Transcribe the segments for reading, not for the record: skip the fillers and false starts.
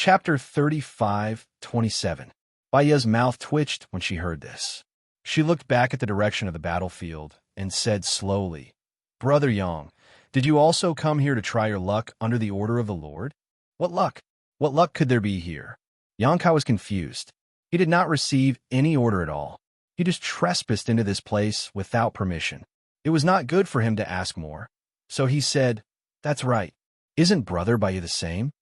Chapter 35:27. Baya's mouth twitched when she heard this. She looked back at the direction of the battlefield and said slowly, "Brother Yang, did you also come here to try your luck under the order of the Lord?" "What luck? What luck could there be here?" Xianxia was confused. He did not receive any order at all. He just trespassed into this place without permission. It was not good for him to ask more. So he said, "That's right. Isn't Brother Baya the same?"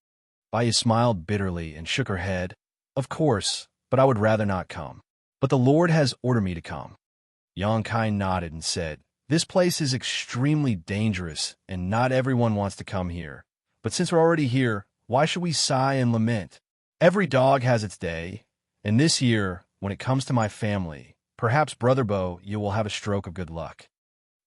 Baya smiled bitterly and shook her head. "Of course, but I would rather not come. But the Lord has ordered me to come." Xianxia nodded and said, "This place is extremely dangerous, and not everyone wants to come here. But since we're already here, why should we sigh and lament? Every dog has its day, and this year, when it comes to my family, perhaps Brother Bo, you will have a stroke of good luck."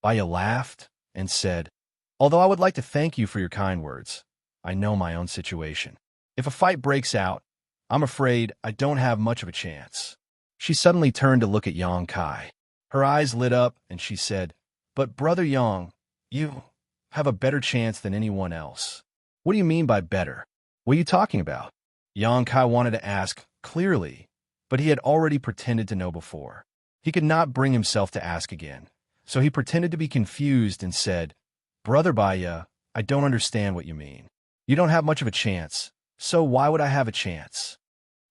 Baya laughed and said, "Although I would like to thank you for your kind words, I know my own situation. If a fight breaks out, I'm afraid I don't have much of a chance." She suddenly turned to look at Xianxia. Her eyes lit up, and she said, "But Brother Yang, you have a better chance than anyone else." "What do you mean by better? What are you talking about?" Xianxia wanted to ask clearly, but he had already pretended to know before. He could not bring himself to ask again, so he pretended to be confused and said, "Brother Baya, I don't understand what you mean. You don't have much of a chance, so why would I have a chance?"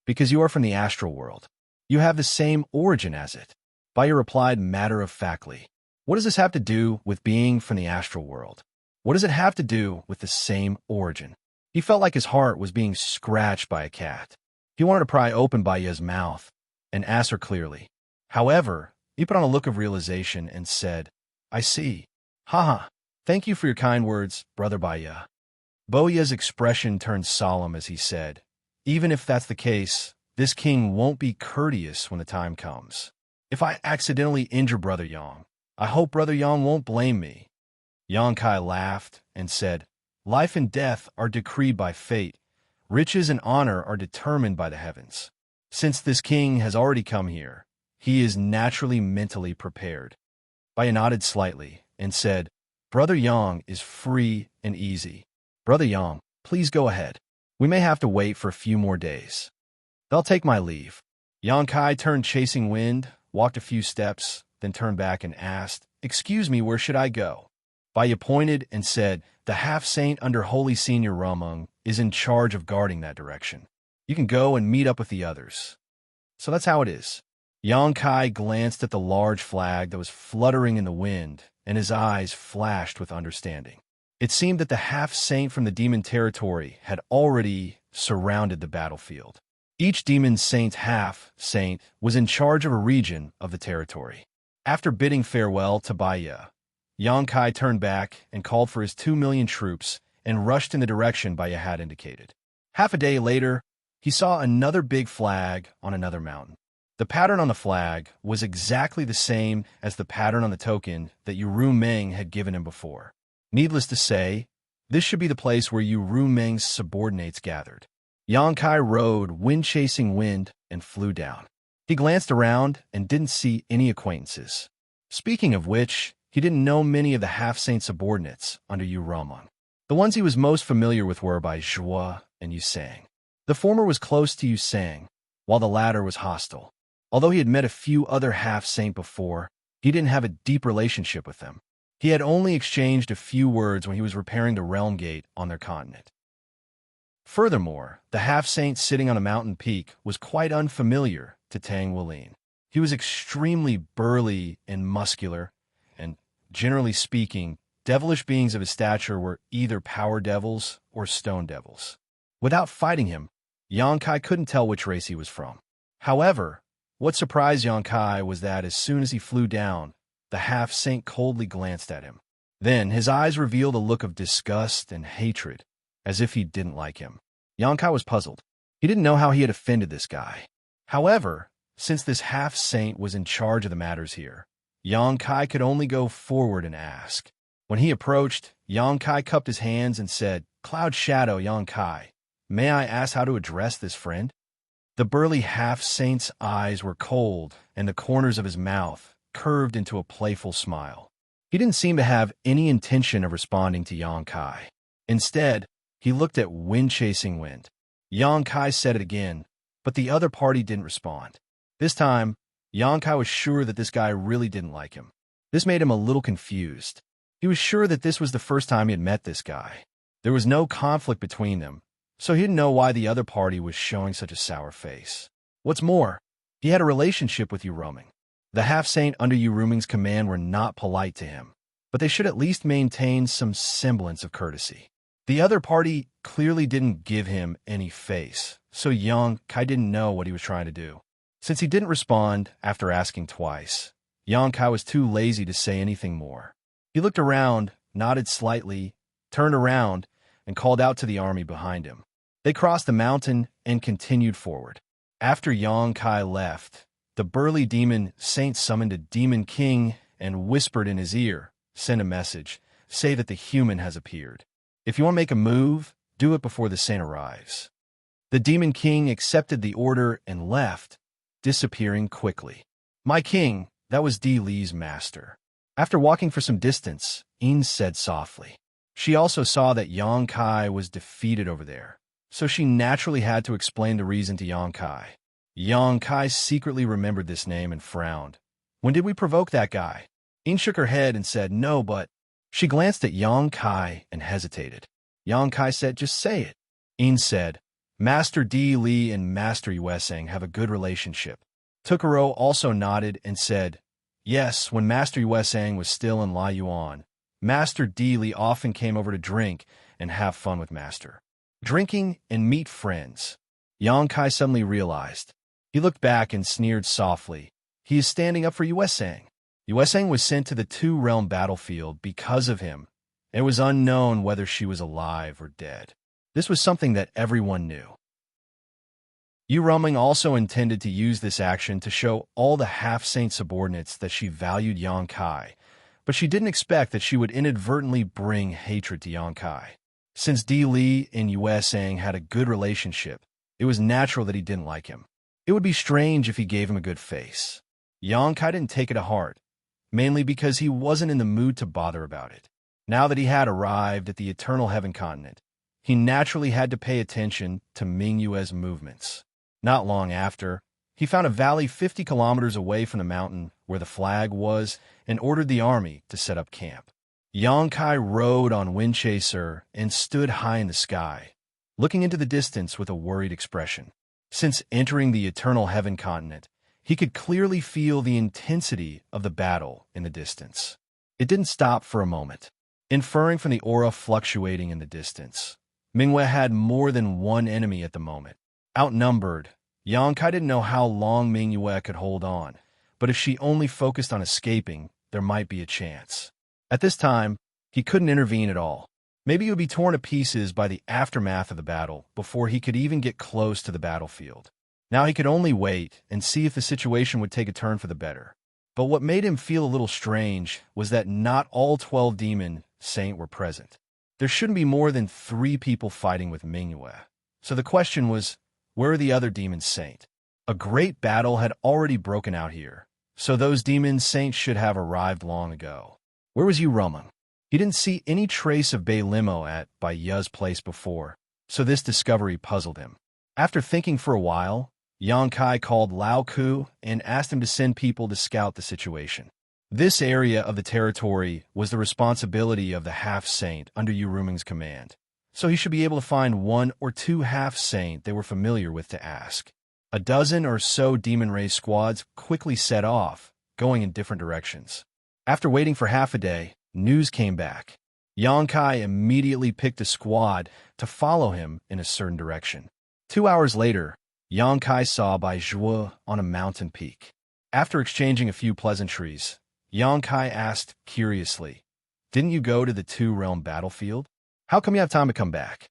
"Because you are from the astral world. You have the same origin as it." Baya replied matter-of-factly. "What does this have to do with being from the astral world? What does it have to do with the same origin?" He felt like his heart was being scratched by a cat. He wanted to pry open Baya's mouth and ask her clearly. However, he put on a look of realization and said, "I see. Haha, thank you for your kind words, Brother Baya." Boya's expression turned solemn as he said, "Even if that's the case, this king won't be courteous when the time comes. If I accidentally injure Brother Yang, I hope Brother Yang won't blame me." Xianxia laughed and said, "Life and death are decreed by fate. Riches and honor are determined by the heavens. Since this king has already come here, he is naturally mentally prepared." Baya nodded slightly and said, "Brother Yang is free and easy. Brother Yang, please go ahead. We may have to wait for a few more days." "They'll take my leave." Xianxia turned chasing wind, walked a few steps, then turned back and asked, "Excuse me, where should I go?" Baya pointed and said, "The half-saint under Holy Senior Rameng is in charge of guarding that direction. You can go and meet up with the others." So that's how it is. Xianxia glanced at the large flag that was fluttering in the wind, and his eyes flashed with understanding. It seemed that the half-saint from the demon territory had already surrounded the battlefield. Each demon saint's half-saint was in charge of a region of the territory. After bidding farewell to Baya, Xianxia turned back and called for his 2 million troops and rushed in the direction Baya had indicated. Half a day later, he saw another big flag on another mountain. The pattern on the flag was exactly the same as the pattern on the token that Yu Rumeng had given him before. Needless to say, this should be the place where Yu Rumeng's subordinates gathered. Xianxia rode wind-chasing wind and flew down. He glanced around and didn't see any acquaintances. Speaking of which, he didn't know many of the half-saint subordinates under Yu Rameng. The ones he was most familiar with were by Zhuo and Yu Sang. The former was close to Yu Sang, while the latter was hostile. Although he had met a few other half-saint before, he didn't have a deep relationship with them. He had only exchanged a few words when he was repairing the realm gate on their continent. Furthermore, the half-saint sitting on a mountain peak was quite unfamiliar to Tang Wulin. He was extremely burly and muscular, and, generally speaking, devilish beings of his stature were either power devils or stone devils. Without fighting him, Xianxia couldn't tell which race he was from. However, what surprised Xianxia was that as soon as he flew down, the half-saint coldly glanced at him. Then his eyes revealed a look of disgust and hatred, as if he didn't like him. Xianxia was puzzled. He didn't know how he had offended this guy. However, since this half-saint was in charge of the matters here, Xianxia could only go forward and ask. When he approached, Xianxia cupped his hands and said, "Cloud Shadow Xianxia, may I ask how to address this friend?" The burly half-saint's eyes were cold, and the corners of his mouth curved into a playful smile. He didn't seem to have any intention of responding to Xianxia. Instead, he looked at wind-chasing wind. Yang Kai said it again, but the other party didn't respond. This time, Yang Kai was sure that this guy really didn't like him. This made him a little confused. He was sure that this was the first time he had met this guy. There was no conflict between them, so he didn't know why the other party was showing such a sour face. What's more, he had a relationship with Yu Roming. The half-saint under Yu Roming's command were not polite to him, but they should at least maintain some semblance of courtesy. The other party clearly didn't give him any face, so Yang Kai didn't know what he was trying to do. Since he didn't respond after asking twice, Yang Kai was too lazy to say anything more. He looked around, nodded slightly, turned around, and called out to the army behind him. They crossed the mountain and continued forward. After Yang Kai left, the burly demon saint summoned a demon king and whispered in his ear, "Send a message. Say that the human has appeared. If you want to make a move, do it before the saint arrives." The demon king accepted the order and left, disappearing quickly. "My king, that was Di Li's master." After walking for some distance, Yin said softly. She also saw that Yang Kai was defeated over there, so she naturally had to explain the reason to Yang Kai. Yang Kai secretly remembered this name and frowned. "When did we provoke that guy?" Yin shook her head and said, "No, but..." She glanced at Yang Kai and hesitated. Yang Kai said, "Just say it." Yin said, "Master Di Li and Master Yueseng have a good relationship." Tukaro also nodded and said, "Yes, when Master Yueseng was still in La Yuan, Master Di Li often came over to drink and have fun with Master. Drinking and meet friends." Yang Kai suddenly realized. He looked back and sneered softly. "He is standing up for Yueseng." Yueseng was sent to the two-realm battlefield because of him. It was unknown whether she was alive or dead. This was something that everyone knew. Yu Roming also intended to use this action to show all the half-saint subordinates that she valued Yang Kai, but she didn't expect that she would inadvertently bring hatred to Yang Kai. Since Di Li and Yueseng had a good relationship, it was natural that he didn't like him. It would be strange if he gave him a good face. Yang Kai didn't take it to heart, mainly because he wasn't in the mood to bother about it. Now that he had arrived at the Eternal Heaven continent, he naturally had to pay attention to Ming Yue's movements. Not long after, he found a valley 50 kilometers away from the mountain where the flag was and ordered the army to set up camp. Yang Kai rode on Windchaser and stood high in the sky, looking into the distance with a worried expression. Since entering the Eternal Heaven continent, he could clearly feel the intensity of the battle in the distance. It didn't stop for a moment. Inferring from the aura fluctuating in the distance, Mingyue had more than one enemy at the moment. Outnumbered, Yang Kai didn't know how long Mingyue could hold on, but if she only focused on escaping, there might be a chance. At this time, he couldn't intervene at all. Maybe he would be torn to pieces by the aftermath of the battle before he could even get close to the battlefield. Now he could only wait and see if the situation would take a turn for the better. But what made him feel a little strange was that not all 12 demon saint were present. There shouldn't be more than 3 people fighting with Mingyue. So the question was, where are the other demon saint? A great battle had already broken out here, so those demon saints should have arrived long ago. Where was Yu Roming? He didn't see any trace of Bei Limo at Bai Ye's place before, so this discovery puzzled him. After thinking for a while, Yang Kai called Lao Ku and asked him to send people to scout the situation. This area of the territory was the responsibility of the half-saint under Yu Roming's command, so he should be able to find 1 or 2 half-saint they were familiar with to ask. A dozen or so demon-raised squads quickly set off, going in different directions. After waiting for half a day, news came back. Yang Kai immediately picked a squad to follow him in a certain direction. 2 hours later, Yang Kai saw Bai Zhuo on a mountain peak. After exchanging a few pleasantries, Yang Kai asked curiously, "Didn't you go to the two-realm battlefield? How come you have time to come back?"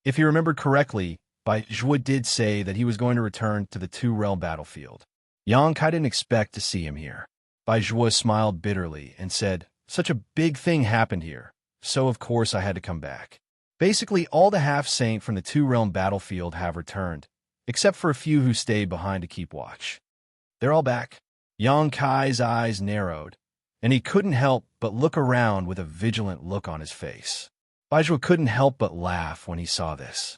If he remembered correctly, Bai Zhuo did say that he was going to return to the two-realm battlefield. Yang Kai didn't expect to see him here. Bai Zhuo smiled bitterly and said, "Such a big thing happened here, so of course I had to come back." Basically, all the half-saint from the two-realm battlefield have returned, except for a few who stayed behind to keep watch. They're all back. Yang Kai's eyes narrowed, and he couldn't help but look around with a vigilant look on his face. Bai Zhuo couldn't help but laugh when he saw this.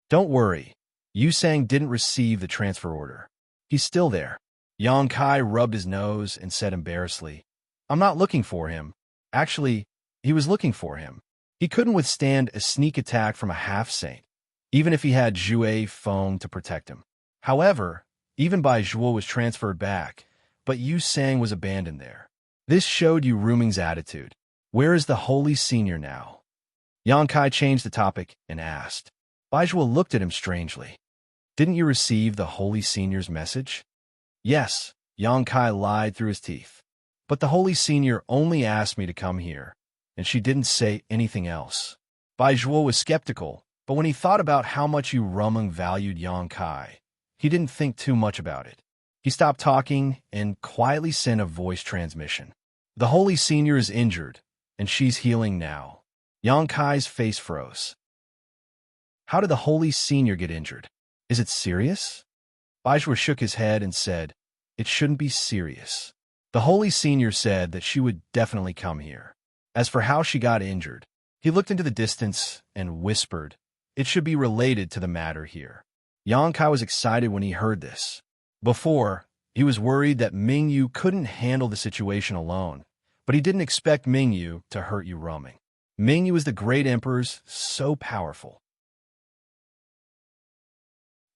"Don't worry, Yu Sang didn't receive the transfer order. He's still there. Yang Kai rubbed his nose and said embarrassedly, I'm not looking for him. Actually, he was looking for him. He couldn't withstand a sneak attack from a half-saint, even if he had Zhue Feng to protect him. However, even Bai Zhuo was transferred back, but Yu Sang was abandoned there. This showed Yu Ruming's attitude. Where is the holy senior now? Yang Kai changed the topic and asked. Bai Zhuo looked at him strangely. Didn't you receive the holy senior's message? Yes, Yang Kai lied through his teeth. But the holy senior only asked me to come here, and she didn't say anything else. Bai Zhuo was skeptical, but when he thought about how much Yu Ruming valued Yang Kai, he didn't think too much about it. He stopped talking and quietly sent a voice transmission. The holy senior is injured, and she's healing now. Yang Kai's face froze. How did the holy senior get injured? Is it serious? Bai Zhuo shook his head and said, It shouldn't be serious. The holy senior said that she would definitely come here. As for how she got injured, he looked into the distance and whispered, It should be related to the matter here. Yang Kai was excited when he heard this. Before, he was worried that Mingyu couldn't handle the situation alone, but he didn't expect Mingyu to hurt Yu Ruming. Mingyu is the great emperor's so powerful.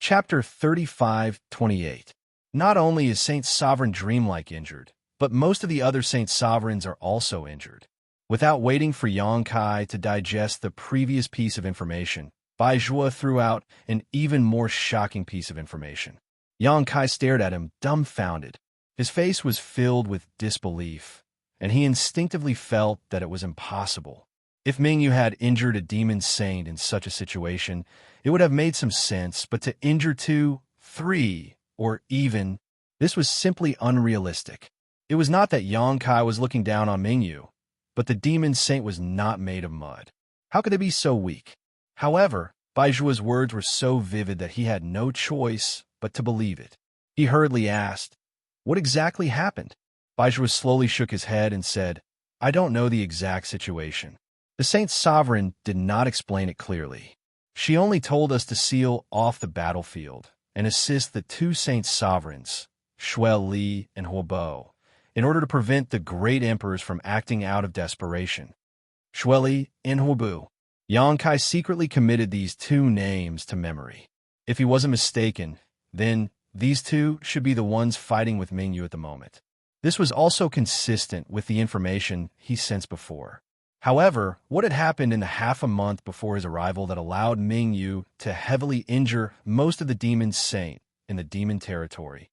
Chapter 35-28. Not only is Saint Sovereign Dreamlike injured, but most of the other Saint Sovereigns are also injured. Without waiting for Yang Kai to digest the previous piece of information, Bai Zhuo threw out an even more shocking piece of information. Yang Kai stared at him, dumbfounded. His face was filled with disbelief, and he instinctively felt that it was impossible. If Mingyu had injured a demon saint in such a situation, it would have made some sense, but to injure 2, 3, or even, this was simply unrealistic. It was not that Yang Kai was looking down on Mingyu, but the demon saint was not made of mud. How could they be so weak? However, Bai Zhuo's words were so vivid that he had no choice but to believe it. He hurriedly asked, What exactly happened? Bai Zhuo slowly shook his head and said, I don't know the exact situation. The Saint Sovereign did not explain it clearly. She only told us to seal off the battlefield and assist the 2 Saint Sovereigns, Xue Li and Huobo, in order to prevent the great emperors from acting out of desperation. Xue Li and Huobo. Yang Kai secretly committed these 2 names to memory. If he wasn't mistaken, then these 2 should be the ones fighting with Mingyu at the moment. This was also consistent with the information he sensed before. However, what had happened in the half a month before his arrival that allowed Mingyu to heavily injure most of the demon saint in the demon territory?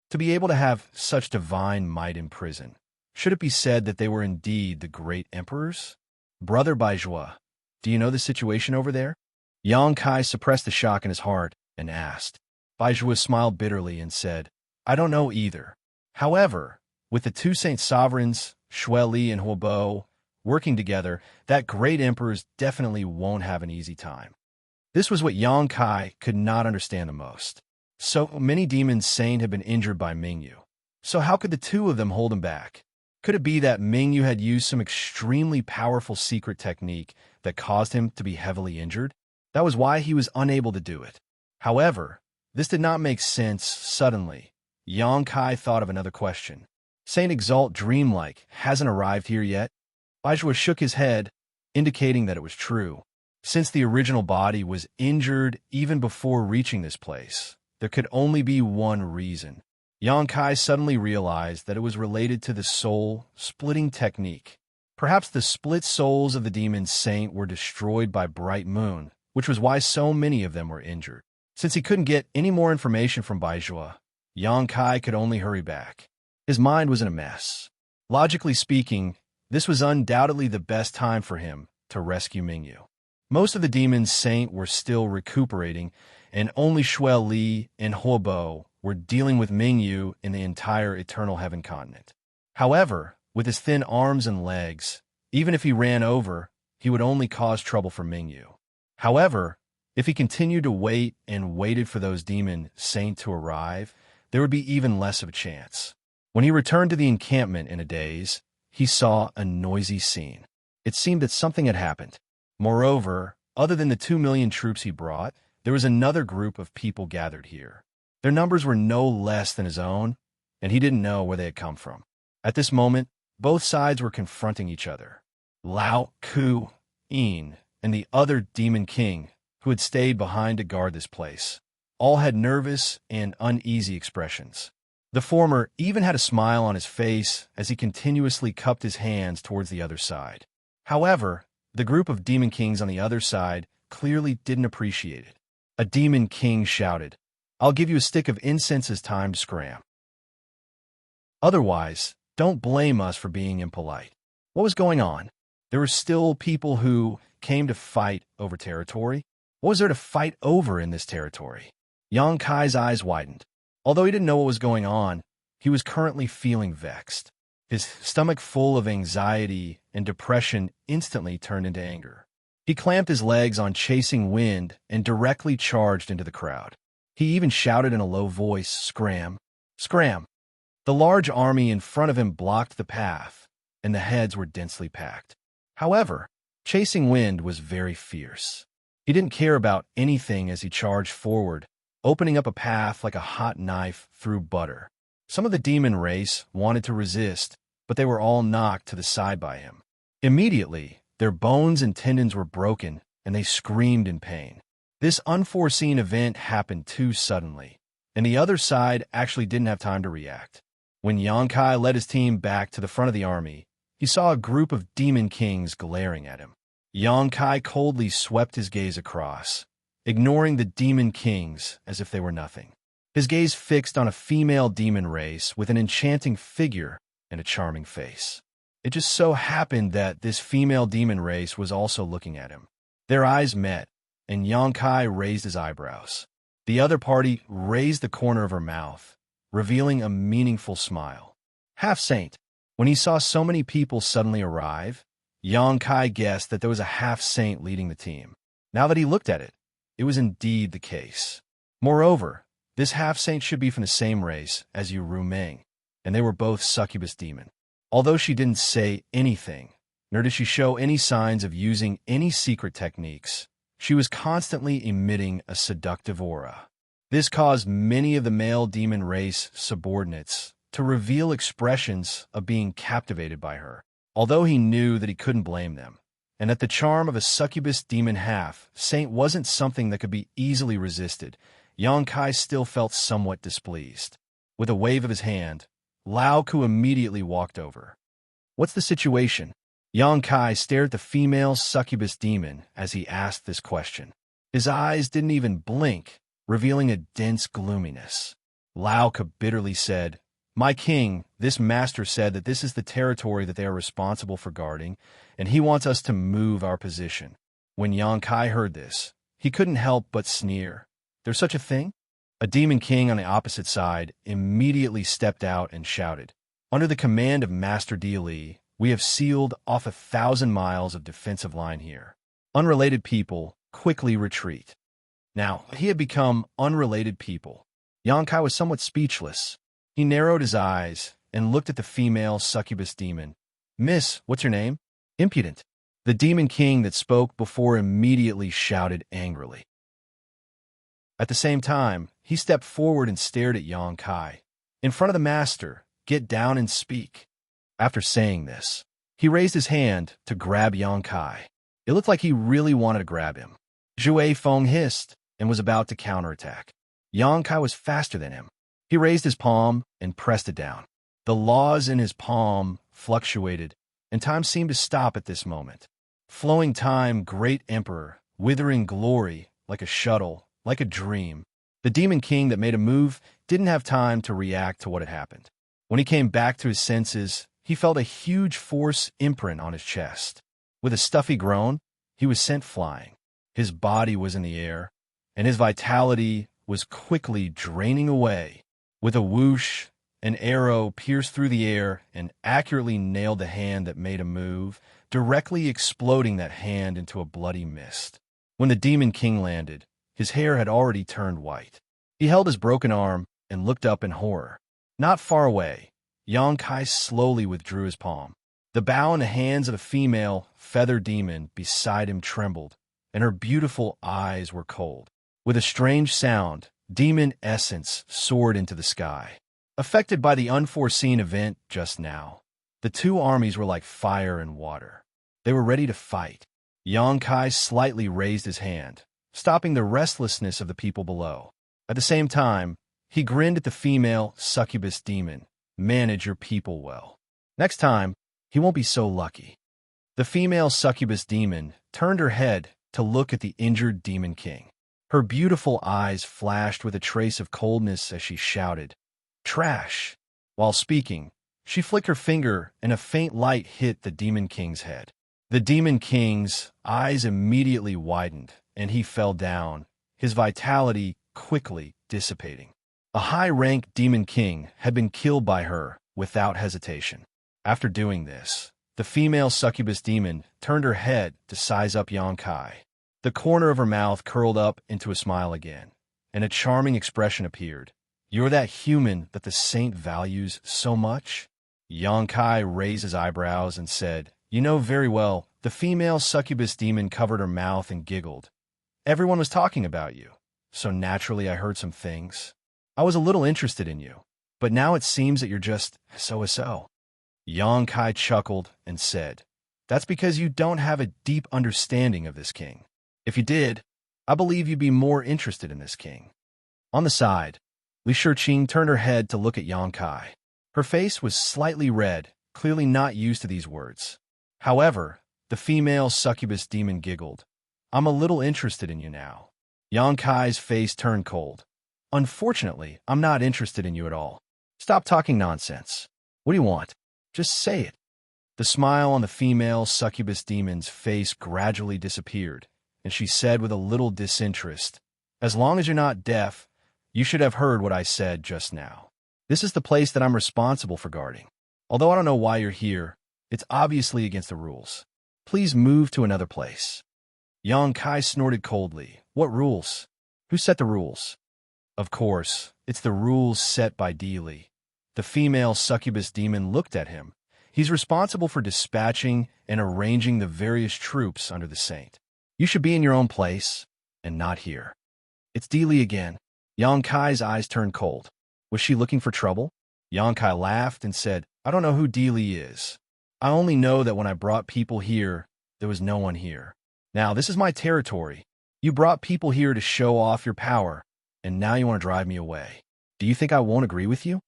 To be able to have such divine might in prison, should it be said that they were indeed the great emperors? Brother Bai Zhuo, do you know the situation over there? Yang Kai suppressed the shock in his heart and asked. Bai Zhuo smiled bitterly and said, I don't know either. However, with the 2 Saint Sovereigns, Xue Li and Huobo, working together, that great emperors definitely won't have an easy time. This was what Yang Kai could not understand the most. So many demon saint had been injured by Mingyu. So how could the 2 of them hold him back? Could it be that Mingyu had used some extremely powerful secret technique that caused him to be heavily injured? That was why he was unable to do it. However, this did not make sense. Suddenly, Yang Kai thought of another question. Saint Exalt Dreamlike hasn't arrived here yet? Bai Zhuo shook his head, indicating that it was true. Since the original body was injured even before reaching this place, there could only be one reason. Yang Kai suddenly realized that it was related to the soul-splitting technique. Perhaps the split souls of the demon saint were destroyed by Bright Moon, which was why so many of them were injured. Since he couldn't get any more information from Bai Zhuo, Yang Kai could only hurry back. His mind was in a mess. Logically speaking, this was undoubtedly the best time for him to rescue Mingyu. Most of the demon saint were still recuperating, and only Xue Li and Huobo were dealing with Mingyu in the entire Eternal Heaven continent. However, with his thin arms and legs, even if he ran over, he would only cause trouble for Mingyu. However, if he continued to wait and waited for those demon saint to arrive, there would be even less of a chance. When he returned to the encampment in a daze, he saw a noisy scene. It seemed that something had happened. Moreover, other than the 2 million troops he brought, there was another group of people gathered here. Their numbers were no less than his own, and he didn't know where they had come from. At this moment, both sides were confronting each other. Lao Ku, Yin, and the other demon king, who had stayed behind to guard this place, all had nervous and uneasy expressions. The former even had a smile on his face as he continuously cupped his hands towards the other side. However, the group of demon kings on the other side clearly didn't appreciate it. A demon king shouted, "I'll give you a stick of incense as time to scram. Otherwise, don't blame us for being impolite." What was going on? There were still people who came to fight over territory. What was there to fight over in this territory? Yang Kai's eyes widened. Although he didn't know what was going on, he was currently feeling vexed. His stomach full of anxiety and depression instantly turned into anger. He clamped his legs on chasing wind and directly charged into the crowd. He even shouted in a low voice, "Scram! Scram!" The large army in front of him blocked the path, and the heads were densely packed. However, chasing wind was very fierce. He didn't care about anything as he charged forward, opening up a path like a hot knife through butter. Some of the demon race wanted to resist, but they were all knocked to the side by him. Immediately, their bones and tendons were broken, and they screamed in pain. This unforeseen event happened too suddenly, and the other side actually didn't have time to react. When Yang Kai led his team back to the front of the army, he saw a group of demon kings glaring at him. Yang Kai coldly swept his gaze across, ignoring the demon kings as if they were nothing. His gaze fixed on a female demon race with an enchanting figure and a charming face. It just so happened that this female demon race was also looking at him. Their eyes met, and Yang Kai raised his eyebrows. The other party raised the corner of her mouth, revealing a meaningful smile. Half-saint. When he saw so many people suddenly arrive, Yang Kai guessed that there was a half-saint leading the team. Now that he looked at it, it was indeed the case. Moreover, this half-saint should be from the same race as Yu Rumeng, and they were both succubus demon. Although she didn't say anything, nor did she show any signs of using any secret techniques, she was constantly emitting a seductive aura. This caused many of the male demon race subordinates to reveal expressions of being captivated by her, although he knew that he couldn't blame them, and that the charm of a succubus demon half-saint wasn't something that could be easily resisted. Yang Kai still felt somewhat displeased. With a wave of his hand, Lao Ku immediately walked over. "What's the situation?" Yang Kai stared at the female succubus demon as he asked this question. His eyes didn't even blink, revealing a dense gloominess. Lao Ku bitterly said, "My king, this master said that this is the territory that they are responsible for guarding, and he wants us to move our position." When Yang Kai heard this, he couldn't help but sneer. "There's such a thing?" A demon king on the opposite side immediately stepped out and shouted, "Under the command of Master Li, we have sealed off 1,000 miles of defensive line here. Unrelated people, quickly retreat." Now, he had become unrelated people. Yang Kai was somewhat speechless. He narrowed his eyes and looked at the female succubus demon. "Miss, what's your name?" "Impudent." The demon king that spoke before immediately shouted angrily. At the same time, he stepped forward and stared at Yang Kai. "In front of the master, get down and speak." After saying this, he raised his hand to grab Yang Kai. It looked like he really wanted to grab him. Zhui Feng hissed and was about to counterattack. Yang Kai was faster than him. He raised his palm and pressed it down. The laws in his palm fluctuated, and time seemed to stop at this moment. Flowing time, great emperor, withering glory, like a shuttle, like a dream. The demon king that made a move didn't have time to react to what had happened. When he came back to his senses, he felt a huge force imprint on his chest. With a stuffy groan, he was sent flying. His body was in the air, and his vitality was quickly draining away. With a whoosh, an arrow pierced through the air and accurately nailed the hand that made a move, directly exploding that hand into a bloody mist. When the demon king landed, his hair had already turned white. He held his broken arm and looked up in horror. Not far away, Yang Kai slowly withdrew his palm. The bow in the hands of the female feather demon beside him trembled, and her beautiful eyes were cold. With a strange sound, demon essence soared into the sky. Affected by the unforeseen event just now, the two armies were like fire and water. They were ready to fight. Xianxia slightly raised his hand, stopping the restlessness of the people below. At the same time, he grinned at the female succubus demon. Manage your people well. Next time, he won't be so lucky. The female succubus demon turned her head to look at the injured demon king. Her beautiful eyes flashed with a trace of coldness as she shouted, "Trash!" While speaking, she flicked her finger and a faint light hit the demon king's head. The demon king's eyes immediately widened and he fell down, his vitality quickly dissipating. A high-ranked demon king had been killed by her without hesitation. After doing this, the female succubus demon turned her head to size up Xianxia. The corner of her mouth curled up into a smile again, and a charming expression appeared. "You're that human that the saint values so much?" Xianxia raised his eyebrows and said, "You know very well." The female succubus demon covered her mouth and giggled. "Everyone was talking about you, so naturally I heard some things. I was a little interested in you, but now it seems that you're just so-so." Xianxia chuckled and said, "That's because you don't have a deep understanding of this king. If you did, I believe you'd be more interested in this king." On the side, Li Shiqing turned her head to look at Xianxia. Her face was slightly red, clearly not used to these words. However, the female succubus demon giggled. "I'm a little interested in you now." Xianxia's face turned cold. "Unfortunately, I'm not interested in you at all. Stop talking nonsense. What do you want? Just say it." The smile on the female succubus demon's face gradually disappeared, and she said with a little disinterest, "As long as you're not deaf, you should have heard what I said just now. This is the place that I'm responsible for guarding. Although I don't know why you're here, it's obviously against the rules. Please move to another place." Xianxia snorted coldly. "What rules? Who set the rules?" "Of course, it's the rules set by Li." The female succubus demon looked at him. "He's responsible for dispatching and arranging the various troops under the saint. You should be in your own place, and not here." "It's Li again." Xianxia's eyes turned cold. Was she looking for trouble? Xianxia laughed and said, "I don't know who Li is. I only know that when I brought people here, there was no one here. Now, this is my territory. You brought people here to show off your power, and now you want to drive me away. Do you think I won't agree with you?"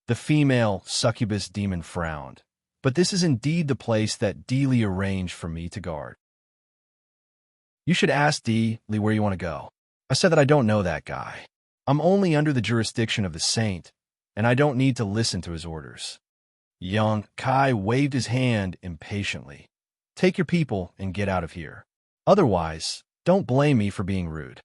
The female succubus demon frowned. "But this is indeed the place that Li arranged for me to guard. You should ask Li where you want to go." I said that I don't know that guy. I'm only under the jurisdiction of the saint, and I don't need to listen to his orders. Xianxia waved his hand impatiently. "Take your people and get out of here. Otherwise, don't blame me for being rude."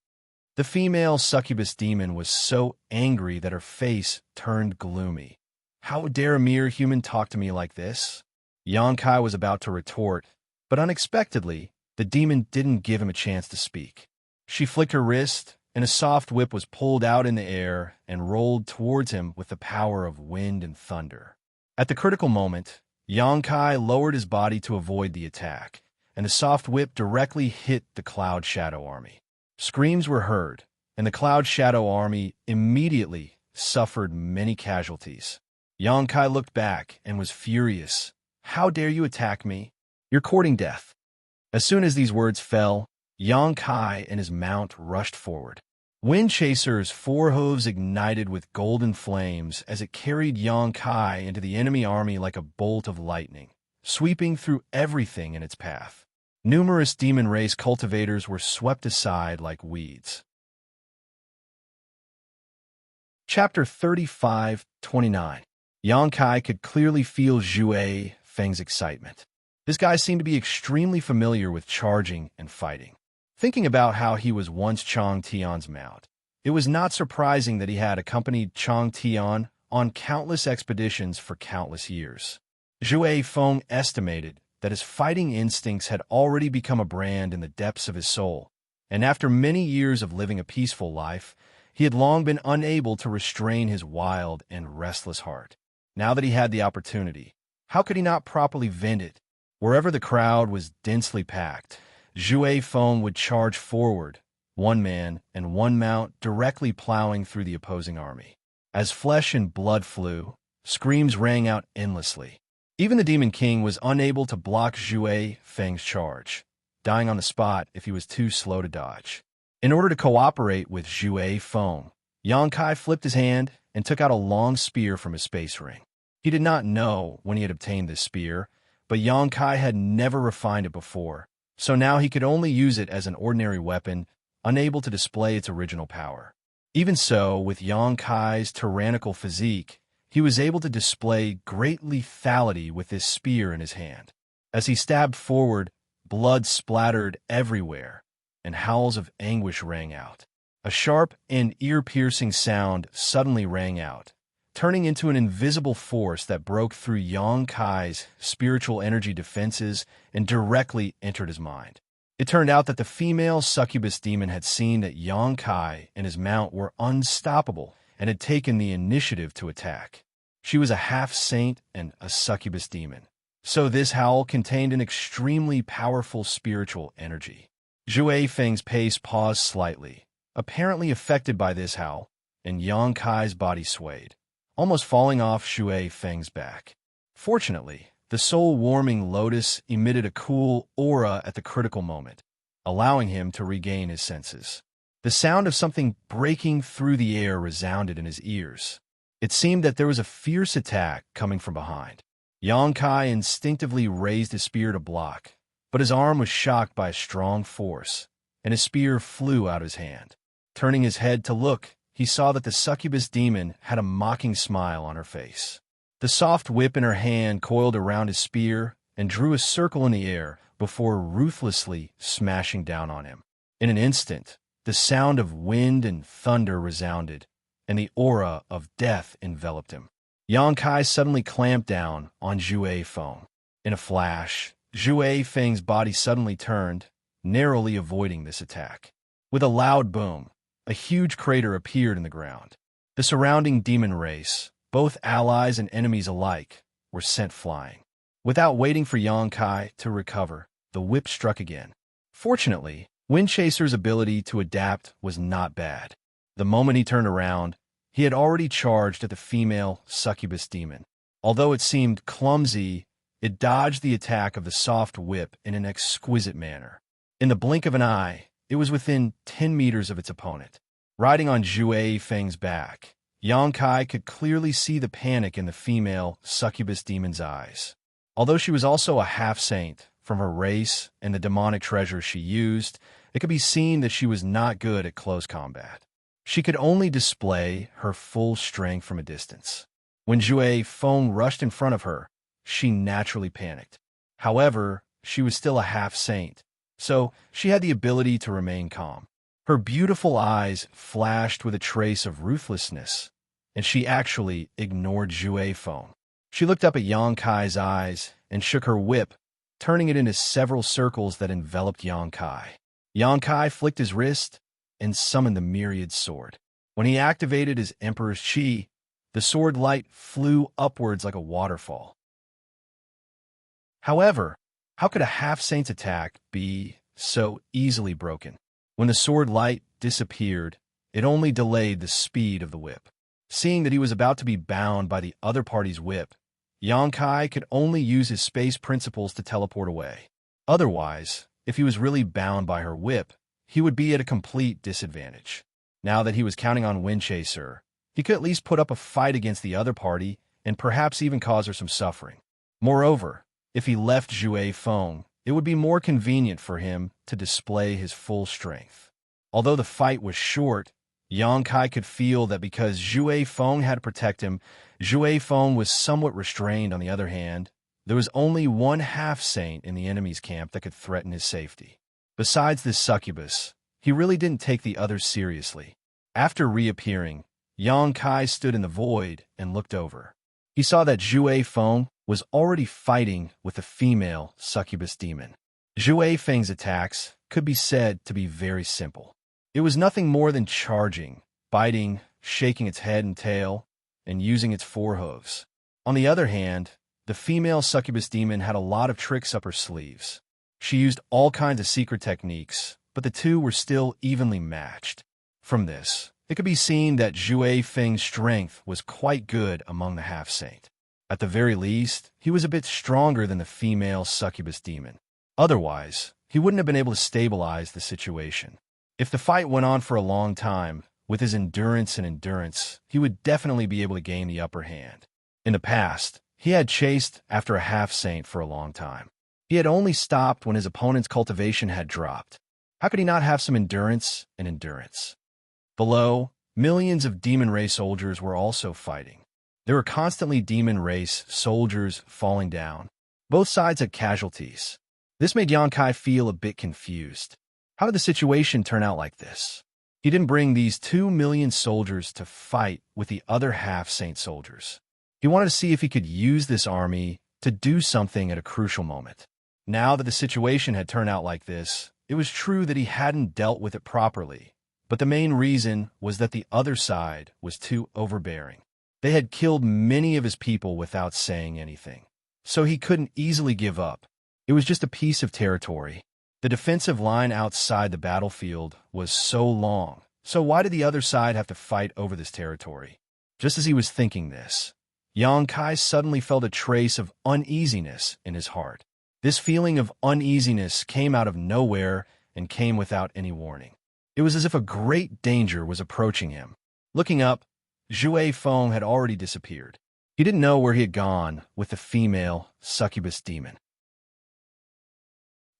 The female succubus demon was so angry that her face turned gloomy. "How dare a mere human talk to me like this?" Xianxia was about to retort, but unexpectedly, the demon didn't give him a chance to speak. She flicked her wrist, and a soft whip was pulled out in the air and rolled towards him with the power of wind and thunder. At the critical moment, Xianxia lowered his body to avoid the attack, and the soft whip directly hit the Cloud Shadow Army. Screams were heard, and the Cloud Shadow Army immediately suffered many casualties. Xianxia looked back and was furious. "How dare you attack me? You're courting death." As soon as these words fell, Xianxia and his mount rushed forward. Wind Chaser's forehooves ignited with golden flames as it carried Xianxia into the enemy army like a bolt of lightning, sweeping through everything in its path. Numerous demon race cultivators were swept aside like weeds. Chapter 35-29. Xianxia could clearly feel Zhue Feng's excitement. This guy seemed to be extremely familiar with charging and fighting. Thinking about how he was once Chang Tian's mount, it was not surprising that he had accompanied Chang Tian on countless expeditions for countless years. Zhue Feng estimated that his fighting instincts had already become a brand in the depths of his soul, and after many years of living a peaceful life, he had long been unable to restrain his wild and restless heart. Now that he had the opportunity, how could he not properly vent it? Wherever the crowd was densely packed, Zhue Feng would charge forward, one man and one mount directly plowing through the opposing army. As flesh and blood flew, screams rang out endlessly. Even the Demon King was unable to block Zhui Feng's charge, dying on the spot if he was too slow to dodge. In order to cooperate with Zhui Feng, Yang Kai flipped his hand and took out a long spear from his space ring. He did not know when he had obtained this spear, but Yang Kai had never refined it before, so now he could only use it as an ordinary weapon, unable to display its original power. Even so, with Yang Kai's tyrannical physique, he was able to display great lethality with this spear in his hand. As he stabbed forward, blood splattered everywhere, and howls of anguish rang out. A sharp and ear-piercing sound suddenly rang out, turning into an invisible force that broke through Yang Kai's spiritual energy defenses and directly entered his mind. It turned out that the female succubus demon had seen that Yang Kai and his mount were unstoppable and had taken the initiative to attack. She was a half-saint and a succubus demon, so this howl contained an extremely powerful spiritual energy. Zhui Feng's pace paused slightly, apparently affected by this howl, and Yang Kai's body swayed, almost falling off Zhui Feng's back. Fortunately, the soul-warming lotus emitted a cool aura at the critical moment, allowing him to regain his senses. The sound of something breaking through the air resounded in his ears. It seemed that there was a fierce attack coming from behind. Yang Kai instinctively raised his spear to block, but his arm was shocked by a strong force, and his spear flew out of his hand. Turning his head to look, he saw that the succubus demon had a mocking smile on her face. The soft whip in her hand coiled around his spear and drew a circle in the air before ruthlessly smashing down on him. In an instant, the sound of wind and thunder resounded, and the aura of death enveloped him. Yang Kai suddenly clamped down on Zhui Feng. In a flash, Zhui Feng's body suddenly turned, narrowly avoiding this attack. With a loud boom, a huge crater appeared in the ground. The surrounding demon race, both allies and enemies alike, were sent flying. Without waiting for Yang Kai to recover, the whip struck again. Fortunately, Windchaser's ability to adapt was not bad. The moment he turned around, he had already charged at the female succubus demon. Although it seemed clumsy, it dodged the attack of the soft whip in an exquisite manner. In the blink of an eye, it was within 10 meters of its opponent. Riding on Zhui Feng's back, Yang Kai could clearly see the panic in the female succubus demon's eyes. Although she was also a half-saint, from her race and the demonic treasures she used, it could be seen that she was not good at close combat. She could only display her full strength from a distance. When Zhui Feng rushed in front of her, she naturally panicked. However, she was still a half-saint, so she had the ability to remain calm. Her beautiful eyes flashed with a trace of ruthlessness, and she actually ignored Zhui Feng. She looked up at Yang Kai's eyes and shook her whip, turning it into several circles that enveloped Yang Kai. Yang Kai flicked his wrist and summoned the myriad sword. When he activated his Emperor's Qi, the sword light flew upwards like a waterfall. However, how could a half-saint's attack be so easily broken? When the sword light disappeared, it only delayed the speed of the whip. Seeing that he was about to be bound by the other party's whip, Yang Kai could only use his space principles to teleport away. Otherwise, if he was really bound by her whip, he would be at a complete disadvantage. Now that he was counting on Windchaser, he could at least put up a fight against the other party and perhaps even cause her some suffering. Moreover, if he left Zhui Feng, it would be more convenient for him to display his full strength. Although the fight was short, Yang Kai could feel that because Zhui Feng had to protect him, Zhui Feng was somewhat restrained. On the other hand, there was only one half-saint in the enemy's camp that could threaten his safety. Besides this succubus, he really didn't take the others seriously. After reappearing, Yang Kai stood in the void and looked over. He saw that Zhui Feng was already fighting with a female succubus demon. Zhui Feng's attacks could be said to be very simple. It was nothing more than charging, biting, shaking its head and tail, and using its forehooves. On the other hand, the female succubus demon had a lot of tricks up her sleeves. She used all kinds of secret techniques, but the two were still evenly matched. From this, it could be seen that Zhui Feng's strength was quite good among the half-saint. At the very least, he was a bit stronger than the female succubus demon. Otherwise, he wouldn't have been able to stabilize the situation. If the fight went on for a long time, with his endurance, he would definitely be able to gain the upper hand. In the past, he had chased after a half-saint for a long time. He had only stopped when his opponent's cultivation had dropped. How could he not have some endurance? Below, millions of demon race soldiers were also fighting. There were constantly demon race soldiers falling down. Both sides had casualties. This made Xianxia feel a bit confused. How did the situation turn out like this? He didn't bring these 2 million soldiers to fight with the other half-saint soldiers. He wanted to see if he could use this army to do something at a crucial moment. Now that the situation had turned out like this, it was true that he hadn't dealt with it properly, but the main reason was that the other side was too overbearing. They had killed many of his people without saying anything, so he couldn't easily give up. It was just a piece of territory. The defensive line outside the battlefield was so long, so why did the other side have to fight over this territory? Just as he was thinking this, Xianxia suddenly felt a trace of uneasiness in his heart. This feeling of uneasiness came out of nowhere and came without any warning. It was as if a great danger was approaching him. Looking up, Zhui Feng had already disappeared. He didn't know where he had gone with the female succubus demon.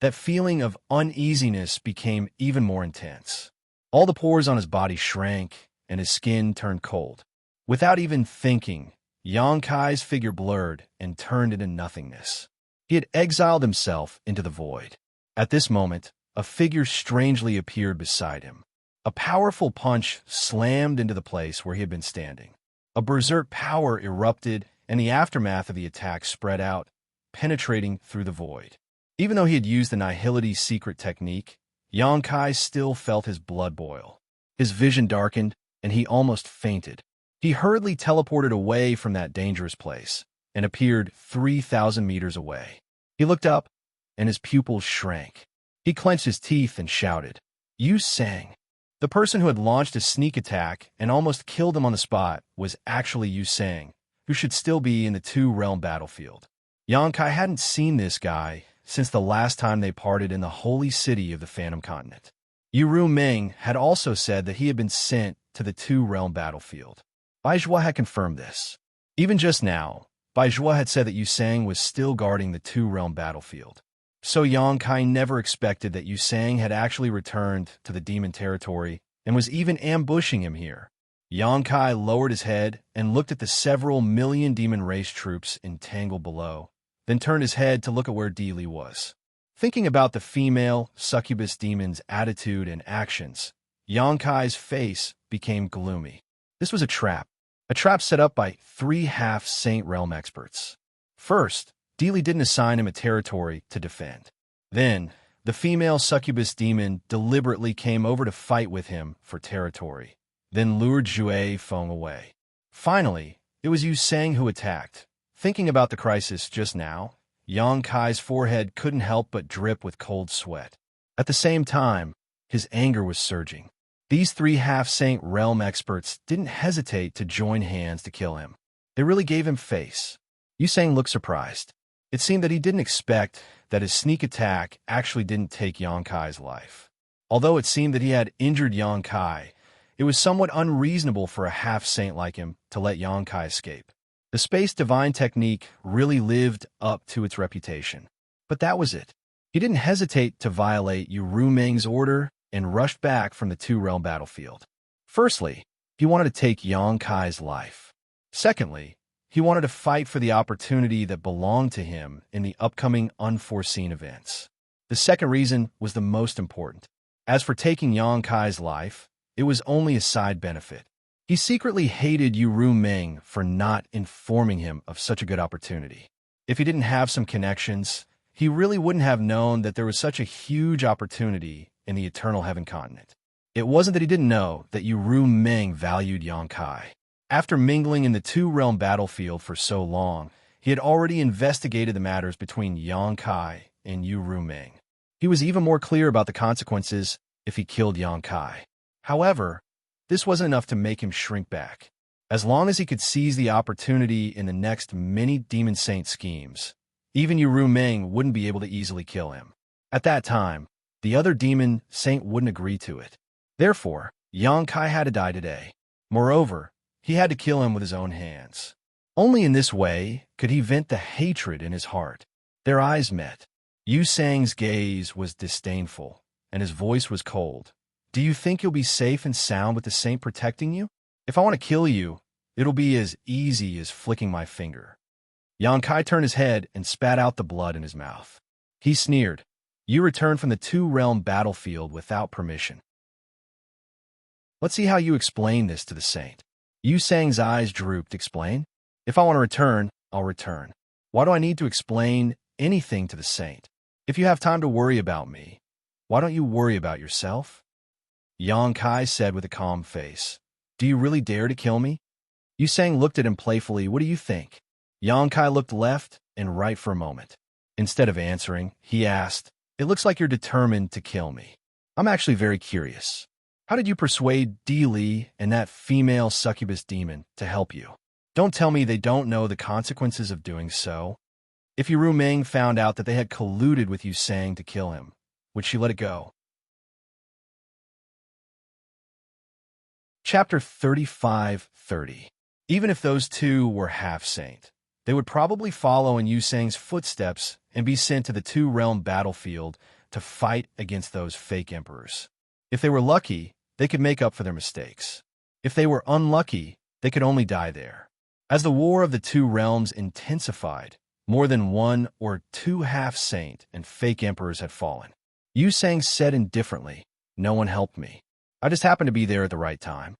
That feeling of uneasiness became even more intense. All the pores on his body shrank, and his skin turned cold. Without even thinking, Xianxia's figure blurred and turned into nothingness. He had exiled himself into the void. At this moment, a figure strangely appeared beside him. A powerful punch slammed into the place where he had been standing. A berserk power erupted, and the aftermath of the attack spread out, penetrating through the void. Even though he had used the Nihility's secret technique, Xianxia still felt his blood boil. His vision darkened, and he almost fainted. He hurriedly teleported away from that dangerous place and appeared 3,000 meters away. He looked up, and his pupils shrank. He clenched his teeth and shouted, "You Sang!" The person who had launched a sneak attack and almost killed him on the spot was actually Yu Sang, who should still be in the two-realm battlefield. Xianxia hadn't seen this guy since the last time they parted in the holy city of the Phantom Continent. Yu Meng had also said that he had been sent to the two-realm battlefield. Bai Zhua had confirmed this. Even just now, Bai Zhua had said that Yu Sang was still guarding the two-realm battlefield. So Xianxia never expected that Yu Sang had actually returned to the demon territory and was even ambushing him here. Xianxia lowered his head and looked at the several million demon race troops entangled below, then turned his head to look at where Di Li was. Thinking about the female succubus demon's attitude and actions, Xianxia's face became gloomy. This was a trap set up by 3 half-saint realm experts. First, Di Li didn't assign him a territory to defend. Then, the female succubus demon deliberately came over to fight with him for territory, then lured Zhui Feng away. Finally, it was Yu Sang who attacked. Thinking about the crisis just now, Xianxia's forehead couldn't help but drip with cold sweat. At the same time, his anger was surging. These 3 half-saint realm experts didn't hesitate to join hands to kill him. They really gave him face. Yu Sang looked surprised. It seemed that he didn't expect that his sneak attack actually didn't take Xianxia's life. Although it seemed that he had injured Xianxia, it was somewhat unreasonable for a half-saint like him to let Xianxia escape. The Space Divine technique really lived up to its reputation. But that was it. He didn't hesitate to violate Yu Meng's order and rushed back from the two-realm battlefield. Firstly, he wanted to take Xianxia's life. Secondly, he wanted to fight for the opportunity that belonged to him in the upcoming unforeseen events. The second reason was the most important. As for taking Xianxia's life, it was only a side benefit. He secretly hated Yu Meng for not informing him of such a good opportunity. If he didn't have some connections, he really wouldn't have known that there was such a huge opportunity in the Eternal Heaven Continent. It wasn't that he didn't know that Yu Meng valued Xianxia. After mingling in the two-realm battlefield for so long, he had already investigated the matters between Xianxia and Yu Meng. He was even more clear about the consequences if he killed Yang Kai. However, this wasn't enough to make him shrink back. As long as he could seize the opportunity in the next many Demon Saint schemes, even Yu Meng wouldn't be able to easily kill him. At that time, the other Demon Saint wouldn't agree to it. Therefore, Yang Kai had to die today. Moreover, he had to kill him with his own hands. Only in this way could he vent the hatred in his heart. Their eyes met. Yu Sang's gaze was disdainful, and his voice was cold. Do you think you'll be safe and sound with the saint protecting you? If I want to kill you, it'll be as easy as flicking my finger. Yang Kai turned his head and spat out the blood in his mouth. He sneered. You returned from the two-realm battlefield without permission. Let's see how you explain this to the saint. Yu Sang's eyes drooped. Explain? If I want to return, I'll return. Why do I need to explain anything to the saint? If you have time to worry about me, why don't you worry about yourself? Yang Kai said with a calm face. Do you really dare to kill me? Yu Sang looked at him playfully. What do you think? Yang Kai looked left and right for a moment. Instead of answering, he asked, It looks like you're determined to kill me. I'm actually very curious. How did you persuade Di Li and that female succubus demon to help you? Don't tell me they don't know the consequences of doing so. If Yu Meng found out that they had colluded with Yu Sang to kill him, would she let it go? Chapter 35:30. Even if those two were half-saint, they would probably follow in Yu Sang's footsteps and be sent to the two-realm battlefield to fight against those fake emperors. If they were lucky, they could make up for their mistakes. If they were unlucky, they could only die there. As the war of the two realms intensified, more than one or two half-saint and fake emperors had fallen. Yu Sang said indifferently, No one helped me. I just happened to be there at the right time.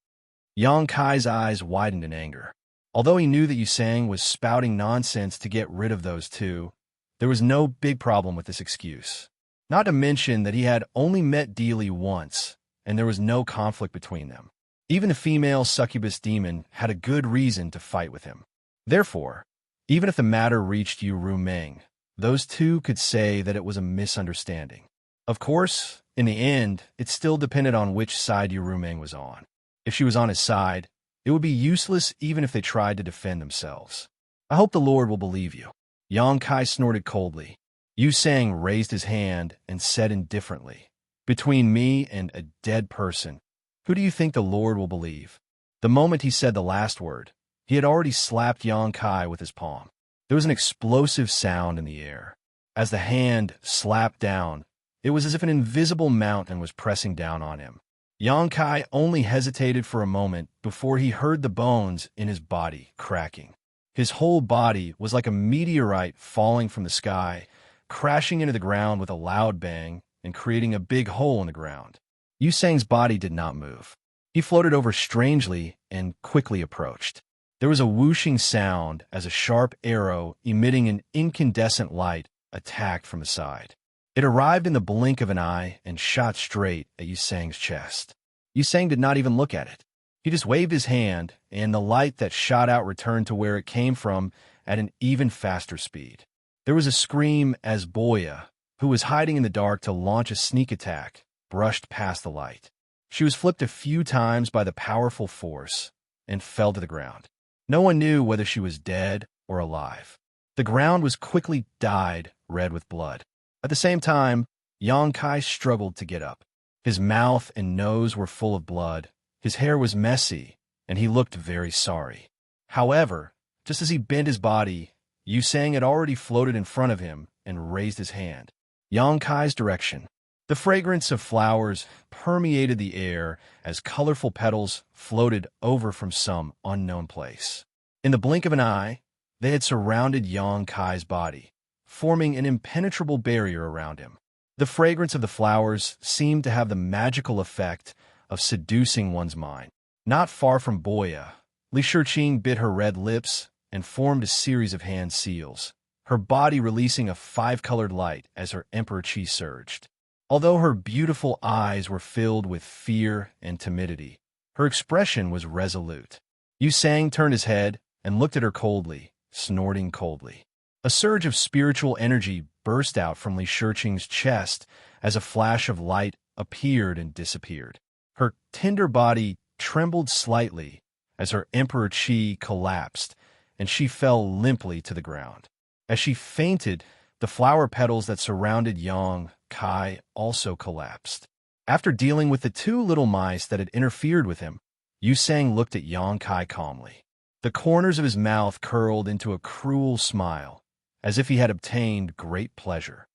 Yang Kai's eyes widened in anger. Although he knew that Yu Sang was spouting nonsense to get rid of those two, there was no big problem with this excuse. Not to mention that he had only met Di Li once, and there was no conflict between them. Even the female succubus demon had a good reason to fight with him. Therefore, even if the matter reached Yu Meng, those two could say that it was a misunderstanding. Of course, in the end, it still depended on which side Yu Meng was on. If she was on his side, it would be useless even if they tried to defend themselves. I hope the Lord will believe you. Yang Kai snorted coldly. Yu Sang raised his hand and said indifferently, Between me and a dead person, who do you think the Lord will believe? The moment he said the last word, he had already slapped Yang Kai with his palm. There was an explosive sound in the air. As the hand slapped down, it was as if an invisible mountain was pressing down on him. Yang Kai only hesitated for a moment before he heard the bones in his body cracking. His whole body was like a meteorite falling from the sky, crashing into the ground with a loud bang and creating a big hole in the ground. Yu Sang's body did not move. He floated over strangely and quickly approached. There was a whooshing sound as a sharp arrow emitting an incandescent light attacked from the side. It arrived in the blink of an eye and shot straight at Yu Sang's chest. Yu Sang did not even look at it. He just waved his hand, and the light that shot out returned to where it came from at an even faster speed. There was a scream as Boya, who was hiding in the dark to launch a sneak attack, brushed past the light. She was flipped a few times by the powerful force and fell to the ground. No one knew whether she was dead or alive. The ground was quickly dyed red with blood. At the same time, Yang Kai struggled to get up. His mouth and nose were full of blood, his hair was messy, and he looked very sorry. However, just as he bent his body, Yu Sang had already floated in front of him and raised his hand. Yang Kai's direction. The fragrance of flowers permeated the air as colorful petals floated over from some unknown place. In the blink of an eye, they had surrounded Yang Kai's body, forming an impenetrable barrier around him. The fragrance of the flowers seemed to have the magical effect of seducing one's mind. Not far from Boya, Li Shiqing bit her red lips and formed a series of hand seals, her body releasing a five-colored light as her emperor chi surged. Although her beautiful eyes were filled with fear and timidity, her expression was resolute. Yu Sang turned his head and looked at her coldly, snorting coldly. A surge of spiritual energy burst out from Li Shiqing's chest as a flash of light appeared and disappeared. Her tender body trembled slightly as her Emperor Qi collapsed, and she fell limply to the ground. As she fainted, the flower petals that surrounded Yang Kai also collapsed. After dealing with the two little mice that had interfered with him, Yu Sang looked at Yang Kai calmly. The corners of his mouth curled into a cruel smile, as if he had obtained great pleasure.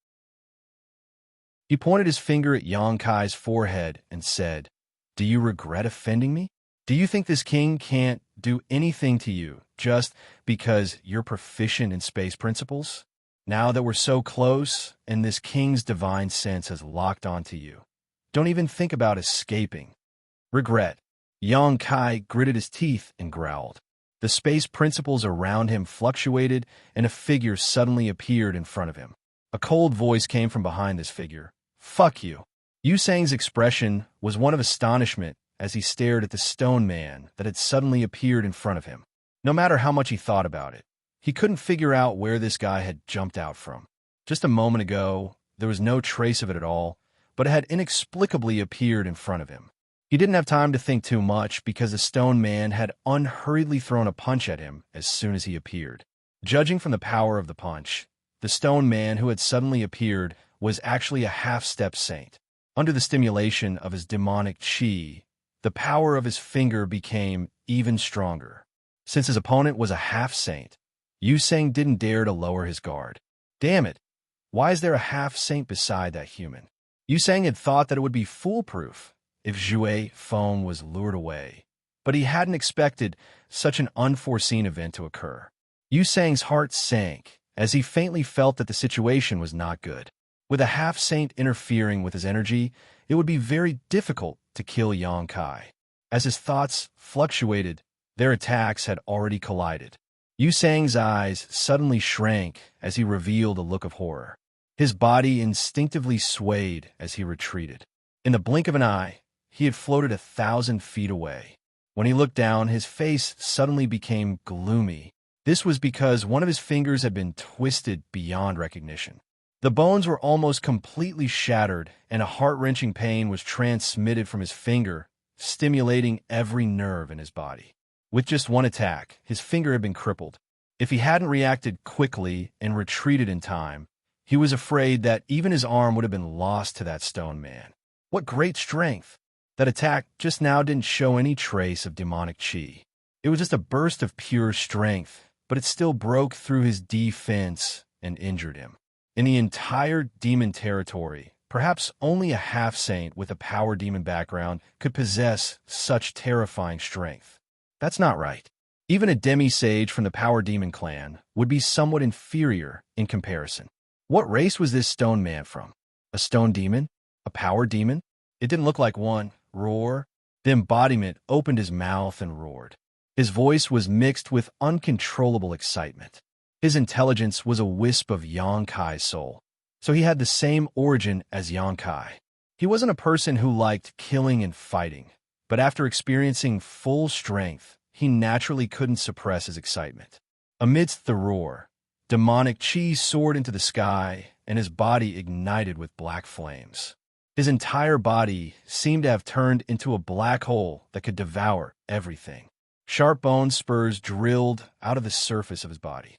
He pointed his finger at Yang Kai's forehead and said, "Do you regret offending me? Do you think this king can't do anything to you just because you're proficient in space principles? Now that we're so close and this king's divine sense has locked onto you, don't even think about escaping." Regret. Yang Kai gritted his teeth and growled. The space principles around him fluctuated, and a figure suddenly appeared in front of him. A cold voice came from behind this figure. "Fuck you." Yu Sang's expression was one of astonishment as he stared at the stone man that had suddenly appeared in front of him. No matter how much he thought about it, he couldn't figure out where this guy had jumped out from. Just a moment ago, there was no trace of it at all, but it had inexplicably appeared in front of him. He didn't have time to think too much because the stone man had unhurriedly thrown a punch at him as soon as he appeared. Judging from the power of the punch, the stone man who had suddenly appeared was actually a half-step saint. Under the stimulation of his demonic qi, the power of his finger became even stronger. Since his opponent was a half-saint, Yu Sang didn't dare to lower his guard. Damn it, why is there a half-saint beside that human? Yu Sang had thought that it would be foolproof if Zhui Feng was lured away, but he hadn't expected such an unforeseen event to occur. Yu Sang's heart sank as he faintly felt that the situation was not good. With a half-saint interfering with his energy, it would be very difficult to kill Yang Kai. As his thoughts fluctuated, their attacks had already collided. Yu Sang's eyes suddenly shrank as he revealed a look of horror. His body instinctively swayed as he retreated. In the blink of an eye, he had floated 1,000 feet away. When he looked down, his face suddenly became gloomy. This was because one of his fingers had been twisted beyond recognition. The bones were almost completely shattered, and a heart-wrenching pain was transmitted from his finger, stimulating every nerve in his body. With just one attack, his finger had been crippled. If he hadn't reacted quickly and retreated in time, he was afraid that even his arm would have been lost to that stone man. What great strength! That attack just now didn't show any trace of demonic qi. It was just a burst of pure strength, but it still broke through his defense and injured him. In the entire demon territory, perhaps only a half-saint with a power demon background could possess such terrifying strength. That's not right. Even a demi-sage from the power demon clan would be somewhat inferior in comparison. What race was this stone man from? A stone demon? A power demon? It didn't look like one. Roar. The embodiment opened his mouth and roared. His voice was mixed with uncontrollable excitement. His intelligence was a wisp of Yang Kai's soul, so he had the same origin as Yang Kai. He wasn't a person who liked killing and fighting, but after experiencing full strength, he naturally couldn't suppress his excitement. Amidst the roar, demonic qi soared into the sky, and his body ignited with black flames. His entire body seemed to have turned into a black hole that could devour everything. Sharp bone spurs drilled out of the surface of his body.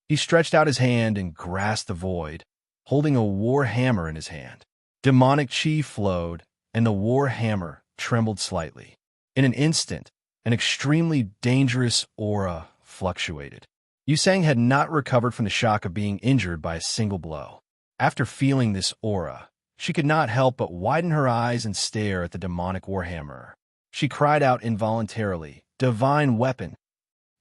He stretched out his hand and grasped the void, holding a war hammer in his hand. Demonic qi flowed, and the war hammer trembled slightly. In an instant, an extremely dangerous aura fluctuated. Yu Sang had not recovered from the shock of being injured by a single blow. After feeling this aura, she could not help but widen her eyes and stare at the demonic warhammer. She cried out involuntarily, "Divine weapon!"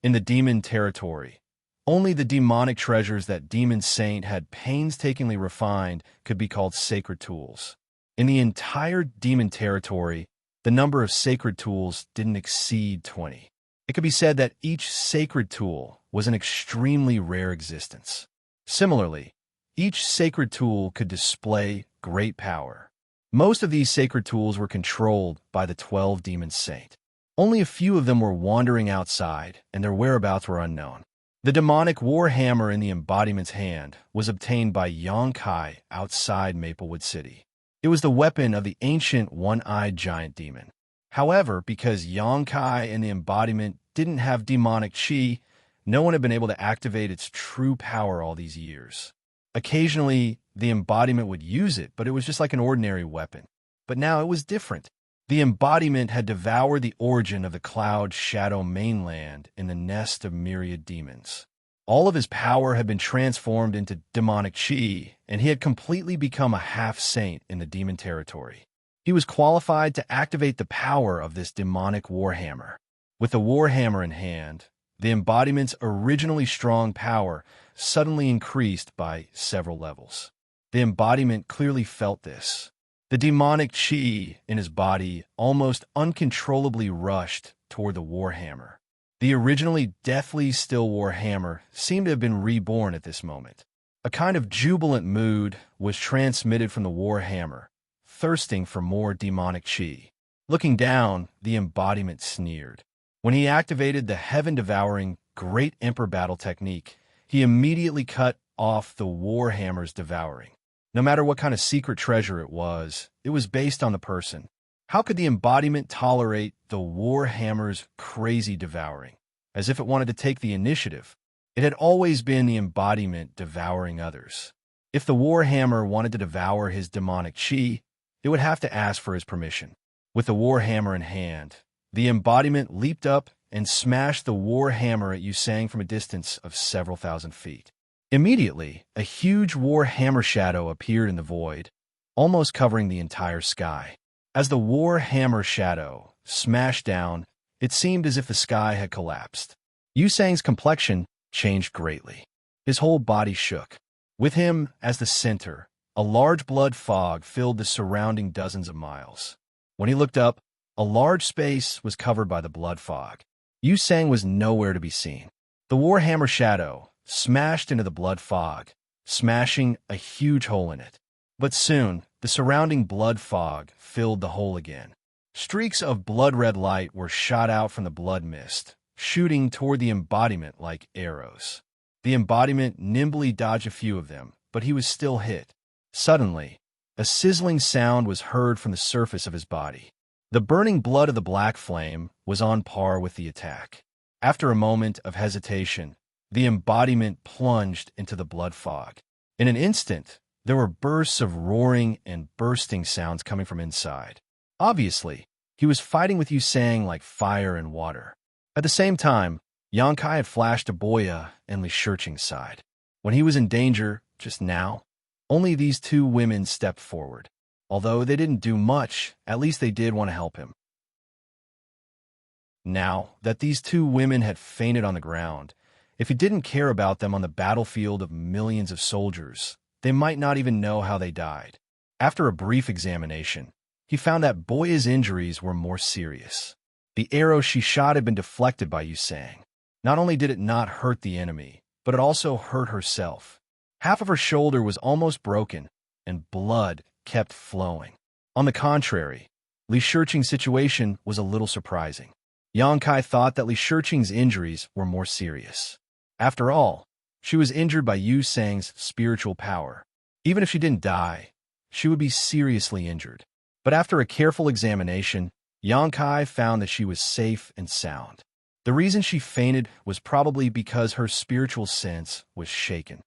In the demon territory, only the demonic treasures that Demon Saint had painstakingly refined could be called sacred tools. In the entire demon territory, the number of sacred tools didn't exceed 20. It could be said that each sacred tool was an extremely rare existence. Similarly, each sacred tool could display great power. Most of these sacred tools were controlled by the 12 Demon Saint. Only a few of them were wandering outside, and their whereabouts were unknown. The demonic war hammer in the embodiment's hand was obtained by Yang Kai outside Maplewood City. It was the weapon of the ancient one-eyed giant demon. However, because Yonkai and the embodiment didn't have demonic chi, no one had been able to activate its true power all these years. Occasionally, the embodiment would use it, but it was just like an ordinary weapon. But now it was different. The embodiment had devoured the origin of the cloud shadow mainland in the nest of myriad demons. All of his power had been transformed into demonic chi, and he had completely become a half-saint in the demon territory. He was qualified to activate the power of this demonic warhammer. With the warhammer in hand, the embodiment's originally strong power suddenly increased by several levels. The embodiment clearly felt this. The demonic chi in his body almost uncontrollably rushed toward the warhammer. The originally deathly still warhammer seemed to have been reborn at this moment. A kind of jubilant mood was transmitted from the warhammer, thirsting for more demonic chi. Looking down, the embodiment sneered. When he activated the heaven-devouring Great Emperor battle technique, he immediately cut off the warhammer's devouring. No matter what kind of secret treasure it was based on the person. How could the embodiment tolerate the warhammer's crazy devouring? As if it wanted to take the initiative. It had always been the embodiment devouring others. If the warhammer wanted to devour his demonic chi, it would have to ask for his permission. With the warhammer in hand, the embodiment leaped up and smashed the warhammer at Xianxia from a distance of several thousand feet. Immediately, a huge warhammer shadow appeared in the void, almost covering the entire sky. As the warhammer shadow smashed down, it seemed as if the sky had collapsed. Xianxia's complexion changed greatly. His whole body shook. With him, as the center, a large blood fog filled the surrounding dozens of miles. When he looked up, a large space was covered by the blood fog. Xianxia was nowhere to be seen. The warhammer shadow smashed into the blood fog, smashing a huge hole in it. But soon, the surrounding blood fog filled the hole again. Streaks of blood-red light were shot out from the blood mist, shooting toward the embodiment like arrows. The embodiment nimbly dodged a few of them, but he was still hit. Suddenly, a sizzling sound was heard from the surface of his body. The burning blood of the black flame was on par with the attack. After a moment of hesitation, the embodiment plunged into the blood fog. In an instant, there were bursts of roaring and bursting sounds coming from inside. Obviously, he was fighting with Xianxia like fire and water. At the same time, Yonkai had flashed to Boya and Li Shiqing's side. When he was in danger, just now, only these two women stepped forward. Although they didn't do much, at least they did want to help him. Now that these two women had fainted on the ground, if he didn't care about them on the battlefield of millions of soldiers, they might not even know how they died. After a brief examination, he found that Boya's injuries were more serious. The arrow she shot had been deflected by Xianxia. Not only did it not hurt the enemy, but it also hurt herself. Half of her shoulder was almost broken, and blood kept flowing. On the contrary, Li Shiqing's situation was a little surprising. Yonkai thought that Li Shiqing's injuries were more serious. After all, she was injured by Xianxia's spiritual power. Even if she didn't die, she would be seriously injured. But after a careful examination, Yonkai found that she was safe and sound. The reason she fainted was probably because her spiritual sense was shaken.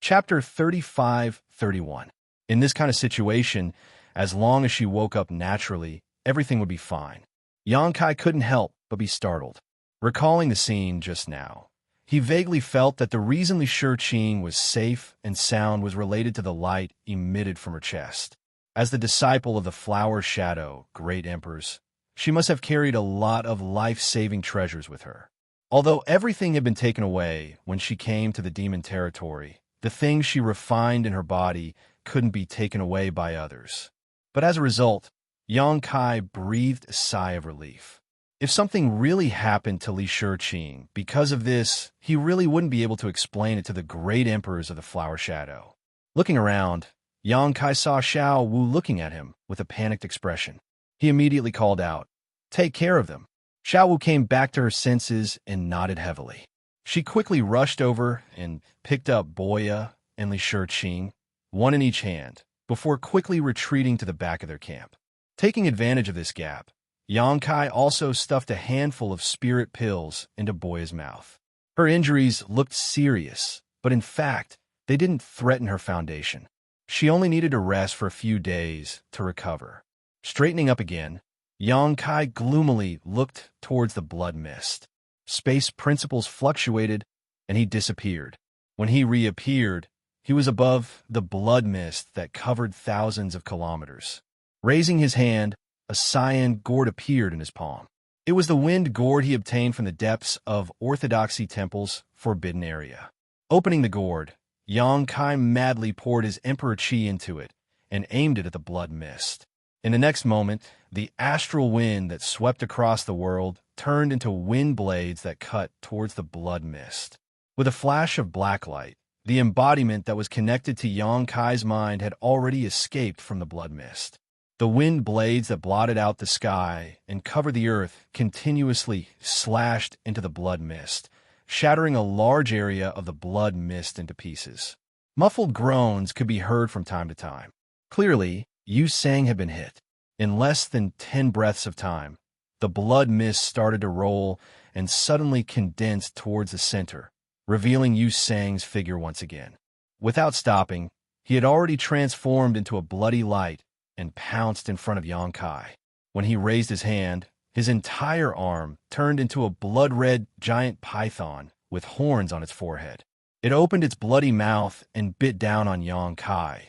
Chapter 35-31. In this kind of situation, as long as she woke up naturally, everything would be fine. Yonkai couldn't help but be startled. Recalling the scene just now, he vaguely felt that the reason Li Shiqing was safe and sound was related to the light emitted from her chest. As the disciple of the flower shadow, great emperors, she must have carried a lot of life-saving treasures with her. Although everything had been taken away when she came to the demon territory, the things she refined in her body couldn't be taken away by others. But as a result, Yonkai breathed a sigh of relief. If something really happened to Li Shiqing because of this, he really wouldn't be able to explain it to the great emperors of the flower shadow. Looking around, Yonkai saw Xiao Wu looking at him with a panicked expression. He immediately called out, "Take care of them." Xiao Wu came back to her senses and nodded heavily. She quickly rushed over and picked up Boya and Li Shiqing, one in each hand, before quickly retreating to the back of their camp. Taking advantage of this gap, Xianxia also stuffed a handful of spirit pills into Boya's mouth. Her injuries looked serious, but in fact, they didn't threaten her foundation. She only needed to rest for a few days to recover. Straightening up again, Xianxia gloomily looked towards the blood mist. Space principles fluctuated, and he disappeared. When he reappeared, he was above the blood mist that covered thousands of kilometers. Raising his hand, a cyan gourd appeared in his palm. It was the wind gourd he obtained from the depths of Orthodoxy Temple's forbidden area. Opening the gourd, Xianxia madly poured his emperor qi into it and aimed it at the blood mist. In the next moment, the astral wind that swept across the world turned into wind blades that cut towards the blood mist. With a flash of black light, the embodiment that was connected to Xianxia's mind had already escaped from the blood mist. The wind blades that blotted out the sky and covered the earth continuously slashed into the blood mist, shattering a large area of the blood mist into pieces. Muffled groans could be heard from time to time. Clearly, Yu Sang had been hit. In less than 10 breaths of time, the blood mist started to roll and suddenly condensed towards the center, revealing Yu Sang's figure once again. Without stopping, he had already transformed into a bloody light and pounced in front of Xianxia. When he raised his hand, his entire arm turned into a blood-red giant python with horns on its forehead. It opened its bloody mouth and bit down on Xianxia,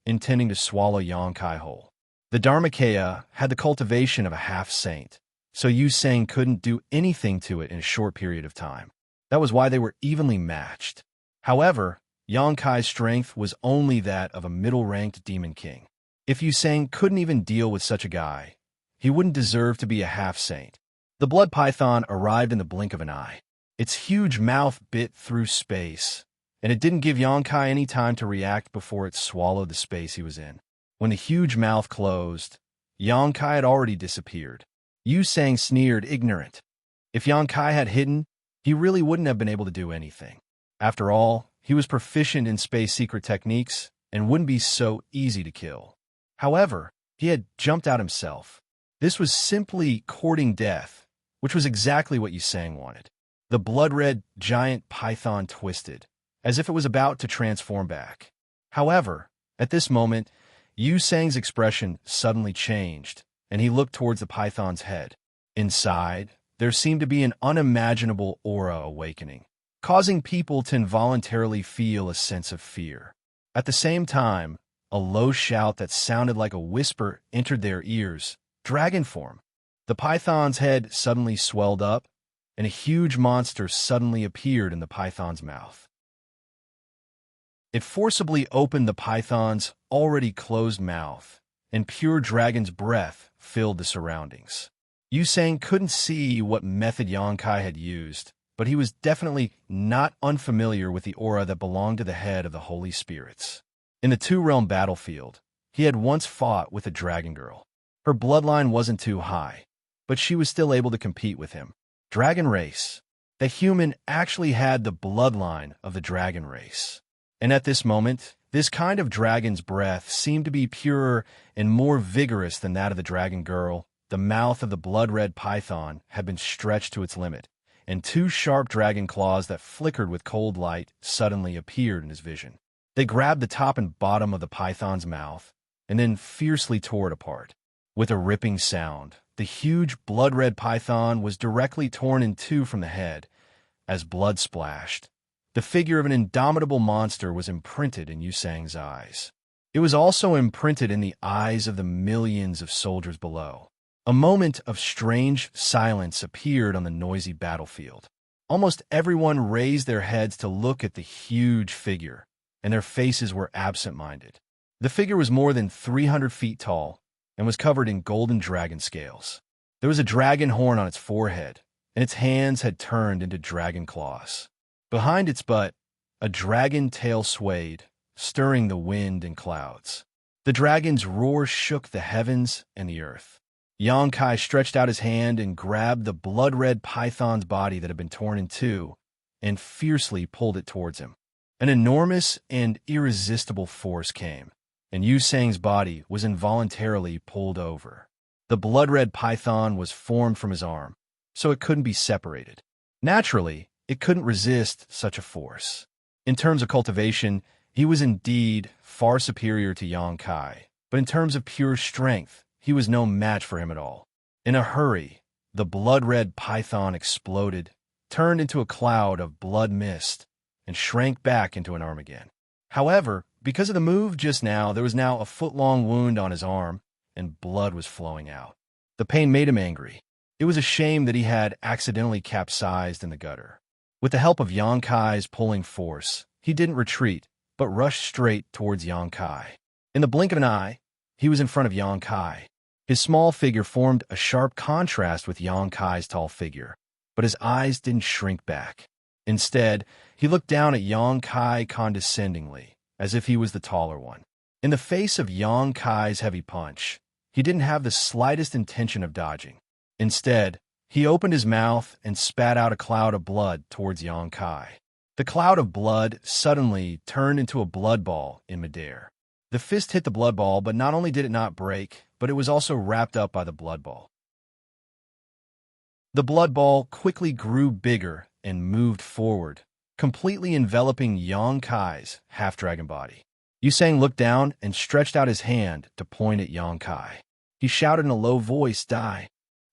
intending to swallow Xianxia whole. The Dharmakaya had the cultivation of a half-saint, so Yu Sang couldn't do anything to it in a short period of time. That was why they were evenly matched. However, Xianxia's strength was only that of a middle-ranked demon king. If Yu Sang couldn't even deal with such a guy, he wouldn't deserve to be a half-saint. The blood python arrived in the blink of an eye. Its huge mouth bit through space, and it didn't give Xianxia any time to react before it swallowed the space he was in. When the huge mouth closed, Xianxia had already disappeared. Yu Sang sneered, ignorant. If Xianxia had hidden, he really wouldn't have been able to do anything. After all, he was proficient in space secret techniques and wouldn't be so easy to kill. However, he had jumped out himself. This was simply courting death, which was exactly what Yu Sang wanted. The blood-red giant python twisted, as if it was about to transform back. However, at this moment, Yu Sang's expression suddenly changed, and he looked towards the python's head. Inside, there seemed to be an unimaginable aura awakening, causing people to involuntarily feel a sense of fear. At the same time, a low shout that sounded like a whisper entered their ears. Dragon form. The python's head suddenly swelled up, and a huge monster suddenly appeared in the python's mouth. It forcibly opened the python's already closed mouth, and pure dragon's breath filled the surroundings. Yu Sang couldn't see what method Xianxia had used, but he was definitely not unfamiliar with the aura that belonged to the head of the holy spirits. In the two-realm battlefield, he had once fought with a dragon girl. Her bloodline wasn't too high, but she was still able to compete with him. Dragon race. The human actually had the bloodline of the dragon race. And at this moment, this kind of dragon's breath seemed to be purer and more vigorous than that of the dragon girl. The mouth of the blood-red python had been stretched to its limit, and 2 sharp dragon claws that flickered with cold light suddenly appeared in his vision. They grabbed the top and bottom of the python's mouth, and then fiercely tore it apart. With a ripping sound, the huge blood-red python was directly torn in two from the head. As blood splashed, the figure of an indomitable monster was imprinted in Yu Sang's eyes. It was also imprinted in the eyes of the millions of soldiers below. A moment of strange silence appeared on the noisy battlefield. Almost everyone raised their heads to look at the huge figure, and their faces were absent-minded. The figure was more than 300 feet tall and was covered in golden dragon scales. There was a dragon horn on its forehead, and its hands had turned into dragon claws. Behind its butt, a dragon tail swayed, stirring the wind and clouds. The dragon's roar shook the heavens and the earth. Xianxia stretched out his hand and grabbed the blood-red python's body that had been torn in two and fiercely pulled it towards him. An enormous and irresistible force came, and Yu Sang's body was involuntarily pulled over. The blood-red python was formed from his arm, so it couldn't be separated. Naturally, it couldn't resist such a force. In terms of cultivation, he was indeed far superior to Yang Kai, but in terms of pure strength, he was no match for him at all. In a hurry, the blood-red python exploded, turned into a cloud of blood mist, and shrank back into an arm again. However, because of the move just now, there was now a foot-long wound on his arm, and blood was flowing out. The pain made him angry. It was a shame that he had accidentally capsized in the gutter. With the help of Yang Kai's pulling force, he didn't retreat, but rushed straight towards Yang Kai. In the blink of an eye, he was in front of Yang Kai. His small figure formed a sharp contrast with Yang Kai's tall figure, but his eyes didn't shrink back. Instead, he looked down at Yang Kai condescendingly, as if he was the taller one. In the face of Yang Kai's heavy punch, he didn't have the slightest intention of dodging. Instead, he opened his mouth and spat out a cloud of blood towards Yang Kai. The cloud of blood suddenly turned into a blood ball in midair. The fist hit the blood ball, but not only did it not break, but it was also wrapped up by the blood ball. The blood ball quickly grew bigger and moved forward, completely enveloping Yang Kai's half-dragon body. Yu Sang looked down and stretched out his hand to point at Yang Kai. He shouted in a low voice, "Die!"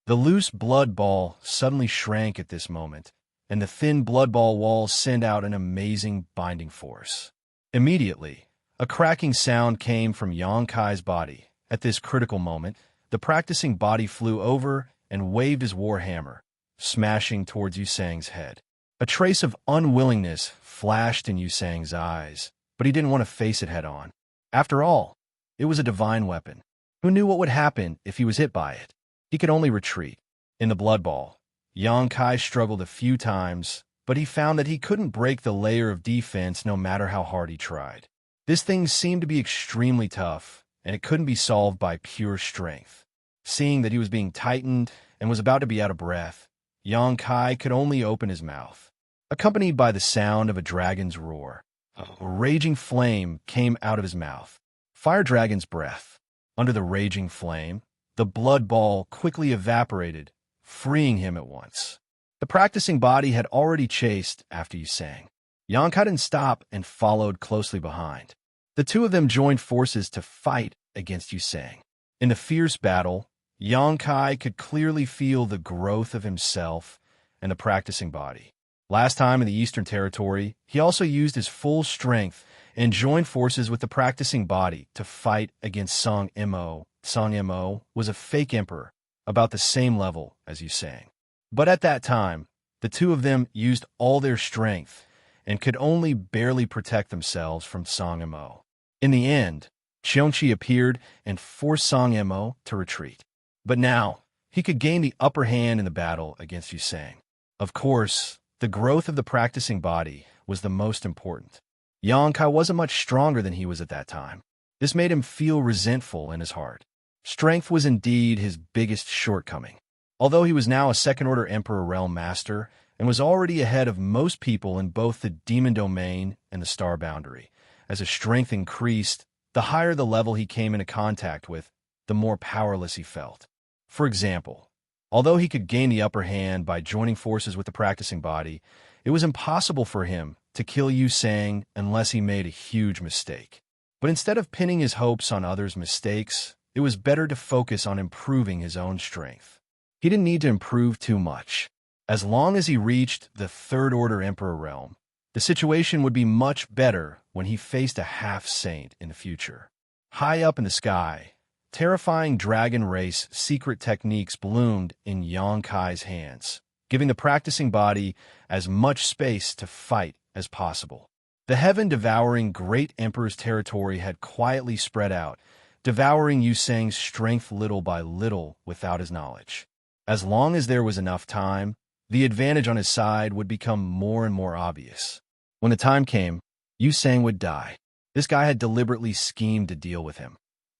The loose blood ball suddenly shrank at this moment, and the thin blood ball walls sent out an amazing binding force. Immediately, a cracking sound came from Yang Kai's body. At this critical moment, the practicing body flew over and waved his war hammer, smashing towards Yu Sang's head. A trace of unwillingness flashed in Yu Sang's eyes, but he didn't want to face it head-on. After all, it was a divine weapon. Who knew what would happen if he was hit by it? He could only retreat. In the blood ball, Yang Kai struggled a few times, but he found that he couldn't break the layer of defense no matter how hard he tried. This thing seemed to be extremely tough, and it couldn't be solved by pure strength. Seeing that he was being tightened and was about to be out of breath, Yang Kai could only open his mouth. Accompanied by the sound of a dragon's roar, a raging flame came out of his mouth. Fire Dragon's breath. Under the raging flame, the blood ball quickly evaporated, freeing him at once. The practicing body had already chased after Yu Sang. Yang Kai didn't stop and followed closely behind. The two of them joined forces to fight against Yu Sang. In the fierce battle, Yang Kai could clearly feel the growth of himself and the practicing body. Last time in the Eastern Territory, he also used his full strength and joined forces with the practicing body to fight against Song Mo. Song Mo was a fake emperor, about the same level as Yu Sang. But at that time, the two of them used all their strength and could only barely protect themselves from Song Mo. In the end, Xianxia appeared and forced Song Mo to retreat. But now, he could gain the upper hand in the battle against Yu Sang. Of course, the growth of the practicing body was the most important. Yang Kai wasn't much stronger than he was at that time. This made him feel resentful in his heart. Strength was indeed his biggest shortcoming. Although he was now a second-order Emperor Realm Master and was already ahead of most people in both the Demon Domain and the Star Boundary, as his strength increased, the higher the level he came into contact with, the more powerless he felt. For example, although he could gain the upper hand by joining forces with the practicing body, it was impossible for him to kill Yu Sang unless he made a huge mistake. But instead of pinning his hopes on others' mistakes, it was better to focus on improving his own strength. He didn't need to improve too much. As long as he reached the Third-Order Emperor realm, the situation would be much better when he faced a half-saint in the future. High up in the sky, terrifying dragon race secret techniques bloomed in Yang Kai's hands, giving the practicing body as much space to fight as possible. The heaven-devouring Great Emperor's territory had quietly spread out, devouring Yu Sang's strength little by little without his knowledge. As long as there was enough time, the advantage on his side would become more and more obvious. When the time came, Yu Sang would die. This guy had deliberately schemed to deal with him.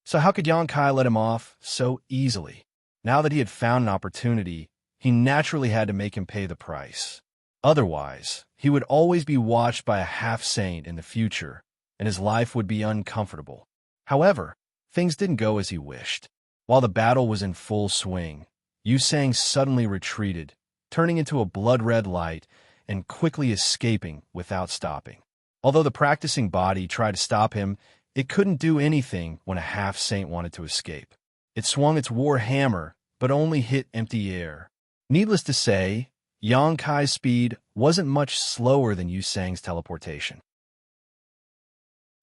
So how could Yang Kai let him off so easily? Now that he had found an opportunity, he naturally had to make him pay the price. Otherwise, he would always be watched by a half-saint in the future, and his life would be uncomfortable. However, things didn't go as he wished. While the battle was in full swing, Xianxia suddenly retreated, turning into a blood-red light and quickly escaping without stopping. Although the practicing body tried to stop him, it couldn't do anything when a half-saint wanted to escape. It swung its war hammer, but only hit empty air. Needless to say, Xianxia's speed wasn't much slower than Xianxia's teleportation.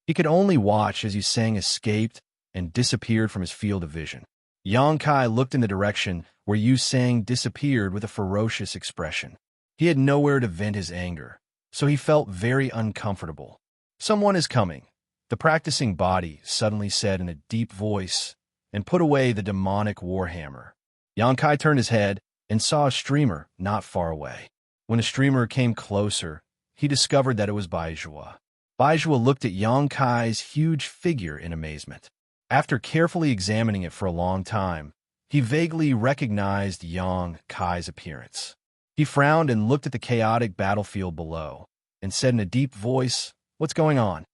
He could only watch as Xianxia escaped and disappeared from his field of vision. Xianxia looked in the direction where Xianxia disappeared with a ferocious expression. He had nowhere to vent his anger, so he felt very uncomfortable. "Someone is coming," the practicing body suddenly said in a deep voice, and put away the demonic warhammer. Xianxia turned his head and saw a streamer not far away. When the streamer came closer, he discovered that it was Baizhua. Baizhua looked at Xianxia's huge figure in amazement. After carefully examining it for a long time, he vaguely recognized Xianxia's appearance. He frowned and looked at the chaotic battlefield below, and said in a deep voice, "What's going on?"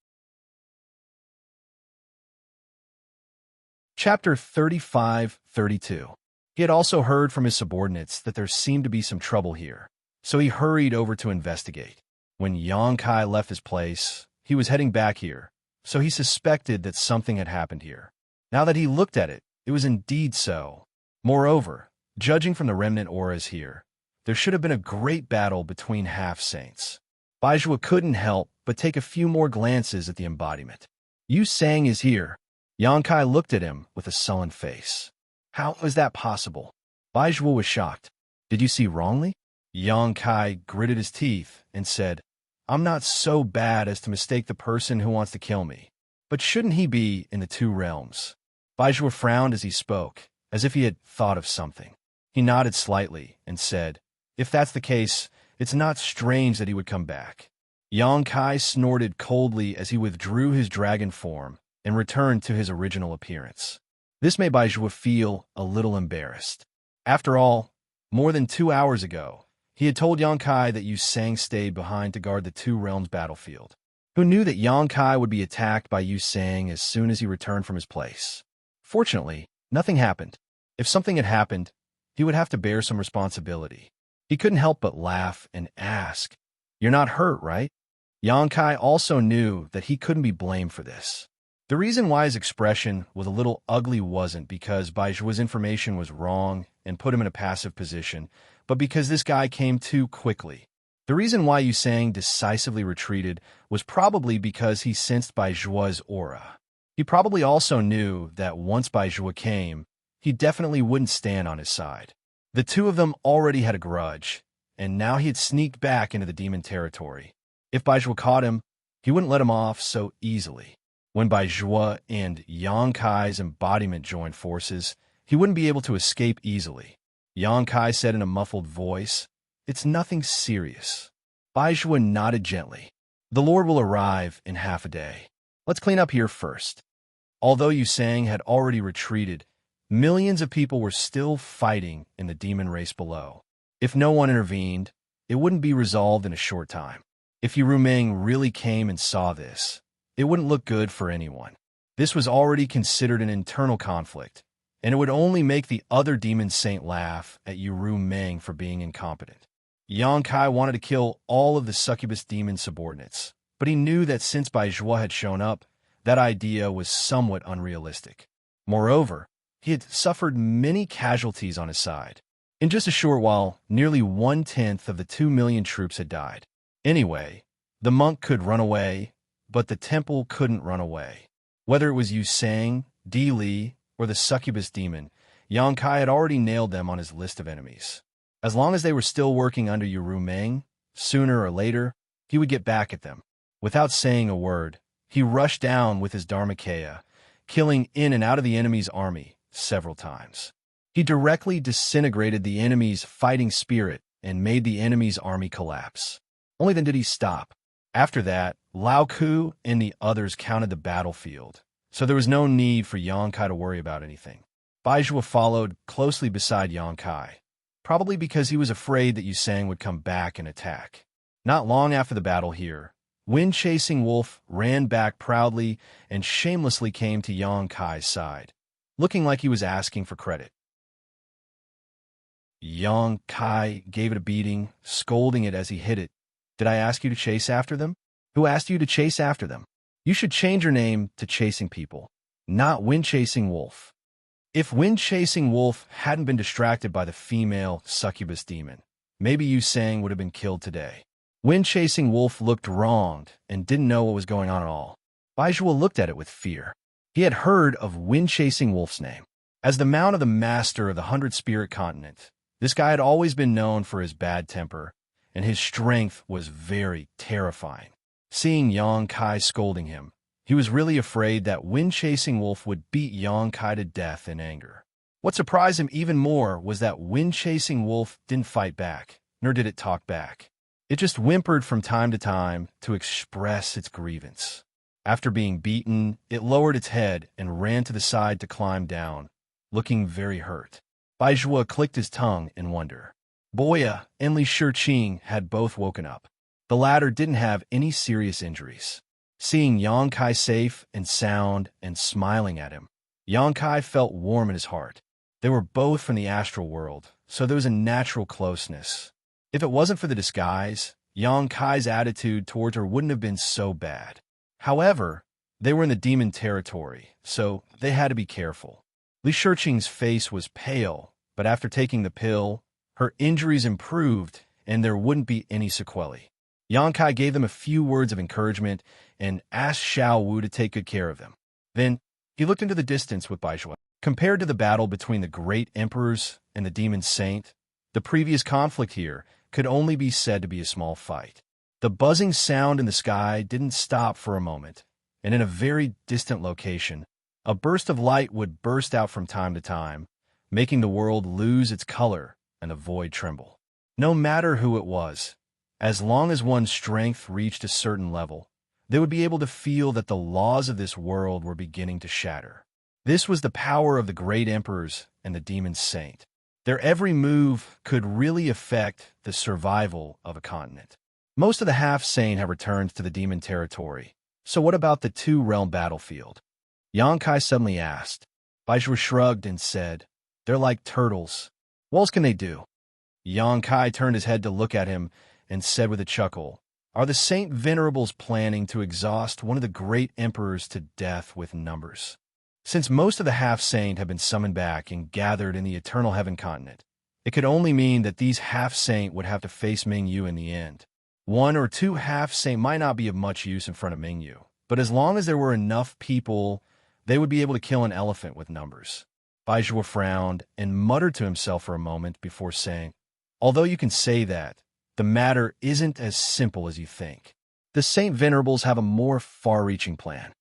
Chapter 35-32. He had also heard from his subordinates that there seemed to be some trouble here, so he hurried over to investigate. When Xianxia left his place, he was heading back here, so he suspected that something had happened here. Now that he looked at it, it was indeed so. Moreover, judging from the remnant auras here, there should have been a great battle between half-saints. Baizhua couldn't help but take a few more glances at the embodiment. "Xianxia is here." Xianxia looked at him with a sullen face. "How is that possible?" Baizhua was shocked. "Did you see wrongly?" Xianxia gritted his teeth and said, "I'm not so bad as to mistake the person who wants to kill me. But shouldn't he be in the two realms?" Baizhua frowned as he spoke, as if he had thought of something. He nodded slightly and said, "If that's the case, it's not strange that he would come back." Xianxia snorted coldly as he withdrew his dragon form and returned to his original appearance. This made Baizhua feel a little embarrassed. After all, more than 2 hours ago, he had told Xianxia that Xianxia stayed behind to guard the two realms battlefield. Who knew that Xianxia would be attacked by Xianxia as soon as he returned from his place? Fortunately, nothing happened. If something had happened, he would have to bear some responsibility. He couldn't help but laugh and ask, "You're not hurt, right?" Xianxia also knew that he couldn't be blamed for this. The reason why his expression was a little ugly wasn't because Baijua's information was wrong and put him in a passive position, but because this guy came too quickly. The reason why Xianxia decisively retreated was probably because he sensed Baijua's aura. He probably also knew that once Baizhua came, he definitely wouldn't stand on his side. The two of them already had a grudge, and now he had sneaked back into the demon territory. If Baizhua caught him, he wouldn't let him off so easily. When Baizhua and Xianxia's embodiment joined forces, he wouldn't be able to escape easily. Xianxia said in a muffled voice, "It's nothing serious." Baizhua nodded gently. "The Lord will arrive in half a day. Let's clean up here first." Although Xianxia had already retreated, millions of people were still fighting in the demon race below. If no one intervened, it wouldn't be resolved in a short time. If Yurumeng really came and saw this, it wouldn't look good for anyone. This was already considered an internal conflict, and it would only make the other demon saint laugh at Yurumeng for being incompetent. Xianxia wanted to kill all of the succubus demon subordinates, but he knew that since Baizhua had shown up, that idea was somewhat unrealistic. Moreover, he had suffered many casualties on his side. In just a short while, nearly 1/10 of the 2 million troops had died. Anyway, the monk could run away, but the temple couldn't run away. Whether it was Xianxia, Di Li, or the succubus demon, Xianxia had already nailed them on his list of enemies. As long as they were still working under Yurumeng, sooner or later, he would get back at them. Without saying a word, he rushed down with his Dharmakaya, killing in and out of the enemy's army several times. He directly disintegrated the enemy's fighting spirit and made the enemy's army collapse. Only then did he stop. After that, Lao Ku and the others counted the battlefield, so there was no need for Xianxia to worry about anything. Baizhua followed closely beside Xianxia. probably because he was afraid that Yusang would come back and attack. Not long after the battle here, Wind-Chasing Wolf ran back proudly and shamelessly came to Yang Kai's side, looking like he was asking for credit. Yang Kai gave it a beating, scolding it as he hit it. "Did I ask you to chase after them? Who asked you to chase after them? You should change your name to Chasing People, not Wind-Chasing Wolf." If Wind-Chasing Wolf hadn't been distracted by the female succubus demon, maybe Yusang would have been killed today. Wind-Chasing Wolf looked wronged and didn't know what was going on at all. Baizhua looked at it with fear. He had heard of Wind-Chasing Wolf's name. As the mount of the master of the 100-spirit continent, this guy had always been known for his bad temper, and his strength was very terrifying. Seeing Yang Kai scolding him, he was really afraid that Wind-Chasing Wolf would beat Yang Kai to death in anger. What surprised him even more was that Wind-Chasing Wolf didn't fight back, nor did it talk back. It just whimpered from time to time to express its grievance. After being beaten, it lowered its head and ran to the side to climb down, looking very hurt. Baizhua clicked his tongue in wonder. Boya and Li Shiqing had both woken up. The latter didn't have any serious injuries. Seeing Yang Kai safe and sound and smiling at him, Yang Kai felt warm in his heart. They were both from the astral world, so there was a natural closeness. If it wasn't for the disguise, Yang Kai's attitude towards her wouldn't have been so bad. However, they were in the demon territory, so they had to be careful. Li Shiqing's face was pale, but after taking the pill, her injuries improved and there wouldn't be any sequelae. Yang Kai gave them a few words of encouragement and asked Xiao Wu to take good care of them. Then, he looked into the distance with Baizhua. Compared to the battle between the great emperors and the demon saint, the previous conflict here could only be said to be a small fight. The buzzing sound in the sky didn't stop for a moment, and in a very distant location, a burst of light would burst out from time to time, making the world lose its color and the void tremble. No matter who it was, as long as one's strength reached a certain level, they would be able to feel that the laws of this world were beginning to shatter. This was the power of the great emperors and the demon saint. Their every move could really affect the survival of a continent. Most of the half-saint have returned to the demon territory, so what about the two-realm battlefield? Yang Kai suddenly asked. Baizhua shrugged and said, "They're like turtles. What else can they do?" Yang Kai turned his head to look at him and said with a chuckle, "Are the Saint Venerables planning to exhaust one of the great emperors to death with numbers?" Since most of the half-saint have been summoned back and gathered in the Eternal Heaven continent, it could only mean that these half-saint would have to face Mingyu in the end. One or two half-saint might not be of much use in front of Mingyu, but as long as there were enough people, they would be able to kill an elephant with numbers. Baizhua frowned and muttered to himself for a moment before saying, "Although you can say that, the matter isn't as simple as you think. The Saint Venerables have a more far-reaching plan.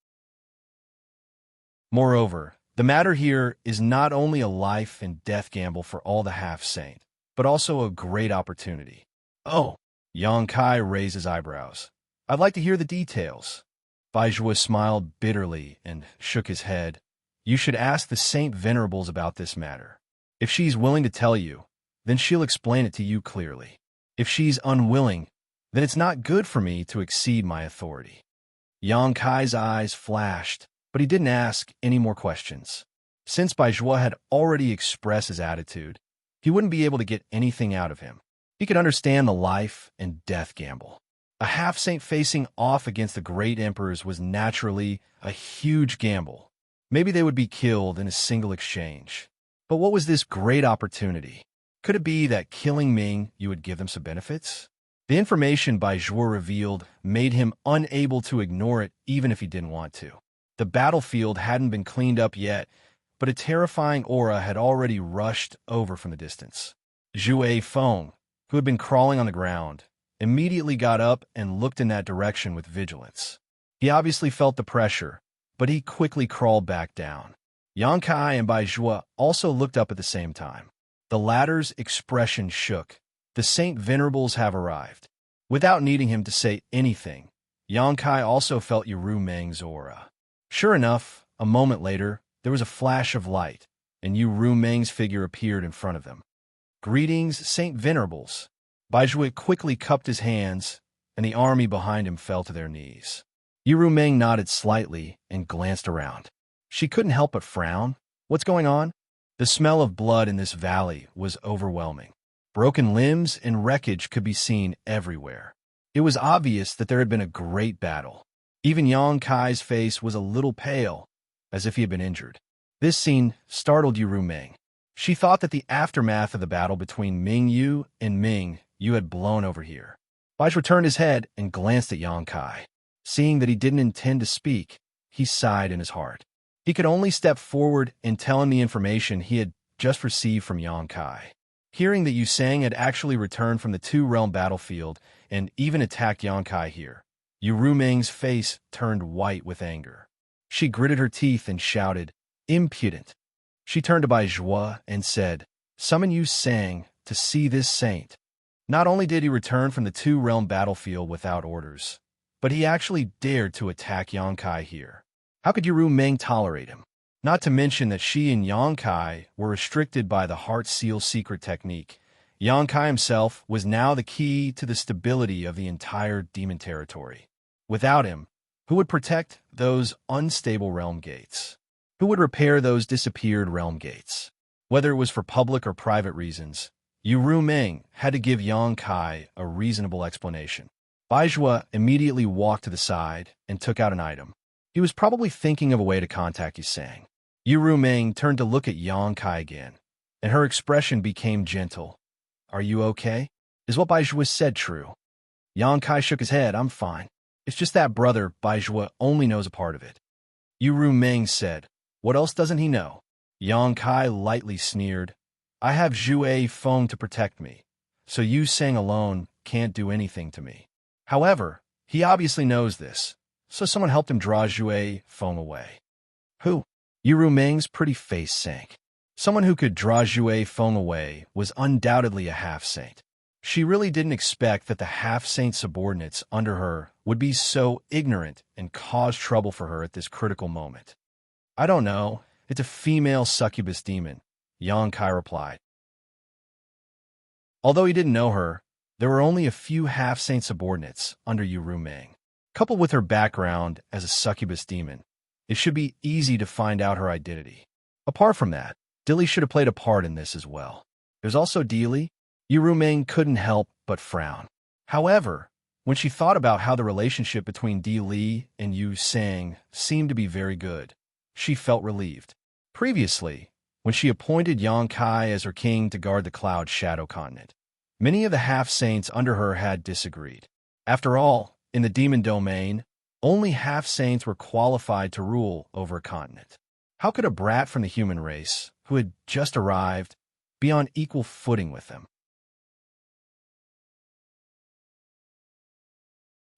Moreover, the matter here is not only a life and death gamble for all the half-saint, but also a great opportunity." "Oh," Yang Kai raised his eyebrows. "I'd like to hear the details." Baizhua smiled bitterly and shook his head. "You should ask the Saint Venerables about this matter. If she's willing to tell you, then she'll explain it to you clearly. If she's unwilling, then it's not good for me to exceed my authority." Yang Kai's eyes flashed, but he didn't ask any more questions. Since Baizhua had already expressed his attitude, he wouldn't be able to get anything out of him. He could understand the life and death gamble. A half-saint facing off against the great emperors was naturally a huge gamble. Maybe they would be killed in a single exchange. But what was this great opportunity? Could it be that killing Ming would give them some benefits? The information Baizhua revealed made him unable to ignore it even if he didn't want to. The battlefield hadn't been cleaned up yet, but a terrifying aura had already rushed over from the distance. Zhue Feng, who had been crawling on the ground, immediately got up and looked in that direction with vigilance. He obviously felt the pressure, but he quickly crawled back down. Yang Kai and Baizhua also looked up at the same time. The latter's expression shook. The Saint Venerables have arrived. Without needing him to say anything, Yang Kai also felt Yu Meng's aura. Sure enough, a moment later, there was a flash of light, and Yu Meng's figure appeared in front of them. Greetings, Saint Venerables. Baijuo quickly cupped his hands, and the army behind him fell to their knees. Yu Rumeng nodded slightly and glanced around. She couldn't help but frown. What's going on? The smell of blood in this valley was overwhelming. Broken limbs and wreckage could be seen everywhere. It was obvious that there had been a great battle. Even Yang Kai's face was a little pale, as if he had been injured. This scene startled Yu Rumeng. She thought that the aftermath of the battle between Ming Yu and Ming Yu had blown over here. Baijuo turned his head and glanced at Yang Kai. Seeing that he didn't intend to speak, he sighed in his heart. He could only step forward and tell him the information he had just received from Yang Kai. Hearing that Yu Sang had actually returned from the two-realm battlefield and even attacked Yang Kai here, Yu Rumeng's face turned white with anger. She gritted her teeth and shouted, "Impudent!" She turned to Baijuo and said, "Summon Yu Sang to see this saint." Not only did he return from the two-realm battlefield without orders, but he actually dared to attack Yang Kai here. How could Yu Rumeng tolerate him? Not to mention that she and Yang Kai were restricted by the Heart Seal secret technique. Yang Kai himself was now the key to the stability of the entire demon territory. Without him, who would protect those unstable realm gates? Who would repair those disappeared realm gates? Whether it was for public or private reasons, Yu Rumeng had to give Yang Kai a reasonable explanation. Baijuo immediately walked to the side and took out an item. He was probably thinking of a way to contact Yu Sang. Yu Rumeng turned to look at Yang Kai again, and her expression became gentle. "Are you okay? Is what Baijuo said true?" Yang Kai shook his head. "I'm fine. It's just that brother Baijuo only knows a part of it." Yu Rumeng said, "What else doesn't he know?" Yang Kai lightly sneered. "I have Zhue Feng to protect me, so Yu Sang alone can't do anything to me. However, he obviously knows this, so someone helped him draw Zhue Feng away." "Who?" Yu Rumeng's pretty face sank. Someone who could draw Zhue Feng away was undoubtedly a half-saint. She really didn't expect that the half-saint subordinates under her would be so ignorant and cause trouble for her at this critical moment. "I don't know. It's a female succubus demon," Yang Kai replied. Although he didn't know her, there were only a few half-saint subordinates under Yu Rumeng. Coupled with her background as a succubus demon, it should be easy to find out her identity. Apart from that, Dilly should have played a part in this as well. There's also Dilly. Yu Rumeng couldn't help but frown. However, when she thought about how the relationship between Dilly and Yu Sang seemed to be very good, she felt relieved. Previously, when she appointed Yang Kai as her king to guard the Cloud Shadow Continent, many of the half-saints under her had disagreed. After all, in the demon domain, only half-saints were qualified to rule over a continent. How could a brat from the human race, who had just arrived, be on equal footing with them?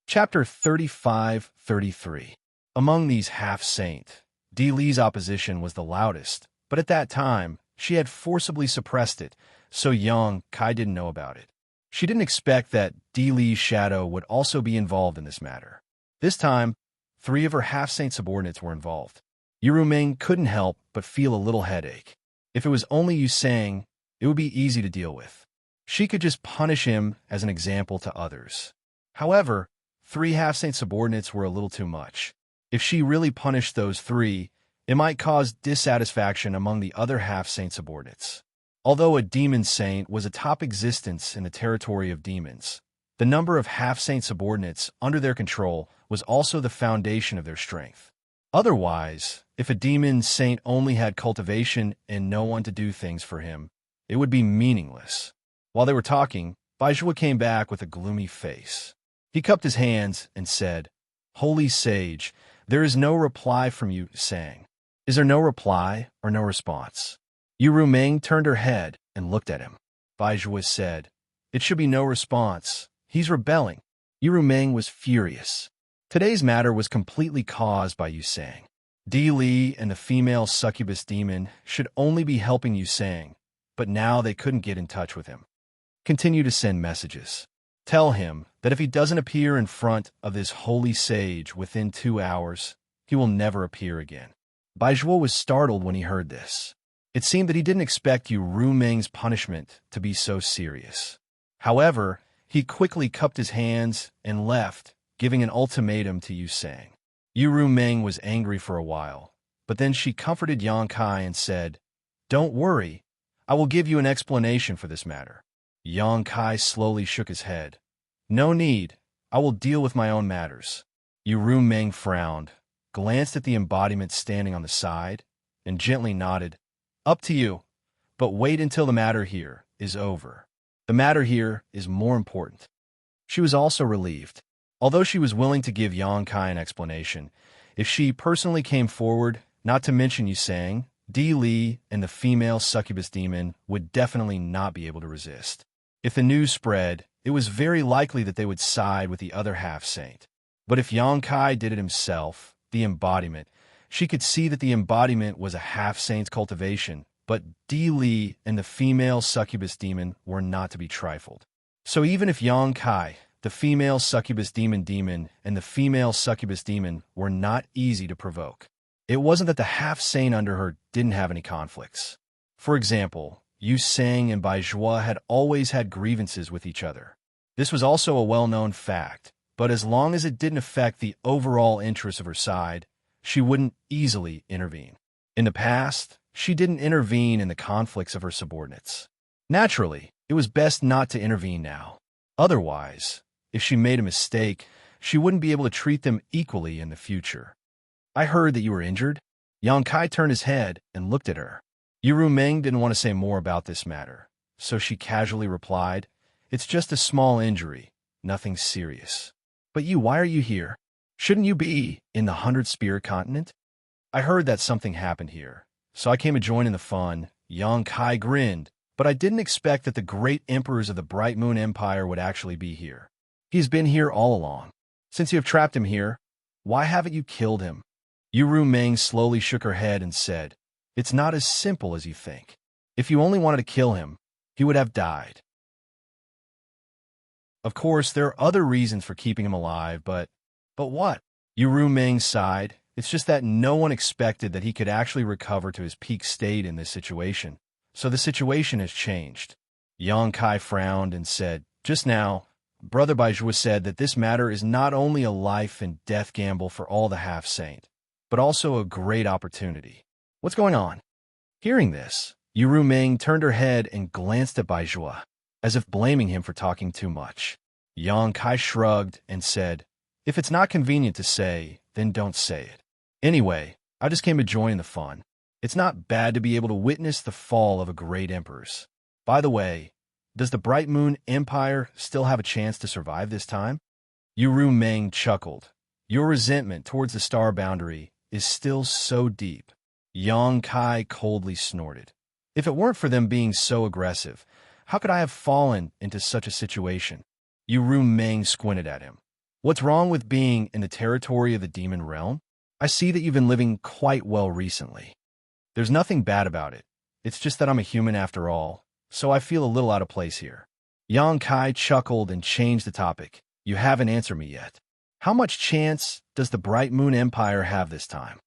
Chapter 35-33. Among these half-saint, Di Li's opposition was the loudest, but at that time, she had forcibly suppressed it, so Yang Kai didn't know about it. She didn't expect that Di Li's shadow would also be involved in this matter. This time, 3 of her half-saint subordinates were involved. Yu Rumeng couldn't help but feel a little headache. If it was only Yu Sang, it would be easy to deal with. She could just punish him as an example to others. However, 3 half-saint subordinates were a little too much. If she really punished those 3, it might cause dissatisfaction among the other half-saint subordinates. Although a demon saint was a top existence in the territory of demons, the number of half-saint subordinates under their control was also the foundation of their strength. Otherwise, if a demon saint only had cultivation and no one to do things for him, it would be meaningless. While they were talking, Baijuo came back with a gloomy face. He cupped his hands and said, "Holy sage, there is no reply from Yu Sang." "Is there no reply or no response?" Yu Rumeng turned her head and looked at him. Baijuo said, "It should be no response. He's rebelling." Yu Rumeng was furious. Today's matter was completely caused by Yu Sang. Di Li and the female succubus demon should only be helping Yu Sang, but now they couldn't get in touch with him. Continue to send messages. Tell him that if he doesn't appear in front of this holy sage within 2 hours, he will never appear again. Baijuo was startled when he heard this. It seemed that he didn't expect Yu Rumeng's punishment to be so serious. However, he quickly cupped his hands and left, giving an ultimatum to Yu Sang. Yu Rumeng was angry for a while, but then she comforted Yang Kai and said, "Don't worry, I will give you an explanation for this matter." Yang Kai slowly shook his head. "No need, I will deal with my own matters." Yu Rumeng frowned, glanced at the embodiment standing on the side, and gently nodded. "Up to you, but wait until the matter here is over. The matter here is more important." She was also relieved. Although she was willing to give Yang Kai an explanation, if she personally came forward, not to mention Yu Sang, Di Li and the female succubus demon would definitely not be able to resist. If the news spread, it was very likely that they would side with the other half-saint. But if Yang Kai did it himself, the embodiment, she could see that the embodiment was a half-saint's cultivation, but Di Li and the female succubus demon were not to be trifled. So even if Yang Kai, the female succubus demon and the female succubus demon were not easy to provoke, it wasn't that the half-saint under her didn't have any conflicts. For example, Yu Sang and Bai Zhua had always had grievances with each other. This was also a well-known fact, but as long as it didn't affect the overall interests of her side, she wouldn't easily intervene. In the past, she didn't intervene in the conflicts of her subordinates. Naturally, it was best not to intervene now. Otherwise, if she made a mistake, she wouldn't be able to treat them equally in the future. "I heard that you were injured." Yang Kai turned his head and looked at her. Yu Rumeng didn't want to say more about this matter, so she casually replied, "It's just a small injury, nothing serious." "But why are you here? Shouldn't you be in the 100 Spirit Continent?" "I heard that something happened here, so I came to join in the fun." Yang Kai grinned, "But I didn't expect that the great emperors of the Bright Moon Empire would actually be here. He's been here all along. Since you have trapped him here, why haven't you killed him?" Yu Rumeng slowly shook her head and said, "It's not as simple as you think. If you only wanted to kill him, he would have died. Of course, there are other reasons for keeping him alive, but what?" Yu Rumeng sighed. "It's just that no one expected that he could actually recover to his peak state in this situation, so the situation has changed." Yang Kai frowned and said, "Just now, Brother Baizhua said that this matter is not only a life and death gamble for all the half-saint, but also a great opportunity. What's going on?" Hearing this, Yu Rumeng turned her head and glanced at Baizhua, as if blaming him for talking too much. Yang Kai shrugged and said, "If it's not convenient to say, then don't say it. Anyway, I just came to join the fun. It's not bad to be able to witness the fall of a great empress. By the way, does the Bright Moon Empire still have a chance to survive this time?" Yu Rumeng chuckled. "Your resentment towards the star boundary is still so deep." Yang Kai coldly snorted. "If it weren't for them being so aggressive, how could I have fallen into such a situation?" Yu Rumeng squinted at him. "What's wrong with being in the territory of the demon realm? I see that you've been living quite well recently. There's nothing bad about it. It's just that I'm a human after all, so I feel a little out of place here." Yang Kai chuckled and changed the topic. "You haven't answered me yet. How much chance does the Bright Moon Empire have this time?"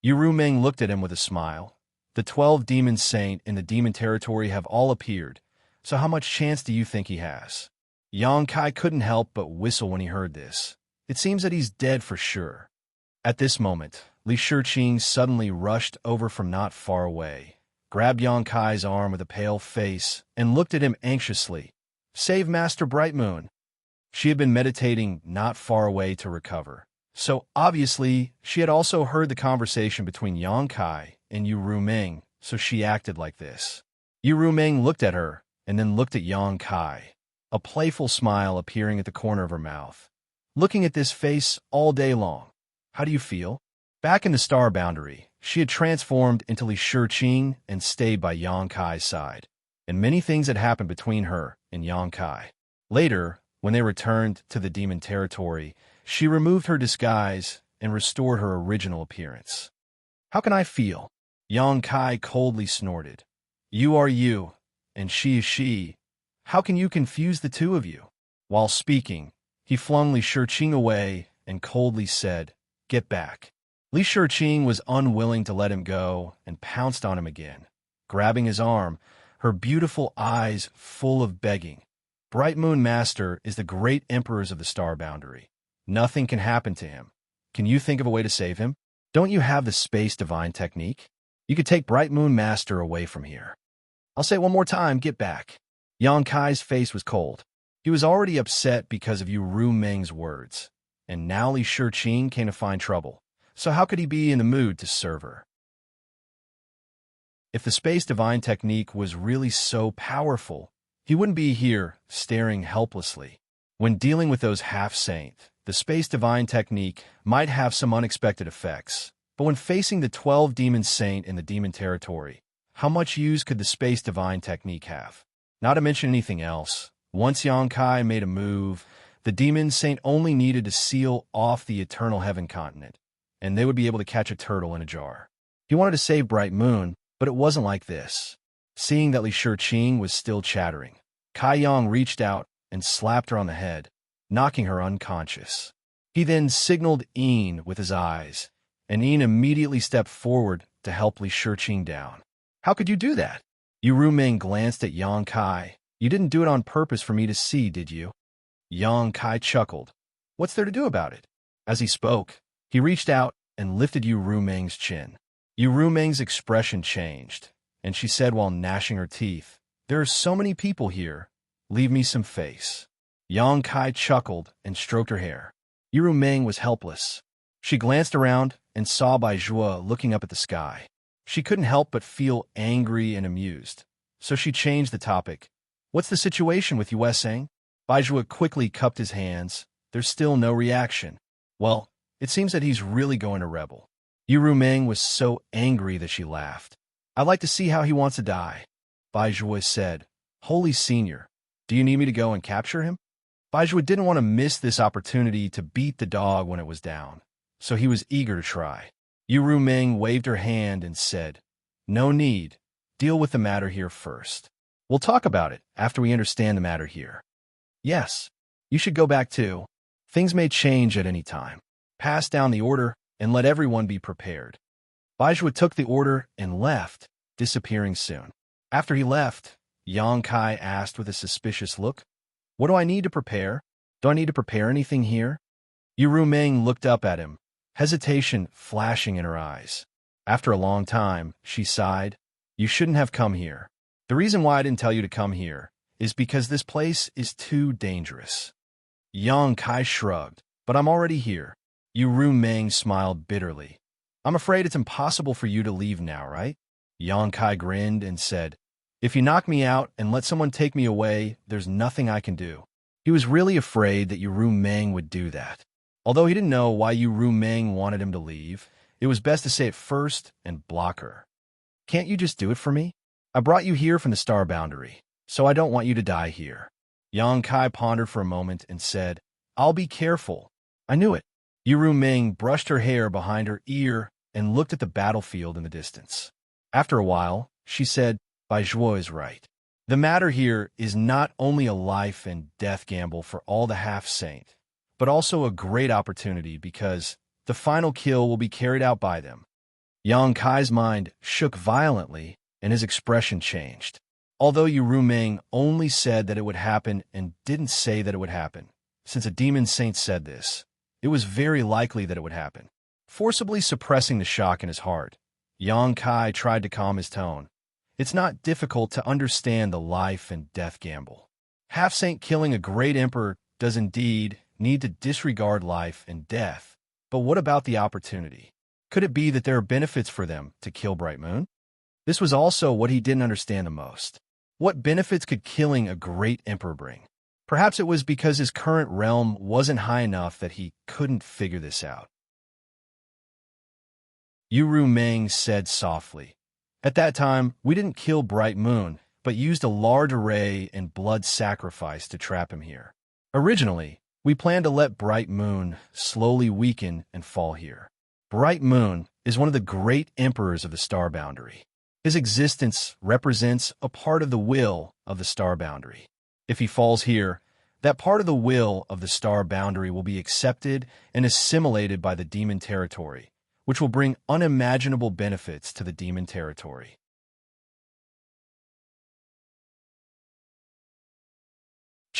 Yu Rumeng looked at him with a smile. "The 12 demon saint in the demon territory have all appeared, so how much chance do you think he has?" Yang Kai couldn't help but whistle when he heard this. It seems that he's dead for sure. At this moment, Li Shiqing suddenly rushed over from not far away, grabbed Yang Kai's arm with a pale face, and looked at him anxiously. "Save Master Bright Moon." She had been meditating not far away to recover, so obviously she had also heard the conversation between Yang Kai and Yu Rumeng, so she acted like this. Yu Rumeng looked at her, and then looked at Yang Kai, a playful smile appearing at the corner of her mouth. "Looking at this face all day long, how do you feel?" Back in the star boundary, she had transformed into Li Shiqing and stayed by Yang Kai's side, and many things had happened between her and Yang Kai. Later, when they returned to the demon territory, she removed her disguise and restored her original appearance. "How can I feel?" Yang Kai coldly snorted. "You are you, and she is she. How can you confuse the two of you?" While speaking, he flung Li Shiqing away and coldly said, "Get back." Li Shiqing was unwilling to let him go and pounced on him again. grabbing his arm, her beautiful eyes full of begging. Bright Moon Master is the great emperors of the star boundary. Nothing can happen to him. Can you think of a way to save him? Don't you have the space divine technique? You could take Bright Moon Master away from here. I'll say it one more time, get back. Yang Kai's face was cold. He was already upset because of Yu Ru Meng's words, and now Li Shiqing came to find trouble. So how could he be in the mood to serve her? If the space divine technique was really so powerful, he wouldn't be here, staring helplessly. When dealing with those half-saint, the space divine technique might have some unexpected effects. But when facing the 12 demon saint in the demon territory, how much use could the space divine technique have? Not to mention anything else, once Yang Kai made a move, the demon saint only needed to seal off the eternal heaven continent, and they would be able to catch a turtle in a jar. He wanted to save Bright Moon, but it wasn't like this. Seeing that Li Shiqing was still chattering, Kai Yang reached out and slapped her on the head, knocking her unconscious. He then signaled Yin with his eyes, and Yin immediately stepped forward to help Li Shiqing down. How could you do that? Yu Ru Meng glanced at Yang Kai. You didn't do it on purpose for me to see, did you? Yang Kai chuckled. What's there to do about it? As he spoke, he reached out and lifted Yu Ru Meng's chin. Yu Ru Meng's expression changed, and she said while gnashing her teeth, "There are so many people here. Leave me some face." Yang Kai chuckled and stroked her hair. Yu Ru Meng was helpless. She glanced around and saw Bai Zhuo looking up at the sky. She couldn't help but feel angry and amused, so she changed the topic. What's the situation with Yue Seng? Bai Zhuo quickly cupped his hands. There's still no reaction. Well, it seems that he's really going to rebel. Yu Ru Meng was so angry that she laughed. I'd like to see how he wants to die. Bai Zhuo said, Holy Senior, do you need me to go and capture him? Bai Zhuo didn't want to miss this opportunity to beat the dog when it was down, so he was eager to try. Yu Ru Meng waved her hand and said, No need. Deal with the matter here first. We'll talk about it after we understand the matter here. Yes, you should go back too. Things may change at any time. Pass down the order and let everyone be prepared. Bai Zhuo took the order and left, disappearing soon. After he left, Yang Kai asked with a suspicious look, What do I need to prepare? Do I need to prepare anything here? Yu Ru Meng looked up at him, hesitation flashing in her eyes. After a long time, she sighed, You shouldn't have come here. The reason why I didn't tell you to come here is because this place is too dangerous. Yang Kai shrugged, But I'm already here. Yu Ru Meng smiled bitterly. I'm afraid it's impossible for you to leave now, right? Yang Kai grinned and said, If you knock me out and let someone take me away, there's nothing I can do. He was really afraid that Yu Ru Meng would do that. Although he didn't know why Yu Ru Meng wanted him to leave, it was best to say it first and block her. Can't you just do it for me? I brought you here from the star boundary, so I don't want you to die here. Yang Kai pondered for a moment and said, I'll be careful. I knew it. Yu Ru Meng brushed her hair behind her ear and looked at the battlefield in the distance. After a while, she said, Bai Zhuo is right. The matter here is not only a life and death gamble for all the half-saint, but also a great opportunity because the final kill will be carried out by them. Yang Kai's mind shook violently and his expression changed. Although Yu Ru Meng only said that it would happen and didn't say that it would happen, since a demon saint said this, it was very likely that it would happen. Forcibly suppressing the shock in his heart, Yang Kai tried to calm his tone. It's not difficult to understand the life and death gamble. Half-saint killing a great emperor does indeed need to disregard life and death. But what about the opportunity? Could it be that there are benefits for them to kill Bright Moon? This was also what he didn't understand the most. What benefits could killing a great emperor bring? Perhaps it was because his current realm wasn't high enough that he couldn't figure this out. Yu Ru Meng said softly, At that time, we didn't kill Bright Moon, but used a large array and blood sacrifice to trap him here. Originally, we planned to let Bright Moon slowly weaken and fall here. Bright Moon is one of the great emperors of the star boundary. His existence represents a part of the will of the star boundary. If he falls here, that part of the will of the star boundary will be accepted and assimilated by the demon territory, which will bring unimaginable benefits to the demon territory.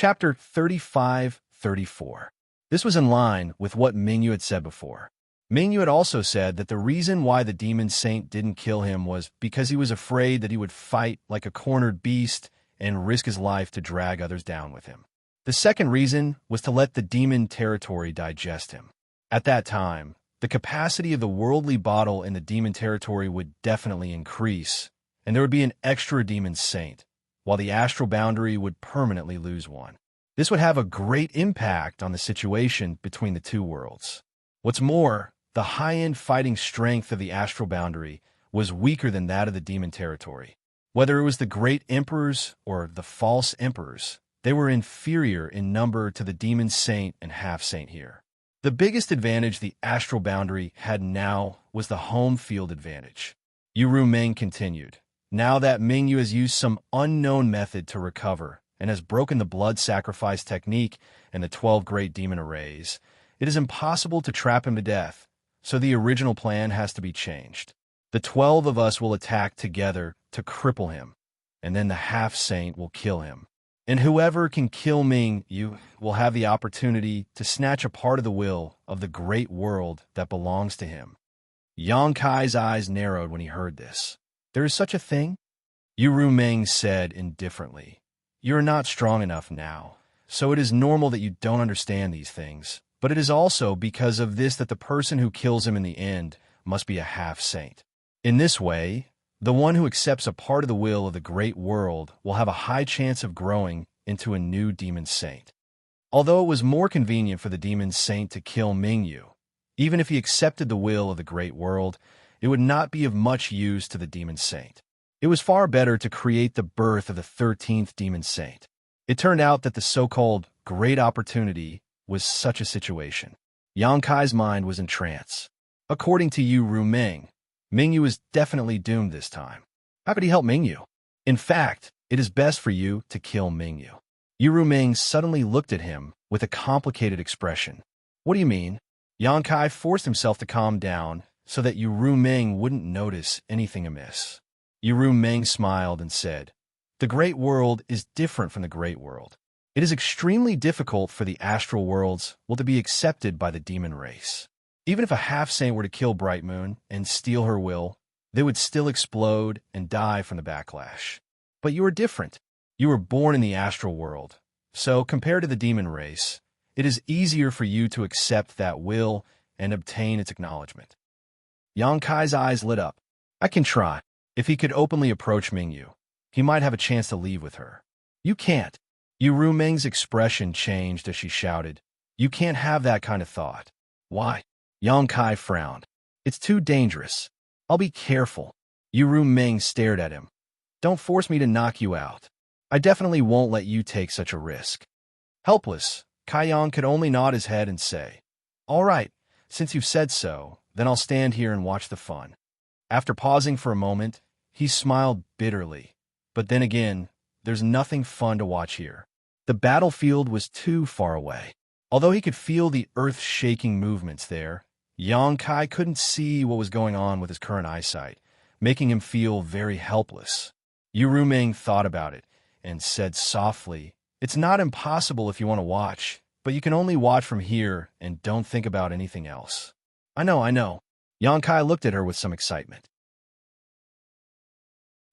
Chapter 35-34. This was in line with what Mingyu had said before. Mingyu had also said that the reason why the demon saint didn't kill him was because he was afraid that he would fight like a cornered beast and risk his life to drag others down with him. The second reason was to let the demon territory digest him. At that time, the capacity of the worldly bottle in the demon territory would definitely increase, and there would be an extra demon saint, while the astral boundary would permanently lose one. This would have a great impact on the situation between the two worlds. What's more, the high-end fighting strength of the astral boundary was weaker than that of the demon territory. Whether it was the great emperors or the false emperors, they were inferior in number to the demon saint and half-saint here. The biggest advantage the astral boundary had now was the home field advantage. Yu Meng continued. Now that Mingyu has used some unknown method to recover and has broken the blood sacrifice technique and the 12 great demon arrays, it is impossible to trap him to death, so the original plan has to be changed. The 12 of us will attack together to cripple him, and then the half-saint will kill him. And whoever can kill Mingyu will have the opportunity to snatch a part of the will of the great world that belongs to him. Yang Kai's eyes narrowed when he heard this. There is such a thing? Yu Meng said indifferently. You're not strong enough now, so it is normal that you don't understand these things. But it is also because of this that the person who kills him in the end must be a half-saint. In this way, the one who accepts a part of the will of the great world will have a high chance of growing into a new demon saint. Although it was more convenient for the demon saint to kill Mingyu, even if he accepted the will of the great world, it would not be of much use to the demon saint. It was far better to create the birth of the 13th demon saint. It turned out that the so-called great opportunity was such a situation. Yang Kai's mind was in trance. According to Yu Meng, Mingyu is definitely doomed this time. How could he help Mingyu? In fact, it is best for you to kill Mingyu. Yu Meng suddenly looked at him with a complicated expression. What do you mean? Yang Kai forced himself to calm down so that Yu Meng wouldn't notice anything amiss. Yu Meng smiled and said, The great world is different from the great world. It is extremely difficult for the astral worlds to be accepted by the demon race. Even if a half-saint were to kill Bright Moon and steal her will, they would still explode and die from the backlash. But you are different. You were born in the astral world. So, compared to the demon race, it is easier for you to accept that will and obtain its acknowledgement. Yang Kai's eyes lit up. I can try. If he could openly approach Mingyu, he might have a chance to leave with her. You can't. Yu Meng's expression changed as she shouted, You can't have that kind of thought. Why? Yang Kai frowned. It's too dangerous. I'll be careful. Yu Meng stared at him. Don't force me to knock you out. I definitely won't let you take such a risk. Helpless, Kai Yang could only nod his head and say, All right, since you've said so, then I'll stand here and watch the fun. After pausing for a moment, he smiled bitterly. But then again, there's nothing fun to watch here. The battlefield was too far away. Although he could feel the earth-shaking movements there, Yang Kai couldn't see what was going on with his current eyesight, making him feel very helpless. Yu Meng thought about it and said softly, It's not impossible if you want to watch, but you can only watch from here and don't think about anything else. I know. Yang Kai looked at her with some excitement.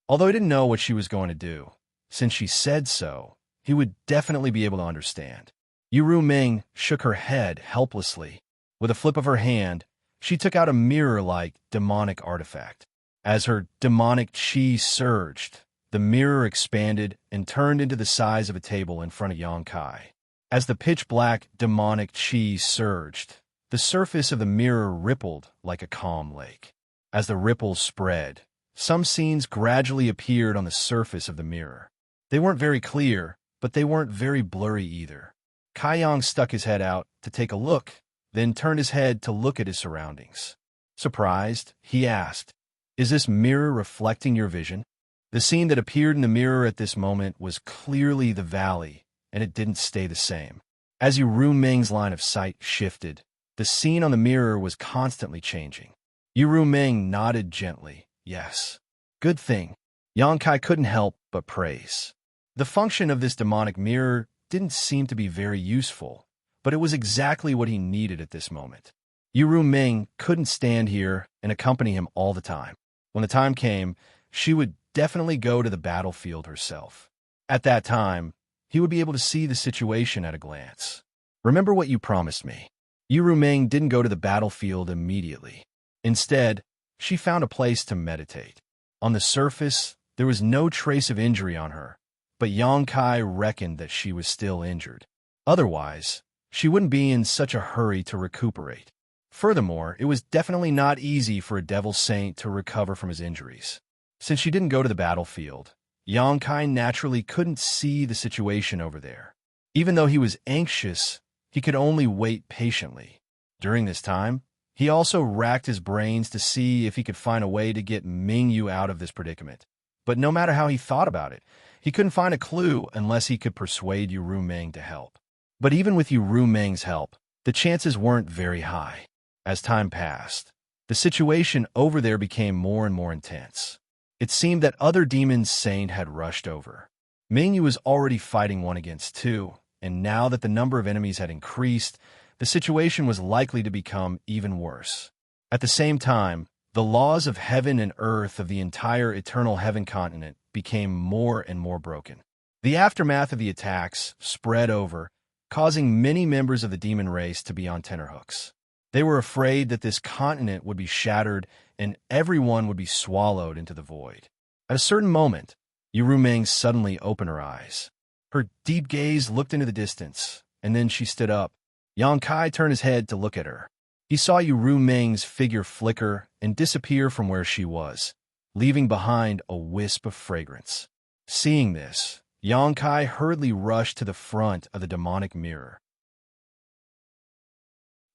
Although he didn't know what she was going to do, since she said so, he would definitely be able to understand. Yu Meng shook her head helplessly. With a flip of her hand, she took out a mirror-like demonic artifact. As her demonic chi surged, the mirror expanded and turned into the size of a table in front of Yang Kai. As the pitch-black demonic chi surged, the surface of the mirror rippled like a calm lake. As the ripples spread, some scenes gradually appeared on the surface of the mirror. They weren't very clear, but they weren't very blurry either. Kai Yang stuck his head out to take a look, then turned his head to look at his surroundings. Surprised, he asked, Is this mirror reflecting your vision? The scene that appeared in the mirror at this moment was clearly the valley, and it didn't stay the same. As Yu Meng's line of sight shifted, the scene on the mirror was constantly changing. Yu Meng nodded gently. Yes. Good thing. Yang Kai couldn't help but praise. The function of this demonic mirror didn't seem to be very useful, but it was exactly what he needed at this moment. Yu Ming couldn't stand here and accompany him all the time. When the time came, she would definitely go to the battlefield herself. At that time, he would be able to see the situation at a glance. Remember what you promised me. Yu Ming didn't go to the battlefield immediately. Instead, she found a place to meditate. On the surface, there was no trace of injury on her, but Yang Kai reckoned that she was still injured. Otherwise, she wouldn't be in such a hurry to recuperate. Furthermore, it was definitely not easy for a devil saint to recover from his injuries. Since she didn't go to the battlefield, Yang Kai naturally couldn't see the situation over there. Even though he was anxious, he could only wait patiently. During this time, he also racked his brains to see if he could find a way to get Mingyu out of this predicament. But no matter how he thought about it, he couldn't find a clue unless he could persuade Yu Ming to help. But even with Yu Ming's help, the chances weren't very high. As time passed, the situation over there became more and more intense. It seemed that other demon saint had rushed over. Mingyu was already fighting 1 against 2, and now that the number of enemies had increased, the situation was likely to become even worse. At the same time, the laws of heaven and earth of the entire Eternal Heaven continent became more and more broken. The aftermath of the attacks spread over, causing many members of the demon race to be on tenterhooks. They were afraid that this continent would be shattered and everyone would be swallowed into the void. At a certain moment, Yu Ming suddenly opened her eyes. Her deep gaze looked into the distance, and then she stood up. Yang Kai turned his head to look at her. He saw Yu Ming's figure flicker and disappear from where she was, leaving behind a wisp of fragrance. Seeing this, Yang Kai hurriedly rushed to the front of the demonic mirror.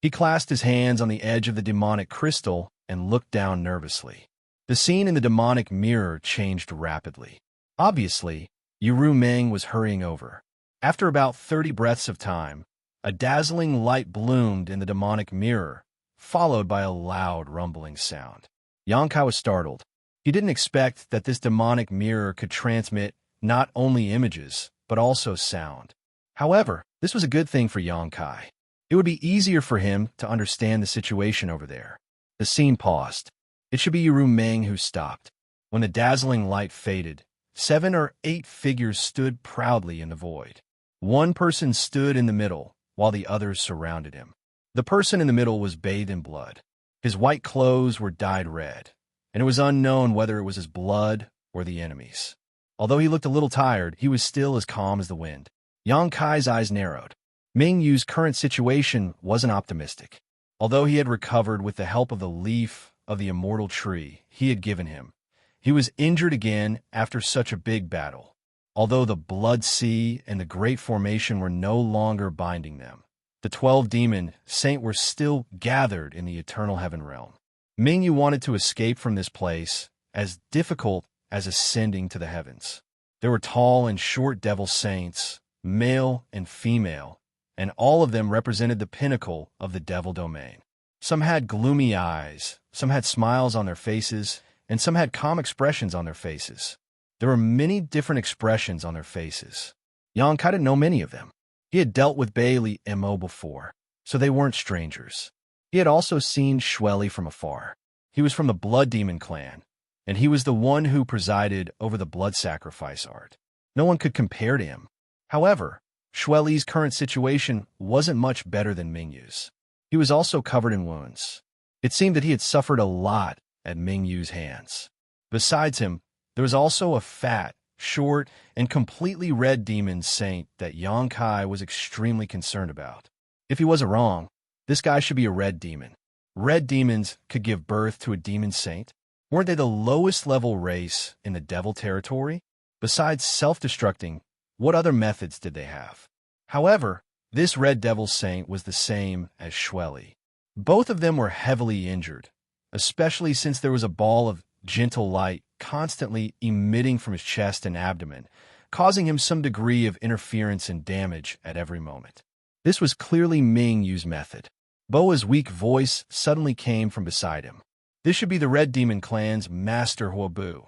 He clasped his hands on the edge of the demonic crystal and looked down nervously. The scene in the demonic mirror changed rapidly. Obviously, Yu Ming was hurrying over. After about 30 breaths of time, a dazzling light bloomed in the demonic mirror, followed by a loud rumbling sound. Yang Kai was startled. He didn't expect that this demonic mirror could transmit not only images, but also sound. However, this was a good thing for Yang Kai. It would be easier for him to understand the situation over there. The scene paused. It should be Yu Ming who stopped. When the dazzling light faded, 7 or 8 figures stood proudly in the void. One person stood in the middle, while the others surrounded him. The person in the middle was bathed in blood. His white clothes were dyed red, and it was unknown whether it was his blood or the enemy's. Although he looked a little tired, he was still as calm as the wind. Yang Kai's eyes narrowed. Mingyu's current situation wasn't optimistic. Although he had recovered with the help of the leaf of the immortal tree he had given him, he was injured again after such a big battle. Although the Blood Sea and the Great Formation were no longer binding them, the 12 demon saint were still gathered in the Eternal Heaven realm. Mingyu wanted to escape from this place, as difficult as ascending to the heavens. There were tall and short devil saints, male and female, and all of them represented the pinnacle of the devil domain. Some had gloomy eyes, some had smiles on their faces, and some had calm expressions on their faces. There were many different expressions on their faces. Yang Kai didn't know many of them. He had dealt with Bailey Mo before, so they weren't strangers. He had also seen Xueli from afar. He was from the Blood Demon clan, and he was the one who presided over the blood sacrifice art. No one could compare to him. However, Xueli's current situation wasn't much better than Mingyu's. He was also covered in wounds. It seemed that he had suffered a lot at Mingyu's hands. Besides him, there was also a fat, short, and completely red demon saint that Yang Kai was extremely concerned about. If he wasn't wrong, this guy should be a red demon. Red demons could give birth to a demon saint. Weren't they the lowest level race in the devil territory? Besides self-destructing, what other methods did they have? However, this red devil saint was the same as Xueli. Both of them were heavily injured, especially since there was a ball of gentle light constantly emitting from his chest and abdomen, causing him some degree of interference and damage at every moment. This was clearly Mingyu's method. Boa's weak voice suddenly came from beside him. This should be the Red Demon clan's master Huobu.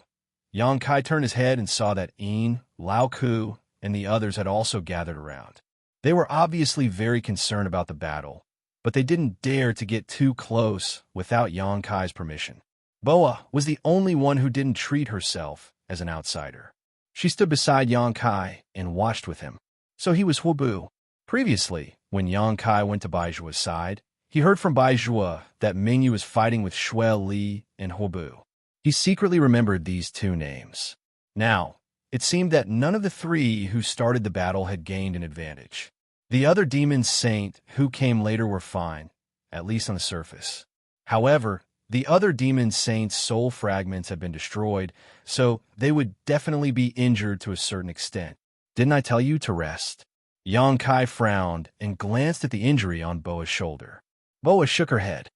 Yang Kai turned his head and saw that Yin, Lao Ku, and the others had also gathered around. They were obviously very concerned about the battle, but they didn't dare to get too close without Xianxia's permission. Boa was the only one who didn't treat herself as an outsider. She stood beside Xianxia and watched with him. So he was Huobu. Previously, when Xianxia went to Baijua's side, he heard from Baizhua that Mingyu was fighting with Shui Li and Huobu. He secretly remembered these two names. Now, it seemed that none of the three who started the battle had gained an advantage. The other demon saint who came later were fine, at least on the surface. However, the other demon saint's soul fragments had been destroyed, so they would definitely be injured to a certain extent. Didn't I tell you to rest? Xianxia frowned and glanced at the injury on Boa's shoulder. Boa shook her head.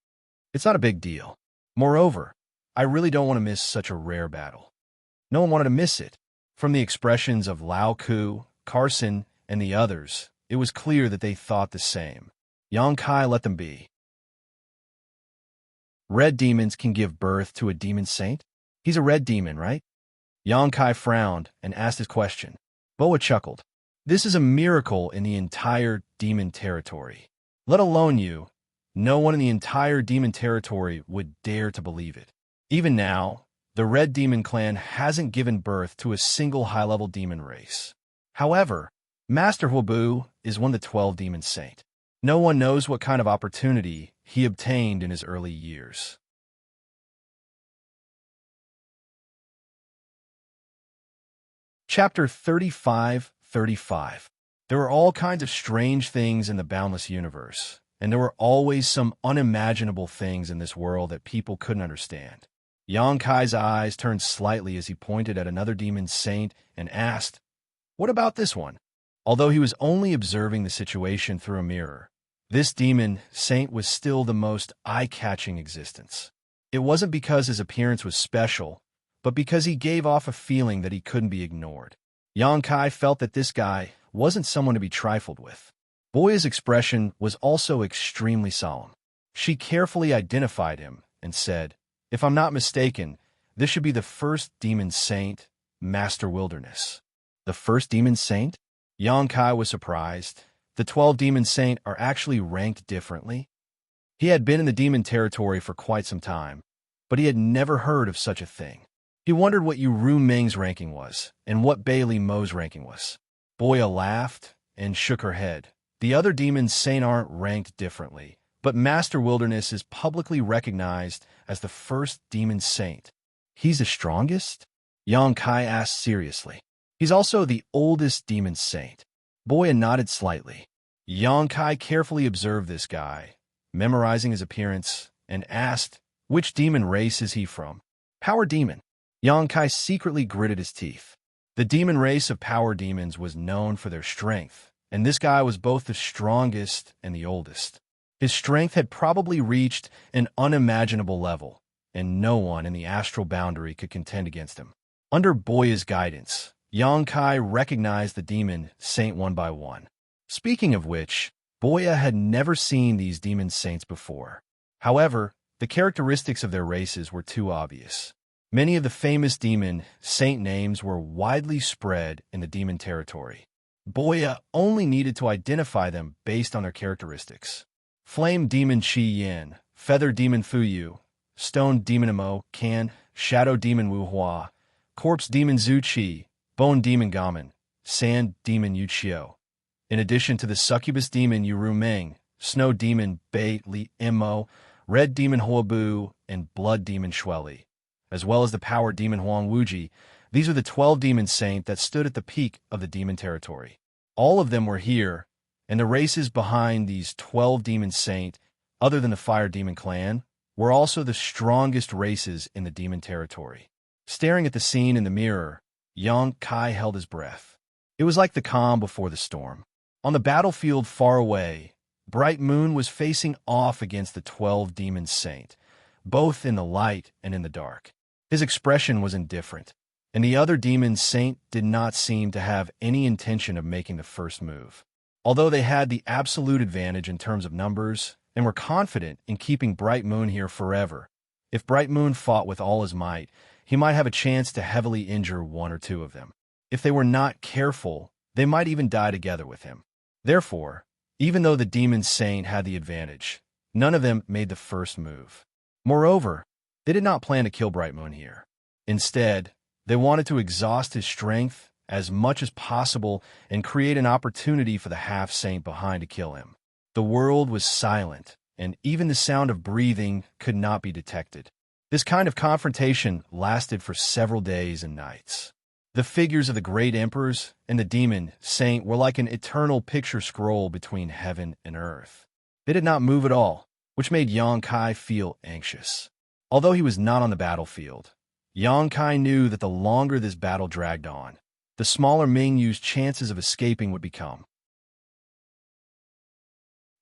It's not a big deal. Moreover, I really don't want to miss such a rare battle. No one wanted to miss it. From the expressions of Lao Ku, Carson, and the others, it was clear that they thought the same. Xianxia let them be. Red demons can give birth to a demon saint? He's a red demon, right? Xianxia frowned and asked his question. Boa chuckled. This is a miracle in the entire demon territory. Let alone you. No one in the entire demon territory would dare to believe it. Even now, the Red Demon Clan hasn't given birth to a single high-level demon race. However, Master Huobu is one of the 12 demon saint. No one knows what kind of opportunity he obtained in his early years. Chapter 35:35. There were all kinds of strange things in the boundless universe, and there were always some unimaginable things in this world that people couldn't understand. Xianxia's eyes turned slightly as he pointed at another demon saint and asked, "What about this one?" Although he was only observing the situation through a mirror, this demon saint was still the most eye-catching existence. It wasn't because his appearance was special, but because he gave off a feeling that he couldn't be ignored. Xianxia felt that this guy wasn't someone to be trifled with. Boya's expression was also extremely solemn. She carefully identified him and said, "If I'm not mistaken, this should be the first demon saint, Master Wilderness." The first demon saint? Xianxia was surprised. The 12 demon saint are actually ranked differently. He had been in the demon territory for quite some time, but he had never heard of such a thing. He wondered what Yu Ru Meng's ranking was, and what Bailey Mo's ranking was. Boya laughed and shook her head. The other demon saint aren't ranked differently, but Master Wilderness is publicly recognized as the first demon saint. He's the strongest? Xianxia asked seriously. He's also the oldest demon saint. Boya nodded slightly. Xianxia carefully observed this guy, memorizing his appearance, and asked, "Which demon race is he from?" "Power demon." Xianxia secretly gritted his teeth. The demon race of power demons was known for their strength, and this guy was both the strongest and the oldest. His strength had probably reached an unimaginable level, and no one in the astral boundary could contend against him. Under Boya's guidance, Xianxia recognized the demon saint one by one. Speaking of which, Boya had never seen these demon saints before. However, the characteristics of their races were too obvious. Many of the famous demon saint names were widely spread in the demon territory. Boya only needed to identify them based on their characteristics. Flame Demon Qi Yin, Feather Demon Fu Yu, Stone Demon Mo Kan, Shadow Demon Wu Hua, Corpse Demon Zhu Qi, Bone Demon Gamen, Sand Demon Yu Qiu. In addition to the Succubus Demon Yu Ru Meng, Snow Demon Bei Li Mo, Red Demon Huobu, and Blood Demon Shui Li, as well as the Power Demon Huang Wuji, these are the 12 demon saint that stood at the peak of the demon territory. All of them were here, and the races behind these 12 demon saint, other than the Fire Demon Clan, were also the strongest races in the demon territory. Staring at the scene in the mirror, Xianxia held his breath. It was like the calm before the storm. On the battlefield far away, Bright Moon was facing off against the 12 demon saint, both in the light and in the dark. His expression was indifferent, and the other demon saint did not seem to have any intention of making the first move. Although they had the absolute advantage in terms of numbers and were confident in keeping Bright Moon here forever, if Bright Moon fought with all his might, he might have a chance to heavily injure one or two of them. If they were not careful, they might even die together with him. Therefore, even though the demon saint had the advantage, none of them made the first move. Moreover, they did not plan to kill Bright Moon here. Instead, they wanted to exhaust his strength as much as possible and create an opportunity for the half-saint behind to kill him. The world was silent, and even the sound of breathing could not be detected. This kind of confrontation lasted for several days and nights. The figures of the great emperors and the demon saint were like an eternal picture scroll between heaven and earth. They did not move at all, which made Xianxia feel anxious. Although he was not on the battlefield, Xianxia knew that the longer this battle dragged on, the smaller Mingyu's chances of escaping would become.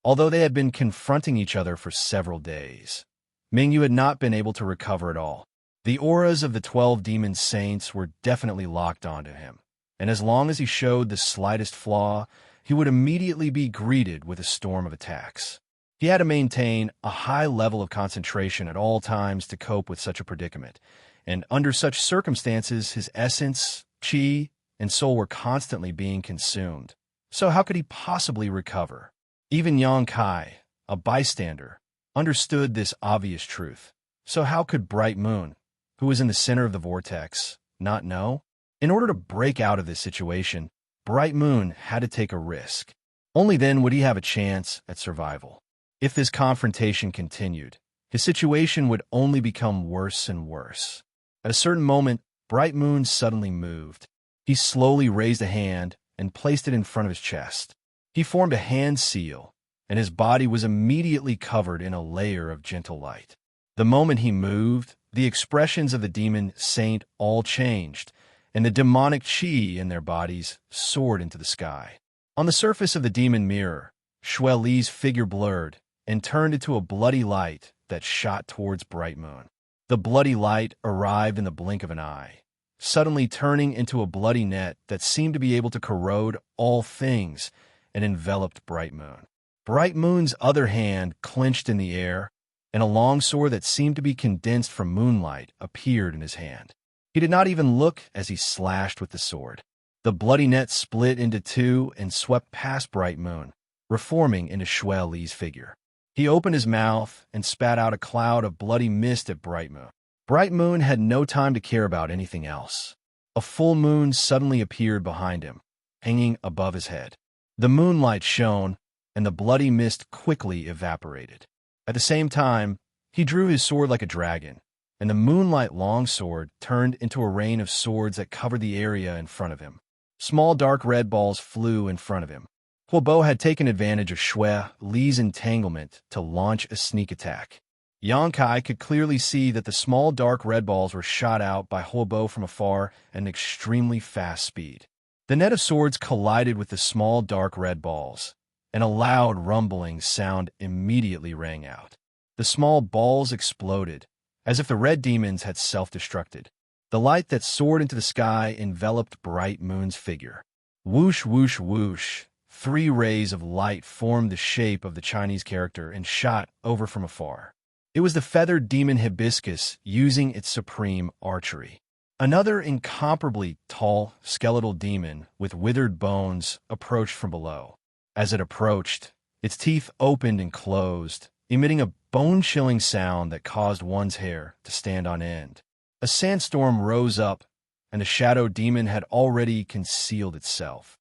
Although they had been confronting each other for several days, Mingyu had not been able to recover at all. The auras of the 12 demon saints were definitely locked onto him, and as long as he showed the slightest flaw, he would immediately be greeted with a storm of attacks. He had to maintain a high level of concentration at all times to cope with such a predicament, and under such circumstances his essence, qi, and soul were constantly being consumed. So how could he possibly recover? Even Xianxia, a bystander, understood this obvious truth. So how could Bright Moon, who was in the center of the vortex, not know? In order to break out of this situation, Bright Moon had to take a risk. Only then would he have a chance at survival. If this confrontation continued, his situation would only become worse and worse. At a certain moment, Bright Moon suddenly moved. He slowly raised a hand and placed it in front of his chest. He formed a hand seal, and his body was immediately covered in a layer of gentle light. The moment he moved, the expressions of the demon saint all changed, and the demonic qi in their bodies soared into the sky. On the surface of the demon mirror, Xue Li's figure blurred and turned into a bloody light that shot towards Bright Moon. The bloody light arrived in the blink of an eye, suddenly turning into a bloody net that seemed to be able to corrode all things and enveloped Bright Moon. Bright Moon's other hand clenched in the air, and a long sword that seemed to be condensed from moonlight appeared in his hand. He did not even look as he slashed with the sword. The bloody net split into two and swept past Bright Moon, reforming into Xue Li's figure. He opened his mouth and spat out a cloud of bloody mist at Bright Moon. Bright Moon had no time to care about anything else. A full moon suddenly appeared behind him, hanging above his head. The moonlight shone, and the bloody mist quickly evaporated. At the same time, he drew his sword like a dragon, and the moonlight longsword turned into a rain of swords that covered the area in front of him. Small dark red balls flew in front of him. Huobo had taken advantage of Xue Li's entanglement to launch a sneak attack. Xianxia could clearly see that the small dark red balls were shot out by Huobo from afar at an extremely fast speed. The net of swords collided with the small dark red balls, and a loud rumbling sound immediately rang out. The small balls exploded, as if the red demons had self-destructed. The light that soared into the sky enveloped Bright Moon's figure. Whoosh, whoosh, whoosh. 3 rays of light formed the shape of the Chinese character and shot over from afar. It was the feathered demon hibiscus using its supreme archery. Another incomparably tall, skeletal demon with withered bones approached from below. As it approached, its teeth opened and closed, emitting a bone-chilling sound that caused one's hair to stand on end. A sandstorm rose up, and the shadow demon had already concealed itself.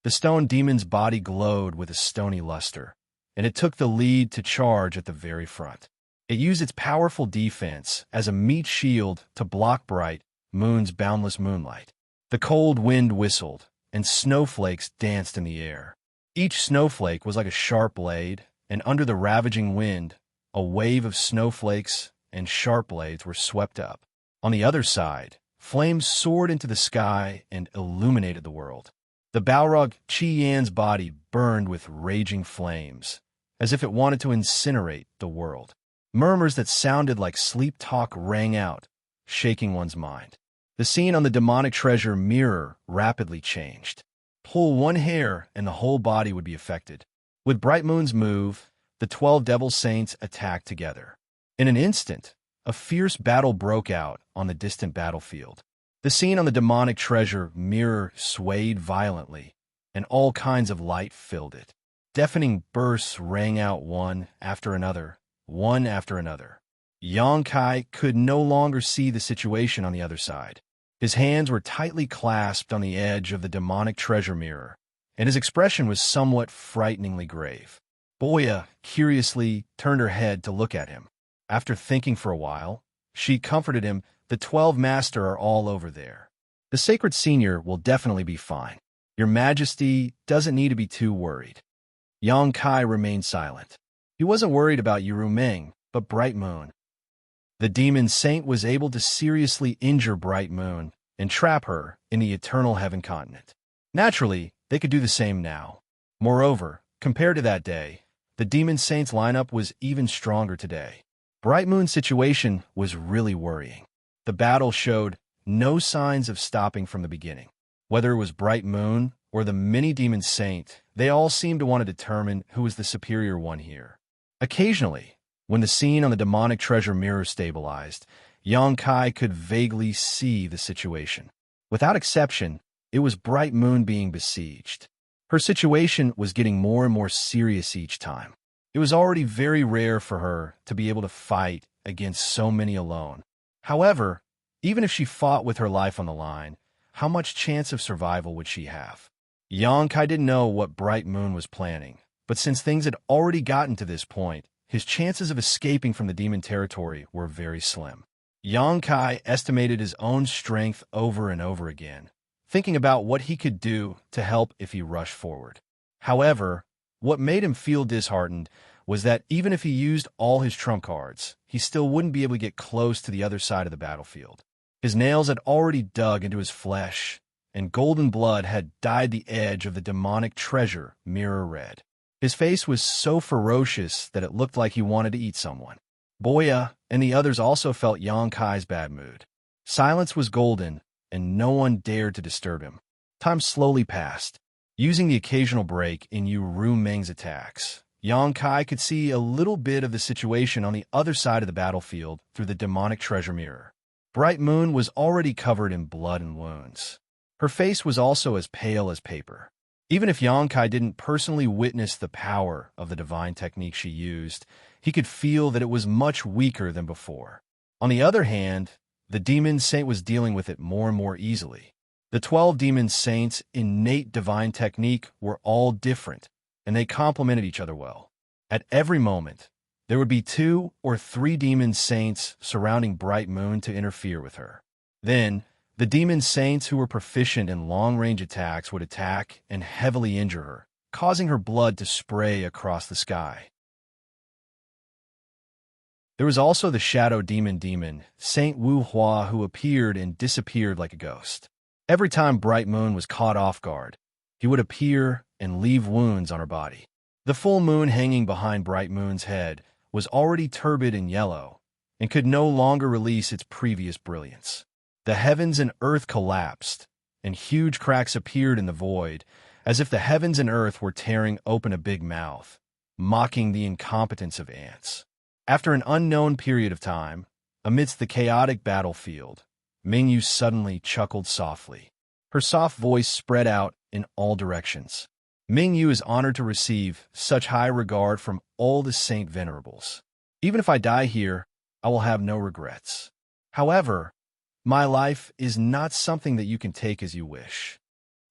The stone demon's body glowed with a stony luster, and it took the lead to charge at the very front. It used its powerful defense as a meat shield to block Bright Moon's boundless moonlight. The cold wind whistled, and snowflakes danced in the air. Each snowflake was like a sharp blade, and under the ravaging wind, a wave of snowflakes and sharp blades were swept up. On the other side, flames soared into the sky and illuminated the world. The Balrog Qi Yan's body burned with raging flames, as if it wanted to incinerate the world. Murmurs that sounded like sleep talk rang out, shaking one's mind. The scene on the demonic treasure mirror rapidly changed. Pull one hair and the whole body would be affected. With Bright Moon's move, the 12 devil saints attacked together. In an instant, a fierce battle broke out on the distant battlefield. The scene on the demonic treasure mirror swayed violently, and all kinds of light filled it. Deafening bursts rang out one after another, one after another. Yang Kai could no longer see the situation on the other side. His hands were tightly clasped on the edge of the demonic treasure mirror, and his expression was somewhat frighteningly grave. Boya curiously turned her head to look at him. After thinking for a while, she comforted him. The 12 Master are all over there. The Sacred Senior will definitely be fine. Your Majesty doesn't need to be too worried. Yang Kai remained silent. He wasn't worried about Yuru Meng, but Bright Moon. The demon saint was able to seriously injure Bright Moon and trap her in the Eternal Heaven continent. Naturally, they could do the same now. Moreover, compared to that day, the demon saint's lineup was even stronger today. Bright Moon's situation was really worrying. The battle showed no signs of stopping from the beginning. Whether it was Bright Moon or the mini-demon saint, they all seemed to want to determine who was the superior one here. Occasionally, when the scene on the demonic treasure mirror stabilized, Yang Kai could vaguely see the situation. Without exception, it was Bright Moon being besieged. Her situation was getting more and more serious each time. It was already very rare for her to be able to fight against so many alone. However, even if she fought with her life on the line, how much chance of survival would she have? Yang Kai didn't know what Bright Moon was planning, but since things had already gotten to this point, his chances of escaping from the demon territory were very slim. Yang Kai estimated his own strength over and over again, thinking about what he could do to help if he rushed forward. However, what made him feel disheartened was that even if he used all his trump cards, he still wouldn't be able to get close to the other side of the battlefield. His nails had already dug into his flesh, and golden blood had dyed the edge of the demonic treasure mirror red. His face was so ferocious that it looked like he wanted to eat someone. Boya and the others also felt Yang Kai's bad mood. Silence was golden, and no one dared to disturb him. Time slowly passed. Using the occasional break in Yuru Meng's attacks, Yang Kai could see a little bit of the situation on the other side of the battlefield through the demonic treasure mirror. Bright Moon was already covered in blood and wounds. Her face was also as pale as paper. Even if Yang Kai didn't personally witness the power of the divine technique she used, he could feel that it was much weaker than before. On the other hand, the demon saint was dealing with it more and more easily. The 12 demon saints' innate divine technique were all different, and they complemented each other well. At every moment, there would be 2 or 3 demon saints surrounding Bright Moon to interfere with her. Then, the demon saints who were proficient in long-range attacks would attack and heavily injure her, causing her blood to spray across the sky. There was also the shadow demon, Saint Wu Hua, who appeared and disappeared like a ghost. Every time Bright Moon was caught off guard, he would appear and leave wounds on her body. The full moon hanging behind Bright Moon's head was already turbid and yellow, and could no longer release its previous brilliance. The heavens and earth collapsed, and huge cracks appeared in the void, as if the heavens and earth were tearing open a big mouth, mocking the incompetence of ants. After an unknown period of time, amidst the chaotic battlefield, Mingyu suddenly chuckled softly. Her soft voice spread out in all directions. Mingyu is honored to receive such high regard from all the Saint Venerables. Even if I die here, I will have no regrets. However, my life is not something that you can take as you wish.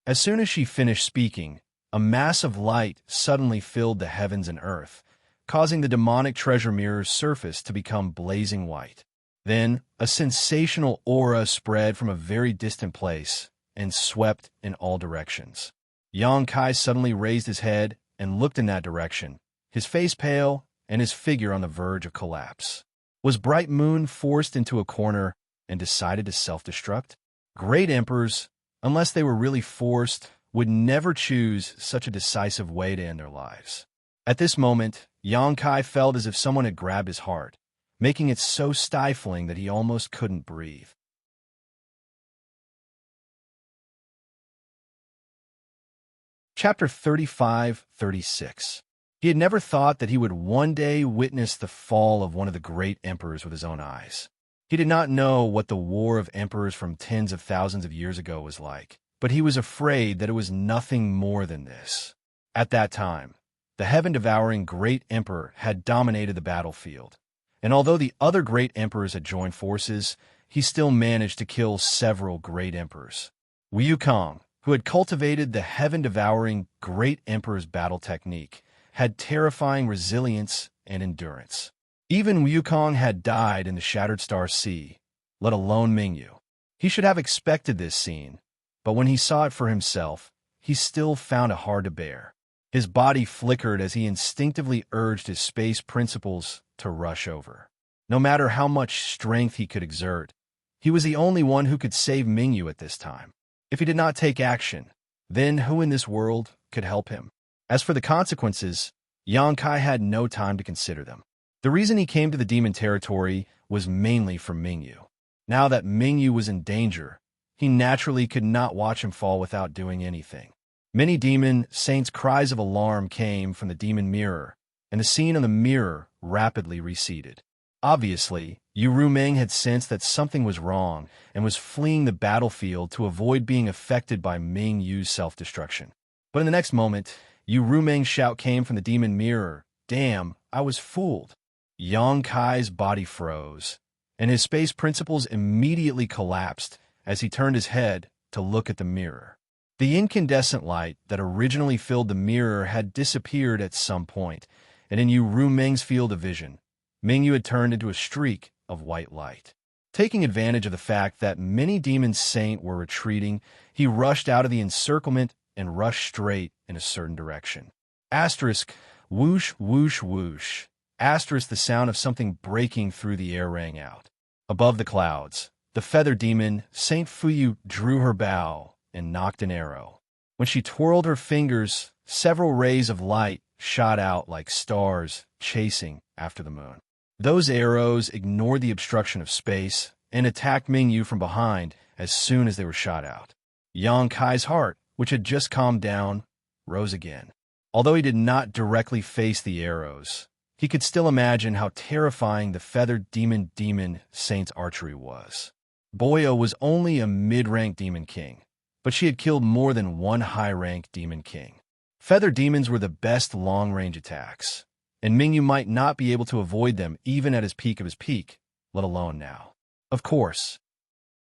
As soon as she finished speaking, a mass of light suddenly filled the heavens and earth, causing the demonic treasure mirror's surface to become blazing white. Then, a sensational aura spread from a very distant place and swept in all directions. Yang Kai suddenly raised his head and looked in that direction, his face pale and his figure on the verge of collapse. Was Bright Moon forced into a corner and decided to self-destruct? Great emperors, unless they were really forced, would never choose such a decisive way to end their lives. At this moment, Yang Kai felt as if someone had grabbed his heart, making it so stifling that he almost couldn't breathe. Chapter 35-36. He had never thought that he would one day witness the fall of one of the great emperors with his own eyes. He did not know what the war of emperors from tens of thousands of years ago was like, but he was afraid that it was nothing more than this. At that time, the heaven-devouring great emperor had dominated the battlefield, and although the other great emperors had joined forces, he still managed to kill several great emperors. Wukong, who had cultivated the heaven-devouring great emperor's battle technique, had terrifying resilience and endurance. Even Wukong had died in the Shattered Star Sea, let alone Mingyu. He should have expected this scene, but when he saw it for himself, he still found it hard to bear. His body flickered as he instinctively urged his space principles to rush over. No matter how much strength he could exert, he was the only one who could save Mingyu at this time. If he did not take action, then who in this world could help him? As for the consequences, Xianxia had no time to consider them. The reason he came to the demon territory was mainly for Mingyu. Now that Mingyu was in danger, he naturally could not watch him fall without doing anything. Many demon saints' cries of alarm came from the demon mirror, and the scene on the mirror rapidly receded. Obviously, Yu Rumeng had sensed that something was wrong and was fleeing the battlefield to avoid being affected by Ming Yu's self-destruction. But in the next moment, Yu Rumeng's shout came from the demon mirror. Damn, I was fooled. Xianxia's body froze, and his space principles immediately collapsed as he turned his head to look at the mirror. The incandescent light that originally filled the mirror had disappeared at some point, and in Yu Rumeng's field of vision, Mingyu had turned into a streak of white light. Taking advantage of the fact that many demon saints were retreating, he rushed out of the encirclement and rushed straight in a certain direction. Asterisk, whoosh, whoosh, whoosh. Asterisk, the sound of something breaking through the air rang out. Above the clouds, the feather demon, Saint Fuyu, drew her bow and knocked an arrow. When she twirled her fingers, several rays of light shot out like stars chasing after the moon. Those arrows ignored the obstruction of space and attacked Mingyu from behind as soon as they were shot out. Xianxia's heart, which had just calmed down, rose again. Although he did not directly face the arrows, he could still imagine how terrifying the feathered demon saint's archery was. Boyo was only a mid-rank demon king, but she had killed more than one high-rank demon king. Feather demons were the best long-range attacks, and Mingyu might not be able to avoid them even at his peak of his peak, let alone now. Of course,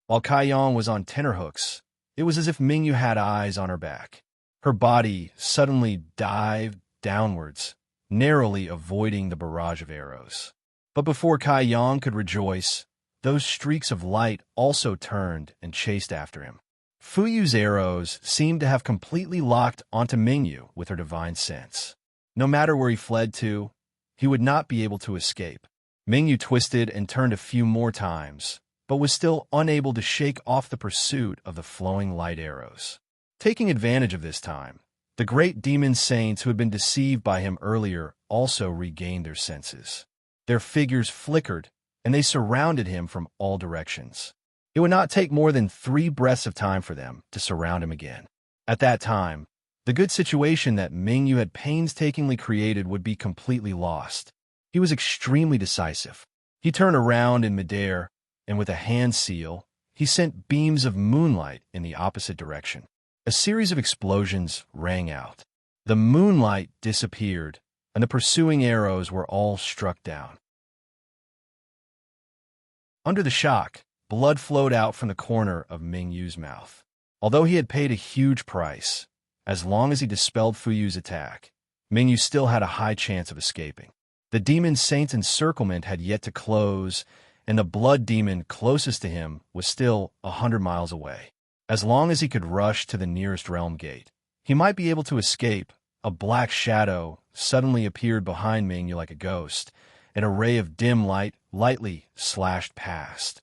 while Kaiyang was on tenterhooks, it was as if Mingyu had eyes on her back. Her body suddenly dived downwards, narrowly avoiding the barrage of arrows. But before Kaiyang could rejoice, those streaks of light also turned and chased after him. Fuyu's arrows seemed to have completely locked onto Mingyu with her divine sense. No matter where he fled to, he would not be able to escape. Mingyu twisted and turned a few more times, but was still unable to shake off the pursuit of the flowing light arrows. Taking advantage of this time, the great demon saints who had been deceived by him earlier also regained their senses. Their figures flickered, and they surrounded him from all directions. It would not take more than 3 breaths of time for them to surround him again. At that time, the good situation that Mingyu had painstakingly created would be completely lost. He was extremely decisive. He turned around in midair, and with a hand seal, he sent beams of moonlight in the opposite direction. A series of explosions rang out. The moonlight disappeared, and the pursuing arrows were all struck down. Under the shock, blood flowed out from the corner of Mingyu's mouth. Although he had paid a huge price, as long as he dispelled Fuyu's attack, Mingyu still had a high chance of escaping. The demon saint's encirclement had yet to close, and the blood demon closest to him was still 100 miles away. As long as he could rush to the nearest realm gate, he might be able to escape. A black shadow suddenly appeared behind Mingyu like a ghost, and a ray of dim light lightly slashed past.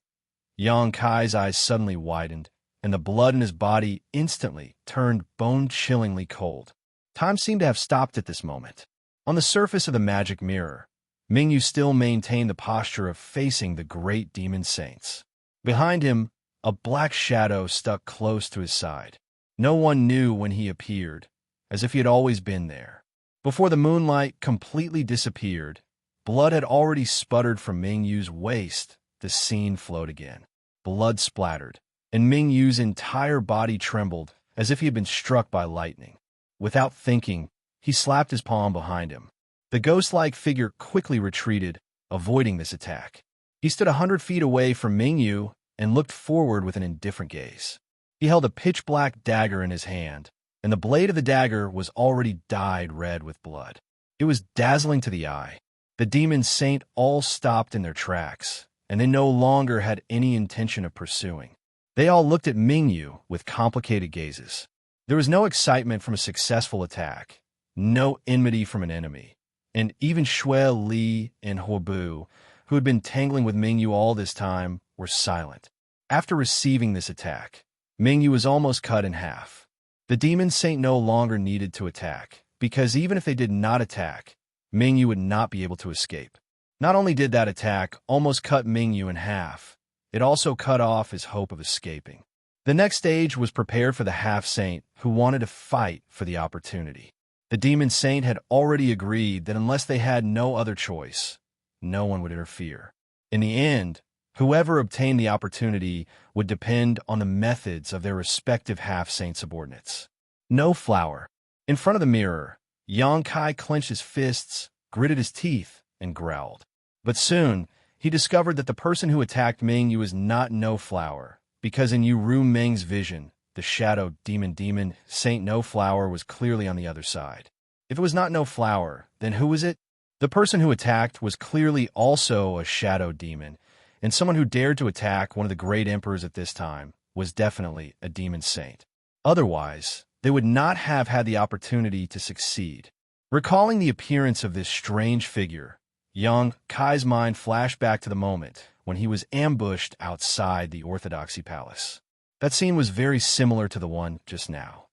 Xianxia's eyes suddenly widened, and the blood in his body instantly turned bone-chillingly cold. Time seemed to have stopped at this moment. On the surface of the magic mirror, Mingyu still maintained the posture of facing the great demon saints. Behind him, a black shadow stuck close to his side. No one knew when he appeared, as if he had always been there. Before the moonlight completely disappeared, blood had already sputtered from Mingyu's waist the scene flowed again. Blood splattered, and Ming Yu's entire body trembled as if he had been struck by lightning. Without thinking, he slapped his palm behind him. The ghost-like figure quickly retreated, avoiding this attack. He stood 100 feet away from Ming Yu and looked forward with an indifferent gaze. He held a pitch-black dagger in his hand, and the blade of the dagger was already dyed red with blood. It was dazzling to the eye. The demon saint all stopped in their tracks, and they no longer had any intention of pursuing. They all looked at Ming Yu with complicated gazes. There was no excitement from a successful attack, no enmity from an enemy, and even Shui Li and Huobu, who had been tangling with Ming Yu all this time, were silent. After receiving this attack, Ming Yu was almost cut in half. The demon saint no longer needed to attack, because even if they did not attack, Ming Yu would not be able to escape. Not only did that attack almost cut Ming Yu in half, it also cut off his hope of escaping. The next stage was prepared for the half-saint who wanted to fight for the opportunity. The demon saint had already agreed that unless they had no other choice, no one would interfere. In the end, whoever obtained the opportunity would depend on the methods of their respective half-saint subordinates. No flower. In front of the mirror, Xianxia clenched his fists, gritted his teeth, and growled. But soon, he discovered that the person who attacked Ming Yu was not No Flower, because in Yu Ru Ming's vision, the shadow demon Saint No Flower was clearly on the other side. If it was not No Flower, then who was it? The person who attacked was clearly also a shadow demon, and someone who dared to attack one of the great emperors at this time was definitely a demon saint. Otherwise, they would not have had the opportunity to succeed. Recalling the appearance of this strange figure, Xianxia's mind flashed back to the moment when he was ambushed outside the Orthodoxy Palace. That scene was very similar to the one just now.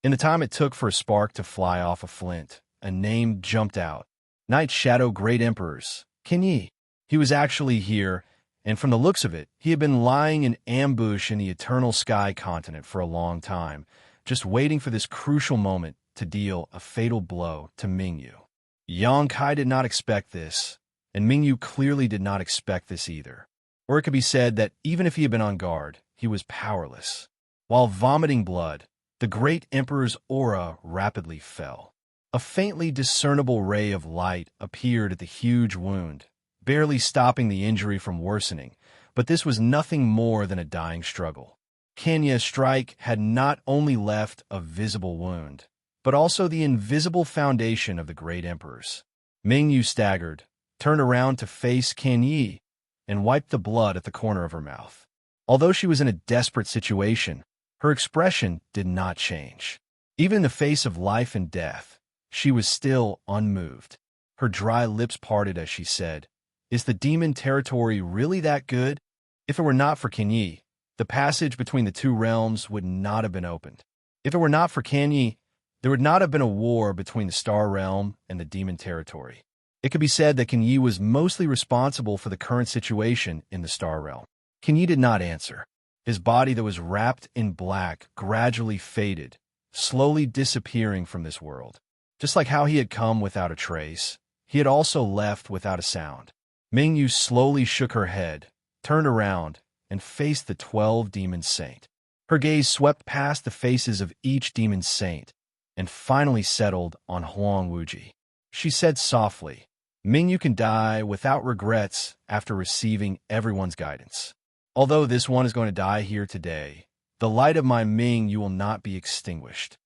In the time it took for a spark to fly off a flint, a name jumped out. Night Shadow Great Emperors, Qin Yi. He was actually here, and from the looks of it, he had been lying in ambush in the Eternal Sky continent for a long time, just waiting for this crucial moment to deal a fatal blow to Ming Yu. Xianxia did not expect this, and Ming Yu clearly did not expect this either. Or it could be said that even if he had been on guard, he was powerless. While vomiting blood, the great emperor's aura rapidly fell. A faintly discernible ray of light appeared at the huge wound, barely stopping the injury from worsening, but this was nothing more than a dying struggle. Xianxia's strike had not only left a visible wound, but also the invisible foundation of the great emperors. Ming Yu staggered, turned around to face Qin Yi, and wiped the blood at the corner of her mouth. Although she was in a desperate situation, her expression did not change. Even in the face of life and death, she was still unmoved. Her dry lips parted as she said, "Is the demon territory really that good? If it were not for Qin Yi, the passage between the two realms would not have been opened. If it were not for Qin Yi, there would not have been a war between the Star Realm and the demon territory." It could be said that Qin Yi was mostly responsible for the current situation in the Star Realm. Qin Yi did not answer. His body that was wrapped in black gradually faded, slowly disappearing from this world. Just like how he had come without a trace, he had also left without a sound. Ming Yu slowly shook her head, turned around, and faced the 12 demon saint. Her gaze swept past the faces of each demon saint, and finally settled on Huang Wuji. She said softly, "Ming Yu can die without regrets after receiving everyone's guidance. Although this one is going to die here today, the light of my Ming Yu will not be extinguished."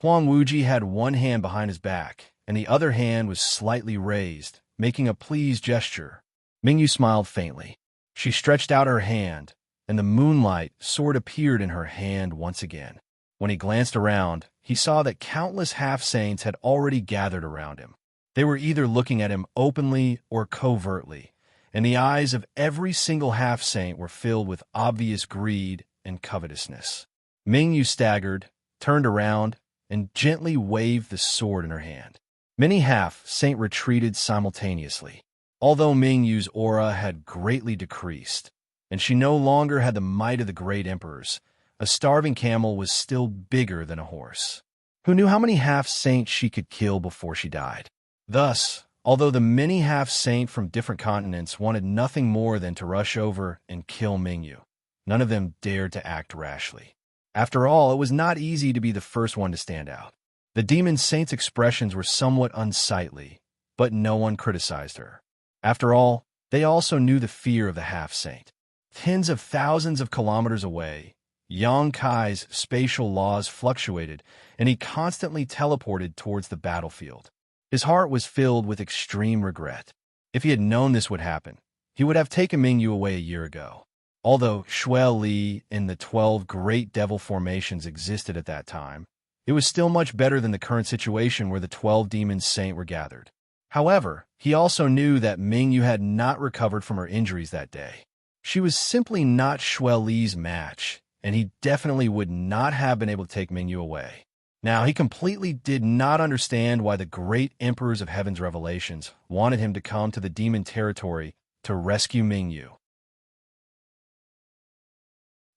Huang Wuji had one hand behind his back, and the other hand was slightly raised, making a pleased gesture. Ming Yu smiled faintly. She stretched out her hand, and the moonlight sword appeared in her hand once again. When he glanced around, he saw that countless half-saints had already gathered around him. They were either looking at him openly or covertly, and the eyes of every single half-saint were filled with obvious greed and covetousness. Ming Yu staggered, turned around, and gently waved the sword in her hand. Many half-saint retreated simultaneously. Although Ming Yu's aura had greatly decreased, and she no longer had the might of the great emperors, a starving camel was still bigger than a horse. Who knew how many half-saints she could kill before she died? Thus, although the many half-saint from different continents wanted nothing more than to rush over and kill Mingyu. None of them dared to act rashly. After all, it was not easy to be the first one to stand out. The demon saint's expressions were somewhat unsightly, but no one criticized her. After all, they also knew the fear of the half-saint. Tens of thousands of kilometers away, Yang Kai's spatial laws fluctuated, and he constantly teleported towards the battlefield. His heart was filled with extreme regret. If he had known this would happen, he would have taken Mingyu away a year ago. Although Shui Li and the 12 Great Devil Formations existed at that time, it was still much better than the current situation where the 12 demon saint were gathered. However, he also knew that Mingyu had not recovered from her injuries that day. She was simply not Shui Li's match, and he definitely would not have been able to take Mingyu away. Now, he completely did not understand why the great emperors of Heaven's Revelations wanted him to come to the demon territory to rescue Mingyu.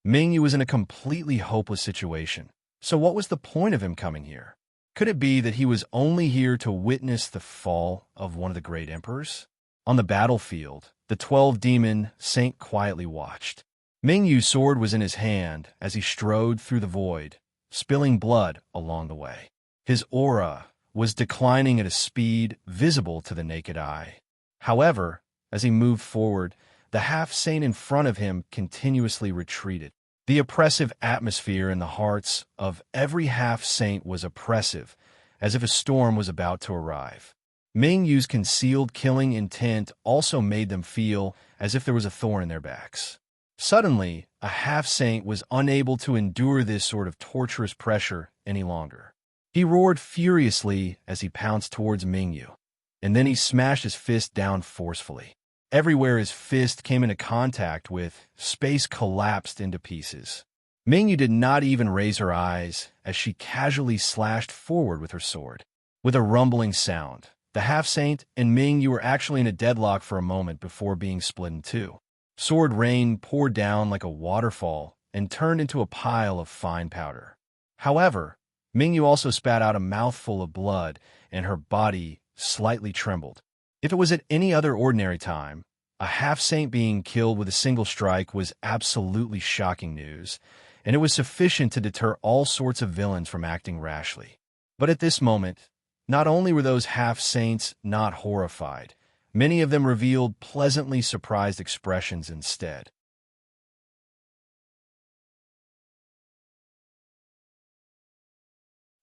Mingyu was in a completely hopeless situation, so what was the point of him coming here? Could it be that he was only here to witness the fall of one of the great emperors? On the battlefield, the 12 demon saint quietly watched. Mingyu's sword was in his hand as he strode through the void, spilling blood along the way. His aura was declining at a speed visible to the naked eye. However, as he moved forward, the half-saint in front of him continuously retreated. The oppressive atmosphere in the hearts of every half-saint was oppressive, as if a storm was about to arrive. Mingyu's concealed killing intent also made them feel as if there was a thorn in their backs. Suddenly, a half-saint was unable to endure this sort of torturous pressure any longer. He roared furiously as he pounced towards Mingyu, and then he smashed his fist down forcefully. Everywhere his fist came into contact with, space collapsed into pieces. Mingyu did not even raise her eyes as she casually slashed forward with her sword. With a rumbling sound, the half-saint and Mingyu were actually in a deadlock for a moment before being split in two. Sword rain poured down like a waterfall and turned into a pile of fine powder. However, Mingyu also spat out a mouthful of blood, and her body slightly trembled. If it was at any other ordinary time, a half-saint being killed with a single strike was absolutely shocking news, and it was sufficient to deter all sorts of villains from acting rashly. But at this moment, not only were those half-saints not horrified, many of them revealed pleasantly surprised expressions instead.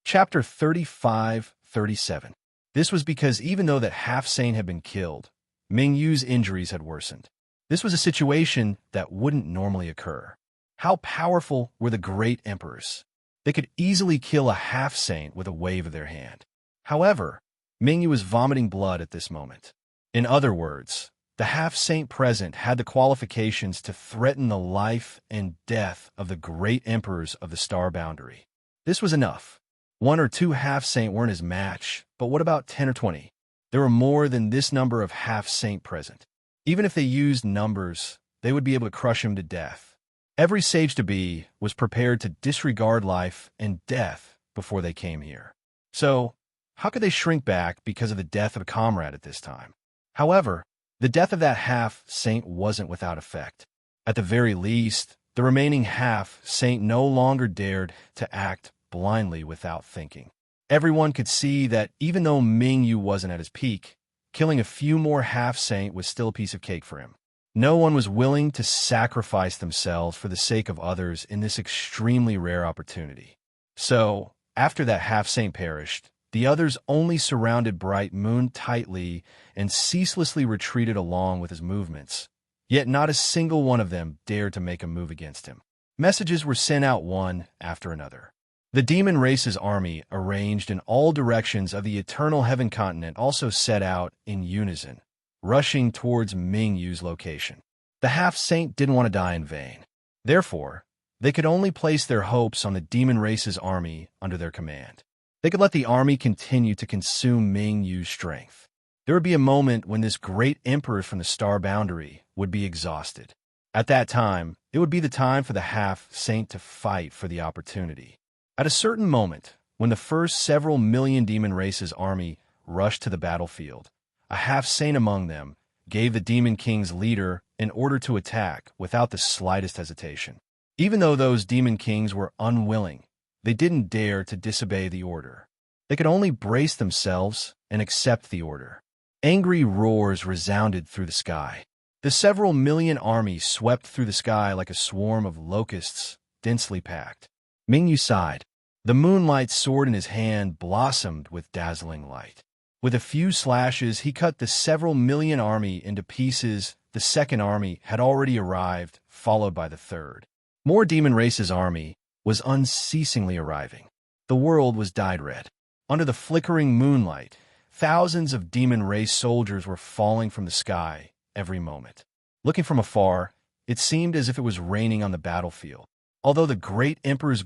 Chapter 35-37. This was because even though that half-saint had been killed, Mingyu's injuries had worsened. This was a situation that wouldn't normally occur. How powerful were the great emperors? They could easily kill a half-saint with a wave of their hand. However, Mingyu was vomiting blood at this moment. In other words, the half-saint present had the qualifications to threaten the life and death of the great emperors of the star boundary. This was enough. 1 or 2 half-saint weren't his match, but what about 10 or 20? There were more than this number of half-saint present. Even if they used numbers, they would be able to crush him to death. Every sage-to-be was prepared to disregard life and death before they came here. So, how could they shrink back because of the death of a comrade at this time? However, the death of that half-saint wasn't without effect. At the very least, the remaining half-saint no longer dared to act blindly without thinking. Everyone could see that even though Mingyu wasn't at his peak, killing a few more half-saint was still a piece of cake for him. No one was willing to sacrifice themselves for the sake of others in this extremely rare opportunity. So, after that half-saint perished, the others only surrounded Bright Moon tightly and ceaselessly retreated along with his movements. Yet not a single one of them dared to make a move against him. Messages were sent out one after another. The demon race's army, arranged in all directions of the eternal heaven continent, also set out in unison, rushing towards Mingyu's location. The half-saint didn't want to die in vain. Therefore, they could only place their hopes on the demon race's army under their command. They could let the army continue to consume Mingyu's strength. There would be a moment when this great emperor from the star boundary would be exhausted. At that time, it would be the time for the half-saint to fight for the opportunity. At a certain moment, when the first several million demon race's army rushed to the battlefield, a half-saint among them, gave the Demon King's leader an order to attack without the slightest hesitation. Even though those Demon Kings were unwilling, they didn't dare to disobey the order. They could only brace themselves and accept the order. Angry roars resounded through the sky. The several million army swept through the sky like a swarm of locusts, densely packed. Mingyu sighed. The moonlight sword in his hand blossomed with dazzling light. With a few slashes, he cut the several million army into pieces. The second army had already arrived, followed by the third. More Demon Race's army was unceasingly arriving. The world was dyed red. Under the flickering moonlight, thousands of Demon Race soldiers were falling from the sky every moment. Looking from afar, it seemed as if it was raining on the battlefield. Although the great Emperor's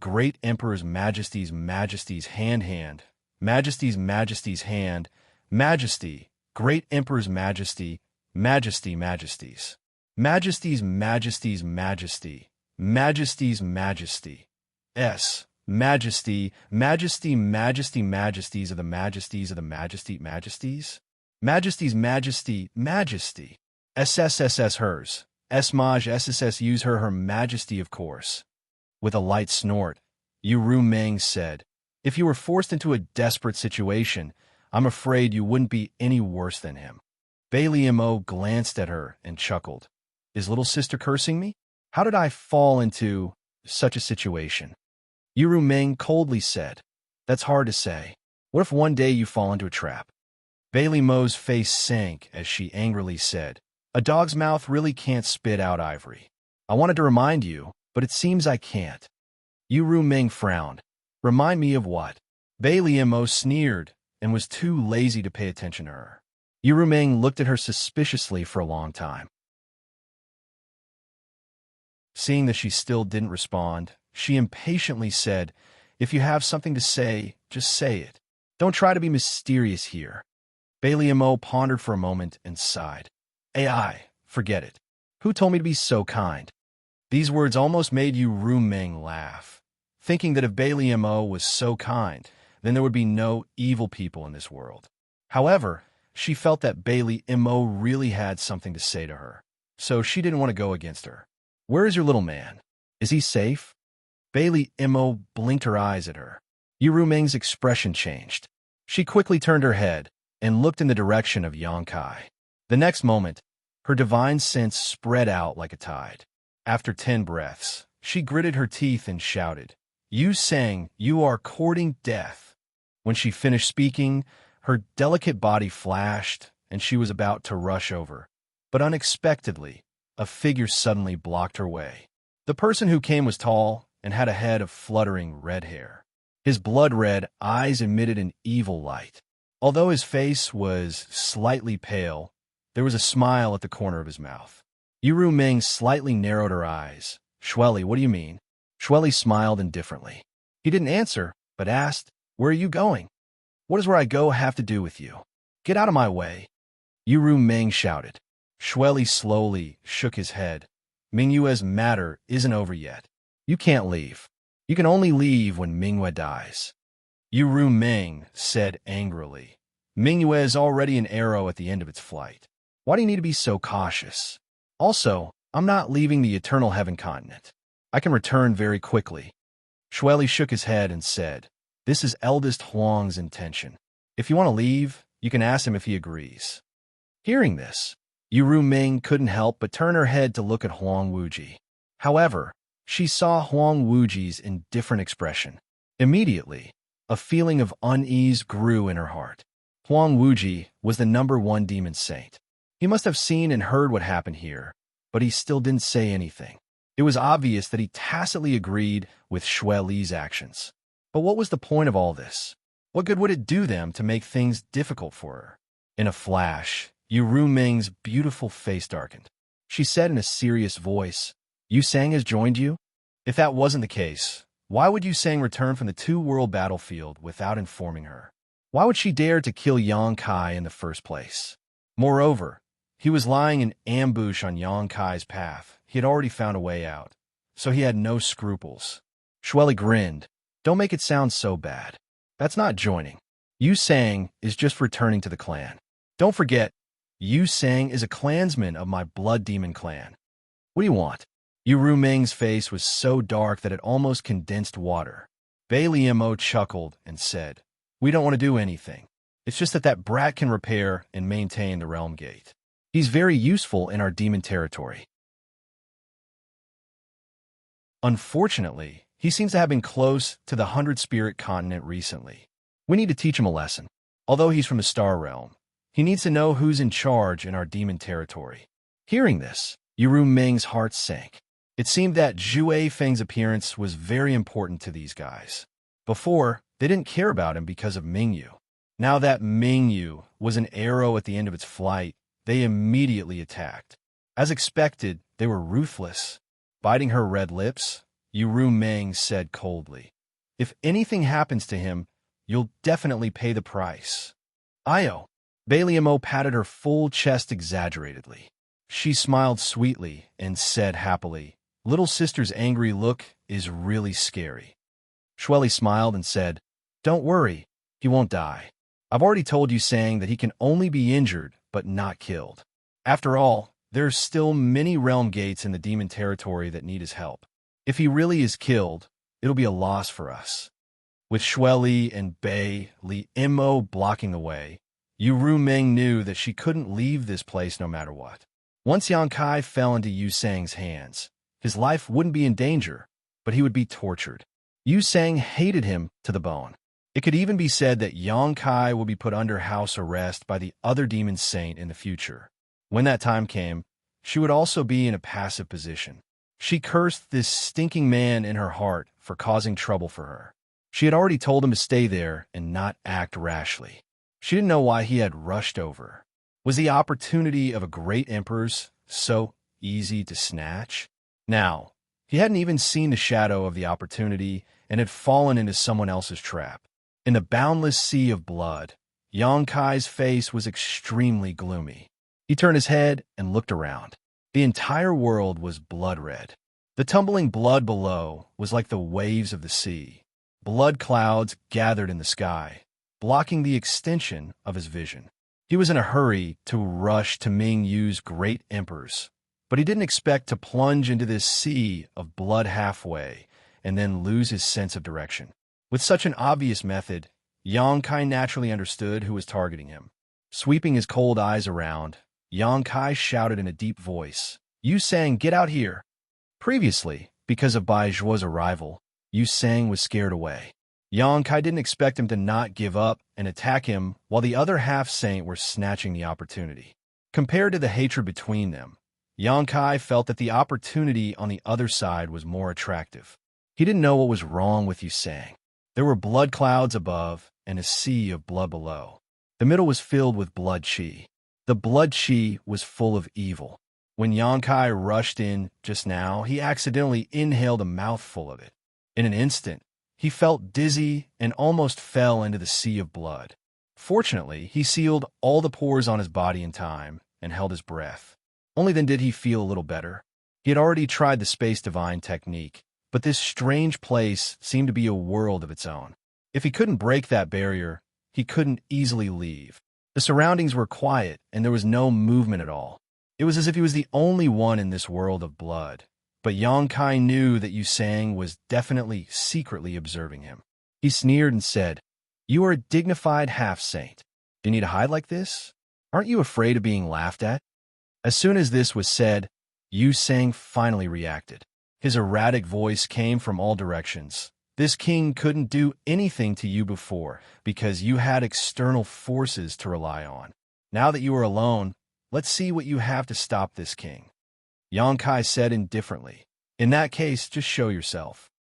Majesty's hand, Majesty, Great Emperor's Majesty, Majesty's, Majesty's S, Majesty, Majesties of the Majesty, SSSS hers, S-Maj SSS use her Majesty of course. With a light snort, Yu Meng said, "If you were forced into a desperate situation, I'm afraid you wouldn't be any worse than him." Bailey Mo glanced at her and chuckled. "Is little sister cursing me? How did I fall into such a situation?" Yu Meng coldly said, "That's hard to say. What if one day you fall into a trap?" Bailey Mo's face sank as she angrily said, "A dog's mouth really can't spit out ivory. I wanted to remind you, but it seems I can't." Yu Meng frowned. "Remind me of what?" Bailey Mo sneered and was too lazy to pay attention to her. Yu Meng looked at her suspiciously for a long time. Seeing that she still didn't respond, she impatiently said, "If you have something to say, just say it. Don't try to be mysterious here." Bailey Mo pondered for a moment and sighed. "AI, forget it. Who told me to be so kind?" These words almost made Yu Meng laugh, thinking that if Bailey Mo was so kind, then there would be no evil people in this world. However, she felt that Bailey Mo really had something to say to her, so she didn't want to go against her. "Where is your little man? Is he safe?" Bailey Mo blinked her eyes at her. Yu Meng's expression changed. She quickly turned her head and looked in the direction of Xianxia. The next moment, her divine sense spread out like a tide. After 10 breaths, she gritted her teeth and shouted, "You sang, you are courting death." When she finished speaking, her delicate body flashed, and she was about to rush over. But unexpectedly, a figure suddenly blocked her way. The person who came was tall and had a head of fluttering red hair. His blood-red eyes emitted an evil light. Although his face was slightly pale, there was a smile at the corner of his mouth. Yu Meng slightly narrowed her eyes. "Shueli, what do you mean?" Shueli smiled indifferently. He didn't answer, but asked, "Where are you going?" "What does where I go have to do with you? Get out of my way!" Yu Meng shouted. Shueli slowly shook his head. "Mingyue's matter isn't over yet. You can't leave. You can only leave when Mingyue dies." Yu Meng said angrily, "Mingyue is already an arrow at the end of its flight. Why do you need to be so cautious? Also, I'm not leaving the Eternal Heaven continent. I can return very quickly." Shueli shook his head and said, "This is eldest Huang's intention. If you want to leave, you can ask him if he agrees." Hearing this, Yu Meng couldn't help but turn her head to look at Huang Wuji. However, she saw Huang Wuji's indifferent expression. Immediately, a feeling of unease grew in her heart. Huang Wuji was the #1 demon saint. He must have seen and heard what happened here, but he still didn't say anything. It was obvious that he tacitly agreed with Shueli's actions. But what was the point of all this? What good would it do them to make things difficult for her? In a flash, Yu Meng's beautiful face darkened. She said in a serious voice, "Yu Sang has joined you?" If that wasn't the case, why would Yu Sang return from the two-world battlefield without informing her? Why would she dare to kill Xianxia in the first place? Moreover, he was lying in ambush on Xianxia's path. He had already found a way out, so he had no scruples. Shueli grinned. "Don't make it sound so bad. That's not joining. Yu Sang is just returning to the clan. Don't forget, Yu Sang is a clansman of my blood demon clan. What do you want? Yu Ruming's face was so dark that it almost condensed water. Bei Liemo chuckled and said, "We don't want to do anything. It's just that brat can repair and maintain the realm gate. He's very useful in our demon territory. Unfortunately, he seems to have been close to the 100-spirit continent recently. We need to teach him a lesson. Although he's from the Star Realm, he needs to know who's in charge in our demon territory." Hearing this, Yu Ming's heart sank. It seemed that Zhu Feng's appearance was very important to these guys. Before, they didn't care about him because of Mingyu. Now that Mingyu was an arrow at the end of its flight, they immediately attacked. As expected, they were ruthless. Biting her red lips, Yu Ming said coldly, "If anything happens to him, you'll definitely pay the price." Io. Bei Liemo patted her full chest exaggeratedly. She smiled sweetly and said happily, "Little sister's angry look is really scary." Shueli smiled and said, "Don't worry, he won't die. I've already told you saying that he can only be injured but not killed. After all, there's still many realm gates in the demon territory that need his help. If he really is killed, it'll be a loss for us." With Shueli and Bei Liemo blocking the way, Yu Ming knew that she couldn't leave this place no matter what. Once Yankai fell into Yu Sang's hands, his life wouldn't be in danger, but he would be tortured. Yu Sang hated him to the bone. It could even be said that Yankai will be put under house arrest by the other demon saint in the future. When that time came, she would also be in a passive position. She cursed this stinking man in her heart for causing trouble for her. She had already told him to stay there and not act rashly. She didn't know why he had rushed over. Was the opportunity of a great emperor's so easy to snatch? Now, he hadn't even seen the shadow of the opportunity and had fallen into someone else's trap. In the boundless sea of blood, Yankai's face was extremely gloomy. He turned his head and looked around. The entire world was blood-red. The tumbling blood below was like the waves of the sea. Blood clouds gathered in the sky, blocking the extension of his vision. He was in a hurry to rush to Ming Yu's great emperors, but he didn't expect to plunge into this sea of blood halfway and then lose his sense of direction. With such an obvious method, Yankai naturally understood who was targeting him. Sweeping his cold eyes around, Yankai shouted in a deep voice, "Yu Sang, get out here!" Previously, because of Bai Zhuo's arrival, Yu Sang was scared away. Yankai didn't expect him to not give up and attack him while the other half-saint were snatching the opportunity. Compared to the hatred between them, Yankai felt that the opportunity on the other side was more attractive. He didn't know what was wrong with Yu Sang. There were blood clouds above and a sea of blood below. The middle was filled with blood qi. The blood qi was full of evil. When Yankai rushed in just now, he accidentally inhaled a mouthful of it. In an instant, he felt dizzy and almost fell into the sea of blood. Fortunately, he sealed all the pores on his body in time and held his breath. Only then did he feel a little better. He had already tried the Space Divine technique, but this strange place seemed to be a world of its own. If he couldn't break that barrier, he couldn't easily leave. The surroundings were quiet, and there was no movement at all. It was as if he was the only one in this world of blood. But Yankai knew that Yu Sang was definitely secretly observing him. He sneered and said, "You are a dignified half-saint. Do you need to hide like this? Aren't you afraid of being laughed at?" As soon as this was said, Yu Sang finally reacted. His erratic voice came from all directions. "This king couldn't do anything to you before because you had external forces to rely on. Now that you are alone, let's see what you have to stop this king." Yankai said indifferently, "In that case, just show yourself."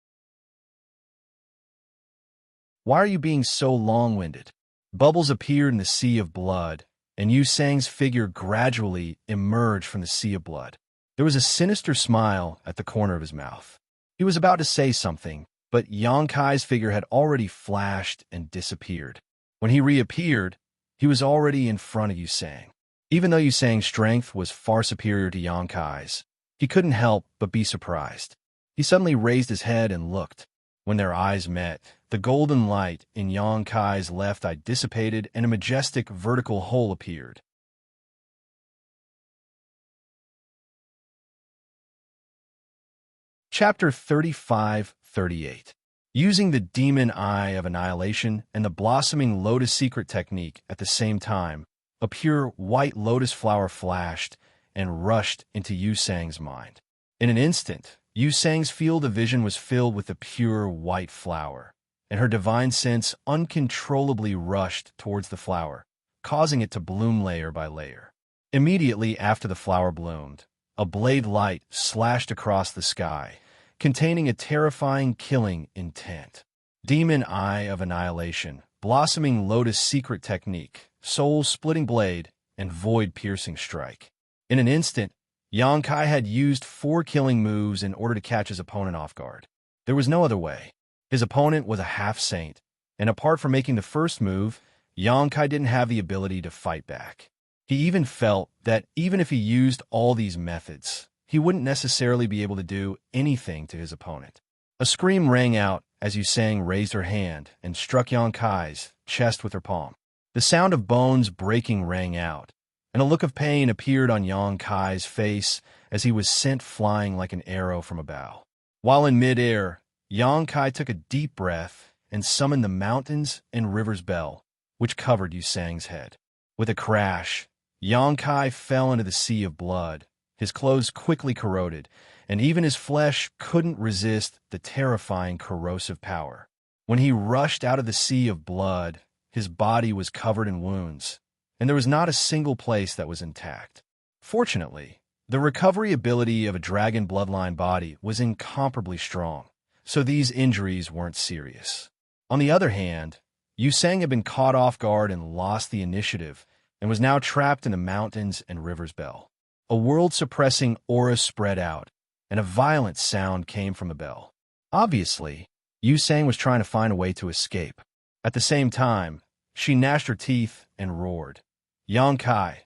"Why are you being so long-winded?" Bubbles appeared in the sea of blood, and Yu Sang's figure gradually emerged from the sea of blood. There was a sinister smile at the corner of his mouth. He was about to say something, but Yankai's figure had already flashed and disappeared. When he reappeared, he was already in front of Yu Sang. Even though Yu Sang's strength was far superior to Yankai's, he couldn't help but be surprised. He suddenly raised his head and looked. When their eyes met, the golden light in Xianxia's left eye dissipated and a majestic vertical hole appeared. Chapter 35-38. Using the demon eye of annihilation and the blossoming lotus secret technique at the same time, a pure white lotus flower flashed and rushed into Yu Sang's mind. In an instant, Yu Sang's field of vision was filled with the pure white flower, and her divine sense uncontrollably rushed towards the flower, causing it to bloom layer by layer. Immediately after the flower bloomed, a blade light slashed across the sky, containing a terrifying killing intent. Demon Eye of Annihilation, Blossoming Lotus Secret Technique, Soul-Splitting Blade, and Void-Piercing Strike. In an instant, Xianxia had used 4 killing moves in order to catch his opponent off guard. There was no other way. His opponent was a half-saint, and apart from making the first move, Xianxia didn't have the ability to fight back. He even felt that even if he used all these methods, he wouldn't necessarily be able to do anything to his opponent. A scream rang out as Yu Sang raised her hand and struck Xianxia's chest with her palm. The sound of bones breaking rang out, and a look of pain appeared on Xianxia's face as he was sent flying like an arrow from a bow. While in midair, Xianxia took a deep breath and summoned the mountains and river's bell, which covered Yu Sang's head. With a crash, Xianxia fell into the sea of blood. His clothes quickly corroded, and even his flesh couldn't resist the terrifying corrosive power. When he rushed out of the sea of blood, his body was covered in wounds, and there was not a single place that was intact. Fortunately, the recovery ability of a dragon bloodline body was incomparably strong, so these injuries weren't serious. On the other hand, Yu Sang had been caught off guard and lost the initiative, and was now trapped in the mountains and river's bell. A world-suppressing aura spread out, and a violent sound came from the bell. Obviously, Yu Sang was trying to find a way to escape. At the same time, she gnashed her teeth and roared, "Xianxia,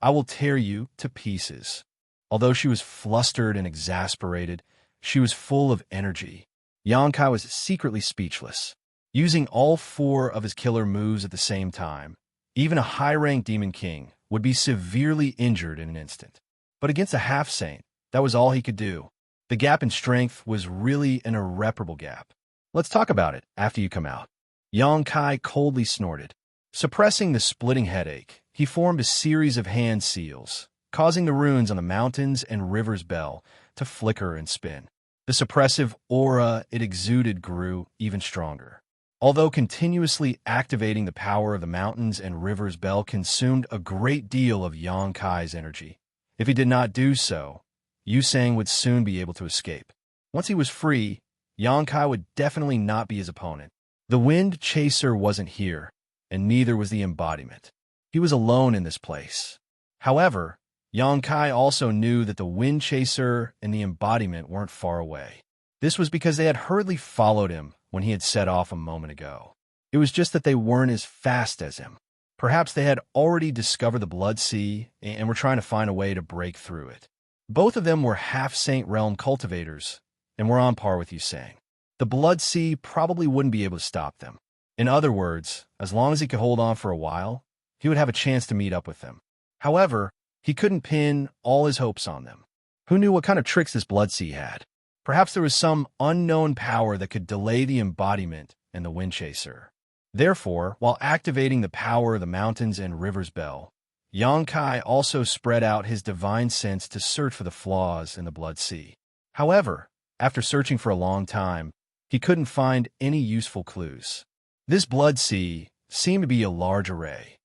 I will tear you to pieces." Although she was flustered and exasperated, she was full of energy. Xianxia was secretly speechless. Using all 4 of his killer moves at the same time, even a high-ranked demon king would be severely injured in an instant. But against a half-saint, that was all he could do. The gap in strength was really an irreparable gap. Let's talk about it after you come out. Xianxia coldly snorted. Suppressing the splitting headache, he formed a series of hand seals, causing the runes on the mountains and river's bell to flicker and spin. The suppressive aura it exuded grew even stronger. Although continuously activating the power of the mountains and river's bell consumed a great deal of Xianxia's energy, if he did not do so, Yu Sang would soon be able to escape. Once he was free, Xianxia would definitely not be his opponent. The Wind Chaser wasn't here, and neither was the embodiment. He was alone in this place. However, Xianxia also knew that the Wind Chaser and the embodiment weren't far away. This was because they had hurriedly followed him when he had set off a moment ago. It was just that they weren't as fast as him. Perhaps they had already discovered the Blood Sea and were trying to find a way to break through it. Both of them were half-Saint Realm cultivators and were on par with Yu Sang. The Blood Sea probably wouldn't be able to stop them. In other words, as long as he could hold on for a while, he would have a chance to meet up with them. However, he couldn't pin all his hopes on them. Who knew what kind of tricks this Blood Sea had? Perhaps there was some unknown power that could delay the embodiment and the Wind Chaser. Therefore, while activating the power of the mountains and river's bell, Xianxia also spread out his divine sense to search for the flaws in the Blood Sea. However, after searching for a long time, he couldn't find any useful clues. This Blood Sea seemed to be a large array.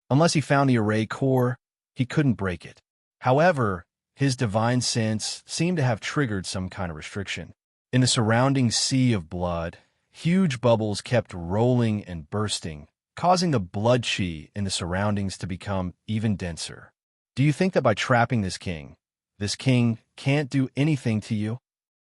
Unless he found the array core, he couldn't break it. However, his divine sense seemed to have triggered some kind of restriction. In the surrounding sea of blood, huge bubbles kept rolling and bursting, causing the blood chi in the surroundings to become even denser. Do you think that by trapping this king can't do anything to you?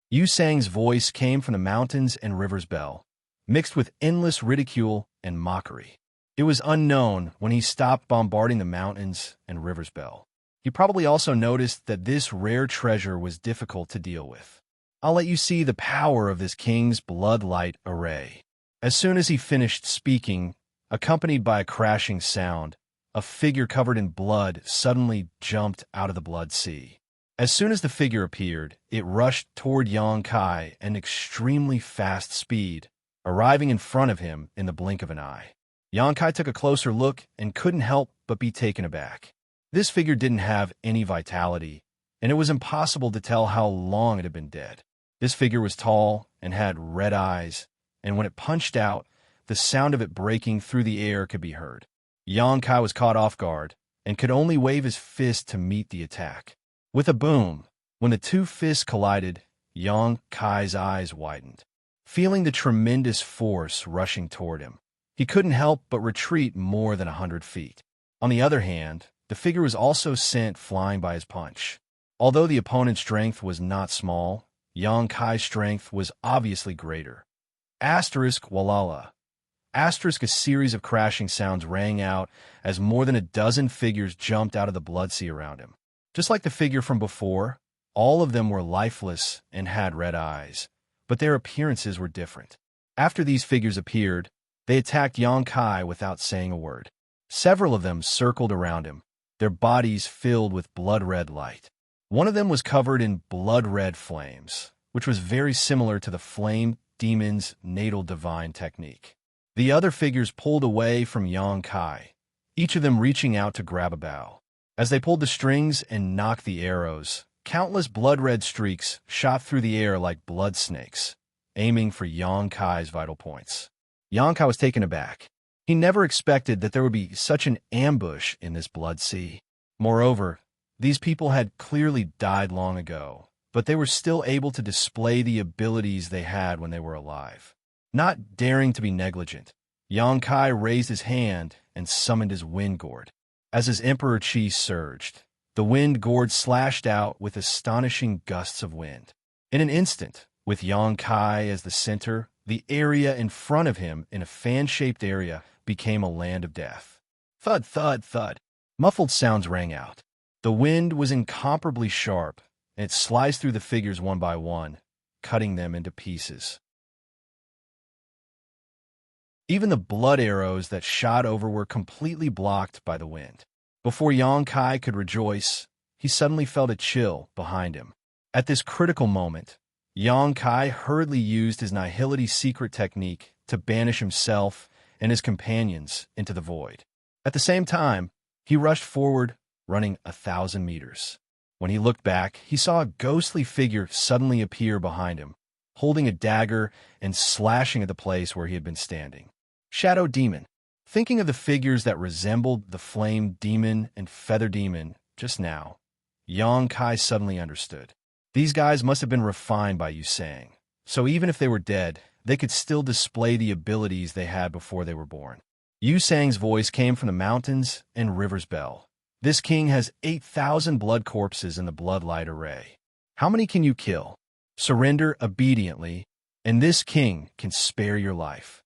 Yu Sang's voice came from the mountains and river's bell, mixed with endless ridicule and mockery. It was unknown when he stopped bombarding the mountains and river's bell. He probably also noticed that this rare treasure was difficult to deal with. I'll let you see the power of this king's blood light array." As soon as he finished speaking, accompanied by a crashing sound, a figure covered in blood suddenly jumped out of the blood sea. As soon as the figure appeared, it rushed toward Yang Kai at an extremely fast speed, arriving in front of him in the blink of an eye. Yang Kai took a closer look and couldn't help but be taken aback. This figure didn't have any vitality, and it was impossible to tell how long it had been dead. This figure was tall and had red eyes, and when it punched out, the sound of it breaking through the air could be heard. Yang Kai was caught off guard and could only wave his fist to meet the attack. With a boom, when the two fists collided, Yang Kai's eyes widened. Feeling the tremendous force rushing toward him, he couldn't help but retreat more than 100 feet. On the other hand, the figure was also sent flying by his punch. Although the opponent's strength was not small, Yang Kai's strength was obviously greater. Asterisk Walala. Asterisk, a series of crashing sounds rang out as more than a dozen figures jumped out of the blood sea around him. Just like the figure from before, all of them were lifeless and had red eyes, but their appearances were different. After these figures appeared, they attacked Yang Kai without saying a word. Several of them circled around him, their bodies filled with blood-red light. One of them was covered in blood-red flames, which was very similar to the flame demon's natal divine technique. The other figures pulled away from Yang Kai, each of them reaching out to grab a bow. As they pulled the strings and knocked the arrows, countless blood-red streaks shot through the air like blood snakes, aiming for Yang Kai's vital points. Yang Kai was taken aback. He never expected that there would be such an ambush in this blood sea. Moreover, these people had clearly died long ago, but they were still able to display the abilities they had when they were alive. Not daring to be negligent, Yang Kai raised his hand and summoned his wind gourd. As his emperor chi surged, the wind gourd slashed out with astonishing gusts of wind. In an instant, with Yang Kai as the center, the area in front of him in a fan-shaped area became a land of death. Thud, thud, thud. Muffled sounds rang out. The wind was incomparably sharp, and it sliced through the figures one by one, cutting them into pieces. Even the blood arrows that shot over were completely blocked by the wind. Before Yang Kai could rejoice, he suddenly felt a chill behind him. At this critical moment, Yang Kai hurriedly used his nihility secret technique to banish himself and his companions into the void. At the same time, he rushed forward, running 1,000 meters. When he looked back, he saw a ghostly figure suddenly appear behind him, holding a dagger and slashing at the place where he had been standing. Shadow Demon. Thinking of the figures that resembled the Flame Demon and Feather Demon just now, Yang Kai suddenly understood. These guys must have been refined by Xianxia, so even if they were dead, they could still display the abilities they had before they were born. Xianxia's voice came from the mountains and River's Bell. This king has 8,000 blood corpses in the bloodlight array. How many can you kill? Surrender obediently, and this king can spare your life.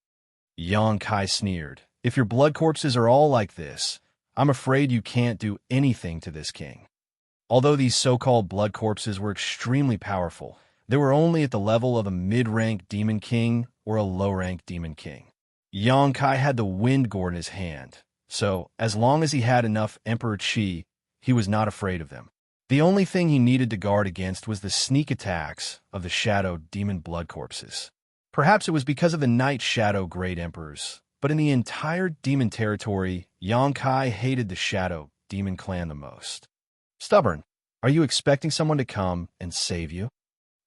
Yang Kai sneered. If your blood corpses are all like this, I'm afraid you can't do anything to this king. Although these so-called blood corpses were extremely powerful, they were only at the level of a mid-rank demon king or a low-rank demon king. Yang Kai had the wind gourd in his hand, so as long as he had enough Emperor Qi, he was not afraid of them. The only thing he needed to guard against was the sneak attacks of the shadow demon blood corpses. Perhaps it was because of the Night Shadow Great Emperors, but in the entire demon territory, Yang Kai hated the Shadow Demon clan the most. Stubborn, are you expecting someone to come and save you?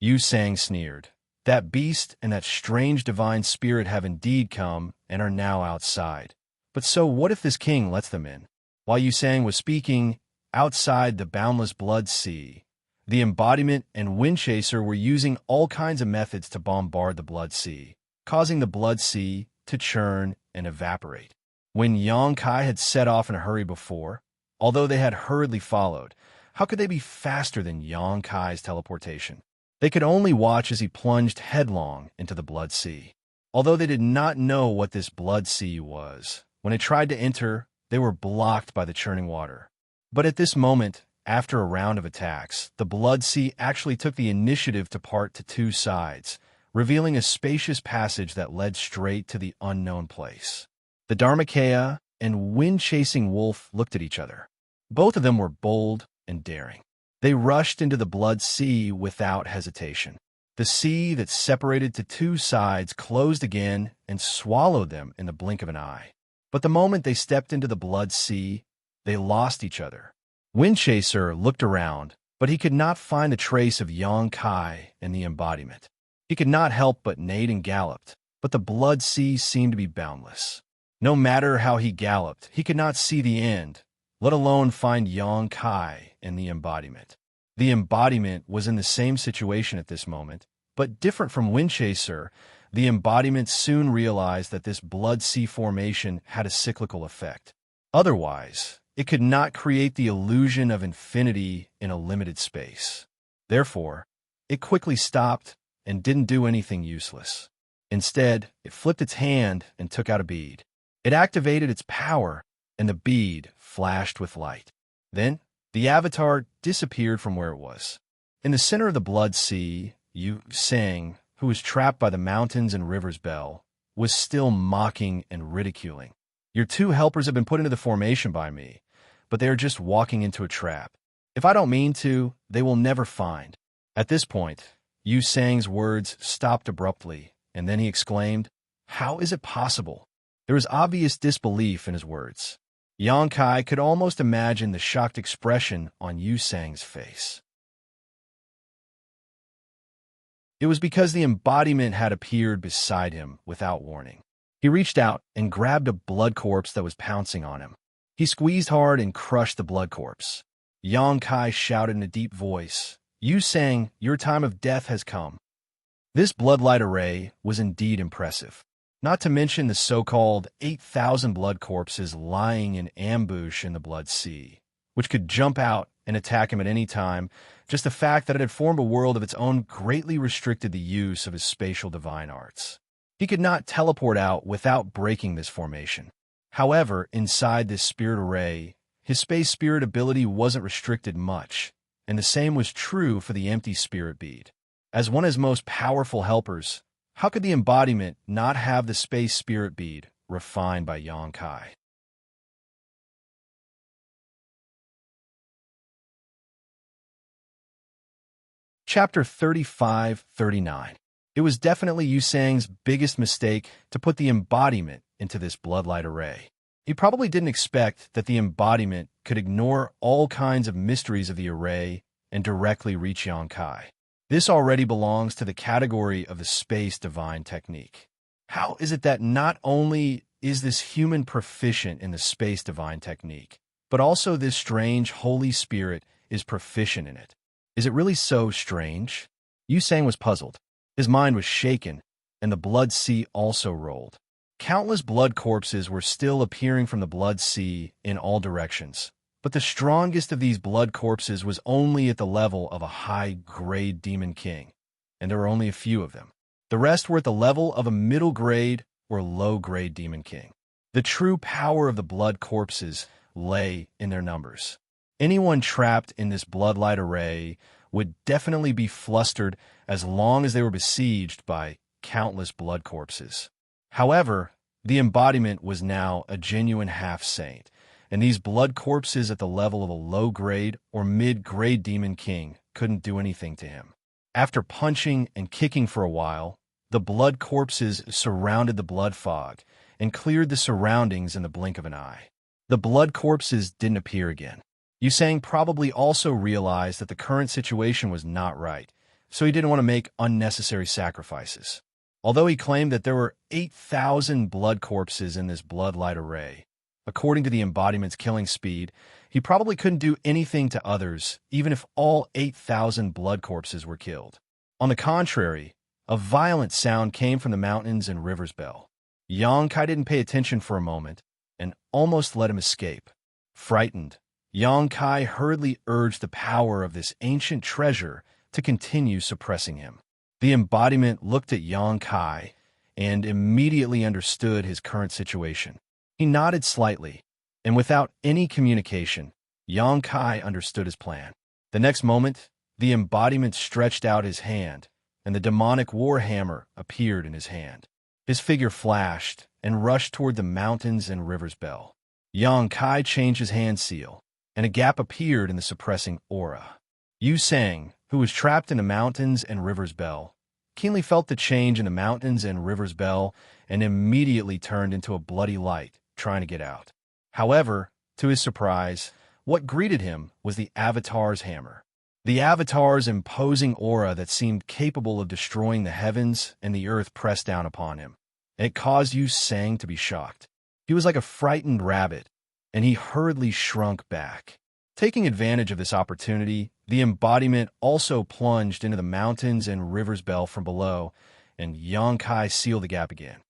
Xianxia sneered. That beast and that strange divine spirit have indeed come and are now outside. But so what if this king lets them in? While Xianxia was speaking, outside the boundless blood sea, the embodiment and wind chaser were using all kinds of methods to bombard the blood sea, causing the blood sea to churn and evaporate. When Yang Kai had set off in a hurry before, although they had hurriedly followed, how could they be faster than Yang Kai's teleportation? They could only watch as he plunged headlong into the blood sea. Although they did not know what this blood sea was, when it tried to enter, they were blocked by the churning water. But at this moment, after a round of attacks, the Blood Sea actually took the initiative to part to two sides, revealing a spacious passage that led straight to the unknown place. The Dharmakaya and wind-chasing wolf looked at each other. Both of them were bold and daring. They rushed into the Blood Sea without hesitation. The sea that separated to two sides closed again and swallowed them in the blink of an eye. But the moment they stepped into the Blood Sea, they lost each other. Windchaser looked around, but he could not find a trace of Xianxia and the embodiment. He could not help but neighed and galloped, but the Blood Sea seemed to be boundless. No matter how he galloped, he could not see the end, let alone find Xianxia and the embodiment. The embodiment was in the same situation at this moment, but different from Windchaser, the embodiment soon realized that this Blood Sea formation had a cyclical effect. Otherwise, it could not create the illusion of infinity in a limited space. Therefore, it quickly stopped and didn't do anything useless. Instead, it flipped its hand and took out a bead. It activated its power, and the bead flashed with light. Then, the avatar disappeared from where it was. In the center of the Blood Sea, Xianxia, who was trapped by the mountains and river's bell, was still mocking and ridiculing. Your two helpers have been put into the formation by me, but they are just walking into a trap. If I don't mean to, they will never find. At this point, Xianxia's words stopped abruptly, and then he exclaimed, "How is it possible?" There was obvious disbelief in his words. Xianxia could almost imagine the shocked expression on Xianxia's face. It was because the embodiment had appeared beside him without warning. He reached out and grabbed a blood corpse that was pouncing on him. He squeezed hard and crushed the blood corpse. Xianxia shouted in a deep voice, "Xianxia, your time of death has come." This bloodlight array was indeed impressive. Not to mention the so-called 8,000 blood corpses lying in ambush in the Blood Sea, which could jump out and attack him at any time. Just the fact that it had formed a world of its own greatly restricted the use of his spatial divine arts. He could not teleport out without breaking this formation. However, inside this spirit array, his space spirit ability wasn't restricted much, and the same was true for the empty spirit bead. As one of his most powerful helpers, how could the embodiment not have the space spirit bead refined by Xianxia? Chapter 35-39. It was definitely Xianxia's biggest mistake to put the embodiment into this bloodlight array. He probably didn't expect that the embodiment could ignore all kinds of mysteries of the array and directly reach Xianxia. This already belongs to the category of the space divine technique. How is it that not only is this human proficient in the space divine technique, but also this strange Holy Spirit is proficient in it? Is it really so strange? Xianxia was puzzled. His mind was shaken, and the Blood Sea also rolled. Countless blood corpses were still appearing from the Blood Sea in all directions. But the strongest of these blood corpses was only at the level of a high-grade demon king, and there were only a few of them. The rest were at the level of a middle-grade or low-grade demon king. The true power of the blood corpses lay in their numbers. Anyone trapped in this bloodlight array would definitely be flustered as long as they were besieged by countless blood corpses. However, the embodiment was now a genuine half-saint, and these blood corpses at the level of a low-grade or mid-grade demon king couldn't do anything to him. After punching and kicking for a while, the blood corpses surrounded the blood fog and cleared the surroundings in the blink of an eye. The blood corpses didn't appear again. Xianxia probably also realized that the current situation was not right, so he didn't want to make unnecessary sacrifices. Although he claimed that there were 8,000 blood corpses in this bloodlight array, according to the embodiment's killing speed, he probably couldn't do anything to others, even if all 8,000 blood corpses were killed. On the contrary, a violent sound came from the mountains and river's bell. Xianxia didn't pay attention for a moment and almost let him escape. Frightened, Xianxia hurriedly urged the power of this ancient treasure to continue suppressing him. The embodiment looked at Xianxia and immediately understood his current situation. He nodded slightly, and without any communication, Yang Kai understood his plan. The next moment, the embodiment stretched out his hand, and the demonic war hammer appeared in his hand. His figure flashed and rushed toward the mountains and river's bell. Yang Kai changed his hand seal, and a gap appeared in the suppressing aura. Yu Sang, who was trapped in the mountains and river's bell, keenly felt the change in the mountains and river's bell and immediately turned into a bloody light, trying to get out. However, to his surprise, what greeted him was the Avatar's hammer. The Avatar's imposing aura that seemed capable of destroying the heavens and the earth pressed down upon him. It caused Yu Sang to be shocked. He was like a frightened rabbit, and he hurriedly shrunk back. Taking advantage of this opportunity, the embodiment also plunged into the mountains and river's bell from below, and Yang Kai sealed the gap again.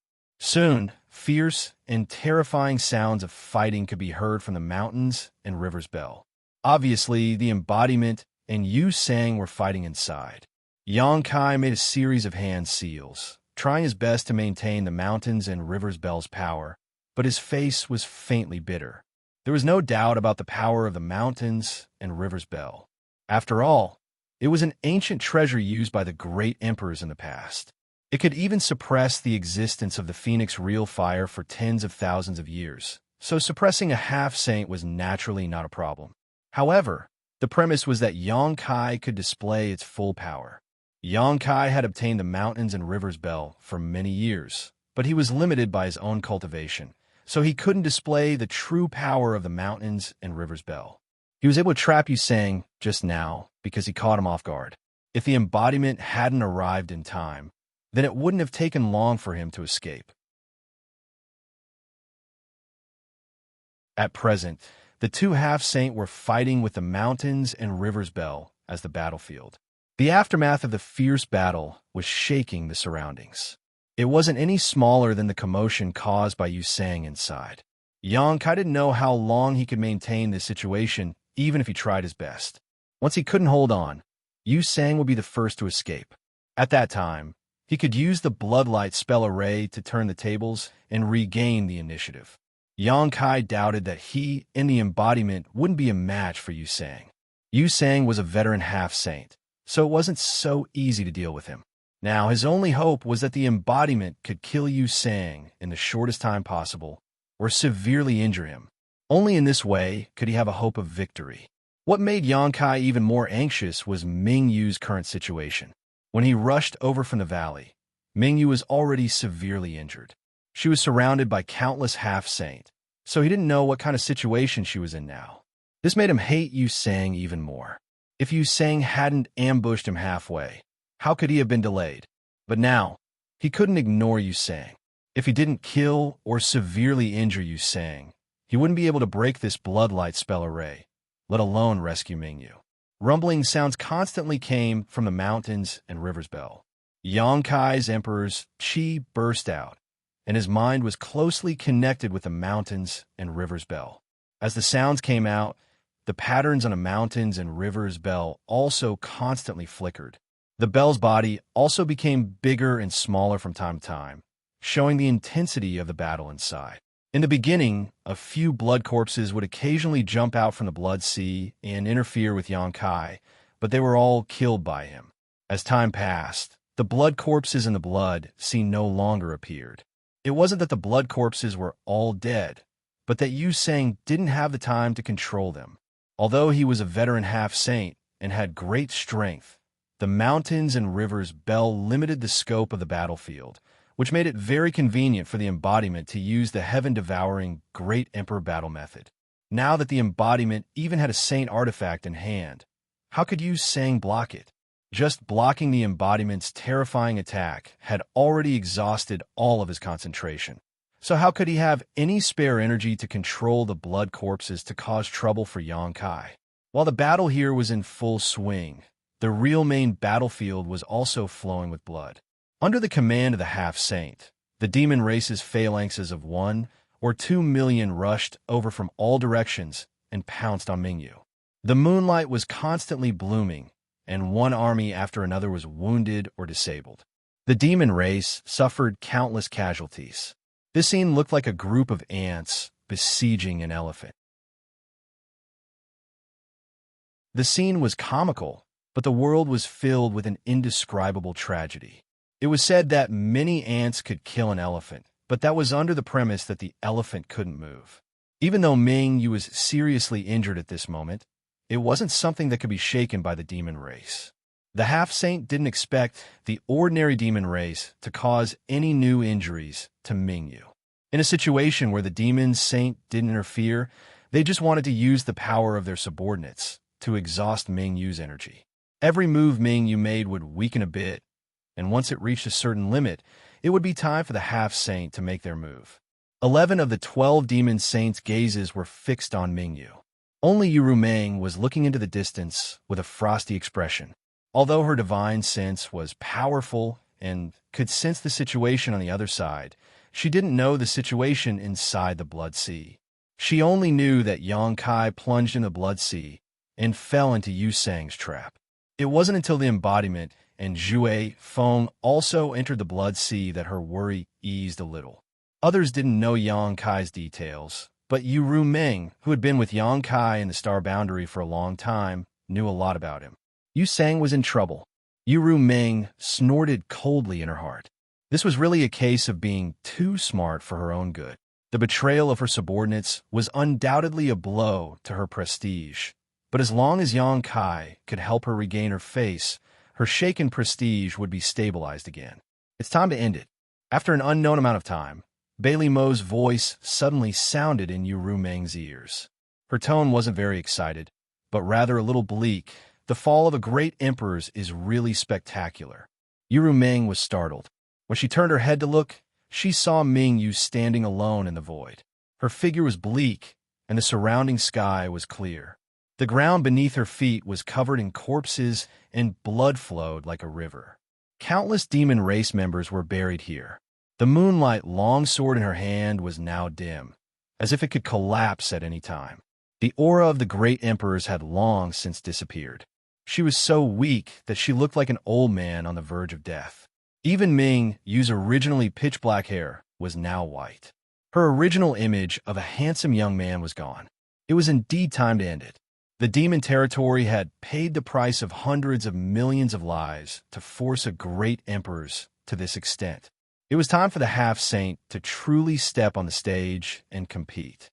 Soon, fierce and terrifying sounds of fighting could be heard from the mountains and river's bell. Obviously, the embodiment and Yu Sang were fighting inside. Yang Kai made a series of hand seals, trying his best to maintain the mountains and river's bell's power, but his face was faintly bitter. There was no doubt about the power of the mountains and river's bell. After all, it was an ancient treasure used by the great emperors in the past. It could even suppress the existence of the Phoenix real fire for tens of thousands of years, so suppressing a half-saint was naturally not a problem. However, the premise was that Yang Kai could display its full power. Yang Kai had obtained the mountains and river's bell for many years, but he was limited by his own cultivation, so he couldn't display the true power of the mountains and river's bell. He was able to trap Yu Sang just now because he caught him off guard. If the embodiment hadn't arrived in time, then it wouldn't have taken long for him to escape. At present, the two half-saint were fighting with the mountains and river's bell as the battlefield. The aftermath of the fierce battle was shaking the surroundings. It wasn't any smaller than the commotion caused by Yu Sang inside. Yang Kai didn't know how long he could maintain this situation, even if he tried his best. Once he couldn't hold on, Yu Sang would be the first to escape. At that time, he could use the Bloodlight spell array to turn the tables and regain the initiative. Yang Kai doubted that he and the embodiment wouldn't be a match for Yu Sang. Yu Sang was a veteran half-saint, so it wasn't so easy to deal with him. Now, his only hope was that the embodiment could kill Yu Sang in the shortest time possible, or severely injure him. Only in this way could he have a hope of victory. What made Yang Kai even more anxious was Ming Yu's current situation. When he rushed over from the valley, Ming Yu was already severely injured. She was surrounded by countless half-saint, so he didn't know what kind of situation she was in now. This made him hate Yu Sang even more. If Yu Sang hadn't ambushed him halfway, how could he have been delayed? But now, he couldn't ignore Yu Sang. If he didn't kill or severely injure Yu Sang, he wouldn't be able to break this Bloodlight spell array, let alone rescue Ming Yu. Rumbling sounds constantly came from the mountains and river's bell. Yang Kai's emperor's chi burst out, and his mind was closely connected with the mountains and river's bell. As the sounds came out, the patterns on the mountains and river's bell also constantly flickered. The bell's body also became bigger and smaller from time to time, showing the intensity of the battle inside. In the beginning, a few blood corpses would occasionally jump out from the blood sea and interfere with Yang Kai, but they were all killed by him. As time passed, the blood corpses in the blood sea no longer appeared. It wasn't that the blood corpses were all dead, but that Yu Sang didn't have the time to control them. Although he was a veteran half-saint and had great strength, the mountains and rivers bell limited the scope of the battlefield, which made it very convenient for the embodiment to use the heaven-devouring Great Emperor battle method. Now that the embodiment even had a saint artifact in hand, how could Yu Sang block it? Just blocking the embodiment's terrifying attack had already exhausted all of his concentration. So how could he have any spare energy to control the blood corpses to cause trouble for Yang Kai? While the battle here was in full swing, the real main battlefield was also flowing with blood. Under the command of the half-saint, the demon race's phalanxes of 1 or 2 million rushed over from all directions and pounced on Ming Yu. The moonlight was constantly blooming, and one army after another was wounded or disabled. The demon race suffered countless casualties. This scene looked like a group of ants besieging an elephant. The scene was comical, but the world was filled with an indescribable tragedy. It was said that many ants could kill an elephant, but that was under the premise that the elephant couldn't move. Even though Ming Yu was seriously injured at this moment, it wasn't something that could be shaken by the demon race. The half-saint didn't expect the ordinary demon race to cause any new injuries to Ming Yu. In a situation where the demon saint didn't interfere, they just wanted to use the power of their subordinates to exhaust Ming Yu's energy. Every move Ming Yu made would weaken a bit, and once it reached a certain limit, it would be time for the half-saint to make their move. 11 of the 12 demon saints' gazes were fixed on Ming Yu. Only Yu Meng was looking into the distance with a frosty expression. Although her divine sense was powerful and could sense the situation on the other side, she didn't know the situation inside the Blood Sea. She only knew that Yang Kai plunged in the Blood Sea and fell into Yu Sang's trap. It wasn't until the embodiment and Zhui Feng also entered the Blood Sea that her worry eased a little. Others didn't know Yang Kai's details, but Yu Meng, who had been with Yang Kai in the Star Boundary for a long time, knew a lot about him. Yu Sang was in trouble. Yu Meng snorted coldly in her heart. This was really a case of being too smart for her own good. The betrayal of her subordinates was undoubtedly a blow to her prestige, but as long as Yang Kai could help her regain her face, her shaken prestige would be stabilized again. It's time to end it. After an unknown amount of time, Bailey Mo's voice suddenly sounded in Yu Meng's ears. Her tone wasn't very excited, but rather a little bleak. The fall of a great emperor is really spectacular. Yu Meng was startled. When she turned her head to look, she saw Ming Yu standing alone in the void. Her figure was bleak, and the surrounding sky was clear. The ground beneath her feet was covered in corpses, and blood flowed like a river. Countless demon race members were buried here. The moonlight longsword in her hand was now dim, as if it could collapse at any time. The aura of the great emperors had long since disappeared. She was so weak that she looked like an old man on the verge of death. Even Ming Yu's originally pitch-black hair was now white. Her original image of a handsome young man was gone. It was indeed time to end it. The demon territory had paid the price of hundreds of millions of lives to force a great emperor to this extent. It was time for the half-saint to truly step on the stage and compete.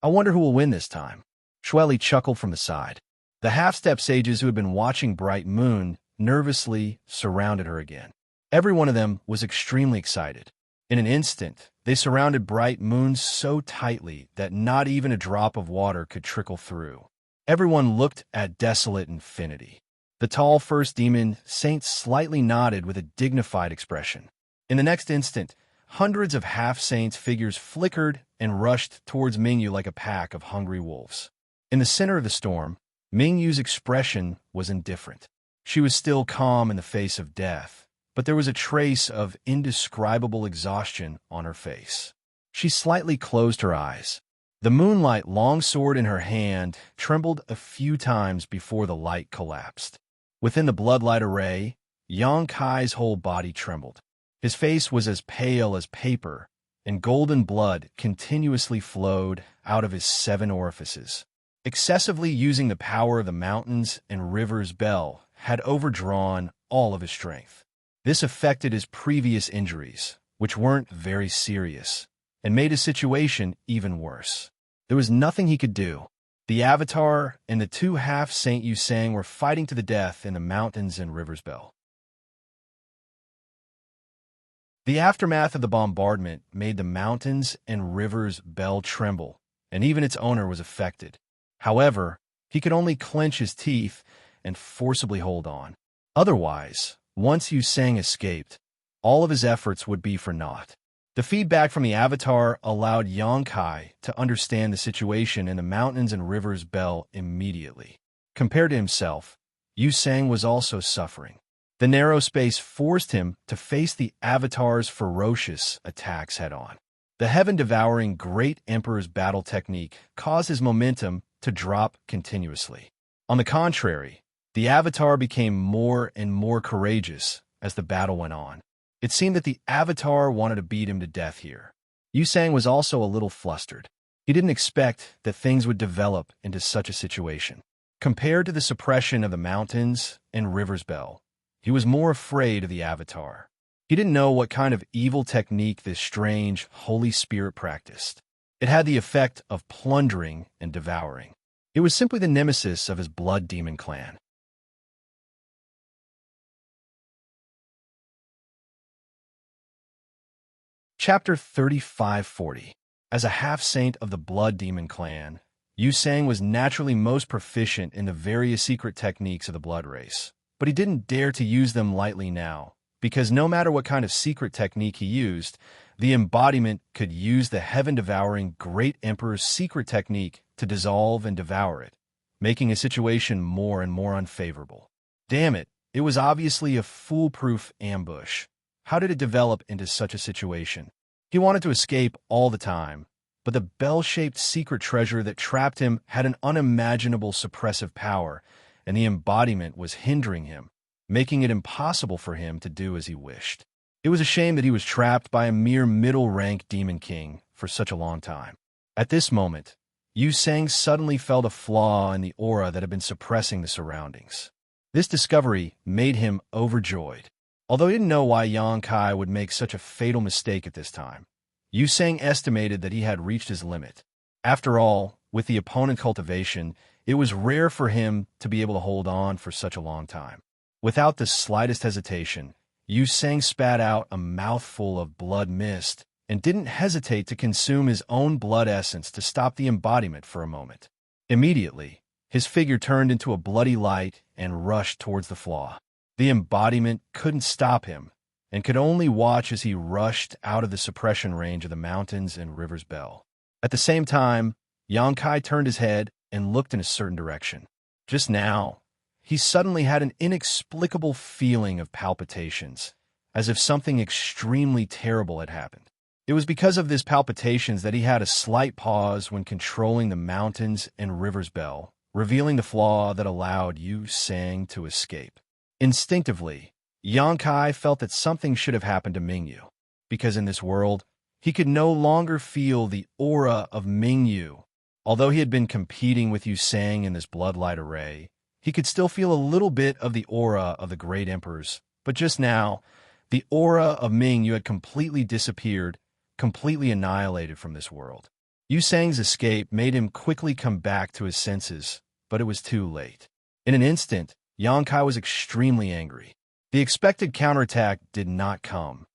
I wonder who will win this time. Shueli chuckled from the side. The half-step sages who had been watching Bright Moon nervously surrounded her again. Every one of them was extremely excited. In an instant, they surrounded Bright Moon so tightly that not even a drop of water could trickle through. Everyone looked at desolate infinity. The tall first demon saint slightly nodded with a dignified expression. In the next instant, hundreds of half-saints' figures flickered and rushed towards Ming Yu like a pack of hungry wolves. In the center of the storm, Ming Yu's expression was indifferent. She was still calm in the face of death, but there was a trace of indescribable exhaustion on her face. She slightly closed her eyes. The moonlight longsword in her hand trembled a few times before the light collapsed. Within the bloodlight array, Yang Kai's whole body trembled. His face was as pale as paper, and golden blood continuously flowed out of his 7 orifices. Excessively using the power of the mountains and rivers' bell had overdrawn all of his strength. This affected his previous injuries, which weren't very serious, and made his situation even worse. There was nothing he could do. The Avatar and the 2 half-Saint Yu Sang were fighting to the death in the mountains and rivers' bell. The aftermath of the bombardment made the mountains and rivers' bell tremble, and even its owner was affected. However, he could only clench his teeth and forcibly hold on. Otherwise, once Yu Sang escaped, all of his efforts would be for naught. The feedback from the Avatar allowed Yang Kai to understand the situation in the mountains and rivers' bell immediately. Compared to himself, Yu Sang was also suffering. The narrow space forced him to face the Avatar's ferocious attacks head-on. The heaven-devouring Great Emperor's battle technique caused his momentum to drop continuously. On the contrary, the Avatar became more and more courageous as the battle went on. It seemed that the Avatar wanted to beat him to death here. Yu Sang was also a little flustered. He didn't expect that things would develop into such a situation. Compared to the suppression of the mountains and rivers bell, he was more afraid of the avatar. He didn't know what kind of evil technique this strange Holy Spirit practiced. It had the effect of plundering and devouring. It was simply the nemesis of his blood demon clan. Chapter 3540. As a half-saint of the blood demon clan, Yu Sang was naturally most proficient in the various secret techniques of the blood race, but he didn't dare to use them lightly now, because no matter what kind of secret technique he used, the embodiment could use the heaven-devouring Great Emperor's secret technique to dissolve and devour it, making a situation more and more unfavorable. Damn it, it was obviously a foolproof ambush. How did it develop into such a situation? He wanted to escape all the time, but the bell-shaped secret treasure that trapped him had an unimaginable suppressive power, and the embodiment was hindering him, making it impossible for him to do as he wished. It was a shame that he was trapped by a mere middle-rank demon king for such a long time. At this moment, Yu Sang suddenly felt a flaw in the aura that had been suppressing the surroundings. This discovery made him overjoyed. Although he didn't know why Yang Kai would make such a fatal mistake at this time, Yu Sang estimated that he had reached his limit. After all, with the opponent Cultivation, it was rare for him to be able to hold on for such a long time. Without the slightest hesitation, Yu Sang spat out a mouthful of blood mist and didn't hesitate to consume his own blood essence to stop the embodiment for a moment. Immediately, his figure turned into a bloody light and rushed towards the flaw. The embodiment couldn't stop him and could only watch as he rushed out of the suppression range of the mountains and rivers bell. At the same time, Yang Kai turned his head and looked in a certain direction. Just now, he suddenly had an inexplicable feeling of palpitations, as if something extremely terrible had happened. It was because of these palpitations that he had a slight pause when controlling the mountains and rivers bell, revealing the flaw that allowed Yu Sang to escape. Instinctively, Yang Kai felt that something should have happened to Mingyu, because in this world, he could no longer feel the aura of Mingyu. Although he had been competing with Yu Sang in this bloodlight array, he could still feel a little bit of the aura of the Great Emperors, but just now, the aura of Mingyu had completely disappeared, completely annihilated from this world. Yu Sang's escape made him quickly come back to his senses, but it was too late. In an instant, Yang Kai was extremely angry. The expected counterattack did not come,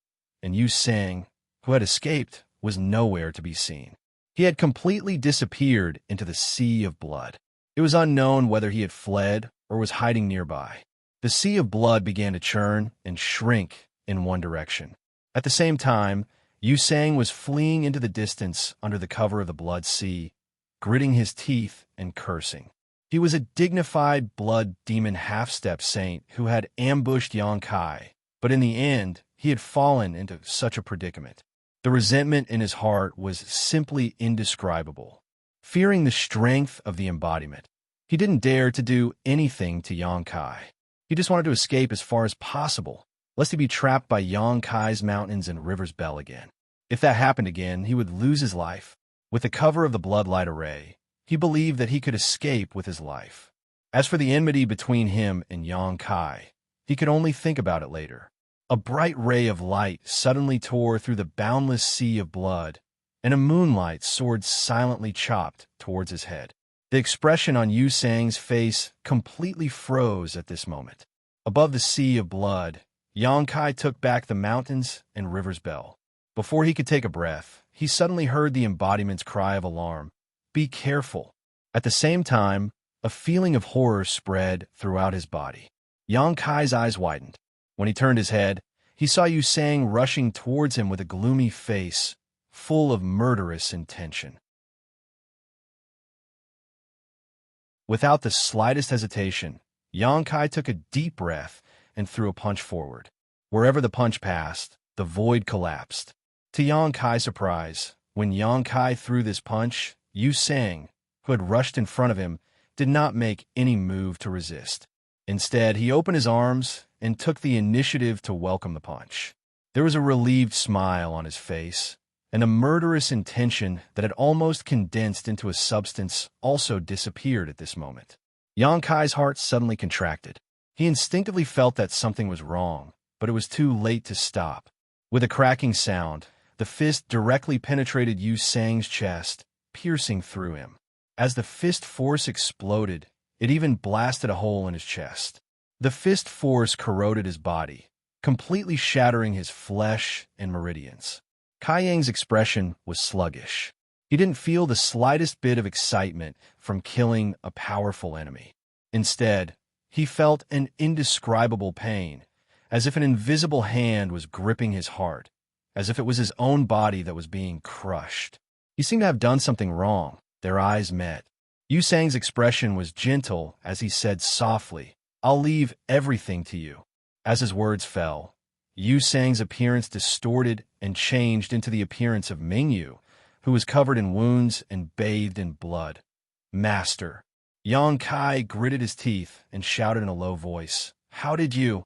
and Yu Sang, who had escaped, was nowhere to be seen. He had completely disappeared into the sea of blood. It was unknown whether he had fled or was hiding nearby. The sea of blood began to churn and shrink in one direction. At the same time, Yu Sang was fleeing into the distance under the cover of the blood sea, gritting his teeth and cursing. He was a dignified blood demon half-step saint who had ambushed Yang Kai, but in the end, he had fallen into such a predicament. The resentment in his heart was simply indescribable. Fearing the strength of the embodiment, he didn't dare to do anything to Yang Kai. He just wanted to escape as far as possible, lest he be trapped by Yang Kai's mountains and rivers bell again. If that happened again, he would lose his life. With the cover of the bloodlight array, he believed that he could escape with his life. As for the enmity between him and Yang Kai, he could only think about it later. A bright ray of light suddenly tore through the boundless sea of blood, and a moonlight sword silently chopped towards his head. The expression on Yu Sang's face completely froze at this moment. Above the sea of blood, Yang Kai took back the mountains and rivers bell. Before he could take a breath, he suddenly heard the embodiment's cry of alarm. Be careful. At the same time, a feeling of horror spread throughout his body. Yang Kai's eyes widened. When he turned his head, he saw Yu Sang rushing towards him with a gloomy face, full of murderous intention. Without the slightest hesitation, Yang Kai took a deep breath and threw a punch forward. Wherever the punch passed, the void collapsed. To Yang Kai's surprise, when Yang Kai threw this punch, Yu Sang, who had rushed in front of him, did not make any move to resist. Instead, he opened his arms and took the initiative to welcome the punch. There was a relieved smile on his face, and a murderous intention that had almost condensed into a substance also disappeared at this moment. Yang Kai's heart suddenly contracted. He instinctively felt that something was wrong, but it was too late to stop. With a cracking sound, the fist directly penetrated Yu Sang's chest, piercing through him. As the fist force exploded, it even blasted a hole in his chest. The fist force corroded his body, completely shattering his flesh and meridians. Kai Yang's expression was sluggish. He didn't feel the slightest bit of excitement from killing a powerful enemy. Instead, he felt an indescribable pain, as if an invisible hand was gripping his heart, as if it was his own body that was being crushed. He seemed to have done something wrong. Their eyes met. Yu Sang's expression was gentle as he said softly, "I'll leave everything to you." As his words fell, Yu Sang's appearance distorted and changed into the appearance of Mingyu, who was covered in wounds and bathed in blood. "Master." Yang Kai gritted his teeth and shouted in a low voice, How did you?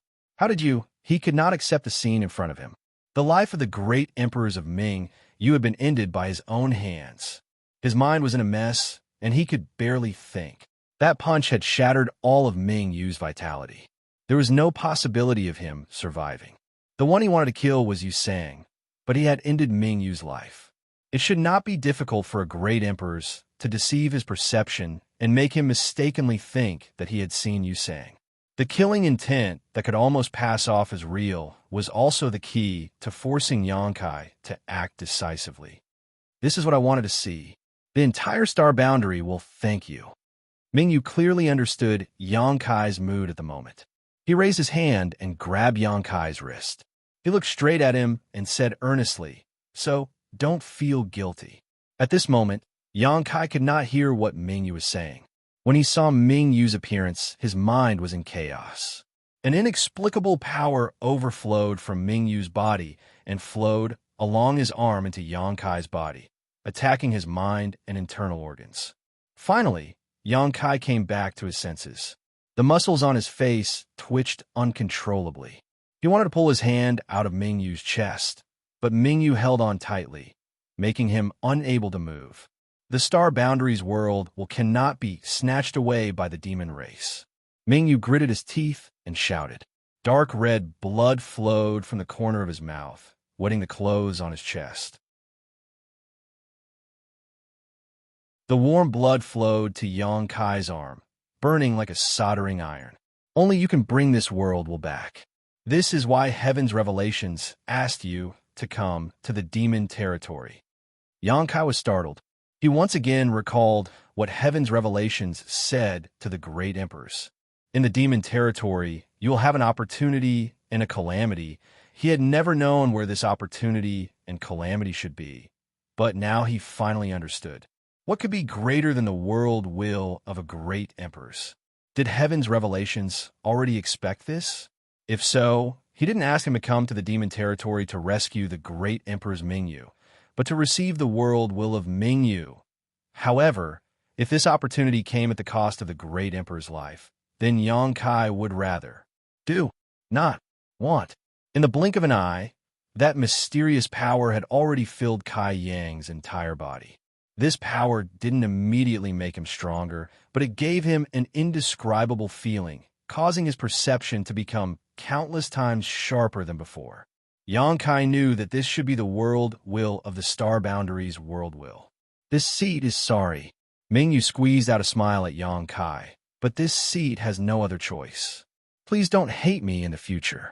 He could not accept the scene in front of him. The life of the great emperors of Ming Yu had been ended by his own hands. His mind was in a mess, and he could barely think. That punch had shattered all of Ming Yu's vitality. There was no possibility of him surviving. The one he wanted to kill was Yu Sang, but he had ended Ming Yu's life. It should not be difficult for a great emperor to deceive his perception and make him mistakenly think that he had seen Yu Sang. The killing intent that could almost pass off as real was also the key to forcing Yang Kai to act decisively. "This is what I wanted to see. The entire star boundary will thank you." Mingyu clearly understood Yang Kai's mood at the moment. He raised his hand and grabbed Yang Kai's wrist. He looked straight at him and said earnestly, "So, don't feel guilty." At this moment, Yang Kai could not hear what Mingyu was saying. When he saw Mingyu's appearance, his mind was in chaos. An inexplicable power overflowed from Mingyu's body and flowed along his arm into Yang Kai's body, attacking his mind and internal organs. Finally, Yang Kai came back to his senses. The muscles on his face twitched uncontrollably. He wanted to pull his hand out of Mingyu's chest, but Mingyu held on tightly, making him unable to move. The Star Boundaries world cannot be snatched away by the demon race. Mingyu gritted his teeth and shouted. Dark red blood flowed from the corner of his mouth, wetting the clothes on his chest. The warm blood flowed to Yang Kai's arm, burning like a soldering iron. "Only you can bring this world back. This is why Heaven's Revelations asked you to come to the demon territory." Yang Kai was startled. He once again recalled what Heaven's Revelations said to the great emperors. In the demon territory, you will have an opportunity and a calamity. He had never known where this opportunity and calamity should be, but now he finally understood. What could be greater than the world will of a great emperors? Did Heaven's Revelations already expect this? If so, he didn't ask him to come to the demon territory to rescue the great emperors Mingyu, but to receive the world will of Mingyu. However, if this opportunity came at the cost of the great emperor's life, then Yang Kai would rather do not want. In the blink of an eye, that mysterious power had already filled Kai Yang's entire body. This power didn't immediately make him stronger, but it gave him an indescribable feeling, causing his perception to become countless times sharper than before. Yang Kai knew that this should be the world will of the Star Boundaries world will. "This seat is sorry." Mingyu squeezed out a smile at Yang Kai. "But this seat has no other choice. Please don't hate me in the future."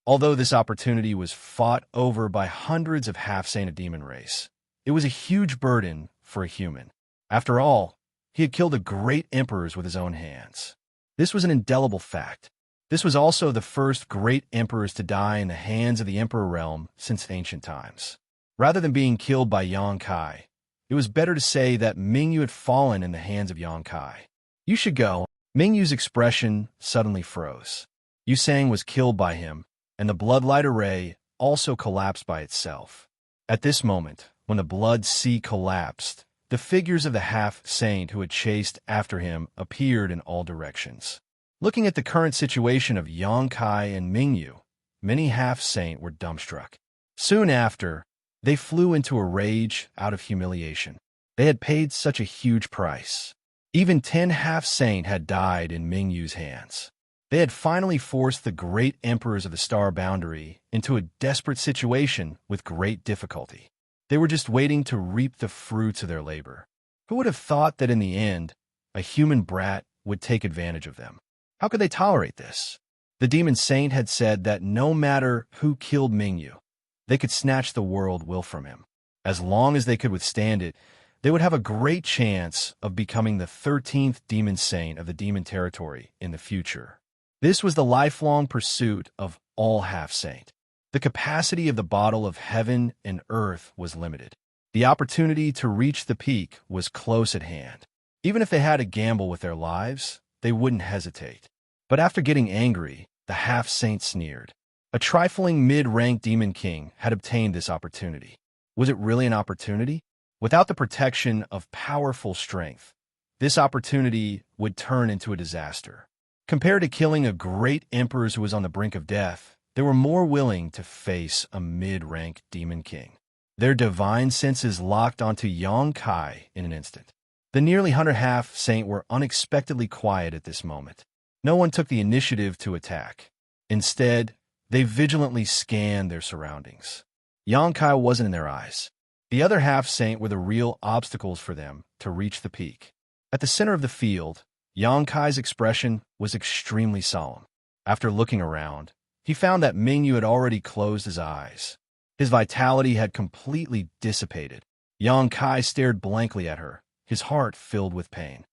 Although this opportunity was fought over by hundreds of half-saint of demon race, it was a huge burden for a human. After all, he had killed the great emperors with his own hands. This was an indelible fact. This was also the first great emperors to die in the hands of the emperor realm since ancient times. Rather than being killed by Yang Kai, it was better to say that Mingyu had fallen in the hands of Yang Kai. "You should go." Mingyu's expression suddenly froze. Yu Sang was killed by him, and the bloodlight array also collapsed by itself. At this moment, when the blood sea collapsed, the figures of the half-saint who had chased after him appeared in all directions. Looking at the current situation of Yang Kai and Mingyu, many half-saint were dumbstruck. Soon after, they flew into a rage out of humiliation. They had paid such a huge price. Even 10 half-saint had died in Mingyu's hands. They had finally forced the great emperors of the Star Boundary into a desperate situation with great difficulty. They were just waiting to reap the fruits of their labor. Who would have thought that in the end, a human brat would take advantage of them? How could they tolerate this? The demon saint had said that no matter who killed Mingyu, they could snatch the world will from him. As long as they could withstand it, they would have a great chance of becoming the 13th demon saint of the demon territory in the future. This was the lifelong pursuit of all half-saint. The capacity of the bottle of heaven and earth was limited. The opportunity to reach the peak was close at hand. Even if they had to gamble with their lives, they wouldn't hesitate. But after getting angry, the half-saint sneered. A trifling mid-rank demon king had obtained this opportunity. Was it really an opportunity? Without the protection of powerful strength, this opportunity would turn into a disaster. Compared to killing a great emperor who was on the brink of death, they were more willing to face a mid-rank demon king. Their divine senses locked onto Xianxia in an instant. The nearly 100 half-saint were unexpectedly quiet at this moment. No one took the initiative to attack. Instead, they vigilantly scanned their surroundings. Xianxia wasn't in their eyes. The other half-saint were the real obstacles for them to reach the peak. At the center of the field, Xianxia's expression was extremely solemn. After looking around, he found that Mingyu had already closed his eyes. His vitality had completely dissipated. Xianxia stared blankly at her, his heart filled with pain.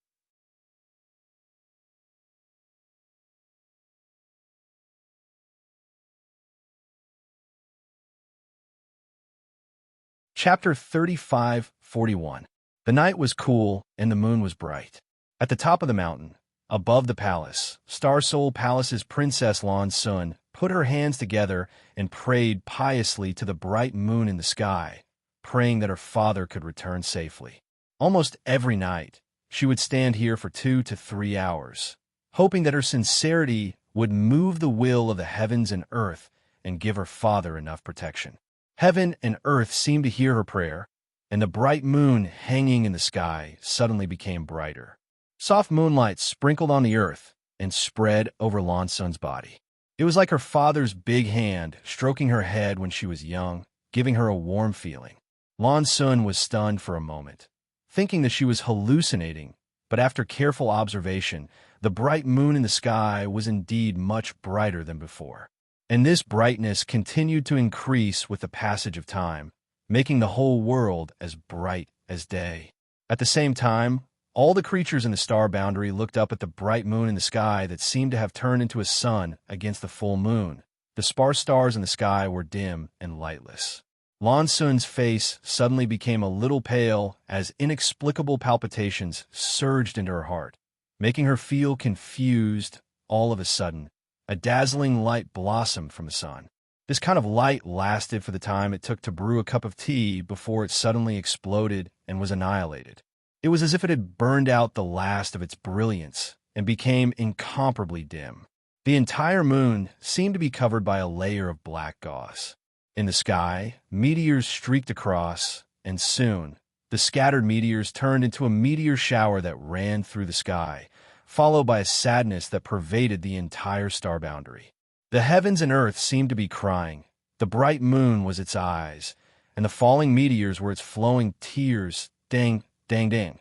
Chapter 35:41. The night was cool and the moon was bright. At the top of the mountain, above the palace, Star Soul Palace's Princess Lan Sun put her hands together and prayed piously to the bright moon in the sky, praying that her father could return safely. Almost every night, she would stand here for 2 to 3 hours, hoping that her sincerity would move the will of the heavens and earth and give her father enough protection. Heaven and earth seemed to hear her prayer, and the bright moon hanging in the sky suddenly became brighter. Soft moonlight sprinkled on the earth and spread over Lan Sun's body. It was like her father's big hand stroking her head when she was young, giving her a warm feeling. Lan Sun was stunned for a moment, thinking that she was hallucinating, but after careful observation, the bright moon in the sky was indeed much brighter than before. And this brightness continued to increase with the passage of time, making the whole world as bright as day. At the same time, all the creatures in the Star Boundary looked up at the bright moon in the sky that seemed to have turned into a sun against the full moon. The sparse stars in the sky were dim and lightless. Lan Sun's face suddenly became a little pale as inexplicable palpitations surged into her heart, making her feel confused. All of a sudden, a dazzling light blossomed from the sun. This kind of light lasted for the time it took to brew a cup of tea before it suddenly exploded and was annihilated. It was as if it had burned out the last of its brilliance and became incomparably dim. The entire moon seemed to be covered by a layer of black gauze. In the sky, meteors streaked across, and soon, the scattered meteors turned into a meteor shower that ran through the sky, followed by a sadness that pervaded the entire Star Boundary. The heavens and earth seemed to be crying. The bright moon was its eyes, and the falling meteors were its flowing tears. Ding, ding, ding.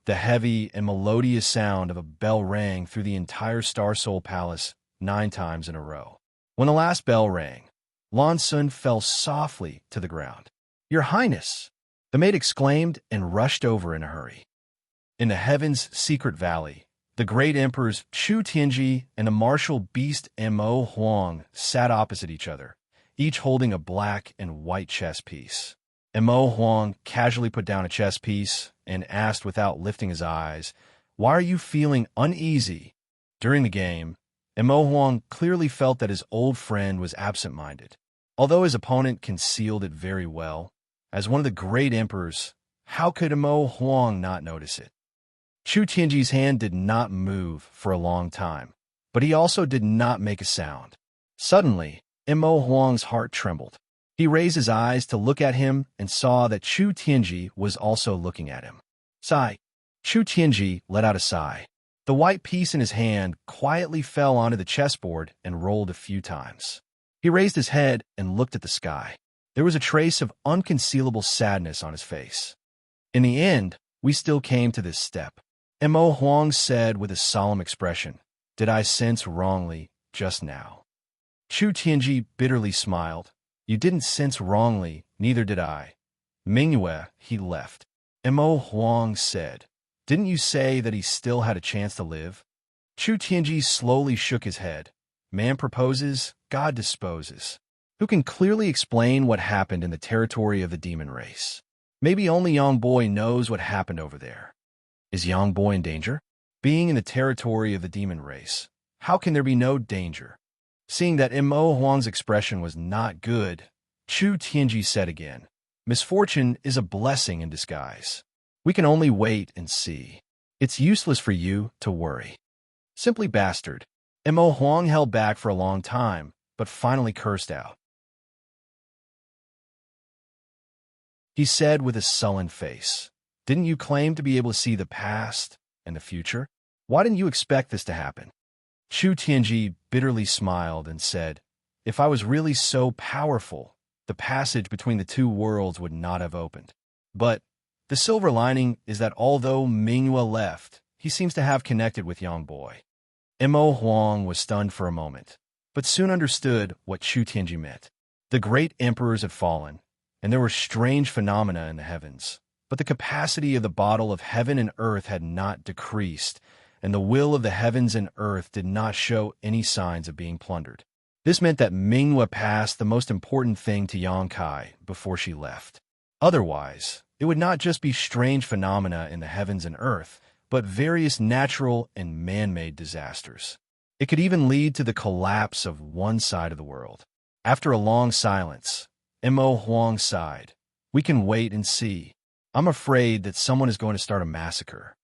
The heavy and melodious sound of a bell rang through the entire Star Soul Palace 9 times in a row. When the last bell rang, Lan Sun fell softly to the ground. "Your Highness!" the maid exclaimed and rushed over in a hurry. In the heaven's secret valley, the great emperors Chu Tianji and the martial beast Mo Huang sat opposite each other, each holding a black and white chess piece. Mo Huang casually put down a chess piece and asked without lifting his eyes, "Why are you feeling uneasy?" During the game, Mo Huang clearly felt that his old friend was absent-minded. Although his opponent concealed it very well, as one of the great emperors, how could Mo Huang not notice it? Chu Tianji's hand did not move for a long time, but he also did not make a sound. Suddenly, Mo Huang's heart trembled. He raised his eyes to look at him and saw that Chu Tianji was also looking at him. "Sai, Chu Tianji let out a sigh. The white piece in his hand quietly fell onto the chessboard and rolled a few times. He raised his head and looked at the sky. There was a trace of unconcealable sadness on his face. In the end, we still came to this step. Mo Huang said with a solemn expression. Did I sense wrongly just now? Chu Tianji bitterly smiled. You didn't sense wrongly, neither did I. Mingyue, he left. Mo Huang said. Didn't you say that he still had a chance to live? Chu Tianji slowly shook his head. Man proposes, God disposes. Who can clearly explain what happened in the territory of the demon race? Maybe only Yang Boy knows what happened over there. Is Yang Boy in danger? Being in the territory of the demon race, how can there be no danger? Seeing that Mo Huang's expression was not good, Chu Tianji said again, misfortune is a blessing in disguise. We can only wait and see. It's useless for you to worry. Simply bastard. Mo Huang held back for a long time, but finally cursed out. He said with a sullen face, didn't you claim to be able to see the past and the future? Why didn't you expect this to happen? Chu Tianji bitterly smiled and said, if I was really so powerful, the passage between the two worlds would not have opened. But the silver lining is that although Mingyue left, he seems to have connected with Yang Boy. Mo Huang was stunned for a moment, but soon understood what Chu Tianji meant. The great emperors had fallen, and there were strange phenomena in the heavens, but the capacity of the bottle of heaven and earth had not decreased, and the will of the heavens and earth did not show any signs of being plundered. This meant that Mingyue passed the most important thing to Yang Kai before she left. Otherwise, it would not just be strange phenomena in the heavens and earth, but various natural and man-made disasters. It could even lead to the collapse of one side of the world. After a long silence, Mo Huang sighed. We can wait and see. I'm afraid that someone is going to start a massacre.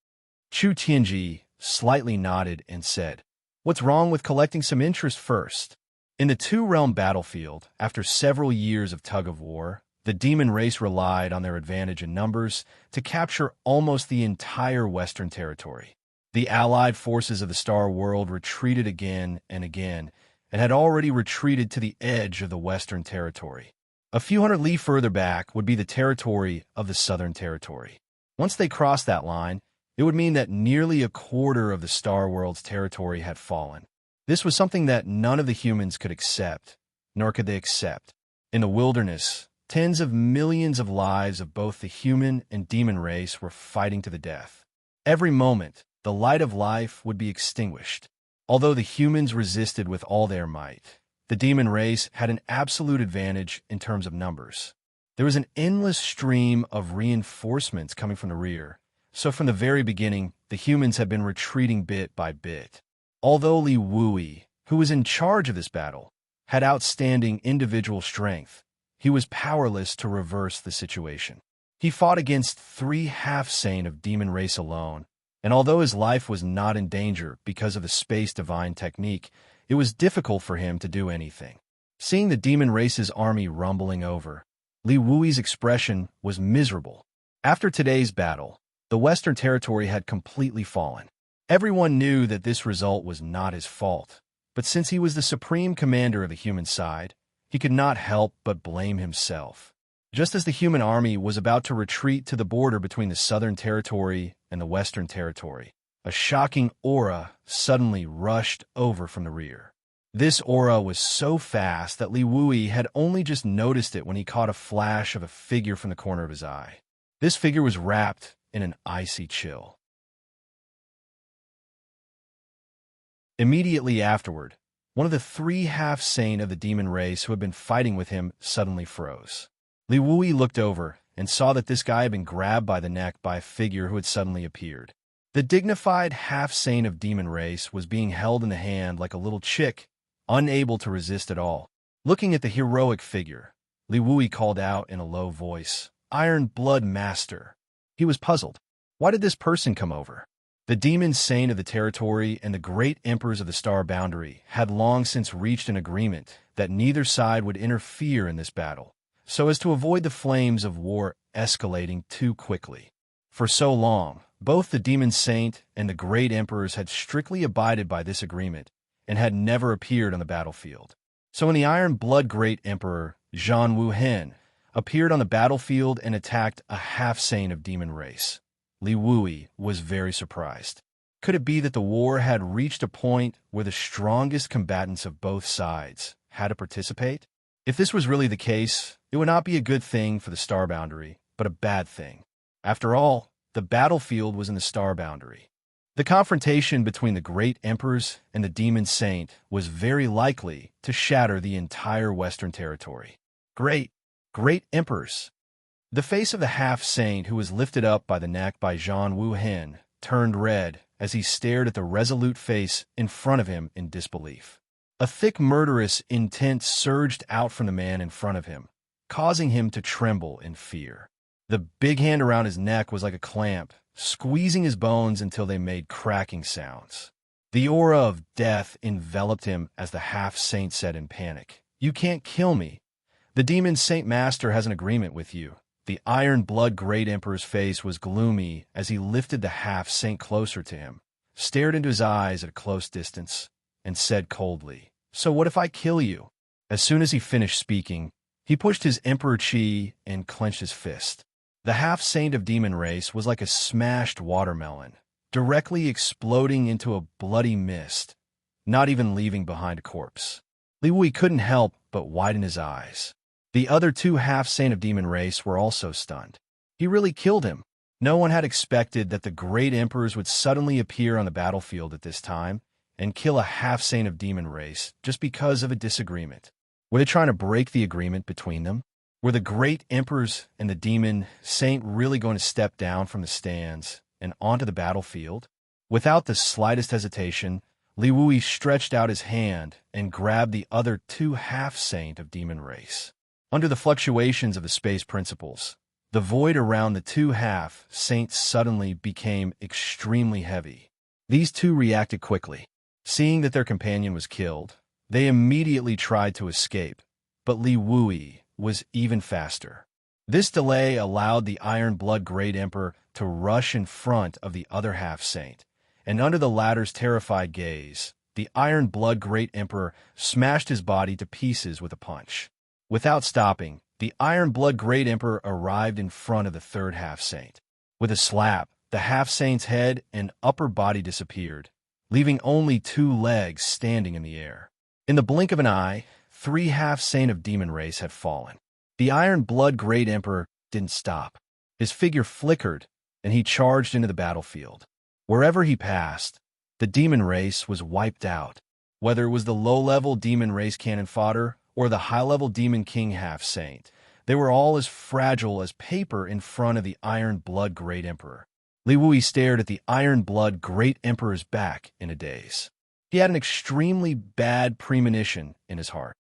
Chu Tianji slightly nodded and said, what's wrong with collecting some interest first? In the two-realm battlefield, after several years of tug-of-war, the demon race relied on their advantage in numbers to capture almost the entire Western territory. The allied forces of the Star World retreated again and again, and had already retreated to the edge of the Western territory. A few hundred li further back would be the territory of the Southern Territory. Once they crossed that line, it would mean that nearly a quarter of the Star World's territory had fallen. This was something that none of the humans could accept, nor could they accept. In the wilderness, tens of millions of lives of both the human and demon race were fighting to the death. Every moment, the light of life would be extinguished. Although the humans resisted with all their might, the demon race had an absolute advantage in terms of numbers. There was an endless stream of reinforcements coming from the rear, so from the very beginning, the humans had been retreating bit by bit. Although Li Wui, who was in charge of this battle, had outstanding individual strength, he was powerless to reverse the situation. He fought against 3 half-sane of demon race alone, and although his life was not in danger because of the space divine technique, it was difficult for him to do anything. Seeing the demon race's army rumbling over, Li Wui's expression was miserable. After today's battle, the Western Territory had completely fallen. Everyone knew that this result was not his fault, but since he was the supreme commander of the human side, he could not help but blame himself. Just as the human army was about to retreat to the border between the Southern Territory and the Western Territory, a shocking aura suddenly rushed over from the rear. This aura was so fast that Li Wui had only just noticed it when he caught a flash of a figure from the corner of his eye. This figure was wrapped in an icy chill. Immediately afterward, one of the 3 half-sane of the demon race who had been fighting with him suddenly froze. Li Wui looked over and saw that this guy had been grabbed by the neck by a figure who had suddenly appeared. The dignified half-sane of demon race was being held in the hand like a little chick, unable to resist at all. Looking at the heroic figure, Li Wui called out in a low voice, "Iron Blood Master." He was puzzled. Why did this person come over? The demon sane of the territory and the great emperors of the star boundary had long since reached an agreement that neither side would interfere in this battle, so as to avoid the flames of war escalating too quickly. For so long, both the Demon Saint and the Great Emperors had strictly abided by this agreement and had never appeared on the battlefield. So when the Iron Blood Great Emperor, Zhan Wuhen, appeared on the battlefield and attacked a half-saint of demon race, Li Wui was very surprised. Could it be that the war had reached a point where the strongest combatants of both sides had to participate? If this was really the case, it would not be a good thing for the star boundary, but a bad thing. After all, the battlefield was in the star boundary. The confrontation between the Great Emperors and the Demon Saint was very likely to shatter the entire Western territory. Great Emperors! The face of the half-saint who was lifted up by the neck by Zhan Wuhen turned red as he stared at the resolute face in front of him in disbelief. A thick murderous intent surged out from the man in front of him, causing him to tremble in fear. The big hand around his neck was like a clamp, squeezing his bones until they made cracking sounds. The aura of death enveloped him as the half-saint said in panic, "You can't kill me. The Demon Saint Master has an agreement with you." The Iron Blood Great Emperor's face was gloomy as he lifted the half-saint closer to him, stared into his eyes at a close distance, and said coldly, "So what if I kill you?" As soon as he finished speaking, he pushed his Emperor Qi and clenched his fist. The half-saint of demon race was like a smashed watermelon, directly exploding into a bloody mist, not even leaving behind a corpse. Li Wui couldn't help but widen his eyes. The other two half-saint of demon race were also stunned. He really killed him. No one had expected that the great emperors would suddenly appear on the battlefield at this time and kill a half-saint of demon race just because of a disagreement. Were they trying to break the agreement between them? Were the great emperors and the demon saint really going to step down from the stands and onto the battlefield? Without the slightest hesitation, Li Wui stretched out his hand and grabbed the other two half-saint of demon race. Under the fluctuations of the space principles, the void around the two half-saints suddenly became extremely heavy. These two reacted quickly. Seeing that their companion was killed, they immediately tried to escape, but Li Wui was even faster. This delay allowed the Iron Blood Great Emperor to rush in front of the other half-saint, and under the latter's terrified gaze, the Iron Blood Great Emperor smashed his body to pieces with a punch. Without stopping, the Iron Blood Great Emperor arrived in front of the third half-saint. With a slap, the half-saint's head and upper body disappeared, leaving only two legs standing in the air. In the blink of an eye, three half-saint of demon race had fallen. The Iron Blood Great Emperor didn't stop. His figure flickered, and he charged into the battlefield. Wherever he passed, the demon race was wiped out. Whether it was the low-level demon race cannon fodder or the high-level demon king half-saint, they were all as fragile as paper in front of the Iron Blood Great Emperor. Li Wui stared at the Iron Blood Great Emperor's back in a daze. He had an extremely bad premonition in his heart.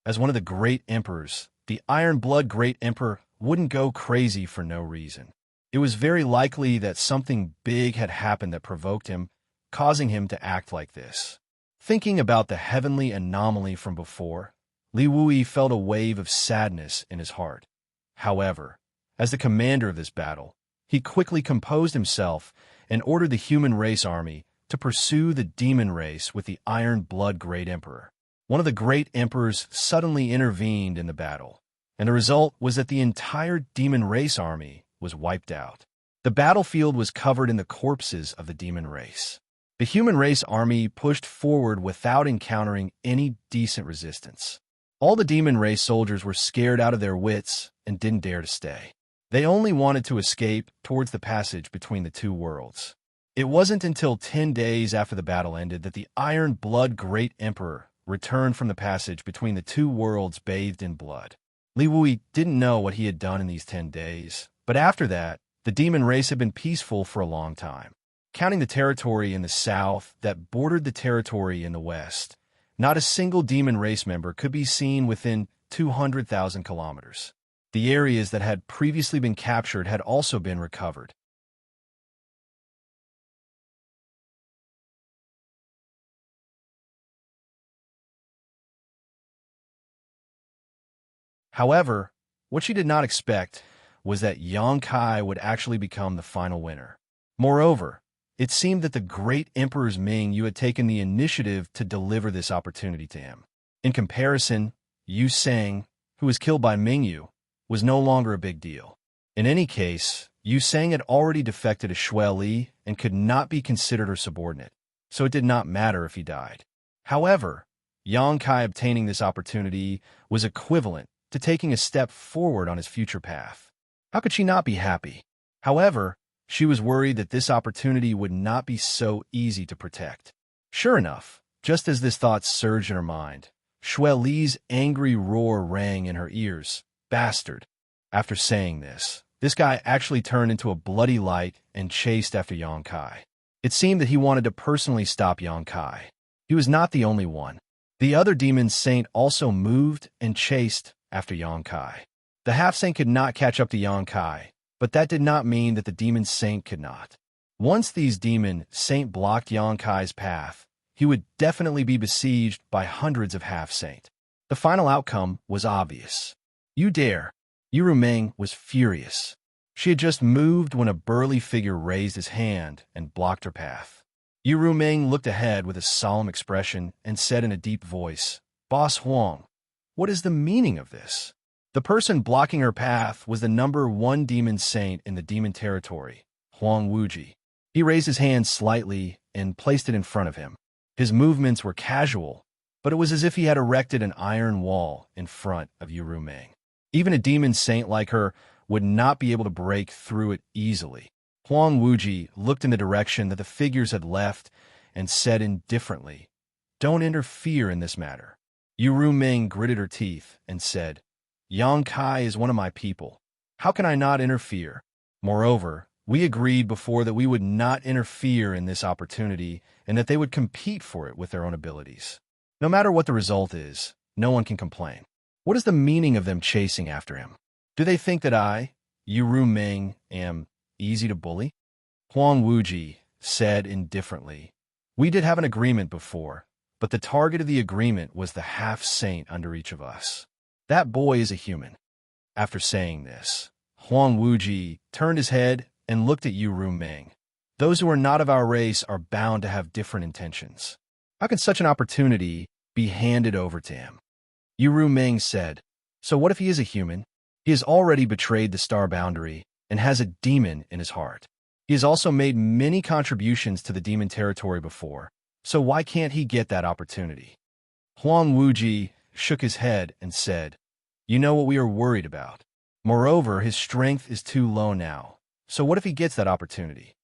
As one of the great emperors, the Iron Blood Great Emperor wouldn't go crazy for no reason. It was very likely that something big had happened that provoked him, causing him to act like this. Thinking about the heavenly anomaly from before, Li Wui felt a wave of sadness in his heart. However, as the commander of this battle, he quickly composed himself and ordered the human race army to pursue the demon race with the Iron Blood Great Emperor. One of the great emperors suddenly intervened in the battle, and the result was that the entire demon race army was wiped out. The battlefield was covered in the corpses of the demon race. The human race army pushed forward without encountering any decent resistance. All the demon race soldiers were scared out of their wits and didn't dare to stay. They only wanted to escape towards the passage between the two worlds. It wasn't until 10 days after the battle ended that the Iron Blood Great Emperor returned from the passage between the two worlds bathed in blood. Li Wui didn't know what he had done in these 10 days, but after that, the demon race had been peaceful for a long time. Counting the territory in the south that bordered the territory in the west, not a single demon race member could be seen within 200,000 kilometers. The areas that had previously been captured had also been recovered. However, What she did not expect was that Xianxia would actually become the final winner. Moreover, it seemed that the great Emperor's Mingyu had taken the initiative to deliver this opportunity to him. In comparison, Yu Sang, who was killed by Mingyu, was no longer a big deal. In any case, Yu Sang had already defected to Xue Li and could not be considered her subordinate, so it did not matter if he died. However, Xianxia obtaining this opportunity was equivalent to taking a step forward on his future path. How could she not be happy? However, she was worried that this opportunity would not be so easy to protect. Sure enough, just as this thought surged in her mind, Xue Li's angry roar rang in her ears. Bastard. After saying this guy actually turned into a bloody light and chased after Xianxia. It seemed that he wanted to personally stop Xianxia. He was not the only one. The other demon saint also moved and chased after Xianxia. The half-saint could not catch up to Xianxia, but that did not mean that the demon saint could not. Once these demon saint blocked Xianxia's path, he would definitely be besieged by hundreds of half-saint. The final outcome was obvious. You dare. Yu Meng was furious. She had just moved when a burly figure raised his hand and blocked her path. Yu Meng looked ahead with a solemn expression and said in a deep voice, "Boss Huang, what is the meaning of this?" The person blocking her path was the #1 demon saint in the demon territory, Huang Wuji. He raised his hand slightly and placed it in front of him. His movements were casual, but it was as if he had erected an iron wall in front of Yu Meng. Even a demon saint like her would not be able to break through it easily. Huang Wuji looked in the direction that the figures had left and said indifferently, "Don't interfere in this matter." Yu Meng gritted her teeth and said, "Xianxia is one of my people. How can I not interfere? Moreover, we agreed before that we would not interfere in this opportunity and that they would compete for it with their own abilities. No matter what the result is, no one can complain. What is the meaning of them chasing after him? Do they think that I, Yu Meng, am easy to bully?" Huang Wuji said indifferently, "We did have an agreement before, but the target of the agreement was the half-saint under each of us. That boy is a human." After saying this, Huang Wuji turned his head and looked at Yu Meng. "Those who are not of our race are bound to have different intentions. How can such an opportunity be handed over to him?" Yu Meng said, "So what if he is a human? He has already betrayed the star boundary and has a demon in his heart. He has also made many contributions to the demon territory before, so why can't he get that opportunity?" Huang Wuji shook his head and said, "You know what we are worried about. Moreover, his strength is too low now, so what if he gets that opportunity?"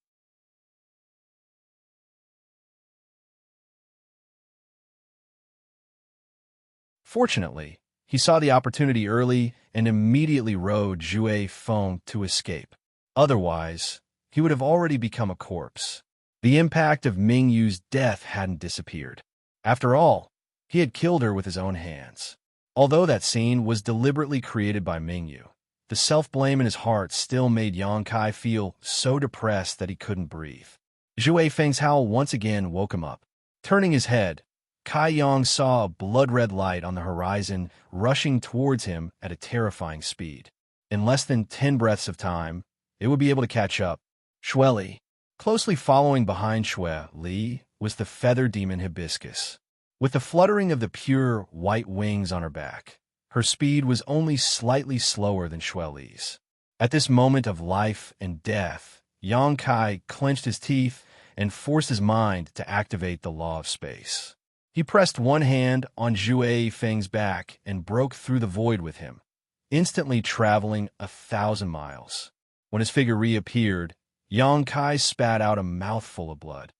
Fortunately, he saw the opportunity early and immediately rode Zhue Feng to escape. Otherwise, he would have already become a corpse. The impact of Mingyu's death hadn't disappeared. After all, he had killed her with his own hands. Although that scene was deliberately created by Mingyu, the self-blame in his heart still made Xianxia feel so depressed that he couldn't breathe. Zhue Feng's howl once again woke him up. Turning his head, Kai Yang saw a blood-red light on the horizon rushing towards him at a terrifying speed. In less than 10 breaths of time, it would be able to catch up. Xue Li. Closely following behind Xue Li was the feather demon Hibiscus. With the fluttering of the pure white wings on her back, her speed was only slightly slower than Xue Li's. At this moment of life and death, Xianxia clenched his teeth and forced his mind to activate the law of space. He pressed one hand on Zhue Feng's back and broke through the void with him, instantly traveling 1,000 miles. When his figure reappeared, Xianxia spat out a mouthful of blood.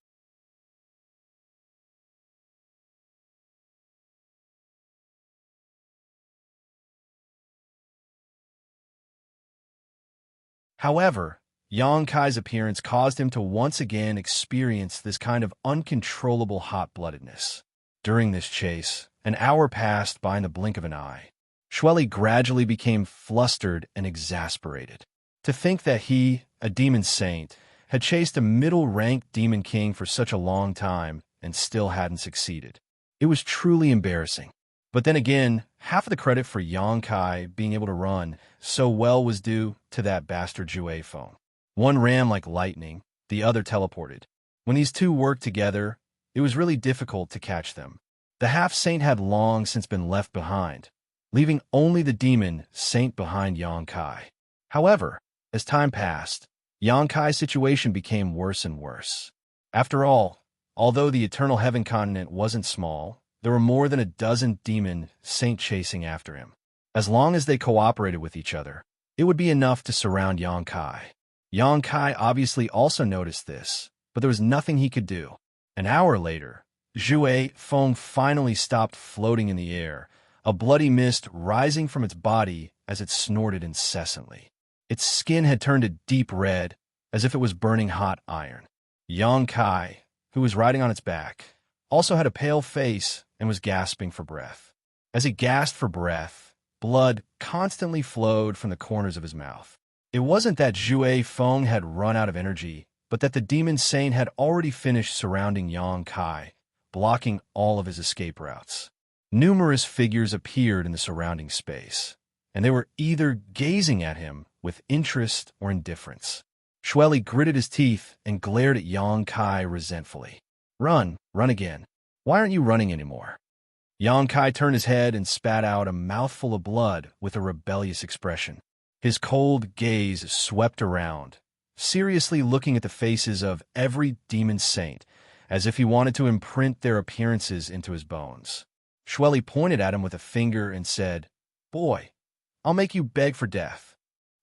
However, Xianxia's appearance caused him to once again experience this kind of uncontrollable hot-bloodedness. During this chase, an hour passed by in the blink of an eye. Xue Li gradually became flustered and exasperated. To think that he, a demon saint, had chased a middle-ranked demon king for such a long time and still hadn't succeeded. It was truly embarrassing. But then again, half of the credit for Yang Kai being able to run so well was due to that bastard Jue phone. One ran like lightning, the other teleported. When these two worked together, it was really difficult to catch them. The half-saint had long since been left behind, leaving only the demon saint behind Yang Kai. However, as time passed, Yang Kai's situation became worse and worse. After all, although the Eternal Heaven continent wasn't small, there were more than a dozen demon saint chasing after him. As long as they cooperated with each other, it would be enough to surround Yang Kai. Yang Kai obviously also noticed this, but there was nothing he could do. An hour later, Jue Feng finally stopped floating in the air, a bloody mist rising from its body as it snorted incessantly. Its skin had turned a deep red, as if it was burning hot iron. Yang Kai, who was riding on its back, also had a pale face and was gasping for breath. As he gasped for breath, blood constantly flowed from the corners of his mouth. It wasn't that Jue Feng had run out of energy, but that the demon saint had already finished surrounding Yang Kai, blocking all of his escape routes. Numerous figures appeared in the surrounding space, and they were either gazing at him with interest or indifference. Shueli gritted his teeth and glared at Yang Kai resentfully. Run again. Why aren't you running anymore? Yang Kai turned his head and spat out a mouthful of blood with a rebellious expression. His cold gaze swept around, seriously looking at the faces of every demon saint, as if he wanted to imprint their appearances into his bones. Shueli pointed at him with a finger and said, "Boy, I'll make you beg for death."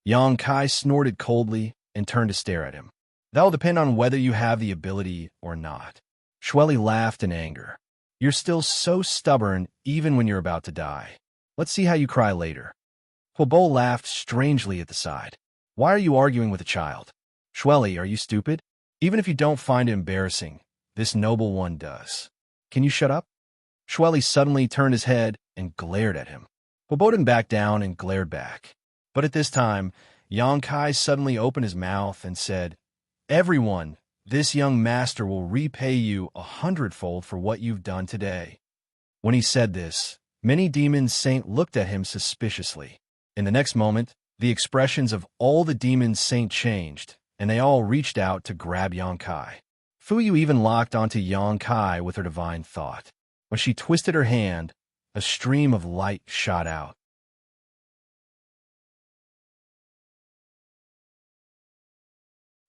Yang Kai snorted coldly and turned to stare at him. "That will depend on whether you have the ability or not." Shueli laughed in anger. "You're still so stubborn even when you're about to die. Let's see how you cry later." Huobo laughed strangely at the side. "Why are you arguing with a child? Shueli, are you stupid? Even if you don't find it embarrassing, this noble one does. Can you shut up?" Shueli suddenly turned his head and glared at him. Huobo didn't back down and glared back. But at this time, Yang Kai suddenly opened his mouth and said, "Everyone, this young master will repay you 100-fold for what you've done today." When he said this, many demon saint looked at him suspiciously. In the next moment, the expressions of all the demon saint changed, and they all reached out to grab Yang Kai. Fuyu even locked onto Yang Kai with her divine thought. When she twisted her hand, a stream of light shot out.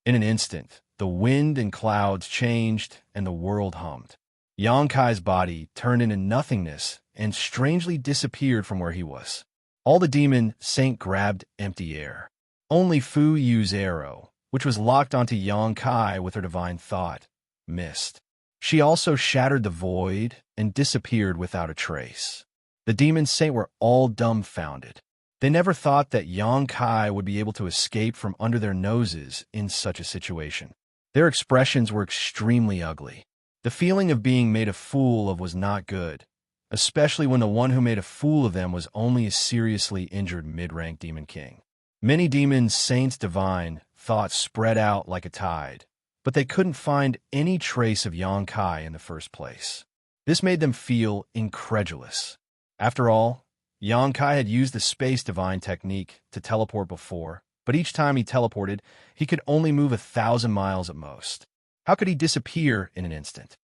In an instant, the wind and clouds changed and the world hummed. Yang Kai's body turned into nothingness and strangely disappeared from where he was. All the demon saint grabbed empty air. Only Fu Yu's arrow, which was locked onto Yang Kai with her divine thought, missed. She also shattered the void and disappeared without a trace. The demon saint were all dumbfounded. They never thought that Yang Kai would be able to escape from under their noses in such a situation. Their expressions were extremely ugly. The feeling of being made a fool of was not good, especially when the one who made a fool of them was only a seriously injured mid-rank demon king. Many demon saints divine thoughts spread out like a tide, but they couldn't find any trace of Yang Kai in the first place. This made them feel incredulous. After all, Yang Kai had used the space divine technique to teleport before, but each time he teleported, he could only move 1,000 miles at most. How could he disappear in an instant?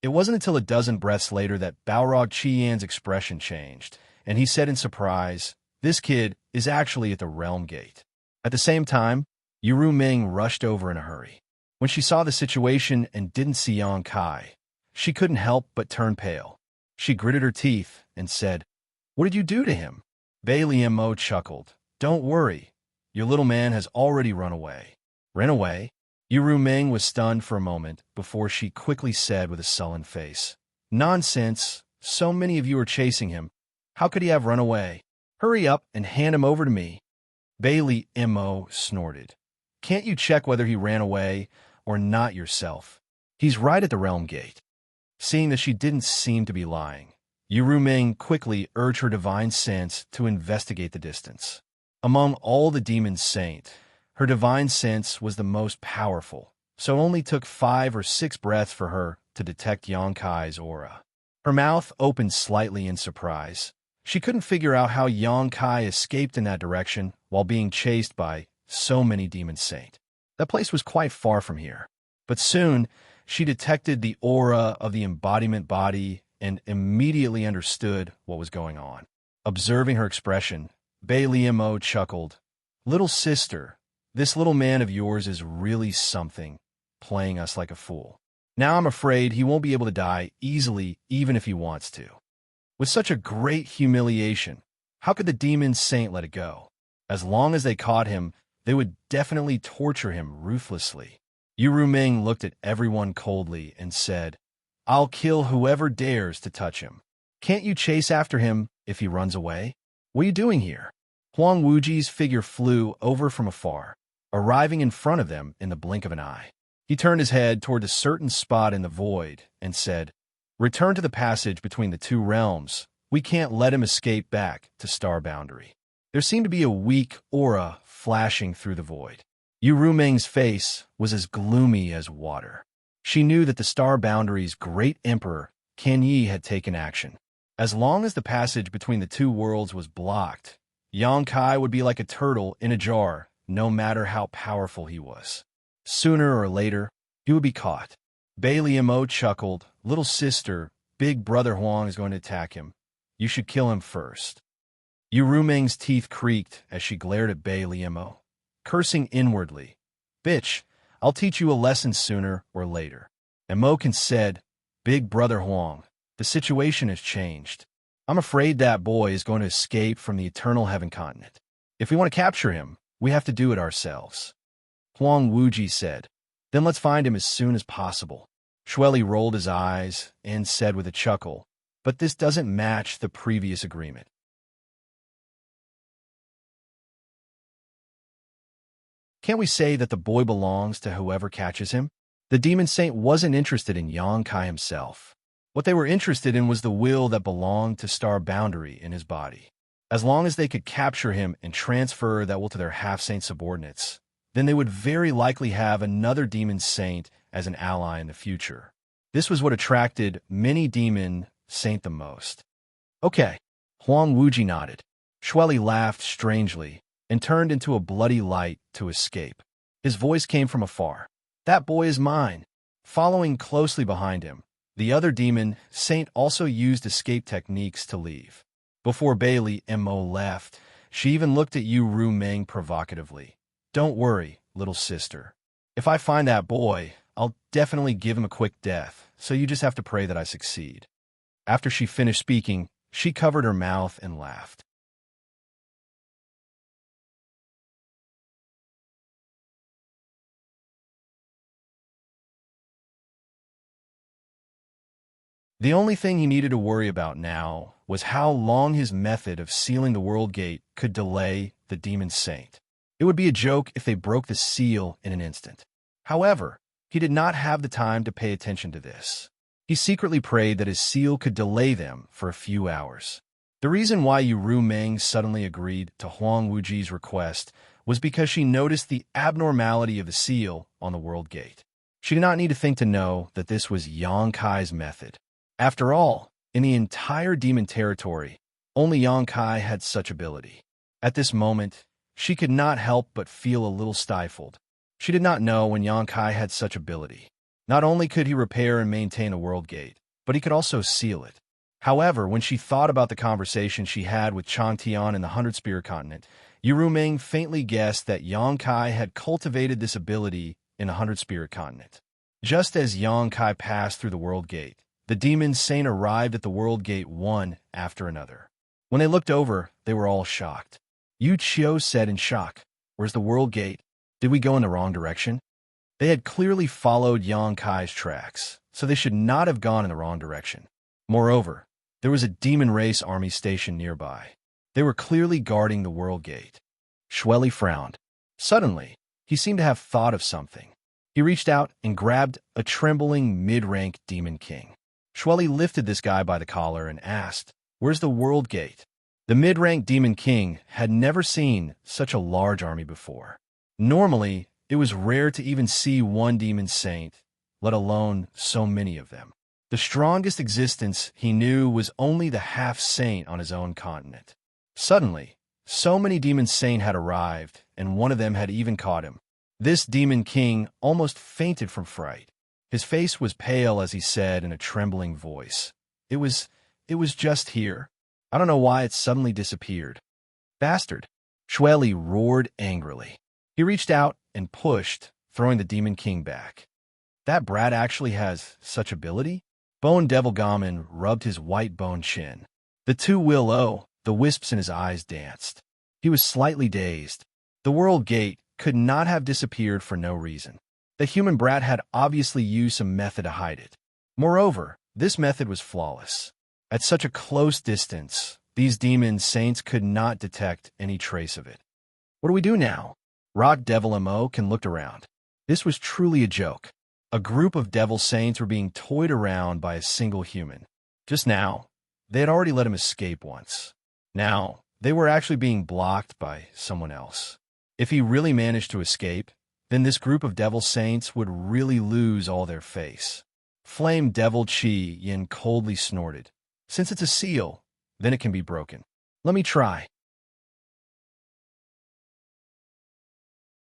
It wasn't until a dozen breaths later that Balrog Qian's expression changed, and he said in surprise, "This kid is actually at the Realm Gate." At the same time, Yuru Ming rushed over in a hurry. When she saw the situation and didn't see Yang Kai, she couldn't help but turn pale. She gritted her teeth and said, "What did you do to him?" Bailey Mo chuckled. "Don't worry. Your little man has already run away." Ran away? Yuru Ming was stunned for a moment before she quickly said with a sullen face, "Nonsense. So many of you are chasing him. How could he have run away? Hurry up and hand him over to me." Bailey Mo snorted. "Can't you check whether he ran away or not yourself? He's right at the Realm Gate." Seeing that she didn't seem to be lying, Yuru Ming quickly urged her divine sense to investigate the distance. Among all the demon saint, her divine sense was the most powerful, so it only took 5 or 6 breaths for her to detect Yang Kai's aura. Her mouth opened slightly in surprise. She couldn't figure out how Yongkai escaped in that direction while being chased by so many demon saints. That place was quite far from here. But soon, she detected the aura of the embodiment body and immediately understood what was going on. Observing her expression, Bei Liemo chuckled. "Little sister, this little man of yours is really something, playing us like a fool. Now I'm afraid he won't be able to die easily even if he wants to." With such a great humiliation, how could the demon saint let it go? As long as they caught him, they would definitely torture him ruthlessly. Yu Ruming looked at everyone coldly and said, "I'll kill whoever dares to touch him. Can't you chase after him if he runs away? What are you doing here?" Huang Wuji's figure flew over from afar, arriving in front of them in the blink of an eye. He turned his head toward a certain spot in the void and said, "Return to the passage between the two realms. We can't let him escape back to Star Boundary." There seemed to be a weak aura flashing through the void. Yu Ruming's face was as gloomy as water. She knew that the Star Boundary's great emperor, Kan Yi, had taken action. As long as the passage between the two worlds was blocked, Yongkai would be like a turtle in a jar, no matter how powerful he was. Sooner or later, he would be caught. Bei Liemo chuckled. "Little sister, big brother Huang is going to attack him. You should kill him first." Yu Ruming's teeth creaked as she glared at Bei Liemo, cursing inwardly. "Bitch, I'll teach you a lesson sooner or later." And Moken said, "Big brother Huang, the situation has changed. I'm afraid that boy is going to escape from the Eternal Heaven continent. If we want to capture him, we have to do it ourselves." Huang Wuji said, "Then let's find him as soon as possible." Shueli rolled his eyes and said with a chuckle, "But this doesn't match the previous agreement." Can't we say that the boy belongs to whoever catches him? The demon saint wasn't interested in Yongkai himself. What they were interested in was the will that belonged to Star Boundary in his body. As long as they could capture him and transfer that will to their half-saint subordinates, then they would very likely have another demon saint as an ally in the future. This was what attracted many demon saint the most. "Okay." Huang Wuji nodded. Shueli laughed strangely and turned into a bloody light to escape. His voice came from afar. "That boy is mine." Following closely behind him, the other demon saint also used escape techniques to leave. Before Bei Liemo left, she even looked at Yu Ruming provocatively. "Don't worry, little sister. If I find that boy, I'll definitely give him a quick death, so you just have to pray that I succeed." After she finished speaking, she covered her mouth and laughed. The only thing he needed to worry about now was how long his method of sealing the world gate could delay the demon saint. It would be a joke if they broke the seal in an instant. However, he did not have the time to pay attention to this. He secretly prayed that his seal could delay them for a few hours. The reason why Yu Ruming suddenly agreed to Huang Wuji's request was because she noticed the abnormality of the seal on the world gate. She did not need to think to know that this was Yongkai's method. After all, in the entire demon territory, only Yongkai had such ability. At this moment, she could not help but feel a little stifled. She did not know when Yongkai had such ability. Not only could he repair and maintain a world gate, but he could also seal it. However, when she thought about the conversation she had with Changtian in the Hundred Spirit Continent, Yu Ruming faintly guessed that Yongkai had cultivated this ability in the Hundred Spirit Continent. Just as Yongkai passed through the world gate, the demon saint arrived at the world gate one after another. When they looked over, they were all shocked. Yu Qiu said in shock, "Where's the world gate? Did we go in the wrong direction?" They had clearly followed Yongkai's tracks, so they should not have gone in the wrong direction. Moreover, there was a demon race army stationed nearby. They were clearly guarding the world gate. Shueli frowned. Suddenly, he seemed to have thought of something. He reached out and grabbed a trembling mid-rank demon king. Shueli lifted this guy by the collar and asked, "Where's the world gate?" The mid-rank demon king had never seen such a large army before. Normally, it was rare to even see one demon saint, let alone so many of them. The strongest existence he knew was only the half-saint on his own continent. Suddenly, so many demon saints had arrived, and one of them had even caught him. This demon king almost fainted from fright. His face was pale as he said in a trembling voice, It was just here. I don't know why it suddenly disappeared." "Bastard!" Shueli roared angrily. He reached out and pushed, throwing the demon king back. "That brat actually has such ability?" Bone Devil Gamin rubbed his white bone chin. The two willow, the wisps in his eyes danced. He was slightly dazed. The world gate could not have disappeared for no reason. The human brat had obviously used some method to hide it. Moreover, this method was flawless. At such a close distance, these demon saints could not detect any trace of it. "What do we do now?" Rock Devil Mo looked around. This was truly a joke. A group of devil saints were being toyed around by a single human. Just now, they had already let him escape once. Now, they were actually being blocked by someone else. If he really managed to escape, then this group of devil saints would really lose all their face. Flame Devil Chi Yin coldly snorted. "Since it's a seal, then it can be broken. Let me try."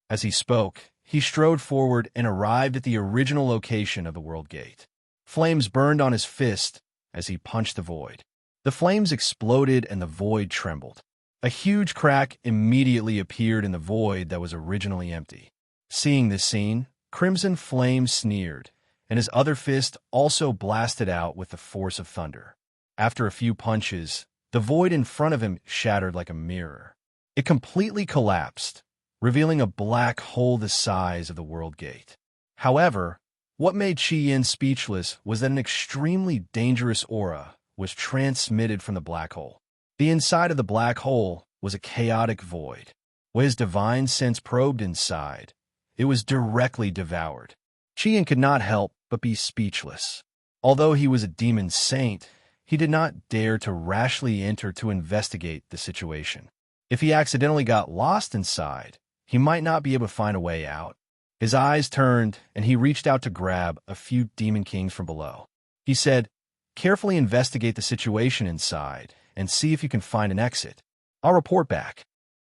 As he spoke, he strode forward and arrived at the original location of the world gate. Flames burned on his fist as he punched the void. The flames exploded and the void trembled. A huge crack immediately appeared in the void that was originally empty. Seeing this scene, Crimson Flame sneered, and his other fist also blasted out with the force of thunder. After a few punches, the void in front of him shattered like a mirror. It completely collapsed, revealing a black hole the size of the world gate. However, what made Qi Yin speechless was that an extremely dangerous aura was transmitted from the black hole. The inside of the black hole was a chaotic void. When his divine sense probed inside, it was directly devoured. Qi Yin could not help but be speechless. Although he was a demon saint, he did not dare to rashly enter to investigate the situation. If he accidentally got lost inside, he might not be able to find a way out. His eyes turned, and he reached out to grab a few demon kings from below. He said, "Carefully investigate the situation inside and see if you can find an exit. I'll report back."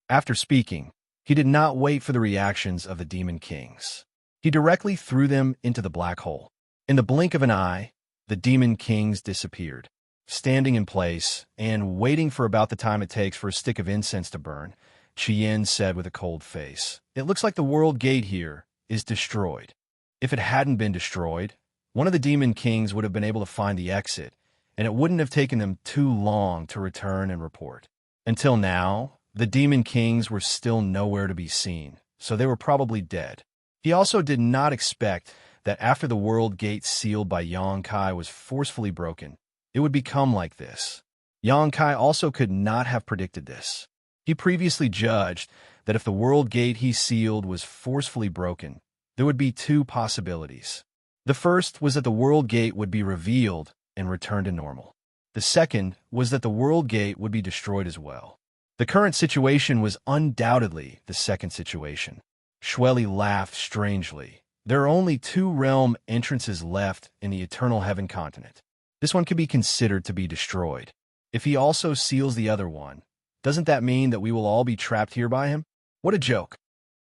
After speaking, he did not wait for the reactions of the demon kings. He directly threw them into the black hole. In the blink of an eye, the demon kings disappeared. Standing in place and waiting for about the time it takes for a stick of incense to burn, Qi Yin said with a cold face, "It looks like the world gate here is destroyed. If it hadn't been destroyed, one of the demon kings would have been able to find the exit, and it wouldn't have taken them too long to return and report. Until now, the demon kings were still nowhere to be seen, so they were probably dead." He also did not expect that after the world gate sealed by Xianxia was forcefully broken, it would become like this. Xianxia also could not have predicted this. He previously judged that if the world gate he sealed was forcefully broken, there would be two possibilities. The first was that the world gate would be revealed and return to normal. The second was that the world gate would be destroyed as well. The current situation was undoubtedly the second situation. Shueli laughed strangely. There are only two realm entrances left in the Eternal Heaven continent. This one could be considered to be destroyed. If he also seals the other one, doesn't that mean that we will all be trapped here by him? What a joke.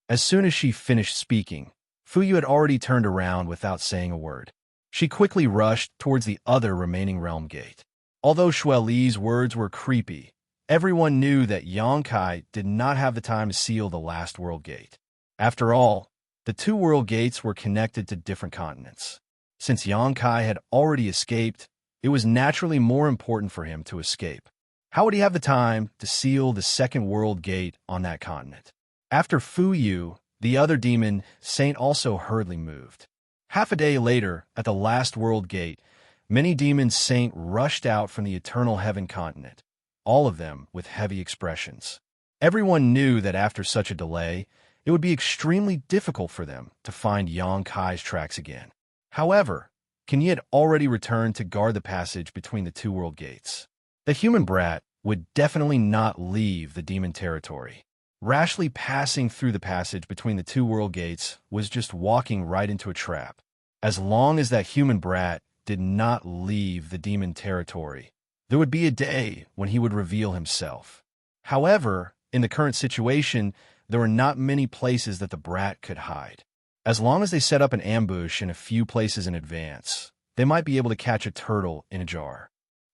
As soon as she finished speaking, Fuyu had already turned around without saying a word. She quickly rushed towards the other remaining realm gate. Although Shueli's words were creepy, everyone knew that Xianxia did not have the time to seal the last world gate. After all, the two world gates were connected to different continents. Since Xianxia had already escaped, it was naturally more important for him to escape. How would he have the time to seal the second world gate on that continent? After Fuyu, the other demon saint also hurriedly moved. Half a day later, at the last world gate, many demon saints rushed out from the Eternal Heaven continent, all of them with heavy expressions. Everyone knew that after such a delay, it would be extremely difficult for them to find Xianxia's tracks again. However, Kenyi had already returned to guard the passage between the two world gates. The human brat would definitely not leave the demon territory. Rashly passing through the passage between the two world gates was just walking right into a trap. As long as that human brat did not leave the demon territory, there would be a day when he would reveal himself. However, in the current situation, there were not many places that the brat could hide. As long as they set up an ambush in a few places in advance, they might be able to catch a turtle in a jar.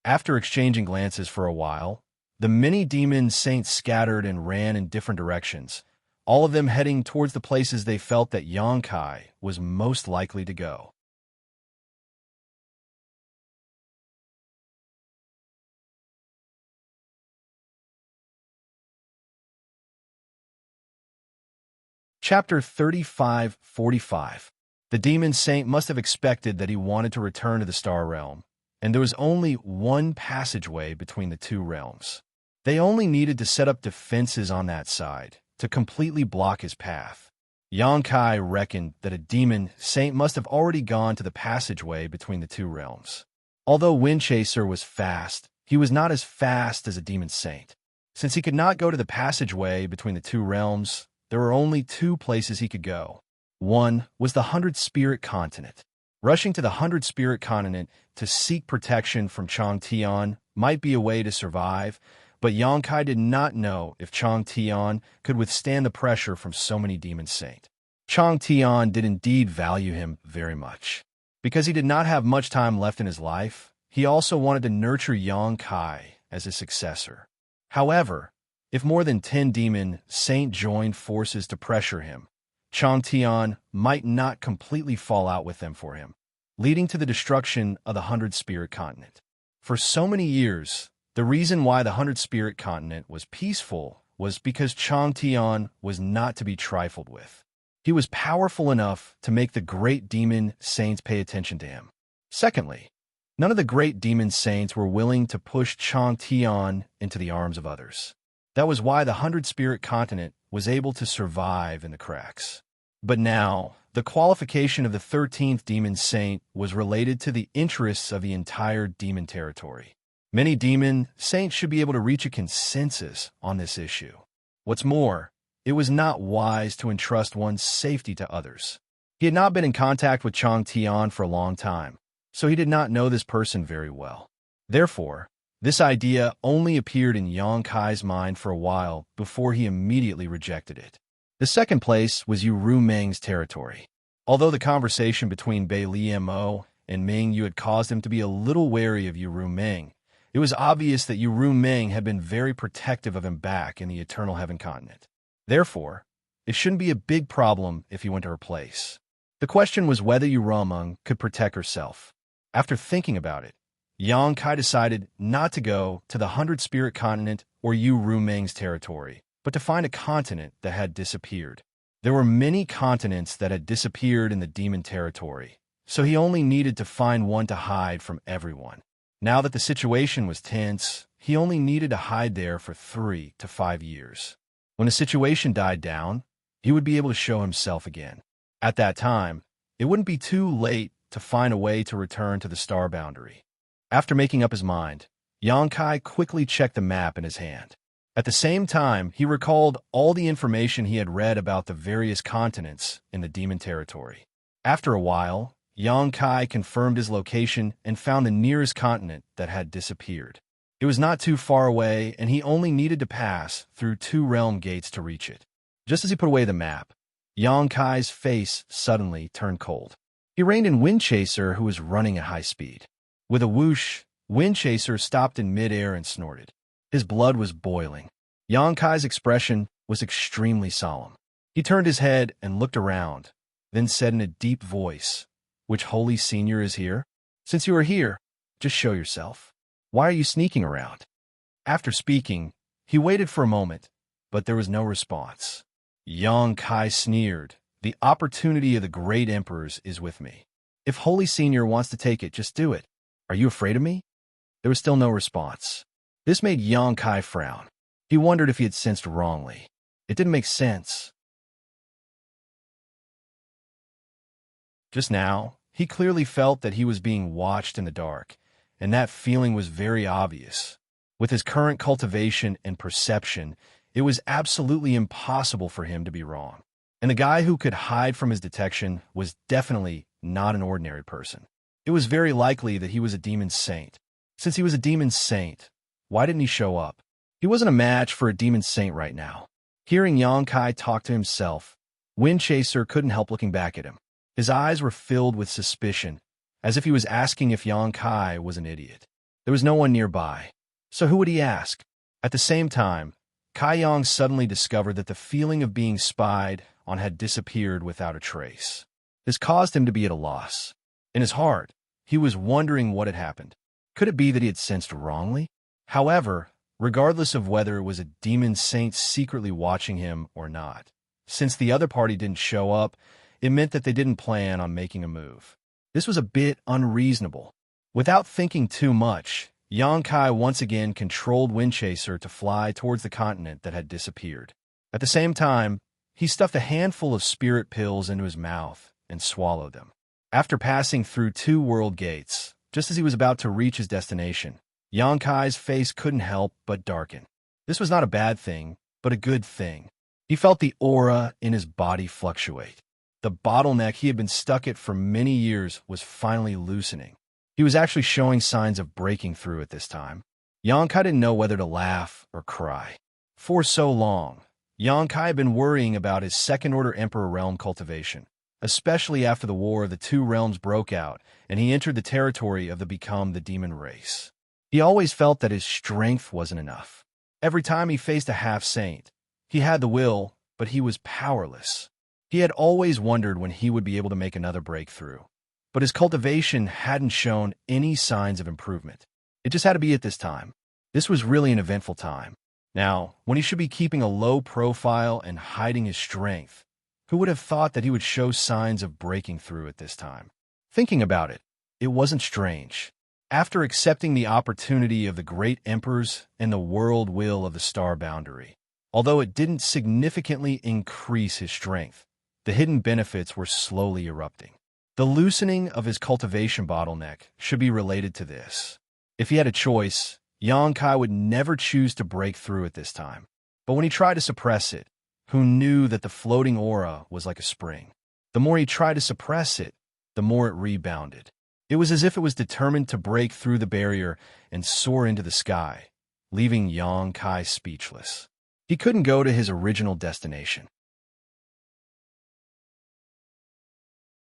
After exchanging glances for a while, the many demon saints scattered and ran in different directions, all of them heading towards the places they felt that Xianxia was most likely to go. Chapter 35:45. The demon saint must have expected that he wanted to return to the star realm, and there was only one passageway between the two realms. They only needed to set up defenses on that side to completely block his path. Xianxia reckoned that a demon saint must have already gone to the passageway between the two realms. Although Windchaser was fast, he was not as fast as a demon saint. Since he could not go to the passageway between the two realms, there were only two places he could go. One was the 100 Spirit Continent. Rushing to the 100 Spirit Continent to seek protection from Xianxia might be a way to survive, but Xianxia did not know if Xianxia could withstand the pressure from so many demon saints. Xianxia did indeed value him very much. Because he did not have much time left in his life, he also wanted to nurture Xianxia as his successor. However, if more than 10 demon saint joined forces to pressure him, Xianxia might not completely fall out with them for him, leading to the destruction of the 100 Spirit Continent. For so many years, the reason why the 100 Spirit Continent was peaceful was because Xianxia was not to be trifled with. He was powerful enough to make the great demon saints pay attention to him. Secondly, none of the great demon saints were willing to push Xianxia into the arms of others. That was why the 100 Spirit Continent was able to survive in the cracks. But now, the qualification of the 13th demon saint was related to the interests of the entire demon territory. Many demon saints should be able to reach a consensus on this issue. What's more, it was not wise to entrust one's safety to others. He had not been in contact with Xianxia for a long time, so he did not know this person very well. Therefore, this idea only appeared in Xianxia's mind for a while before he immediately rejected it. The second place was Yu Rumeng's territory. Although the conversation between Bai Liemo and Ming Yu had caused him to be a little wary of Yu Rumeng, it was obvious that Yu Rumeng had been very protective of him back in the Eternal Heaven Continent. Therefore, it shouldn't be a big problem if he went to her place. The question was whether Yu Rumeng could protect herself. After thinking about it, Xianxia decided not to go to the 100 Spirit Continent or Yu Rumeng's territory, but to find a continent that had disappeared. There were many continents that had disappeared in the demon territory, so he only needed to find one to hide from everyone. Now that the situation was tense, he only needed to hide there for 3 to 5 years. When the situation died down, he would be able to show himself again. At that time, it wouldn't be too late to find a way to return to the star boundary. After making up his mind, Xianxia quickly checked the map in his hand. At the same time, he recalled all the information he had read about the various continents in the demon territory. After a while, Xianxia confirmed his location and found the nearest continent that had disappeared. It was not too far away, and he only needed to pass through 2 realm gates to reach it. Just as he put away the map, Xianxia's face suddenly turned cold. He reined in Windchaser, who was running at high speed. With a whoosh, Windchaser stopped in midair and snorted. His blood was boiling. Xianxia's expression was extremely solemn. He turned his head and looked around, then said in a deep voice, "Which holy senior is here? Since you are here, just show yourself. Why are you sneaking around?" After speaking, he waited for a moment, but there was no response. Xianxia sneered, "The opportunity of the great emperors is with me. If Holy Senior wants to take it, just do it. Are you afraid of me?" There was still no response. This made Xianxia frown. He wondered if he had sensed wrongly. It didn't make sense. Just now, he clearly felt that he was being watched in the dark, and that feeling was very obvious. With his current cultivation and perception, it was absolutely impossible for him to be wrong. And the guy who could hide from his detection was definitely not an ordinary person. It was very likely that he was a demon saint. Since he was a demon saint, why didn't he show up? He wasn't a match for a demon saint right now. Hearing Xianxia talk to himself, Wind Chaser couldn't help looking back at him. His eyes were filled with suspicion, as if he was asking if Xianxia was an idiot. There was no one nearby, so who would he ask? At the same time, Kai Yang suddenly discovered that the feeling of being spied on had disappeared without a trace. This caused him to be at a loss. In his heart, he was wondering what had happened. Could it be that he had sensed wrongly? However, regardless of whether it was a demon saint secretly watching him or not, since the other party didn't show up, it meant that they didn't plan on making a move. This was a bit unreasonable. Without thinking too much, Xianxia once again controlled Wind Chaser to fly towards the continent that had disappeared. At the same time, he stuffed a handful of spirit pills into his mouth and swallowed them. After passing through 2 world gates, just as he was about to reach his destination, Xianxia's face couldn't help but darken. This was not a bad thing, but a good thing. He felt the aura in his body fluctuate. The bottleneck he had been stuck at for many years was finally loosening. He was actually showing signs of breaking through at this time. Xianxia didn't know whether to laugh or cry. For so long, Xianxia had been worrying about his second-order Emperor realm cultivation, especially after the War of the Two Realms broke out and he entered the territory of the demon race. He always felt that his strength wasn't enough. Every time he faced a half-saint, he had the will, but he was powerless. He had always wondered when he would be able to make another breakthrough. But his cultivation hadn't shown any signs of improvement. It just had to be at this time. This was really an eventful time. Now, when he should be keeping a low profile and hiding his strength, who would have thought that he would show signs of breaking through at this time? Thinking about it, it wasn't strange. After accepting the opportunity of the great emperors and the world will of the star boundary, although it didn't significantly increase his strength, the hidden benefits were slowly erupting. The loosening of his cultivation bottleneck should be related to this. If he had a choice, Xianxia would never choose to break through at this time. But when he tried to suppress it, who knew that the floating aura was like a spring? The more he tried to suppress it, the more it rebounded. It was as if it was determined to break through the barrier and soar into the sky, leaving Xianxia speechless. He couldn't go to his original destination.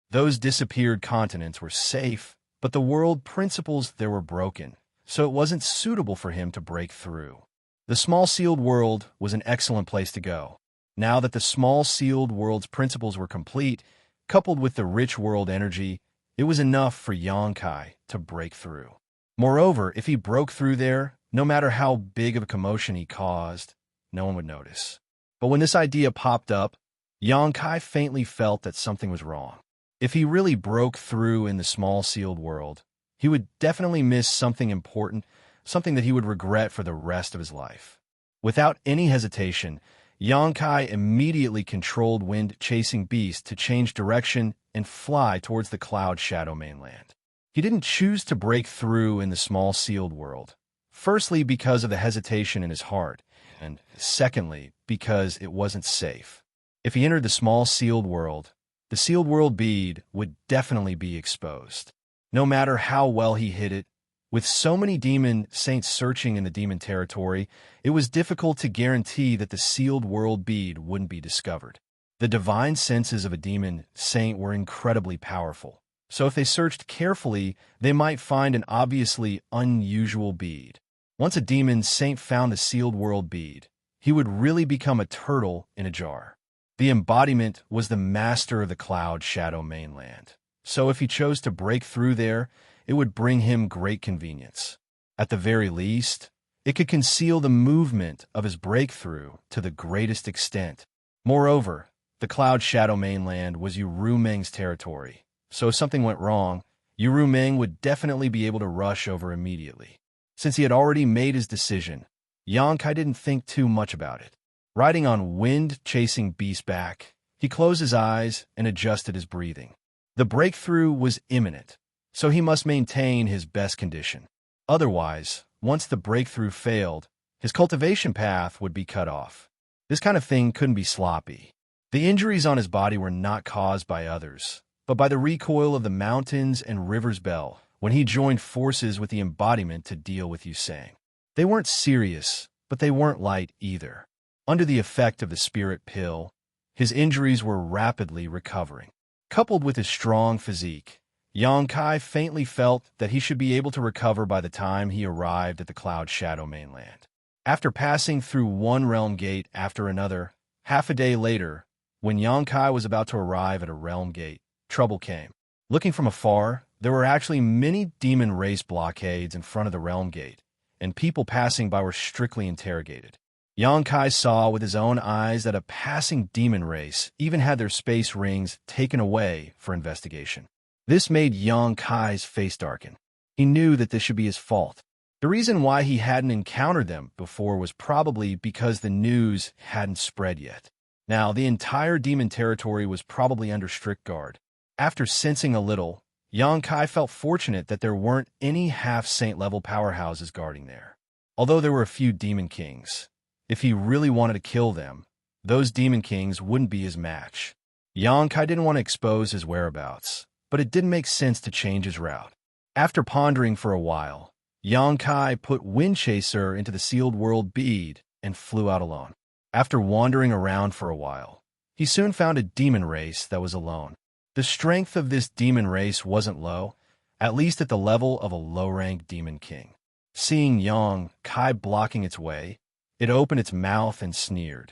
Those disappeared continents were safe, but the world principles there were broken, so it wasn't suitable for him to break through. The small sealed world was an excellent place to go. Now that the small sealed world's principles were complete, coupled with the rich world energy, it was enough for Xianxia to break through. Moreover, if he broke through there, no matter how big of a commotion he caused, no one would notice. But when this idea popped up, Xianxia faintly felt that something was wrong. If he really broke through in the small sealed world, he would definitely miss something important, something that he would regret for the rest of his life. Without any hesitation, Xianxia immediately controlled wind-chasing beast to change direction and fly towards the cloud shadow mainland. He didn't choose to break through in the small sealed world, firstly because of the hesitation in his heart, and secondly because it wasn't safe. If he entered the small sealed world, the sealed world bead would definitely be exposed. No matter how well he hid it, with so many demon saints searching in the demon territory, it was difficult to guarantee that the sealed world bead wouldn't be discovered. The divine senses of a demon saint were incredibly powerful, so if they searched carefully, they might find an obviously unusual bead. Once a demon saint found the sealed world bead, he would really become a turtle in a jar. The embodiment was the master of the cloud shadow mainland, so if he chose to break through there, it would bring him great convenience. At the very least, it could conceal the movement of his breakthrough to the greatest extent. Moreover, the cloud shadow mainland was Uru Meng's territory, so if something went wrong, Uru Meng would definitely be able to rush over immediately. Since he had already made his decision, Xianxia didn't think too much about it. Riding on wind-chasing beast back, he closed his eyes and adjusted his breathing. The breakthrough was imminent, so he must maintain his best condition. Otherwise, once the breakthrough failed, his cultivation path would be cut off. This kind of thing couldn't be sloppy. The injuries on his body were not caused by others, but by the recoil of the mountains and river's bell when he joined forces with the embodiment to deal with Yusang. They weren't serious, but they weren't light either. Under the effect of the spirit pill, his injuries were rapidly recovering. Coupled with his strong physique, Yang Kai faintly felt that he should be able to recover by the time he arrived at the Cloud Shadow mainland. After passing through one realm gate after another, half a day later, when Yang Kai was about to arrive at a realm gate, trouble came. Looking from afar, there were actually many demon race blockades in front of the realm gate, and people passing by were strictly interrogated. Yang Kai saw with his own eyes that a passing demon race even had their space rings taken away for investigation. This made Yang Kai's face darken. He knew that this should be his fault. The reason why he hadn't encountered them before was probably because the news hadn't spread yet. Now, the entire demon territory was probably under strict guard. After sensing a little, Yang Kai felt fortunate that there weren't any half-saint level powerhouses guarding there. Although there were a few demon kings, if he really wanted to kill them, those demon kings wouldn't be his match. Yang Kai didn't want to expose his whereabouts, but it didn't make sense to change his route. After pondering for a while, Yang Kai put Wind Chaser into the sealed world bead and flew out alone. After wandering around for a while, he soon found a demon race that was alone. The strength of this demon race wasn't low, at least at the level of a low-ranked demon king. Seeing Yang Kai blocking its way, it opened its mouth and sneered.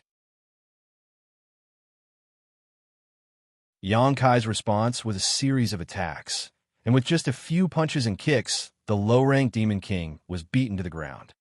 Yang Kai's response was a series of attacks, and with just a few punches and kicks, the low-ranked demon king was beaten to the ground.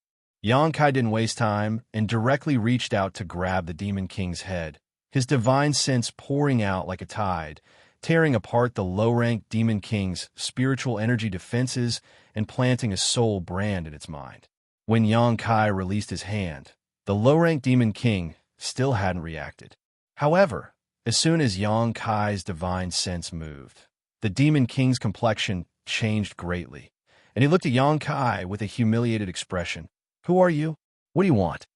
Yang Kai didn't waste time and directly reached out to grab the demon king's head, his divine sense pouring out like a tide, tearing apart the low-ranked demon king's spiritual energy defenses and planting a soul brand in its mind. When Yang Kai released his hand, the low-ranked demon king still hadn't reacted. However, as soon as Yang Kai's divine sense moved, the demon king's complexion changed greatly, and he looked at Yang Kai with a humiliated expression. "Who are you? What do you want?"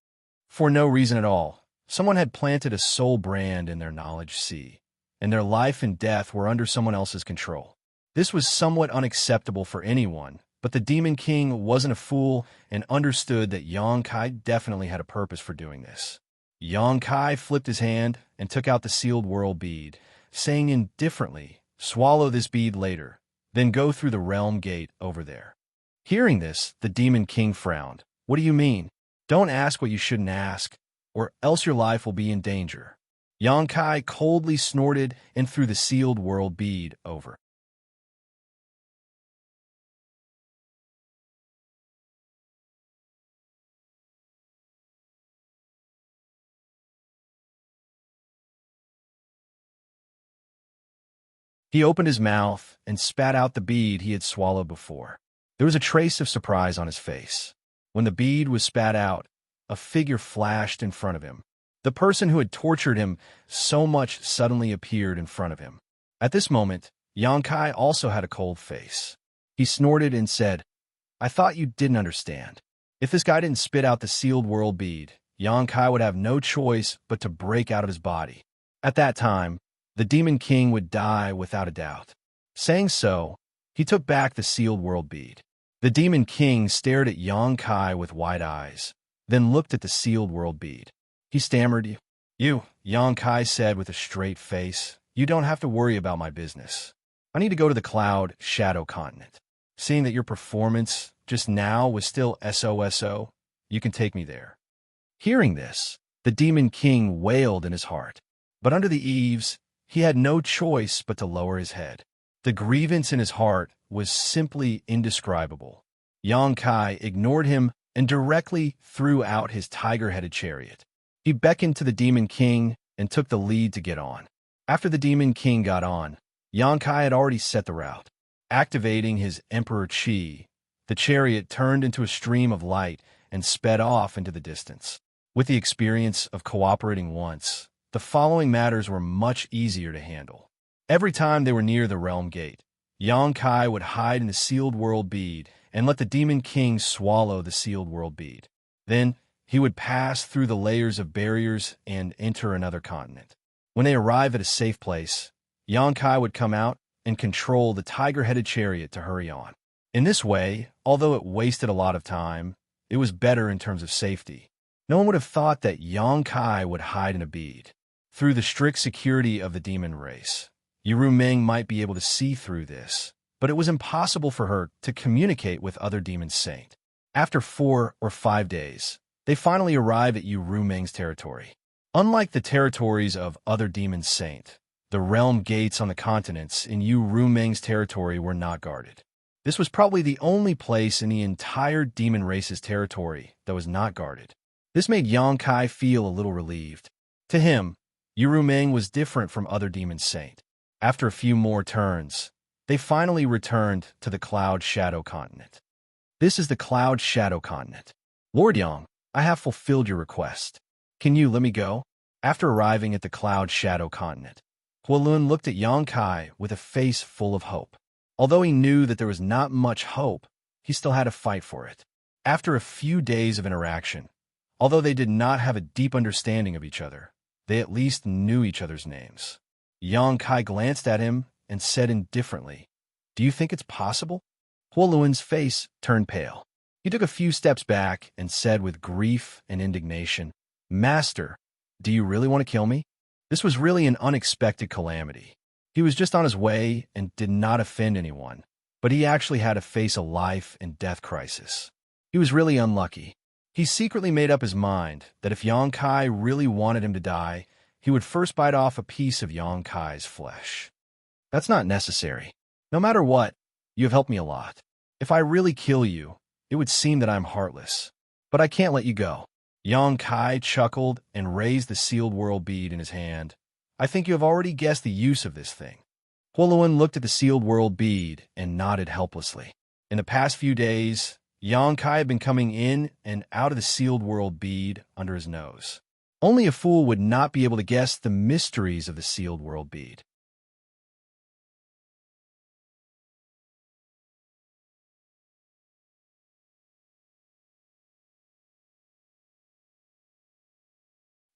For no reason at all, someone had planted a soul brand in their knowledge sea, and their life and death were under someone else's control. This was somewhat unacceptable for anyone, but the Demon King wasn't a fool and understood that Yang Kai definitely had a purpose for doing this. Yang Kai flipped his hand and took out the sealed world bead, saying indifferently, "Swallow this bead later, then go through the realm gate over there." Hearing this, the Demon King frowned. "What do you mean? Don't ask what you shouldn't ask, or else your life will be in danger." Yang Kai coldly snorted and threw the sealed world bead over. He opened his mouth and spat out the bead he had swallowed before. There was a trace of surprise on his face. When the bead was spat out, a figure flashed in front of him. The person who had tortured him so much suddenly appeared in front of him. At this moment, Yang Kai also had a cold face. He snorted and said, "I thought you didn't understand. If this guy didn't spit out the sealed world bead, Yang Kai would have no choice but to break out of his body. At that time, the Demon King would die without a doubt." Saying so, he took back the sealed world bead. The Demon King stared at Yang Kai with wide eyes, then looked at the sealed world bead. He stammered, You, Yang Kai said with a straight face, "You don't have to worry about my business. I need to go to the Cloud Shadow Continent. Seeing that your performance just now was still SOSO, you can take me there." Hearing this, the Demon King wailed in his heart. But under the eaves, he had no choice but to lower his head. The grievance in his heart was simply indescribable. Yang Kai ignored him and directly threw out his tiger-headed chariot. He beckoned to the Demon King and took the lead to get on. After the Demon King got on, Yang Kai had already set the route. Activating his Emperor Qi, the chariot turned into a stream of light and sped off into the distance. With the experience of cooperating once, the following matters were much easier to handle. Every time they were near the realm gate, Yang Kai would hide in the sealed world bead and let the Demon King swallow the sealed world bead. Then, he would pass through the layers of barriers and enter another continent. When they arrived at a safe place, Yang Kai would come out and control the tiger-headed chariot to hurry on. In this way, although it wasted a lot of time, it was better in terms of safety. No one would have thought that Xianxia would hide in a bead. Through the strict security of the demon race, Yu Ming might be able to see through this, but it was impossible for her to communicate with other demon saint. After 4 or 5 days, they finally arrived at Yu Ming's territory. Unlike the territories of other demon saint, the realm gates on the continents in Yu Ming's territory were not guarded. This was probably the only place in the entire demon race's territory that was not guarded. This made Xianxia feel a little relieved. To him, Yu Ming was different from other demon saint. After a few more turns, they finally returned to the Cloud Shadow Continent. This is the Cloud Shadow Continent. Lord Yang, I have fulfilled your request. Can you let me go? After arriving at the Cloud Shadow Continent, Huolun looked at Xianxia with a face full of hope. Although he knew that there was not much hope, he still had to fight for it. After a few days of interaction, although they did not have a deep understanding of each other, they at least knew each other's names. Xianxia glanced at him and said indifferently, "Do you think it's possible?" Huolun's face turned pale. He took a few steps back and said with grief and indignation, "Master, do you really want to kill me?" This was really an unexpected calamity. He was just on his way and did not offend anyone, but he actually had to face a life and death crisis. He was really unlucky. He secretly made up his mind that if Xianxia really wanted him to die, he would first bite off a piece of Xianxia's flesh. That's not necessary. No matter what, you have helped me a lot. If I really kill you, it would seem that I'm heartless. But I can't let you go. Xianxia chuckled and raised the sealed world bead in his hand. I think you have already guessed the use of this thing. Huolun looked at the sealed world bead and nodded helplessly. In the past few days, Xianxia had been coming in and out of the sealed world bead under his nose. Only a fool would not be able to guess the mysteries of the sealed world bead.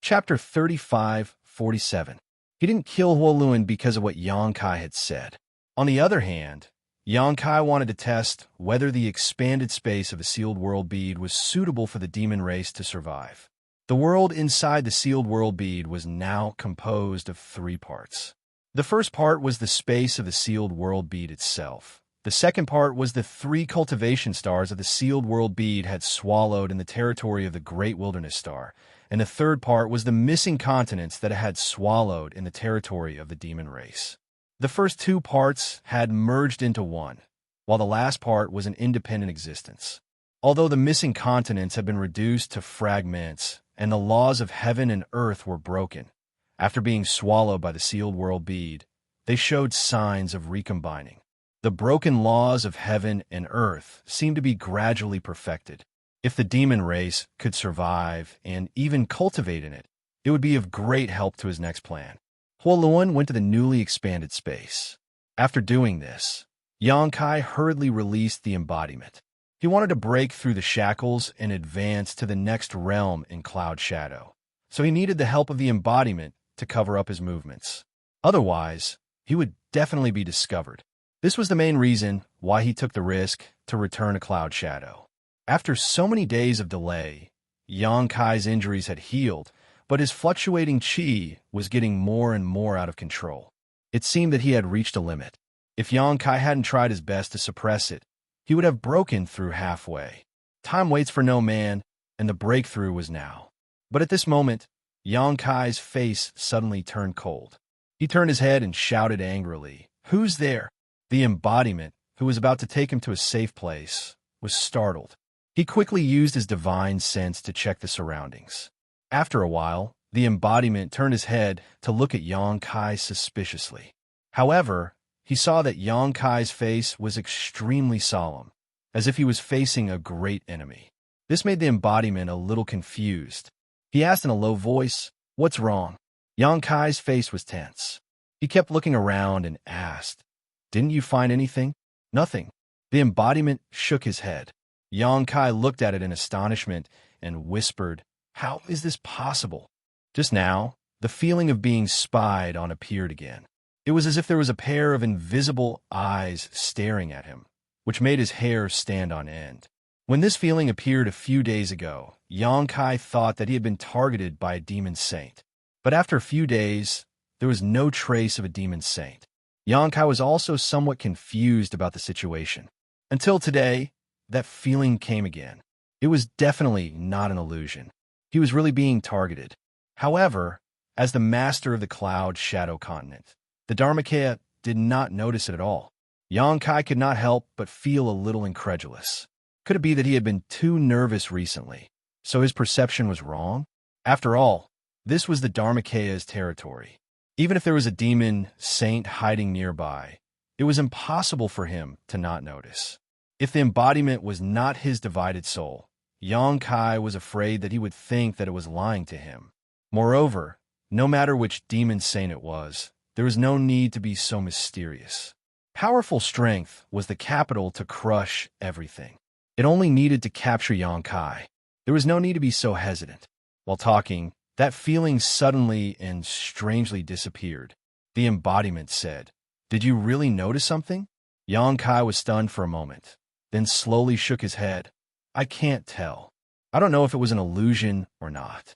Chapter 35:47. He didn't kill Huolun because of what Xianxia had said. On the other hand, Xianxia wanted to test whether the expanded space of the sealed world bead was suitable for the demon race to survive. The world inside the sealed world bead was now composed of 3 parts. The first part was the space of the sealed world bead itself. The second part was the 3 cultivation stars that the sealed world bead had swallowed in the territory of the Great Wilderness Star. And the third part was the missing continents that it had swallowed in the territory of the demon race. The first 2 parts had merged into one, while the last part was an independent existence. Although the missing continents had been reduced to fragments, and the laws of heaven and earth were broken, after being swallowed by the sealed world bead, they showed signs of recombining. The broken laws of heaven and earth seemed to be gradually perfected. If the demon race could survive and even cultivate in it, it would be of great help to his next plan. Huolun went to the newly expanded space. After doing this, Xianxia hurriedly released the embodiment. He wanted to break through the shackles and advance to the next realm in Cloud Shadow, so he needed the help of the embodiment to cover up his movements. Otherwise, he would definitely be discovered. This was the main reason why he took the risk to return to Cloud Shadow. After so many days of delay, Xianxia's injuries had healed, but his fluctuating qi was getting more and more out of control. It seemed that he had reached a limit. If Xianxia hadn't tried his best to suppress it, he would have broken through halfway. Time waits for no man, and the breakthrough was now. But at this moment, Xianxia's face suddenly turned cold. He turned his head and shouted angrily, "Who's there?" The embodiment, who was about to take him to a safe place, was startled. He quickly used his divine sense to check the surroundings. After a while, the embodiment turned his head to look at Xianxia suspiciously. However, he saw that Xianxia's face was extremely solemn, as if he was facing a great enemy. This made the embodiment a little confused. He asked in a low voice, "What's wrong?" Xianxia's face was tense. He kept looking around and asked, "Didn't you find anything?" "Nothing." The embodiment shook his head. Xianxia looked at it in astonishment and whispered, "How is this possible?" Just now, the feeling of being spied on appeared again. It was as if there was a pair of invisible eyes staring at him, which made his hair stand on end. When this feeling appeared a few days ago, Yongkai thought that he had been targeted by a demon saint. But after a few days, there was no trace of a demon saint. Yongkai was also somewhat confused about the situation. Until today, that feeling came again. It was definitely not an illusion. He was really being targeted. However, as the master of the Cloud Shadow Continent, the Dharmakaya did not notice it at all. Yongkai could not help but feel a little incredulous. Could it be that he had been too nervous recently, so his perception was wrong? After all, this was the Dharmakaya's territory. Even if there was a demon saint hiding nearby, it was impossible for him to not notice. If the embodiment was not his divided soul, Yongkai was afraid that he would think that it was lying to him. Moreover, no matter which demon saint it was, there was no need to be so mysterious. Powerful strength was the capital to crush everything. It only needed to capture Yongkai. There was no need to be so hesitant. While talking, that feeling suddenly and strangely disappeared. The embodiment said, "Did you really notice something?" Yongkai was stunned for a moment, then slowly shook his head. "I can't tell. I don't know if it was an illusion or not."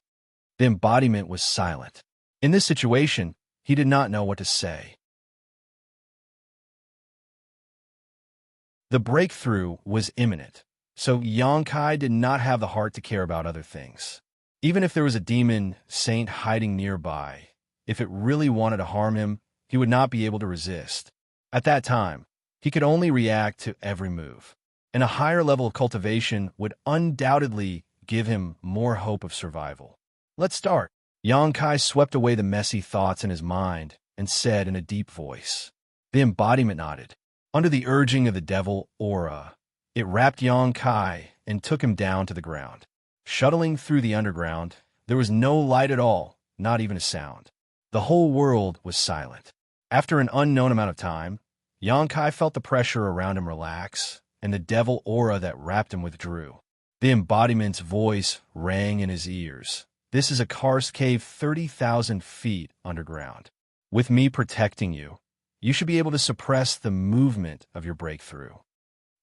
The embodiment was silent. In this situation, he did not know what to say. The breakthrough was imminent, so Yongkai did not have the heart to care about other things. Even if there was a demon saint hiding nearby, if it really wanted to harm him, he would not be able to resist. At that time, he could only react to every move, and a higher level of cultivation would undoubtedly give him more hope of survival. "Let's start." Yongkai swept away the messy thoughts in his mind and said in a deep voice. The embodiment nodded. Under the urging of the devil aura, it wrapped Yongkai and took him down to the ground. Shuttling through the underground, there was no light at all, not even a sound. The whole world was silent. After an unknown amount of time, Yongkai felt the pressure around him relax, and the devil aura that wrapped him withdrew. The embodiment's voice rang in his ears. "This is a karst cave 30,000 feet underground. With me protecting you, you should be able to suppress the movement of your breakthrough."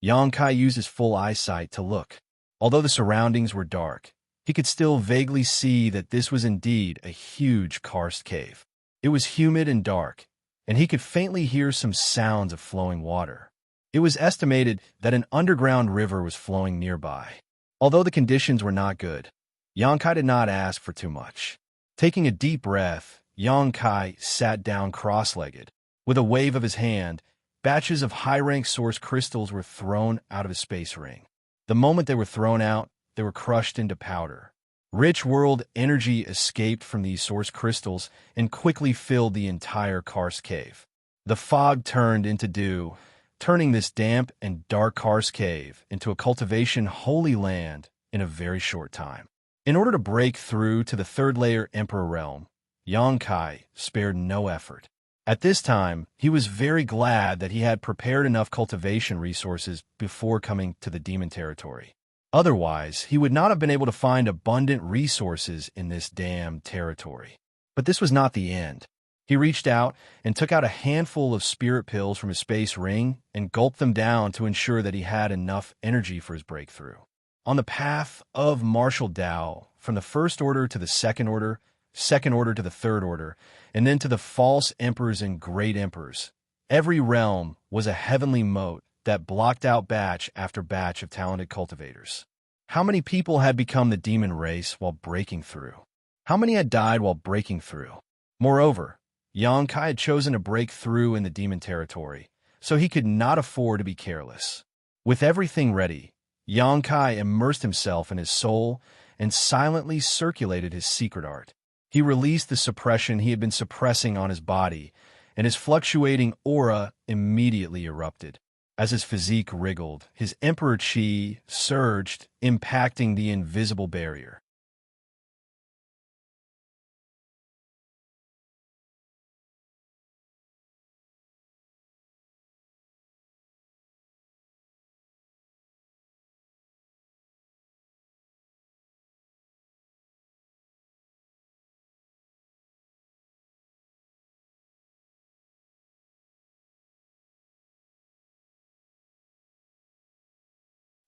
Yongkai used his full eyesight to look. Although the surroundings were dark, he could still vaguely see that this was indeed a huge karst cave. It was humid and dark, and he could faintly hear some sounds of flowing water. It was estimated that an underground river was flowing nearby. Although the conditions were not good, Yongkai did not ask for too much. Taking a deep breath, Yongkai sat down cross-legged. With a wave of his hand, batches of high-rank source crystals were thrown out of his space ring. The moment they were thrown out, they were crushed into powder. Rich world energy escaped from these source crystals and quickly filled the entire karst cave. The fog turned into dew, turning this damp and dark karst cave into a cultivation holy land in a very short time. In order to break through to the third-layer Emperor realm, Yongkai spared no effort. At this time, he was very glad that he had prepared enough cultivation resources before coming to the demon territory. Otherwise, he would not have been able to find abundant resources in this damned territory. But this was not the end. He reached out and took out a handful of spirit pills from his space ring and gulped them down to ensure that he had enough energy for his breakthrough. On the path of martial Tao, from the first order to the second order to the third order, and then to the false emperors and great emperors, every realm was a heavenly moat that blocked out batch after batch of talented cultivators. How many people had become the demon race while breaking through? How many had died while breaking through? Moreover, Yongkai had chosen to break through in the demon territory, so he could not afford to be careless. With everything ready, Yongkai immersed himself in his soul and silently circulated his secret art. He released the suppression he had been suppressing on his body, and his fluctuating aura immediately erupted. As his physique wriggled, his emperor chi surged, impacting the invisible barrier.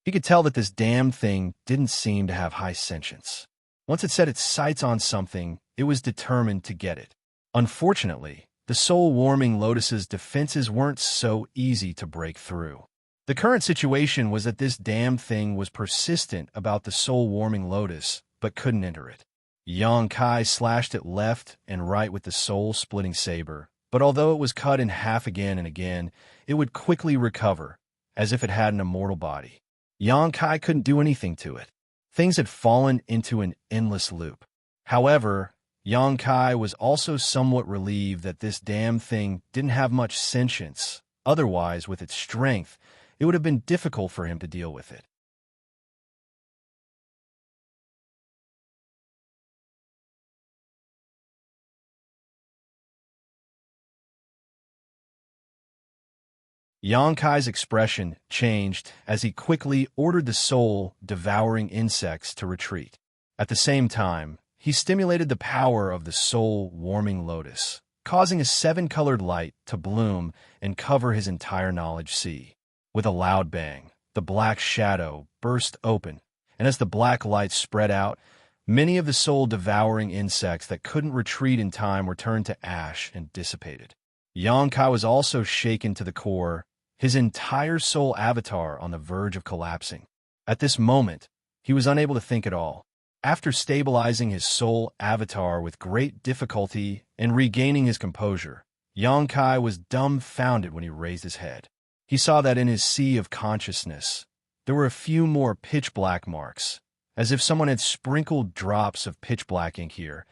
He could tell that this damned thing didn't seem to have high sentience. Once it set its sights on something, it was determined to get it. Unfortunately, the soul-warming lotus's defenses weren't so easy to break through. The current situation was that this damned thing was persistent about the soul-warming lotus, but couldn't enter it. Xianxia slashed it left and right with the soul-splitting saber, but although it was cut in half again and again, it would quickly recover, as if it had an immortal body. Xianxia couldn't do anything to it. Things had fallen into an endless loop. However, Xianxia was also somewhat relieved that this damned thing didn't have much sentience. Otherwise, with its strength, it would have been difficult for him to deal with it. Xianxia's expression changed as he quickly ordered the soul-devouring insects to retreat. At the same time, he stimulated the power of the soul-warming lotus, causing a seven-colored light to bloom and cover his entire knowledge sea. With a loud bang, the black shadow burst open, and as the black light spread out, many of the soul-devouring insects that couldn't retreat in time were turned to ash and dissipated. Xianxia was also shaken to the core, his entire soul avatar on the verge of collapsing. At this moment, he was unable to think at all. After stabilizing his soul avatar with great difficulty and regaining his composure, Xianxia was dumbfounded when he raised his head. He saw that in his sea of consciousness, there were a few more pitch-black marks, as if someone had sprinkled drops of pitch-black ink here,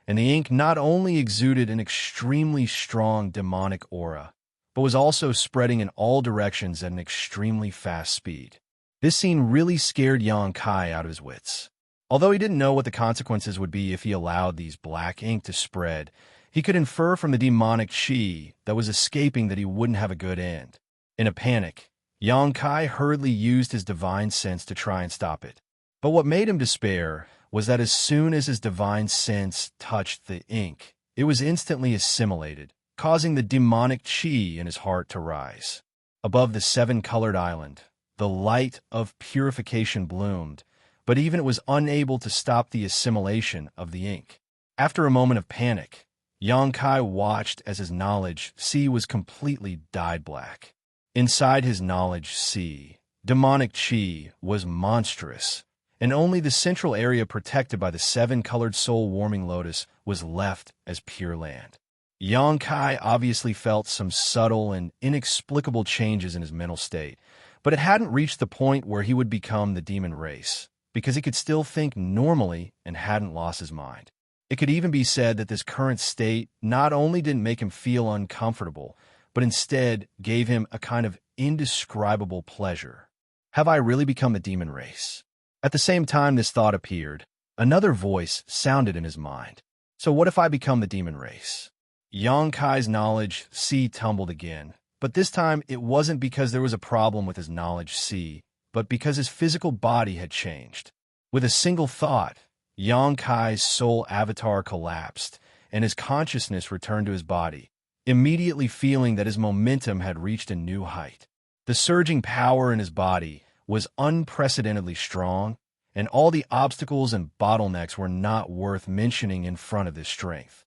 and the ink not only exuded an extremely strong demonic aura, but was also spreading in all directions at an extremely fast speed. This scene really scared Xianxia out of his wits. Although he didn't know what the consequences would be if he allowed these black ink to spread, he could infer from the demonic qi that was escaping that he wouldn't have a good end. In a panic, Xianxia hurriedly used his divine sense to try and stop it. But what made him despair was that as soon as his divine sense touched the ink, it was instantly assimilated, causing the demonic qi in his heart to rise. Above the seven-colored island, the light of purification bloomed, but even it was unable to stop the assimilation of the ink. After a moment of panic, Xianxia watched as his knowledge sea was completely dyed black. Inside his knowledge sea, demonic qi was monstrous, and only the central area protected by the seven-colored soul-warming lotus was left as pure land. Xianxia obviously felt some subtle and inexplicable changes in his mental state, but it hadn't reached the point where he would become the demon race, because he could still think normally and hadn't lost his mind. It could even be said that this current state not only didn't make him feel uncomfortable, but instead gave him a kind of indescribable pleasure. Have I really become the demon race? At the same time this thought appeared, another voice sounded in his mind. So what if I become the demon race? Xianxia's knowledge sea tumbled again, but this time it wasn't because there was a problem with his knowledge sea, but because his physical body had changed. With a single thought, Xianxia's soul avatar collapsed, and his consciousness returned to his body, immediately feeling that his momentum had reached a new height. The surging power in his body was unprecedentedly strong, and all the obstacles and bottlenecks were not worth mentioning in front of this strength.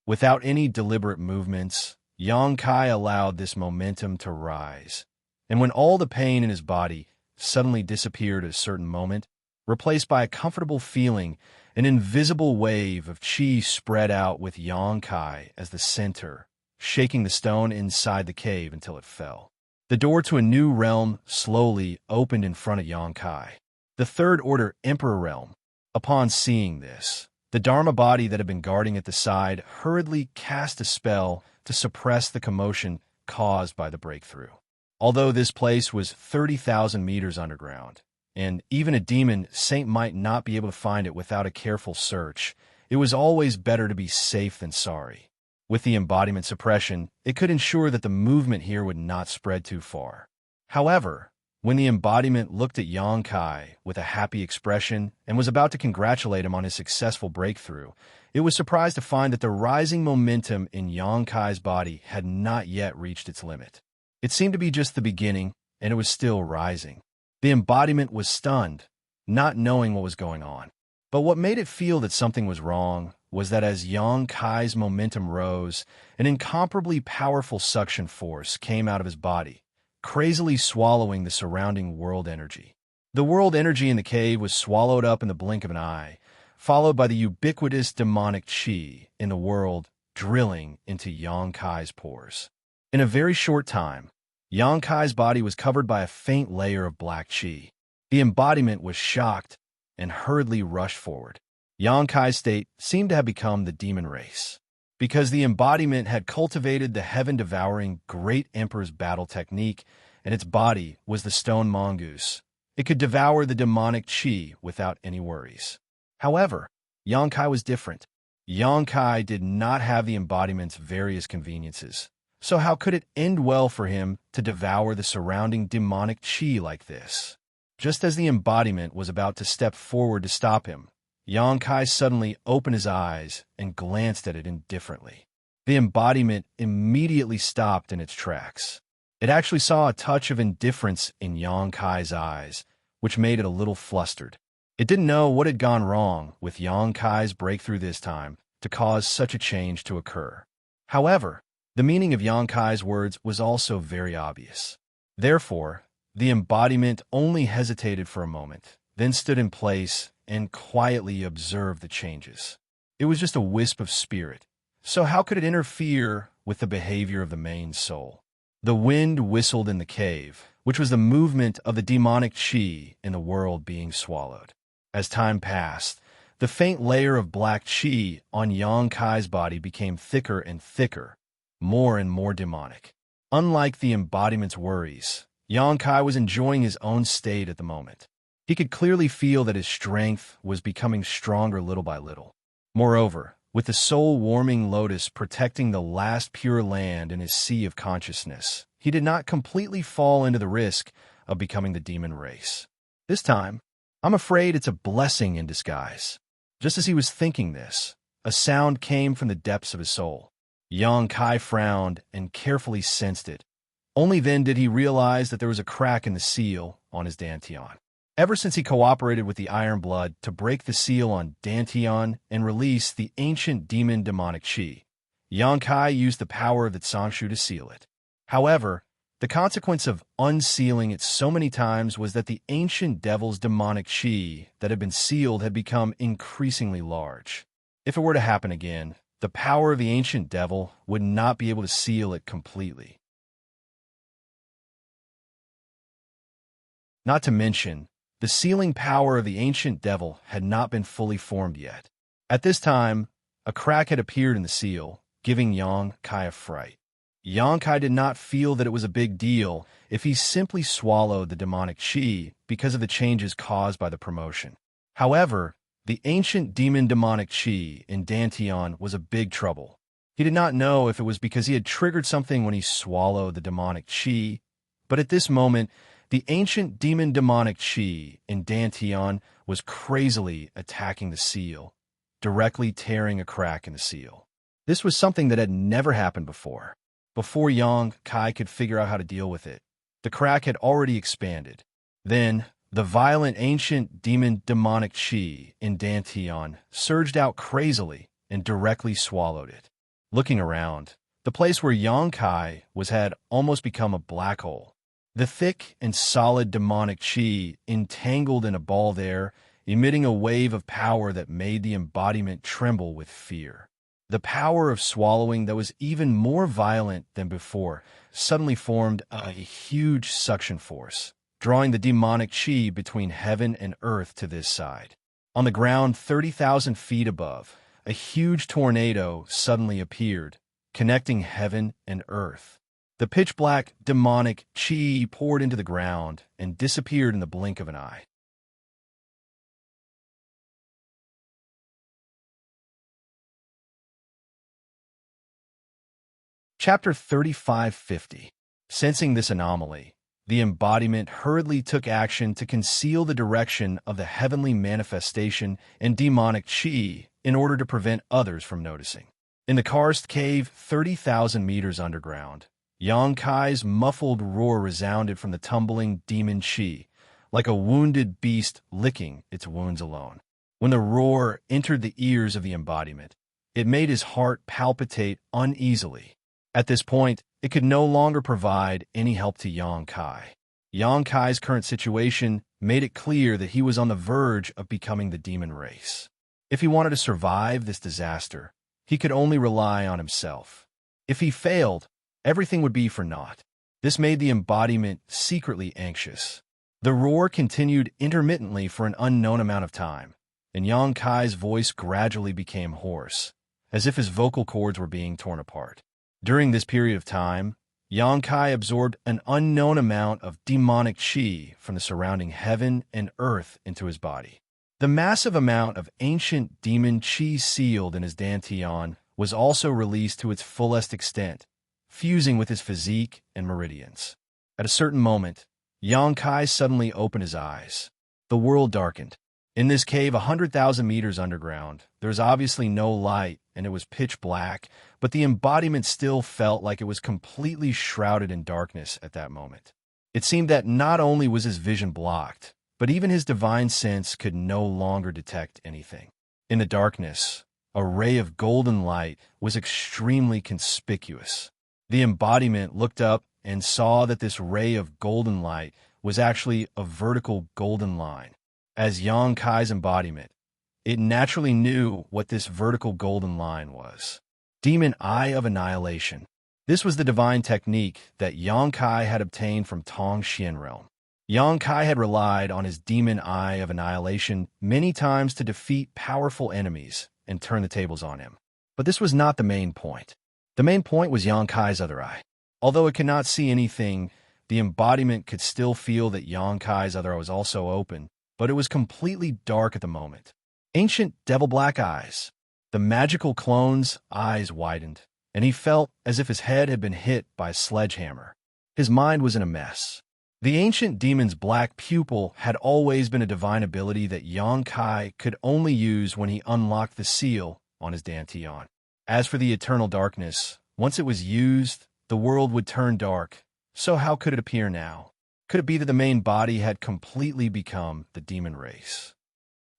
Without any deliberate movements, Xianxia allowed this momentum to rise, and when all the pain in his body suddenly disappeared at a certain moment, replaced by a comfortable feeling, an invisible wave of qi spread out with Xianxia as the center, shaking the stone inside the cave until it fell. The door to a new realm slowly opened in front of Xianxia, the Third Order Emperor realm. Upon seeing this, the Dharma body that had been guarding at the side hurriedly cast a spell to suppress the commotion caused by the breakthrough. Although this place was 30,000 meters underground, and even a demon saint might not be able to find it without a careful search, it was always better to be safe than sorry. With the embodiment suppression, it could ensure that the movement here would not spread too far. However, when the embodiment looked at Xianxia with a happy expression and was about to congratulate him on his successful breakthrough, it was surprised to find that the rising momentum in Xianxia's body had not yet reached its limit. It seemed to be just the beginning, and it was still rising. The embodiment was stunned, not knowing what was going on. But what made it feel that something was wrong was that as Yang Kai's momentum rose, an incomparably powerful suction force came out of his body, crazily swallowing the surrounding world energy. The world energy in the cave was swallowed up in the blink of an eye, followed by the ubiquitous demonic qi in the world drilling into Yang Kai's pores. In a very short time, Yang Kai's body was covered by a faint layer of black qi. The embodiment was shocked and hurriedly rushed forward. Yang Kai's state seemed to have become the demon race. Because the embodiment had cultivated the heaven-devouring Great Emperor's battle technique, and its body was the stone mongoose, it could devour the demonic qi without any worries. However, Yang Kai was different. Yang Kai did not have the embodiment's various conveniences. So how could it end well for him to devour the surrounding demonic qi like this? Just as the embodiment was about to step forward to stop him, Yang Kai suddenly opened his eyes and glanced at it indifferently. The embodiment immediately stopped in its tracks. It actually saw a touch of indifference in Yang Kai's eyes, which made it a little flustered. It didn't know what had gone wrong with Yang Kai's breakthrough this time to cause such a change to occur. However, the meaning of Yang Kai's words was also very obvious. Therefore, the embodiment only hesitated for a moment, then stood in place and quietly observed the changes. It was just a wisp of spirit, so how could it interfere with the behavior of the main soul? The wind whistled in the cave, which was the movement of the demonic qi in the world being swallowed. As time passed, the faint layer of black qi on Yang Kai's body became thicker and thicker, more and more demonic. Unlike the embodiment's worries, Yang Kai was enjoying his own state at the moment. He could clearly feel that his strength was becoming stronger little by little. Moreover, with the soul-warming lotus protecting the last pure land in his sea of consciousness, he did not completely fall into the risk of becoming the demon race. This time, I'm afraid it's a blessing in disguise. Just as he was thinking this, a sound came from the depths of his soul. Yang Kai frowned and carefully sensed it. Only then did he realize that there was a crack in the seal on his dantian. Ever since he cooperated with the Iron Blood to break the seal on dantian and release the ancient demon demonic qi, Yang Kai used the power of the Xianxia to seal it. However, the consequence of unsealing it so many times was that the ancient devil's demonic qi that had been sealed had become increasingly large. If it were to happen again, the power of the ancient devil would not be able to seal it completely. Not to mention, the sealing power of the ancient devil had not been fully formed yet. At this time, a crack had appeared in the seal, giving Yang Kai a fright. Yang Kai did not feel that it was a big deal if he simply swallowed the demonic qi because of the changes caused by the promotion. However, the ancient demon demonic qi in dantian was a big trouble. He did not know if it was because he had triggered something when he swallowed the demonic qi, but at this moment, the ancient demon demonic qi in dantian was crazily attacking the seal, directly tearing a crack in the seal. This was something that had never happened before. Before Yang Kai could figure out how to deal with it, the crack had already expanded. Then, the violent ancient demon demonic qi in dantian surged out crazily and directly swallowed it. Looking around, the place where Yang Kai was had almost become a black hole. The thick and solid demonic qi entangled in a ball there, emitting a wave of power that made the embodiment tremble with fear. The power of swallowing that was even more violent than before suddenly formed a huge suction force, drawing the demonic qi between heaven and earth to this side. On the ground 30,000 feet above, a huge tornado suddenly appeared, connecting heaven and earth. The pitch-black demonic qi poured into the ground and disappeared in the blink of an eye. Chapter 3550. Sensing this anomaly, the embodiment hurriedly took action to conceal the direction of the heavenly manifestation and demonic qi in order to prevent others from noticing. In the karst cave 30,000 meters underground, Yang Kai's muffled roar resounded from the tumbling demon chi, like a wounded beast licking its wounds alone. When the roar entered the ears of the embodiment, it made his heart palpitate uneasily. At this point, it could no longer provide any help to Yang Kai. Yang Kai's current situation made it clear that he was on the verge of becoming the demon race. If he wanted to survive this disaster, he could only rely on himself. If he failed, everything would be for naught. This made the embodiment secretly anxious. The roar continued intermittently for an unknown amount of time, and Yang Kai's voice gradually became hoarse, as if his vocal cords were being torn apart. During this period of time, Yang Kai absorbed an unknown amount of demonic qi from the surrounding heaven and earth into his body. The massive amount of ancient demon qi sealed in his dantian was also released to its fullest extent, fusing with his physique and meridians. At a certain moment, Yang Kai suddenly opened his eyes. The world darkened. In this cave 100,000 meters underground, there was obviously no light and it was pitch black, but the embodiment still felt like it was completely shrouded in darkness at that moment. It seemed that not only was his vision blocked, but even his divine sense could no longer detect anything. In the darkness, a ray of golden light was extremely conspicuous. The embodiment looked up and saw that this ray of golden light was actually a vertical golden line. As Yang Kai's embodiment, it naturally knew what this vertical golden line was. Demon Eye of Annihilation. This was the divine technique that Yang Kai had obtained from Tong Xian realm. Yang Kai had relied on his Demon Eye of Annihilation many times to defeat powerful enemies and turn the tables on him. But this was not the main point. The main point was Yang Kai's other eye. Although it could not see anything, the embodiment could still feel that Yang Kai's other eye was also open, but it was completely dark at the moment. Ancient devil black eyes. The magical clone's eyes widened, and he felt as if his head had been hit by a sledgehammer. His mind was in a mess. The ancient demon's black pupil had always been a divine ability that Yang Kai could only use when he unlocked the seal on his dantian. As for the eternal darkness, once it was used, the world would turn dark. So how could it appear now? Could it be that the main body had completely become the demon race?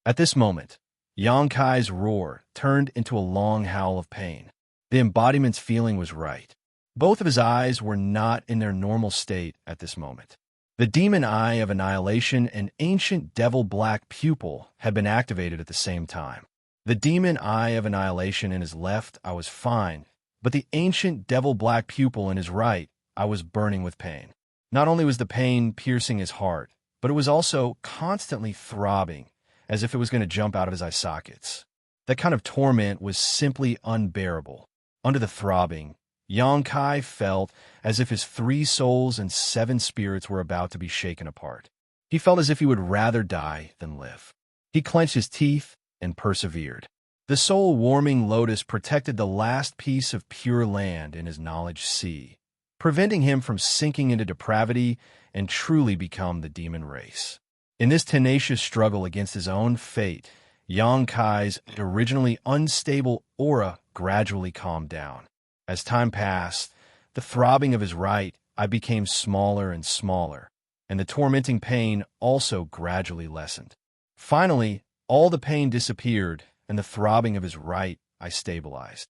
At this moment, Yang Kai's roar turned into a long howl of pain. The embodiment's feeling was right. Both of his eyes were not in their normal state at this moment. The Demon Eye of Annihilation and ancient devil black pupil had been activated at the same time. The Demon Eye of Annihilation in his left, I was fine, but the ancient devil black pupil in his right, I was burning with pain. Not only was the pain piercing his heart, but it was also constantly throbbing, as if it was going to jump out of his eye sockets. That kind of torment was simply unbearable. Under the throbbing, Yang Kai felt as if his 3 souls and 7 spirits were about to be shaken apart. He felt as if he would rather die than live. He clenched his teeth and persevered. The soul-warming lotus protected the last piece of pure land in his knowledge sea, preventing him from sinking into depravity and truly become the demon race. In this tenacious struggle against his own fate, Yang Kai's originally unstable aura gradually calmed down. As time passed, the throbbing of his right eye became smaller and smaller, and the tormenting pain also gradually lessened. Finally, all the pain disappeared, and the throbbing of his right eye stabilized.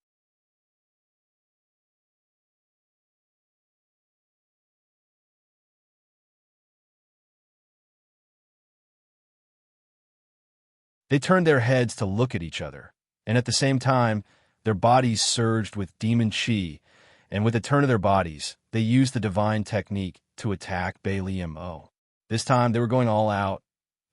They turned their heads to look at each other, and at the same time, their bodies surged with demon chi, and with the turn of their bodies, they used the divine technique to attack Bailey Mo. This time, they were going all out,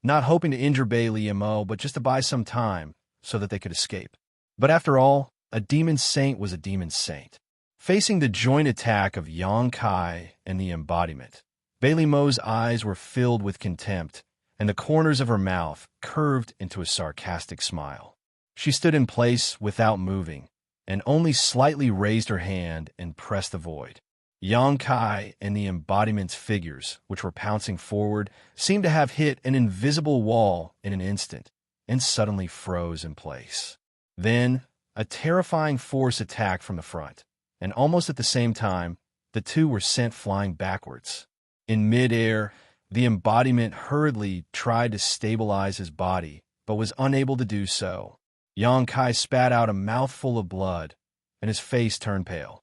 not hoping to injure Bailey Mo, but just to buy some time so that they could escape. But after all, a demon saint was a demon saint. Facing the joint attack of Yang Kai and the embodiment, Bailey Mo's eyes were filled with contempt, and the corners of her mouth curved into a sarcastic smile. She stood in place without moving, and only slightly raised her hand and pressed the void. Yang Kai and the embodiment's figures, which were pouncing forward, seemed to have hit an invisible wall in an instant, and suddenly froze in place. Then, a terrifying force attacked from the front, and almost at the same time, the two were sent flying backwards. In midair, the embodiment hurriedly tried to stabilize his body, but was unable to do so. Xianxia spat out a mouthful of blood, and his face turned pale.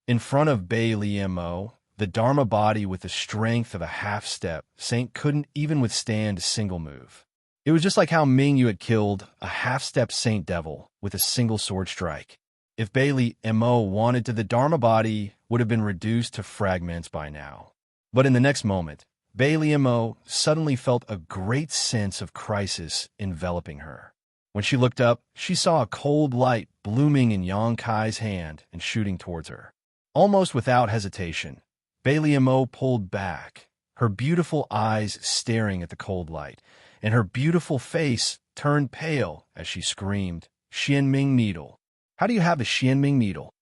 In front of Bei Liemo, the Dharma body with the strength of a half-step, Saint couldn't even withstand a single move. It was just like how Mingyu had killed a half-step Saint Devil with a single sword strike. If Bei Liemo wanted to, the Dharma body would have been reduced to fragments by now. But in the next moment, Bei Liemo suddenly felt a great sense of crisis enveloping her. When she looked up, she saw a cold light blooming in Xianxia's hand and shooting towards her. Almost without hesitation, Bei Liemo pulled back, her beautiful eyes staring at the cold light, and her beautiful face turned pale as she screamed, "Xianming needle! How do you have a Xianming needle?"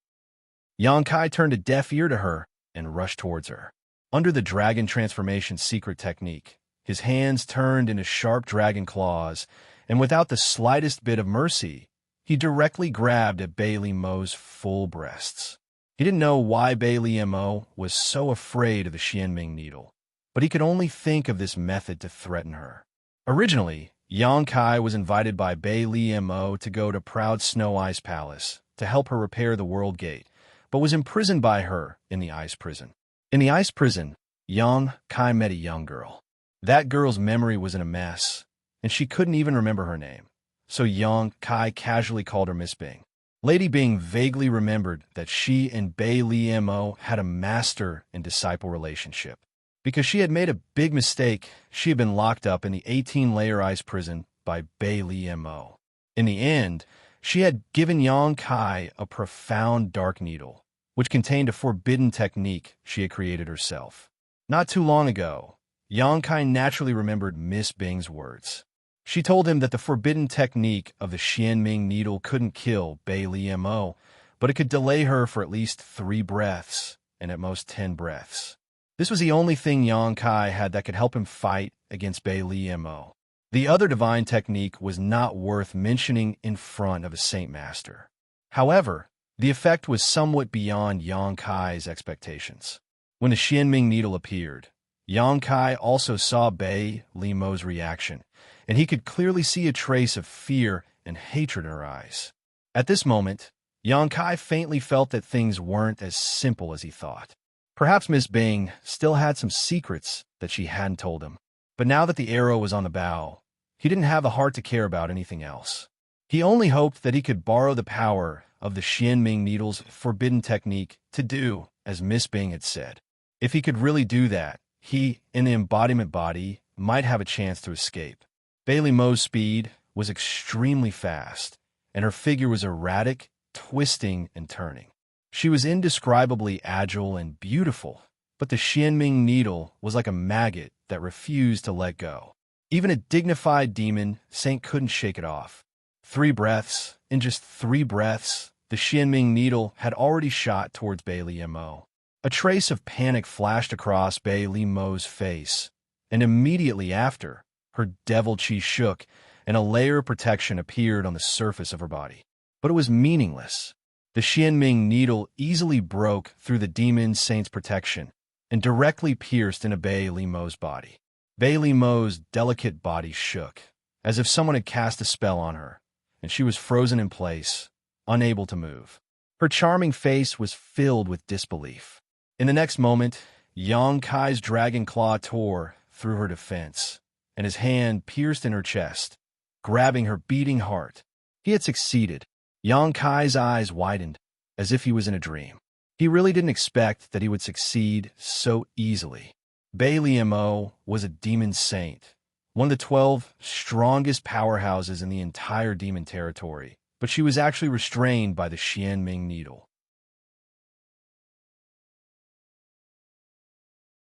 Xianxia turned a deaf ear to her and rushed towards her. Under the dragon transformation secret technique, his hands turned into sharp dragon claws, and without the slightest bit of mercy, he directly grabbed at Bei Liemo's full breasts. He didn't know why Bei Liemo was so afraid of the Xianming needle, but he could only think of this method to threaten her. Originally, Xianxia was invited by Bei Liemo to go to Proud Snow Ice Palace to help her repair the World Gate, but was imprisoned by her in the ice prison. In the ice prison, Xianxia met a young girl. That girl's memory was in a mess, and she couldn't even remember her name, so Xianxia casually called her Miss Bing. Lady Bing vaguely remembered that she and Bei Liemo had a master and disciple relationship. Because she had made a big mistake, she had been locked up in the 18-layer ice prison by Bei Liemo. In the end, she had given Xianxia a profound dark needle, which contained a forbidden technique she had created herself. Not too long ago, Xianxia naturally remembered Miss Bing's words. She told him that the forbidden technique of the Xianming needle couldn't kill Bei Liemo, but it could delay her for at least 3 breaths, and at most 10 breaths. This was the only thing Xianxia had that could help him fight against Bei Liemo. The other divine technique was not worth mentioning in front of a Saint Master. However, the effect was somewhat beyond Xianxia's expectations. When the Xianming needle appeared, Xianxia also saw Bei Liemo's reaction, and he could clearly see a trace of fear and hatred in her eyes. At this moment, Xianxia faintly felt that things weren't as simple as he thought. Perhaps Miss Bing still had some secrets that she hadn't told him. But now that the arrow was on the bow, he didn't have the heart to care about anything else. He only hoped that he could borrow the power of the Xianming needle's forbidden technique to do as Miss Bing had said. If he could really do that, he, in the embodiment body, might have a chance to escape. Bei Liemo's speed was extremely fast, and her figure was erratic, twisting and turning. She was indescribably agile and beautiful, but the Xianming needle was like a maggot that refused to let go. Even a dignified demon, Saint couldn't shake it off. 3 breaths, in just 3 breaths, the Xianming needle had already shot towards Bei Liemo. A trace of panic flashed across Bei Liemo's face, and immediately after, her devil chi shook, and a layer of protection appeared on the surface of her body. But it was meaningless. The Xianming needle easily broke through the demon saint's protection and directly pierced into Bei Liemo's body. Bei Liemo's delicate body shook, as if someone had cast a spell on her, and she was frozen in place, unable to move. Her charming face was filled with disbelief. In the next moment, Xianxia's dragon claw tore through her defense, and his hand pierced in her chest, grabbing her beating heart. He had succeeded. Xianxia's eyes widened, as if he was in a dream. He really didn't expect that he would succeed so easily. Bei Liemo was a demon saint, one of the 12 strongest powerhouses in the entire demon territory, but she was actually restrained by the Xianming needle.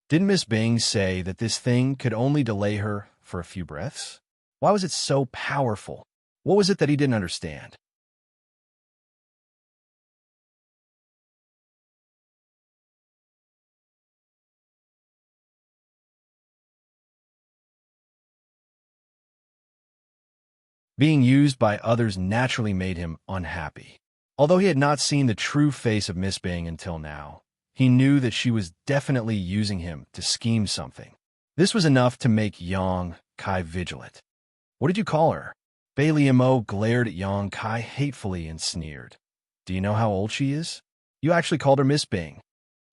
Didn't Miss Bing say that this thing could only delay her for a few breaths? Why was it so powerful? What was it that he didn't understand? Being used by others naturally made him unhappy. Although he had not seen the true face of Miss Bing until now, he knew that she was definitely using him to scheme something. This was enough to make Yang Kai vigilant. What did you call her? Bei Liamo glared at Yang Kai hatefully and sneered. Do you know how old she is? You actually called her Miss Bing.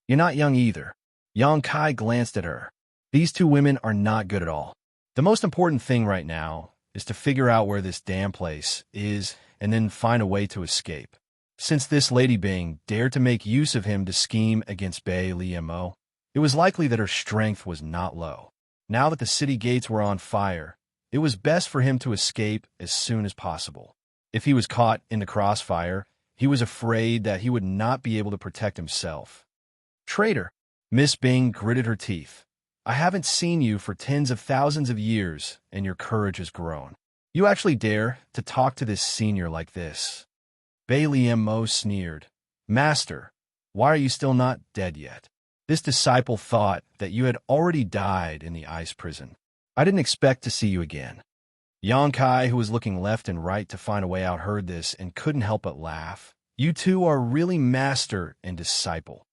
You're not young either. Yang Kai glanced at her. These two women are not good at all. The most important thing right now is to figure out where this damn place is and then find a way to escape. Since this Lady Bing dared to make use of him to scheme against Bei Liamo, it was likely that her strength was not low. Now that the city gates were on fire, it was best for him to escape as soon as possible. If he was caught in the crossfire, he was afraid that he would not be able to protect himself. Traitor! Miss Bing gritted her teeth. I haven't seen you for tens of thousands of years, and your courage has grown. You actually dare to talk to this senior like this. Bei Liamo sneered. Master, why are you still not dead yet? This disciple thought that you had already died in the ice prison. I didn't expect to see you again. Yang Kai, who was looking left and right to find a way out, heard this and couldn't help but laugh. You two are really master and disciple.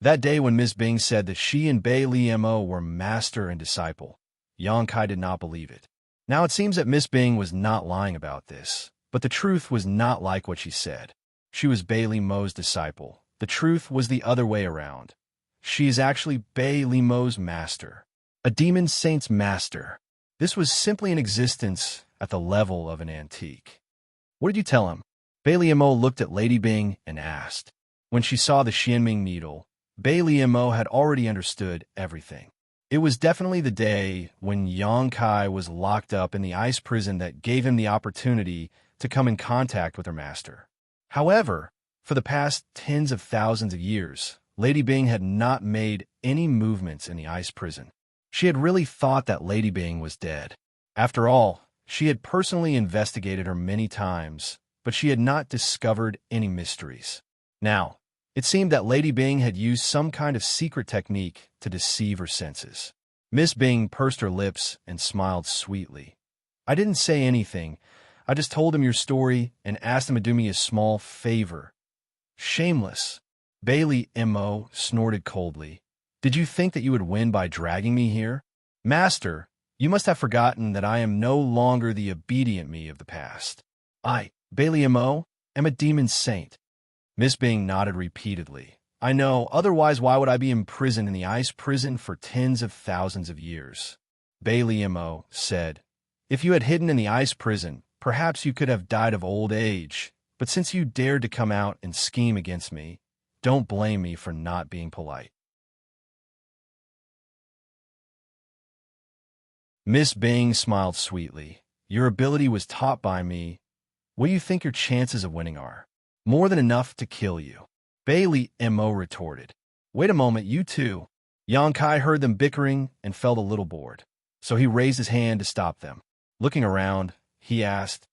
That day when Miss Bing said that she and Bei Liamo were master and disciple, Yang Kai did not believe it. Now it seems that Miss Bing was not lying about this, but the truth was not like what she said. She was Bei Liamo's disciple. The truth was the other way around. She is actually Bei Liamo's master, a demon saint's master. This was simply an existence at the level of an antique. What did you tell him? Bei Liamo looked at Lady Bing and asked. When she saw the Xianming needle, Bei Liamo had already understood everything. It was definitely the day when Yang Kai was locked up in the ice prison that gave him the opportunity to come in contact with her master. However, for the past tens of thousands of years, Lady Bing had not made any movements in the ice prison. She had really thought that Lady Bing was dead. After all, she had personally investigated her many times, but she had not discovered any mysteries. Now, it seemed that Lady Bing had used some kind of secret technique to deceive her senses. Miss Bing pursed her lips and smiled sweetly. I didn't say anything. I just told him your story and asked him to do me a small favor. Shameless. Bei Liamo snorted coldly. Did you think that you would win by dragging me here? Master, you must have forgotten that I am no longer the obedient me of the past. I, Bei Liamo, am a demon saint. Miss Bing nodded repeatedly. I know, otherwise why would I be imprisoned in the ice prison for tens of thousands of years? Bei Liamo said, if you had hidden in the ice prison, perhaps you could have died of old age, but since you dared to come out and scheme against me, don't blame me for not being polite. Miss Bing smiled sweetly. Your ability was taught by me. What do you think your chances of winning are? More than enough to kill you. Bei Liamo retorted. Wait a moment, you two. Yang Kai heard them bickering and felt a little bored, so he raised his hand to stop them. Looking around, he asked,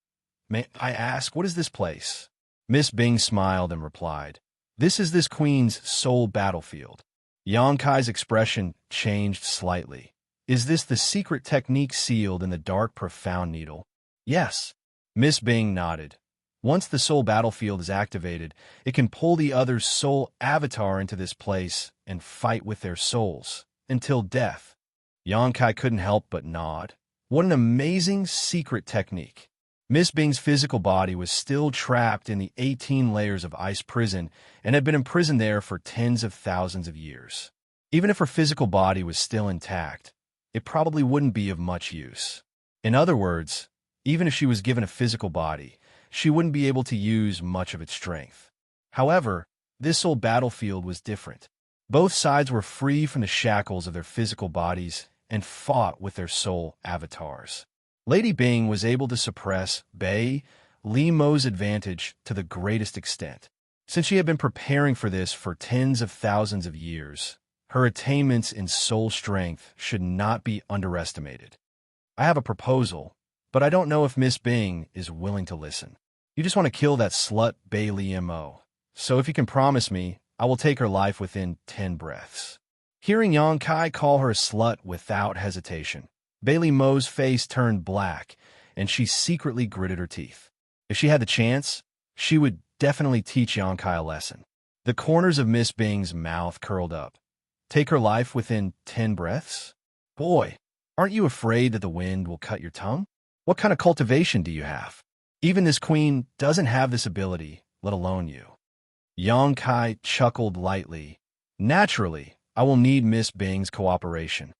May I ask, what is this place? Miss Bing smiled and replied, This is this queen's soul battlefield. Yang Kai's expression changed slightly. Is this the secret technique sealed in the dark, profound needle? Yes. Miss Bing nodded. Once the soul battlefield is activated, it can pull the other's soul avatar into this place and fight with their souls, until death. Yang Kai couldn't help but nod. What an amazing secret technique. Miss Bing's physical body was still trapped in the 18 layers of ice prison and had been imprisoned there for tens of thousands of years. Even if her physical body was still intact, it probably wouldn't be of much use. In other words, even if she was given a physical body, she wouldn't be able to use much of its strength. However, this soul battlefield was different. Both sides were free from the shackles of their physical bodies and fought with their soul avatars. Lady Bing was able to suppress Bei Liamo's advantage to the greatest extent. Since she had been preparing for this for tens of thousands of years, her attainments in soul strength should not be underestimated. I have a proposal, but I don't know if Miss Bing is willing to listen. You just want to kill that slut Bei Liamo. So if you can promise me, I will take her life within 10 breaths. Hearing Yang Kai call her a slut without hesitation, Bei Liamo's face turned black, and she secretly gritted her teeth. If she had the chance, she would definitely teach Xianxia a lesson. The corners of Miss Bing's mouth curled up. Take her life within 10 breaths? Boy, aren't you afraid that the wind will cut your tongue? What kind of cultivation do you have? Even this queen doesn't have this ability, let alone you. Xianxia chuckled lightly. Naturally, I will need Miss Bing's cooperation.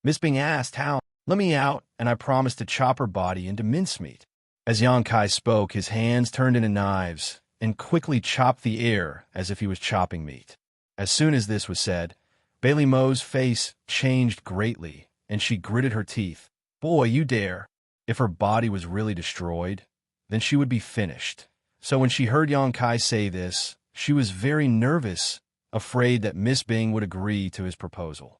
Miss Bing asked how. Let me out, and I promise to chop her body into mincemeat. As Xianxia spoke, his hands turned into knives and quickly chopped the air as if he was chopping meat. As soon as this was said, Bailey Mo's face changed greatly, and she gritted her teeth. Boy, you dare. If her body was really destroyed, then she would be finished. So when she heard Xianxia say this, she was very nervous, afraid that Miss Bing would agree to his proposal.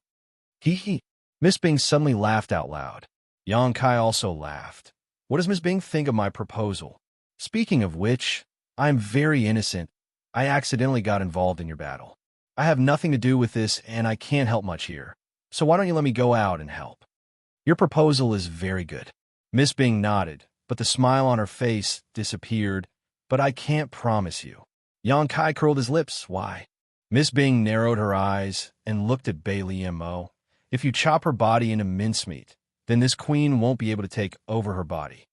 Hee. Miss Bing suddenly laughed out loud. Xianxia also laughed. What does Miss Bing think of my proposal? Speaking of which, I'm very innocent. I accidentally got involved in your battle. I have nothing to do with this, and I can't help much here. So why don't you let me go out and help? Your proposal is very good. Miss Bing nodded, but the smile on her face disappeared. But I can't promise you. Xianxia curled his lips. Why? Miss Bing narrowed her eyes and looked at Bailey Mo. If you chop her body into mincemeat, then this queen won't be able to take over her body.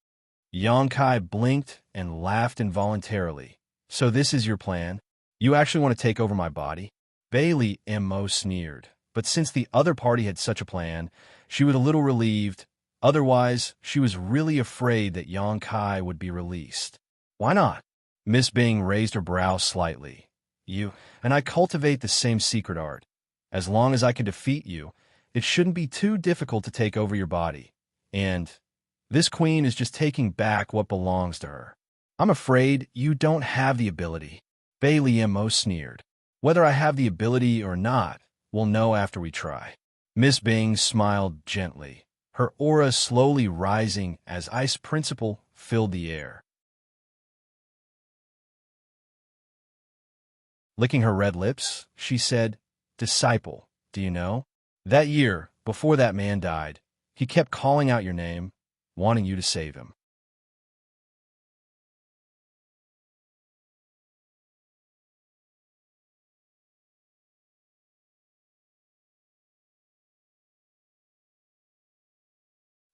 Xianxia blinked and laughed involuntarily. So this is your plan? You actually want to take over my body? Bailey Mo sneered. But since the other party had such a plan, she was a little relieved. Otherwise, she was really afraid that Xianxia would be released. Why not? Miss Bing raised her brows slightly. You and I cultivate the same secret art. As long as I can defeat you, it shouldn't be too difficult to take over your body. And this queen is just taking back what belongs to her. I'm afraid you don't have the ability. Bailey Mo sneered. Whether I have the ability or not, we'll know after we try. Miss Bing smiled gently, her aura slowly rising as ice principle filled the air. Licking her red lips, she said, Disciple, do you know? That year, before that man died, he kept calling out your name, wanting you to save him.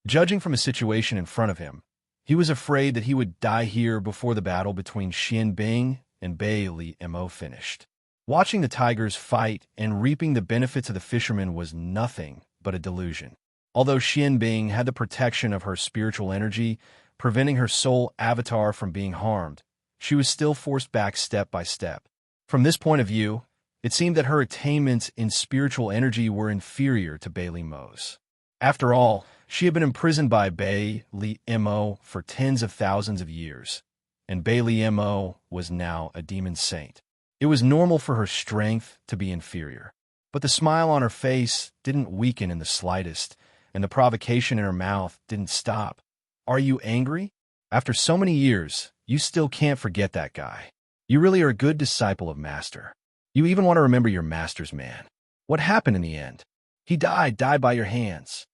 Judging from a situation in front of him, he was afraid that he would die here before the battle between Xian Bing and Bailey Mo finished. Watching the tigers fight and reaping the benefits of the fishermen was nothing but a delusion. Although Xian Bing had the protection of her spiritual energy, preventing her soul avatar from being harmed, she was still forced back step by step. From this point of view, it seemed that her attainments in spiritual energy were inferior to Bailey Mo's. After all, she had been imprisoned by Bailey Mo for tens of thousands of years, and Bailey Mo was now a demon saint. It was normal for her strength to be inferior, but the smile on her face didn't weaken in the slightest, and the provocation in her mouth didn't stop. Are you angry? After so many years, you still can't forget that guy. You really are a good disciple of Master. You even want to remember your Master's man. What happened in the end? He died by your hands.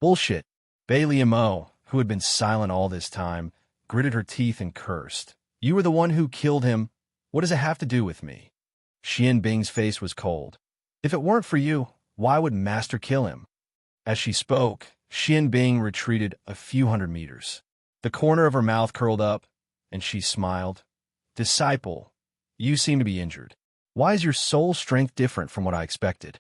Bullshit. Bailey Mo, who had been silent all this time, gritted her teeth and cursed. You were the one who killed him. What does it have to do with me? Xian Bing's face was cold. If it weren't for you, why would Master kill him? As she spoke, Xian Bing retreated a few hundred meters. The corner of her mouth curled up, and she smiled. Disciple, you seem to be injured. Why is your soul strength different from what I expected?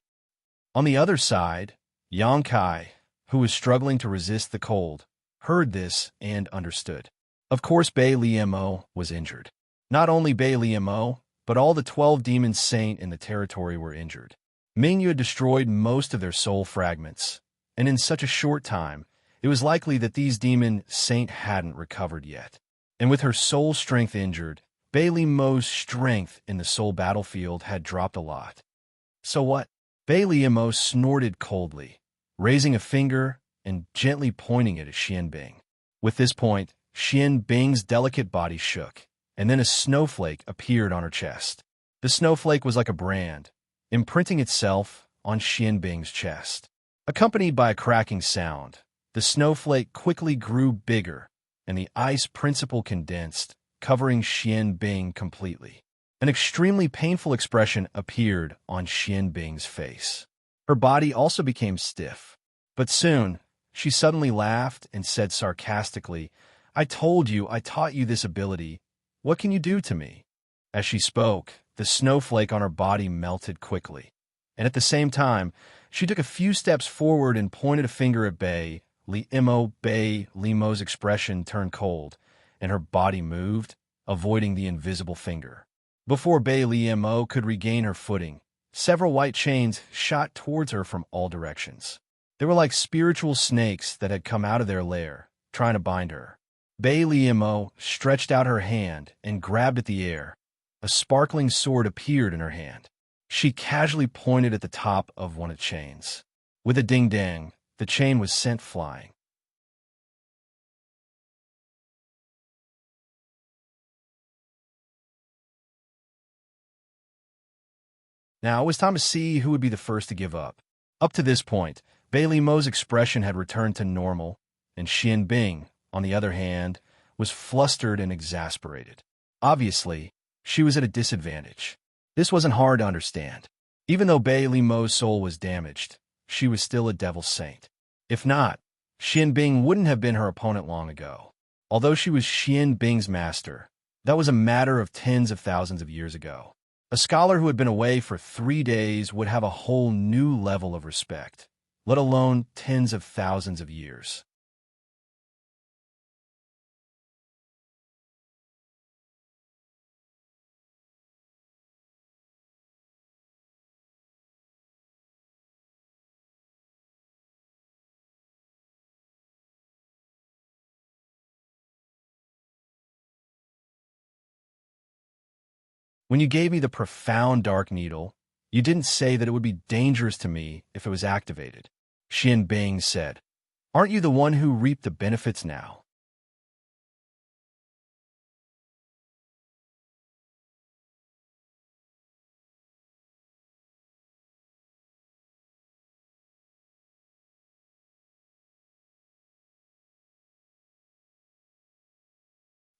On the other side, Xianxia, who was struggling to resist the cold, heard this and understood. Of course, Bailey Mo was injured. Not only Bailey Mo, but all the 12 demon saint in the territory were injured. Mingyu had destroyed most of their soul fragments, and in such a short time, it was likely that these demon saint hadn't recovered yet. And with her soul strength injured, Bailey Mo's strength in the soul battlefield had dropped a lot. So what? Bailey Mo snorted coldly, raising a finger and gently pointing it at Xian Bing. With this point, Xian Bing's delicate body shook, and then a snowflake appeared on her chest. The snowflake was like a brand, imprinting itself on Xian Bing's chest. Accompanied by a cracking sound, the snowflake quickly grew bigger and the ice principle condensed, covering Xian Bing completely. An extremely painful expression appeared on Xian Bing's face. Her body also became stiff. But soon, she suddenly laughed and said sarcastically, "I told you, I taught you this ability. What can you do to me?" As she spoke, the snowflake on her body melted quickly. And at the same time, she took a few steps forward and pointed a finger at Bei. Limo's expression turned cold, and her body moved, avoiding the invisible finger. Before Bei Limo could regain her footing, several white chains shot towards her from all directions. They were like spiritual snakes that had come out of their lair, trying to bind her. Bei Limo stretched out her hand and grabbed at the air. A sparkling sword appeared in her hand. She casually pointed at the top of one of the chains. With a ding-dang, the chain was sent flying. Now it was time to see who would be the first to give up. Up to this point, Bei Limo's expression had returned to normal, and Xian Bing, on the other hand, was flustered and exasperated. Obviously, she was at a disadvantage. This wasn't hard to understand. Even though Bei Limo's soul was damaged, she was still a devil saint. If not, Xian Bing wouldn't have been her opponent long ago. Although she was Xian Bing's master, that was a matter of tens of thousands of years ago. A scholar who had been away for 3 days would have a whole new level of respect, let alone tens of thousands of years. When you gave me the profound dark needle, you didn't say that it would be dangerous to me if it was activated. Xian Bing said, "Aren't you the one who reaped the benefits now?"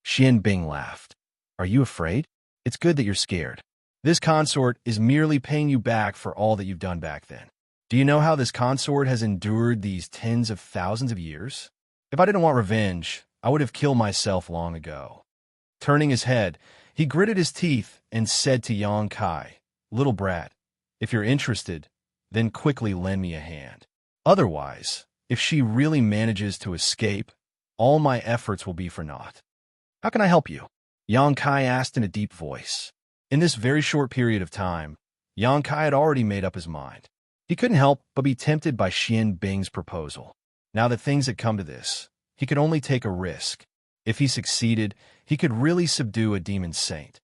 Xian Bing laughed. "Are you afraid? It's good that you're scared. This consort is merely paying you back for all that you've done back then. Do you know how this consort has endured these tens of thousands of years? If I didn't want revenge, I would have killed myself long ago." Turning his head, he gritted his teeth and said to Yang Kai, "Little brat, if you're interested, then quickly lend me a hand. Otherwise, if she really manages to escape, all my efforts will be for naught." "How can I help you?" Yang Kai asked in a deep voice. In this very short period of time, Yang Kai had already made up his mind. He couldn't help but be tempted by Xian Bing's proposal. Now that things had come to this, he could only take a risk. If he succeeded, he could really subdue a demon saint.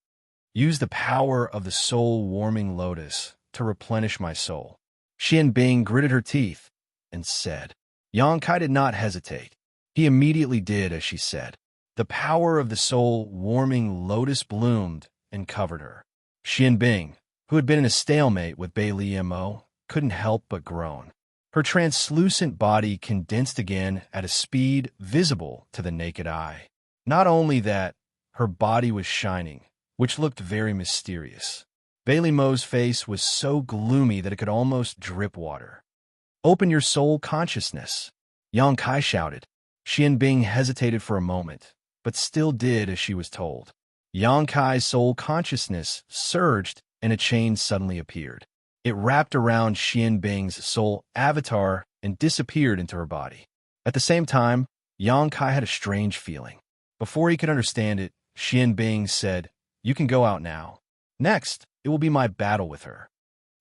"Use the power of the soul-warming lotus to replenish my soul." Xian Bing gritted her teeth and said. Yang Kai did not hesitate. He immediately did as she said. The power of the soul-warming lotus bloomed and covered her. Xian Bing, who had been in a stalemate with Bei Limo, couldn't help but groan. Her translucent body condensed again at a speed visible to the naked eye. Not only that, her body was shining, which looked very mysterious. Bei Limo's face was so gloomy that it could almost drip water. "Open your soul consciousness," Yang Kai shouted. Xian Bing hesitated for a moment, but still did as she was told. Yang Kai's soul consciousness surged, and a chain suddenly appeared. It wrapped around Xian Bing's soul avatar and disappeared into her body. At the same time, Yang Kai had a strange feeling. Before he could understand it, Xian Bing said, "You can go out now. Next, it will be my battle with her."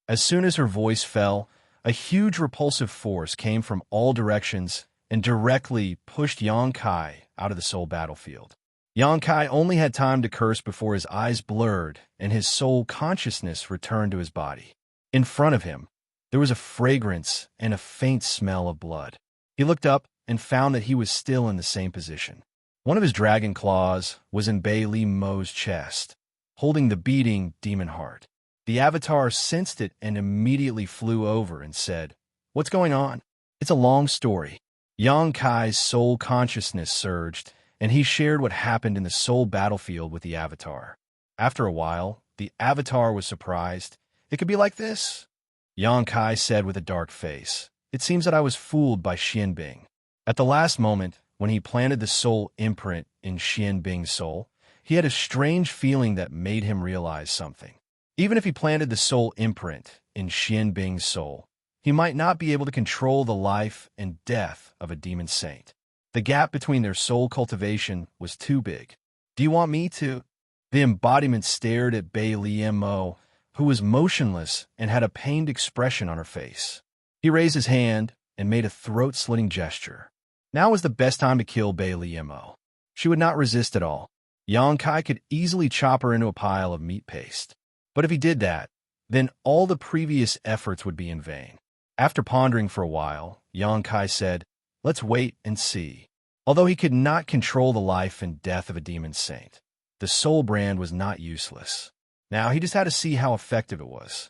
As soon as her voice fell, a huge repulsive force came from all directions and directly pushed Yang Kai out of the soul battlefield. Yang Kai only had time to curse before his eyes blurred and his soul consciousness returned to his body. In front of him, there was a fragrance and a faint smell of blood. He looked up and found that he was still in the same position. One of his dragon claws was in Bei Limo's chest, holding the beating demon heart. The avatar sensed it and immediately flew over and said, "What's going on?" "It's a long story." Yang Kai's soul consciousness surged, and he shared what happened in the soul battlefield with the Avatar. After a while, the Avatar was surprised. "It could be like this?" Xianxia said with a dark face. "It seems that I was fooled by Xianbing." At the last moment, when he planted the soul imprint in Xianbing's soul, he had a strange feeling that made him realize something. Even if he planted the soul imprint in Xianbing's soul, he might not be able to control the life and death of a demon saint. The gap between their soul cultivation was too big. "Do you want me to?" The embodiment stared at Bei Liemo, who was motionless and had a pained expression on her face. He raised his hand and made a throat-slitting gesture. Now was the best time to kill Bei Liemo. She would not resist at all. Xianxia could easily chop her into a pile of meat paste. But if he did that, then all the previous efforts would be in vain. After pondering for a while, Xianxia said, "Let's wait and see." Although he could not control the life and death of a demon saint, the soul brand was not useless. Now he just had to see how effective it was.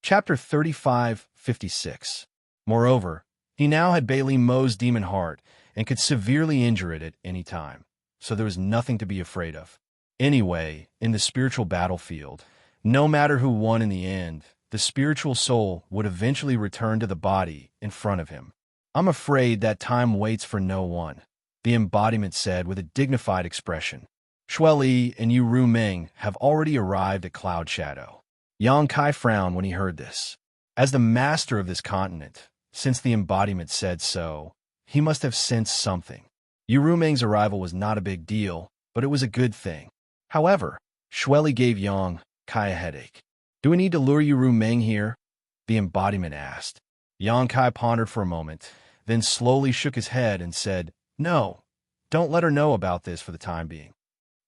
Chapter 35:56. Moreover, he now had Bailey Mo's demon heart and could severely injure it at any time, so there was nothing to be afraid of. Anyway, in the spiritual battlefield, no matter who won in the end, the spiritual soul would eventually return to the body in front of him. "I'm afraid that time waits for no one," the embodiment said with a dignified expression. "Shueli and Yu Ru Ming have already arrived at Cloud Shadow." Xianxia frowned when he heard this. As the master of this continent, since the embodiment said so, he must have sensed something. Yu Ru Ming's arrival was not a big deal, but it was a good thing. However, Shueli gave Xianxia a headache. "Do we need to lure Yu Ru Ming here?" the embodiment asked. Xianxia pondered for a moment, then slowly shook his head and said, "No, don't let her know about this for the time being."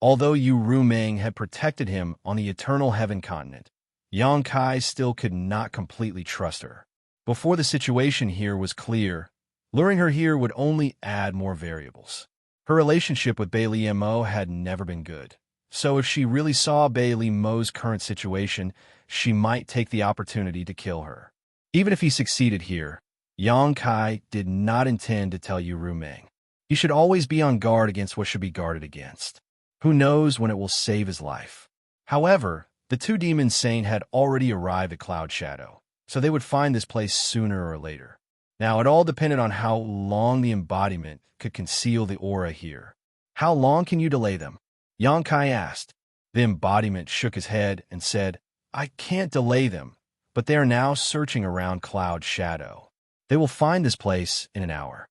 Although Yu Ru Ming had protected him on the Eternal Heaven continent, Xianxia still could not completely trust her. Before the situation here was clear, luring her here would only add more variables. Her relationship with Bei Liemo had never been good, so if she really saw Bei Liemo's current situation, she might take the opportunity to kill her. Even if he succeeded here, Xianxia did not intend to tell Yu Ru Ming. He should always be on guard against what should be guarded against. Who knows when it will save his life? However, the two demon saints had already arrived at Cloud Shadow, so they would find this place sooner or later. Now, it all depended on how long the embodiment could conceal the aura here. "How long can you delay them?" Xianxia asked. The embodiment shook his head and said, "I can't delay them, but they are now searching around Cloud Shadow. They will find this place in an hour."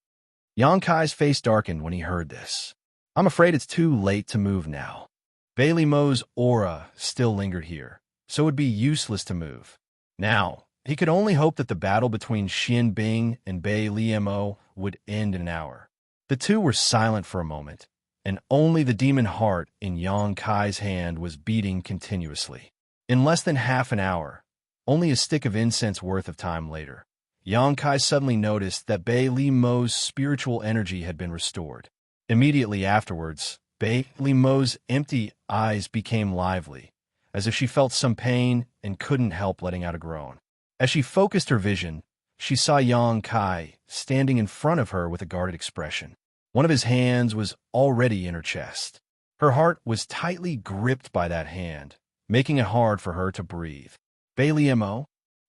Xianxia's face darkened when he heard this. "I'm afraid it's too late to move now." Bei Liemo's aura still lingered here, so it would be useless to move. Now, he could only hope that the battle between Xianbing and Bei Liemo would end in an hour. The two were silent for a moment, and only the demon heart in Xianxia's hand was beating continuously. In less than half an hour, only a stick of incense worth of time later, Xianxia suddenly noticed that Bei Liemo's spiritual energy had been restored. Immediately afterwards, Bei Liemo's empty eyes became lively, as if she felt some pain and couldn't help letting out a groan. As she focused her vision, she saw Xianxia standing in front of her with a guarded expression. One of his hands was already in her chest. Her heart was tightly gripped by that hand, making it hard for her to breathe. "Bei Liemo?"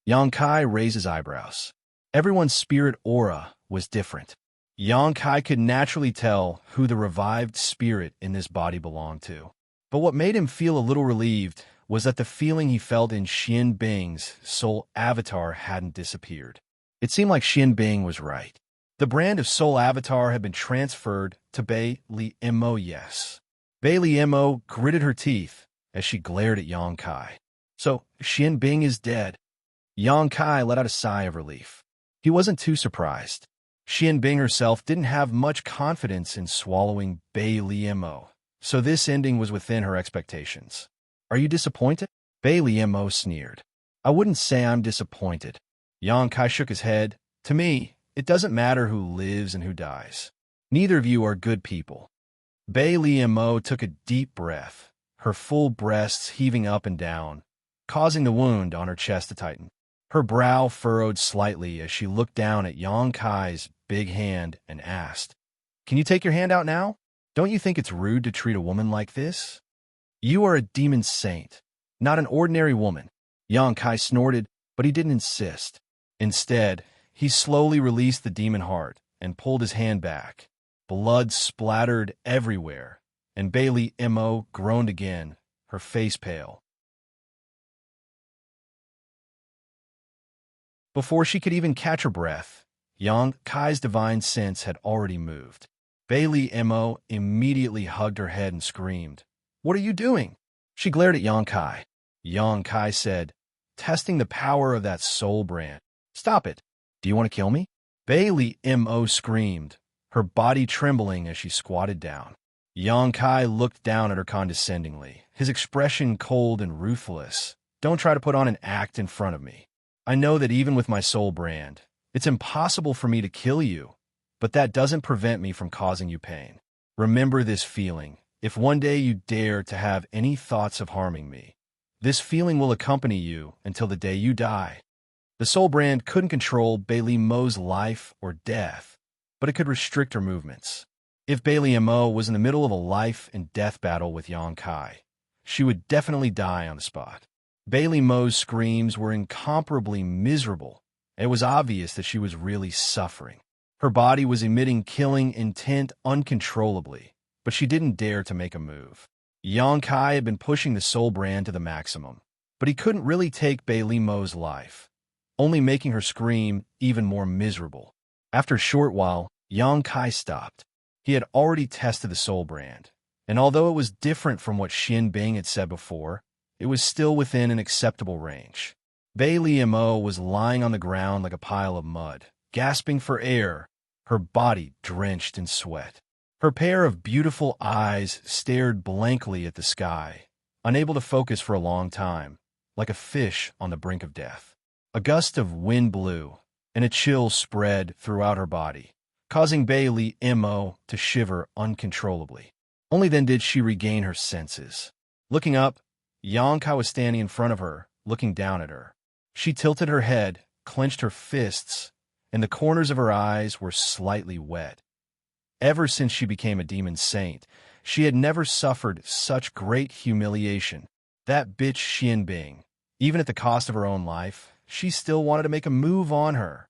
Xianxia raised his eyebrows. Everyone's spirit aura was different. Xianxia could naturally tell who the revived spirit in this body belonged to. But what made him feel a little relieved was that the feeling he felt in Xianbing's soul avatar hadn't disappeared. It seemed like Xianbing was right. The brand of soul avatar had been transferred to Bei Liemo, yes. Bei Liemo gritted her teeth as she glared at Xianxia. "So, Xianbing is dead." Xianxia let out a sigh of relief. He wasn't too surprised. Xianbing herself didn't have much confidence in swallowing Bei Liemo, so this ending was within her expectations. "Are you disappointed?" Bei Liemo sneered. "I wouldn't say I'm disappointed." Xianxia shook his head. "To me, it doesn't matter who lives and who dies. Neither of you are good people." Bei Liemo took a deep breath, her full breasts heaving up and down, causing the wound on her chest to tighten. Her brow furrowed slightly as she looked down at Yang Kai's big hand and asked, "Can you take your hand out now? Don't you think it's rude to treat a woman like this? You are a demon saint, not an ordinary woman." Yang Kai snorted, but he didn't insist. Instead, he slowly released the demon heart and pulled his hand back. Blood splattered everywhere, and Bailey Mo groaned again, her face pale. Before she could even catch her breath, Yang Kai's divine sense had already moved. Bailey Mo immediately hugged her head and screamed, "What are you doing?" She glared at Yang Kai. Yang Kai said, "Testing the power of that soul brand." "Stop it. Do you want to kill me?" Bailey Mo screamed, her body trembling as she squatted down. Yang Kai looked down at her condescendingly, his expression cold and ruthless. "Don't try to put on an act in front of me. I know that even with my soul brand, it's impossible for me to kill you, but that doesn't prevent me from causing you pain. Remember this feeling. If one day you dare to have any thoughts of harming me, this feeling will accompany you until the day you die." The soul brand couldn't control Bailey Mo's life or death, but it could restrict her movements. If Bailey Mo was in the middle of a life and death battle with Yang Kai, she would definitely die on the spot. Bailey Mo's screams were incomparably miserable. It was obvious that she was really suffering. Her body was emitting killing intent uncontrollably, but she didn't dare to make a move. Yang Kai had been pushing the soul brand to the maximum, but he couldn't really take Bailey Mo's life, only making her scream even more miserable. After a short while, Yang Kai stopped. He had already tested the soul brand, and although it was different from what Xin Bing had said before, it was still within an acceptable range. Bailey Mo was lying on the ground like a pile of mud, gasping for air, her body drenched in sweat. Her pair of beautiful eyes stared blankly at the sky, unable to focus for a long time, like a fish on the brink of death. A gust of wind blew, and a chill spread throughout her body, causing Bailey Mo to shiver uncontrollably. Only then did she regain her senses. Looking up, Yang Kai was standing in front of her, looking down at her. She tilted her head, clenched her fists, and the corners of her eyes were slightly wet. Ever since she became a demon saint, she had never suffered such great humiliation. That bitch Xin Bing, even at the cost of her own life, she still wanted to make a move on her.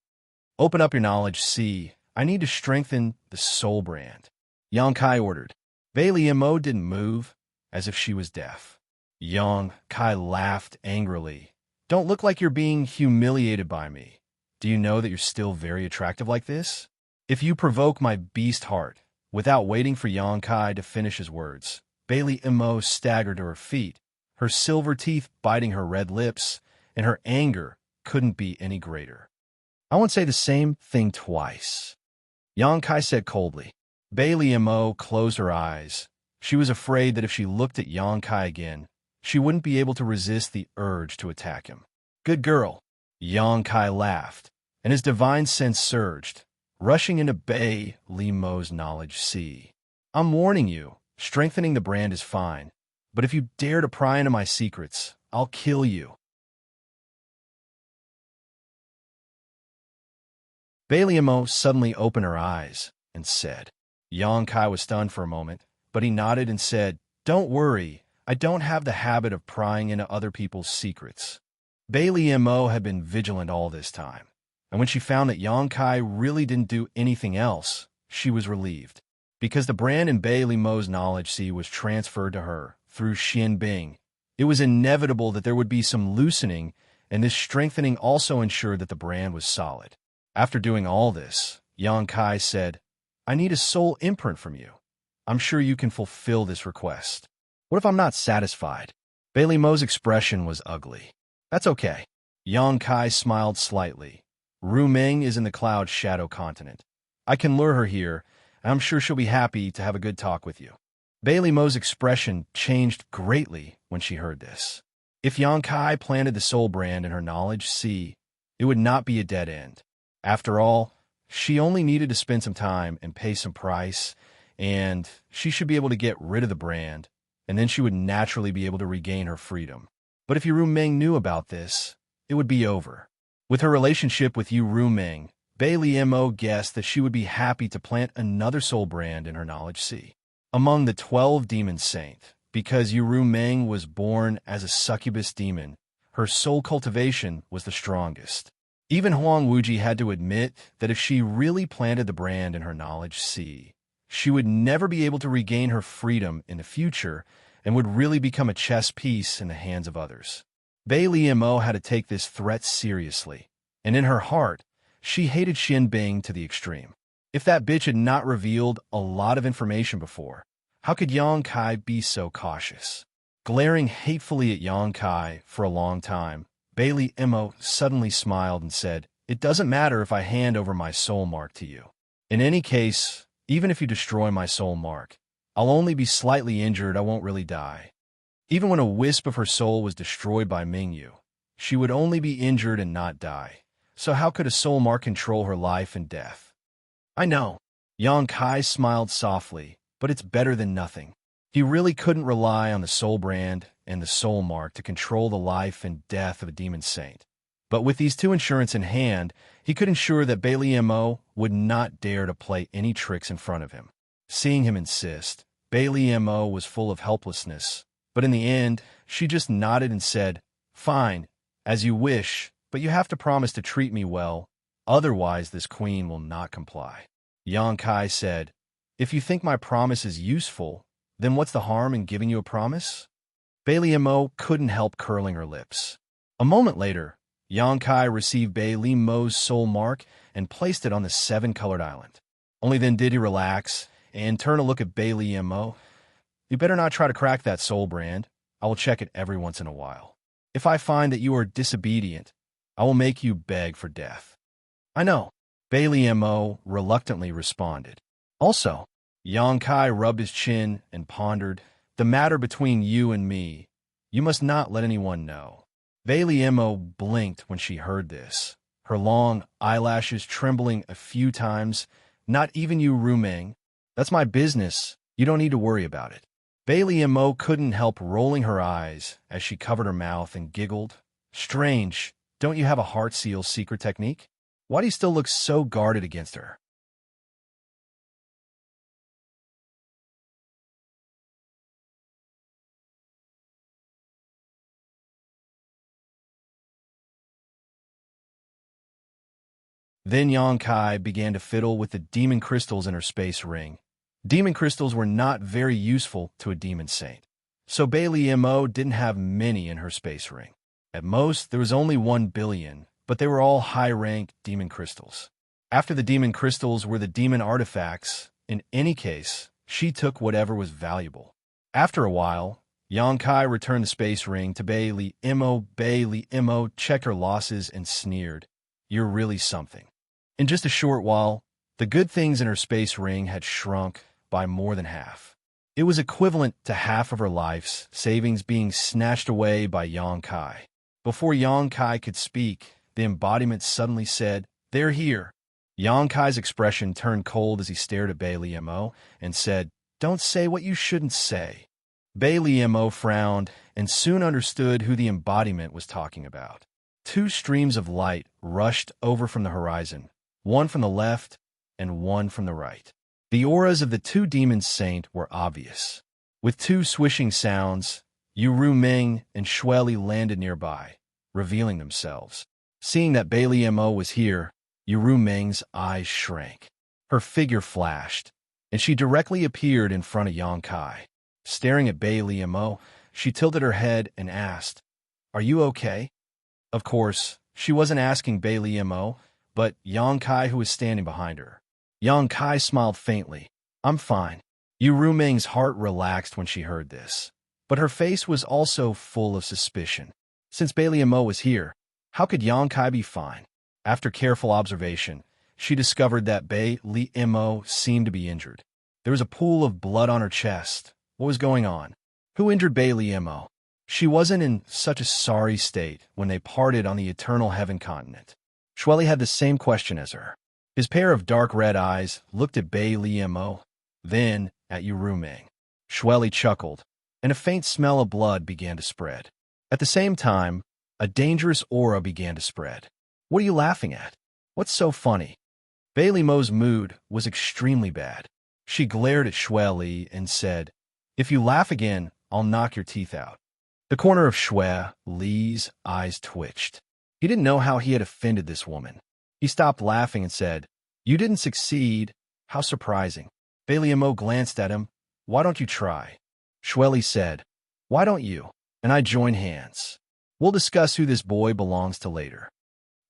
"Open up your knowledge, see. I need to strengthen the soul brand," Yang Kai ordered. Bailey Mo didn't move, as if she was deaf. Yang Kai laughed angrily. "Don't look like you're being humiliated by me. Do you know that you're still very attractive like this? If you provoke my beast heart," without waiting for Yang Kai to finish his words, Bailey Mo staggered to her feet, her silver teeth biting her red lips, and her anger couldn't be any greater. "I won't say the same thing twice," Yang Kai said coldly. Bailey Mo closed her eyes. She was afraid that if she looked at Yang Kai again, she wouldn't be able to resist the urge to attack him. "Good girl," Yang Kai laughed, and his divine sense surged, rushing into Bailey Mo's knowledge sea. "I'm warning you, strengthening the brand is fine, but if you dare to pry into my secrets, I'll kill you." Bailey Mo suddenly opened her eyes and said. Yang Kai was stunned for a moment, but he nodded and said, "Don't worry, I don't have the habit of prying into other people's secrets." Bailey Mo had been vigilant all this time, and when she found that Yang Kai really didn't do anything else, she was relieved. Because the brand in Bailey Mo's knowledge sea was transferred to her through Xin Bing, it was inevitable that there would be some loosening, and this strengthening also ensured that the brand was solid. After doing all this, Yang Kai said, "I need a soul imprint from you. I'm sure you can fulfill this request." "What if I'm not satisfied?" Bailey Mo's expression was ugly. "That's okay." Yang Kai smiled slightly. "Ru Ming is in the Cloud Shadow Continent. I can lure her here, and I'm sure she'll be happy to have a good talk with you." Bailey Mo's expression changed greatly when she heard this. If Yang Kai planted the soul brand in her knowledge sea, it would not be a dead end. After all, she only needed to spend some time and pay some price, and she should be able to get rid of the brand, and then she would naturally be able to regain her freedom. But if Yu Meng knew about this, it would be over. With her relationship with Yu Meng, Bailey Mo guessed that she would be happy to plant another soul brand in her knowledge sea. Among the 12 demon saint, because Yu Meng was born as a succubus demon, her soul cultivation was the strongest. Even Huang Wuji had to admit that if she really planted the brand in her knowledge sea, she would never be able to regain her freedom in the future and would really become a chess piece in the hands of others. Bailey Mo had to take this threat seriously, and in her heart, she hated Xin Bing to the extreme. If that bitch had not revealed a lot of information before, how could Yang Kai be so cautious? Glaring hatefully at Yang Kai for a long time, Bailey Mo suddenly smiled and said, "It doesn't matter if I hand over my soul mark to you. In any case, even if you destroy my soul mark, I'll only be slightly injured, I won't really die." Even when a wisp of her soul was destroyed by Mingyu, she would only be injured and not die. So how could a soul mark control her life and death? I know. Yang Kai smiled softly, but it's better than nothing. He really couldn't rely on the soul brand and the soul mark to control the life and death of a demon saint. But with these two insurance in hand, he could ensure that Bailey Mo would not dare to play any tricks in front of him. Seeing him insist, Bailey Mo was full of helplessness, but in the end, she just nodded and said, "Fine, as you wish, but you have to promise to treat me well, otherwise this queen will not comply." Yang Kai said, "If you think my promise is useful, then what's the harm in giving you a promise?" Bailey Mo couldn't help curling her lips. A moment later, Yang Kai received Bailey Mo's soul mark and placed it on the 7-colored island. Only then did he relax and turn to look at Bailey Mo. "You better not try to crack that soul brand. I will check it every once in a while. If I find that you are disobedient, I will make you beg for death." "I know," Bailey Mo reluctantly responded. Also, Yang Kai rubbed his chin and pondered, "The matter between you and me, you must not let anyone know." Bailey Mo blinked when she heard this, her long eyelashes trembling a few times. "Not even you, Rumeng. That's my business. You don't need to worry about it." Bailey Mo couldn't help rolling her eyes as she covered her mouth and giggled. "Strange, don't you have a heart seal secret technique? Why do you still look so guarded against her?" Then Yang Kai began to fiddle with the demon crystals in her space ring. Demon crystals were not very useful to a demon saint, so Bailey Mo didn't have many in her space ring. At most, there was only 1 billion, but they were all high-rank demon crystals. After the demon crystals were the demon artifacts. In any case, she took whatever was valuable. After a while, Yang Kai returned the space ring to Bailey Mo. Bailey Mo checked her losses and sneered, "You're really something." In just a short while, the good things in her space ring had shrunk by more than half. It was equivalent to half of her life's savings being snatched away by Yang Kai. Before Yang Kai could speak, the embodiment suddenly said, "They're here." Yang Kai's expression turned cold as he stared at Bailey Mo and said, "Don't say what you shouldn't say." Bailey Mo frowned and soon understood who the embodiment was talking about. 2 streams of light rushed over from the horizon, one from the left and one from the right. The auras of the 2 demons saint were obvious. With 2 swishing sounds, Yu Meng and Shueli landed nearby, revealing themselves. Seeing that Bailey Mo was here, Yu Meng's eyes shrank. Her figure flashed, and she directly appeared in front of Yang Kai. Staring at Bailey Mo, she tilted her head and asked, "Are you okay?" Of course, she wasn't asking Bailey Mo, but Yang Kai, who was standing behind her. Yang Kai smiled faintly. "I'm fine." Yu Meng's heart relaxed when she heard this, but her face was also full of suspicion. Since Bailey Mo was here, how could Yang Kai be fine? After careful observation, she discovered that Bailey Mo seemed to be injured. There was a pool of blood on her chest. What was going on? Who injured Bailey Mo? She wasn't in such a sorry state when they parted on the Eternal Heaven continent. Shueli had the same question as her. His pair of dark red eyes looked at Bailey Mo, then at Yu Meng. Shueli chuckled, and a faint smell of blood began to spread. At the same time, a dangerous aura began to spread. What are you laughing at? What's so funny? Bailey Mo's mood was extremely bad. She glared at Xue Li and said, "If you laugh again, I'll knock your teeth out." The corner of Xue Li's eyes twitched. He didn't know how he had offended this woman. He stopped laughing and said, "You didn't succeed. How surprising." Bailey Mo glanced at him. "Why don't you try?" Xue Li said, "Why don't you and I join hands? We'll discuss who this boy belongs to later."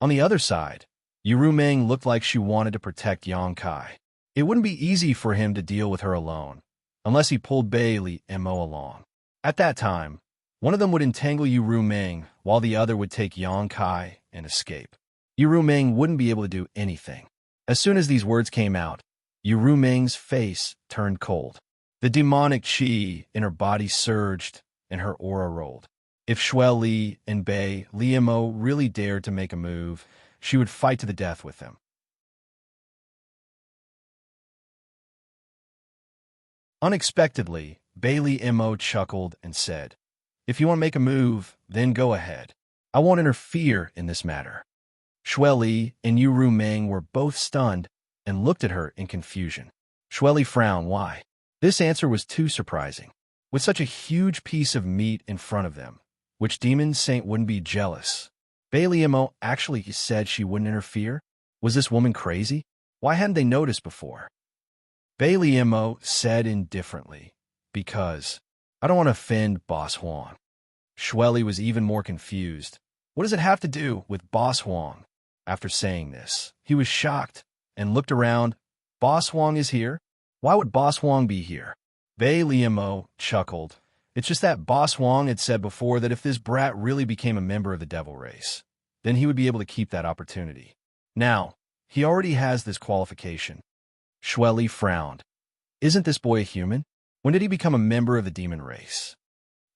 On the other side, Yuru Meng looked like she wanted to protect Yang Kai. It wouldn't be easy for him to deal with her alone, unless he pulled Bailey Mo along. At that time, one of them would entangle Yuru Meng, while the other would take Yang Kai and escape. Yuru Meng wouldn't be able to do anything. As soon as these words came out, Yuru Meng's face turned cold. The demonic qi in her body surged, and her aura rolled. If Xue Li and Bei Liemo really dared to make a move, she would fight to the death with them. Unexpectedly, Bailey Mo chuckled and said, "If you want to make a move, then go ahead. I won't interfere in this matter." Xue Li and Yuru Meng were both stunned and looked at her in confusion. Xue Li frowned. Why? This answer was too surprising. With such a huge piece of meat in front of them, which demon saint wouldn't be jealous? Bailey Mo actually said she wouldn't interfere? Was this woman crazy? Why hadn't they noticed before? Bailey Mo said indifferently, "Because I don't want to offend Boss Huang." Xue Li was even more confused. What does it have to do with Boss Huang? After saying this, he was shocked and looked around. Boss Huang is here? Why would Boss Huang be here? Bailey Mo chuckled. It's just that Boss Huang had said before that if this brat really became a member of the devil race, then he would be able to keep that opportunity. Now, he already has this qualification. Xue Li frowned. Isn't this boy a human? When did he become a member of the demon race?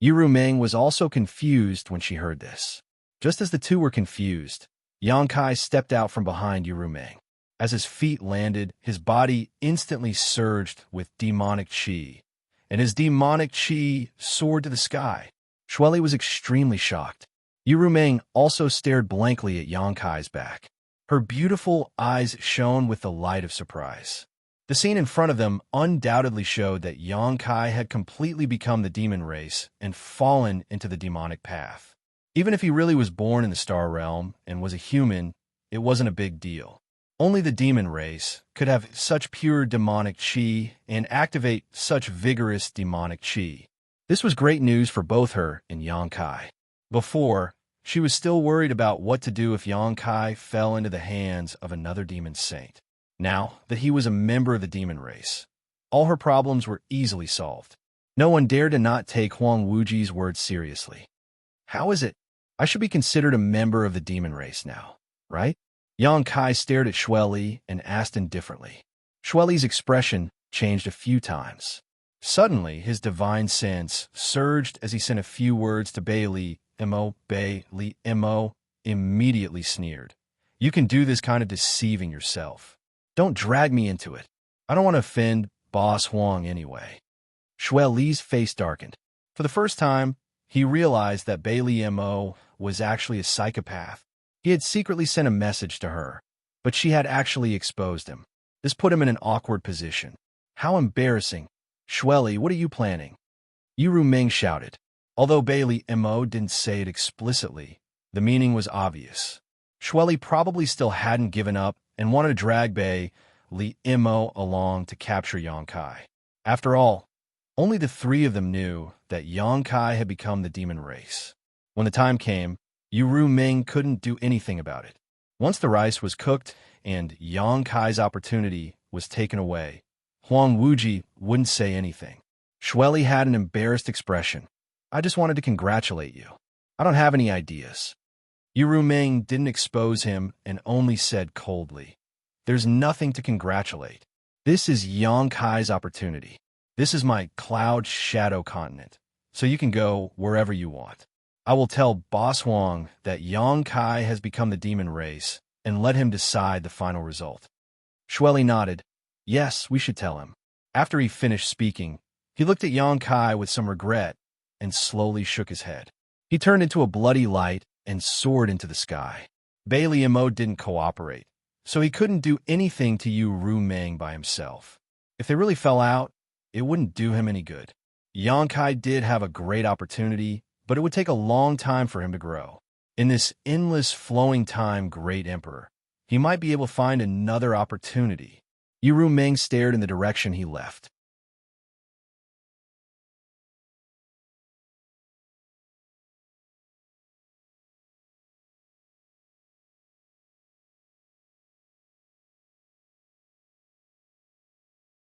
Yuru Meng was also confused when she heard this. Just as the two were confused, Yang Kai stepped out from behind Yuru Meng. As his feet landed, his body instantly surged with demonic qi, and his demonic qi soared to the sky. Xue Li was extremely shocked. Yuru Meng also stared blankly at Yang Kai's back. Her beautiful eyes shone with the light of surprise. The scene in front of them undoubtedly showed that Yang Kai had completely become the demon race and fallen into the demonic path. Even if he really was born in the star realm and was a human, it wasn't a big deal. Only the demon race could have such pure demonic qi and activate such vigorous demonic qi. This was great news for both her and Yang Kai. Before, she was still worried about what to do if Yang Kai fell into the hands of another demon saint. Now that he was a member of the demon race, all her problems were easily solved. No one dared to not take Huang Wuji's words seriously. How is it? I should be considered a member of the demon race now, right? Yang Kai stared at Xue Li and asked indifferently. Xue Li's expression changed a few times. Suddenly, his divine sense surged as he sent a few words to Bailey Mo. Bailey Mo immediately sneered. You can do this kind of deceiving yourself. Don't drag me into it. I don't want to offend Boss Huang anyway. Xue Li's face darkened. For the first time, he realized that Bailey Mo was actually a psychopath. He had secretly sent a message to her, but she had actually exposed him. This put him in an awkward position. How embarrassing. Xue Li, what are you planning? Yuru Meng shouted. Although Bailey Mo didn't say it explicitly, the meaning was obvious. Xue Li probably still hadn't given up and wanted to drag Bailey Mo along to capture Yang Kai. After all, only the three of them knew that Yang Kai had become the demon race. When the time came, Yuru Meng couldn't do anything about it. Once the rice was cooked and Yang Kai's opportunity was taken away, Huang Wuji wouldn't say anything. Xue Li had an embarrassed expression. I just wanted to congratulate you. I don't have any ideas. Yuru Meng didn't expose him and only said coldly, There's nothing to congratulate. This is Yang Kai's opportunity. This is my cloud shadow continent, so you can go wherever you want. I will tell Boss Huang that Yang Kai has become the demon race and let him decide the final result. Xue Li nodded. Yes, we should tell him. After he finished speaking, he looked at Yang Kai with some regret and slowly shook his head. He turned into a bloody light and soared into the sky. Bailey Mo didn't cooperate, so he couldn't do anything to Yu Rumeng by himself. If they really fell out, it wouldn't do him any good. Yonkai did have a great opportunity, but it would take a long time for him to grow. In this endless flowing time, great emperor, he might be able to find another opportunity. Yu Rumeng stared in the direction he left.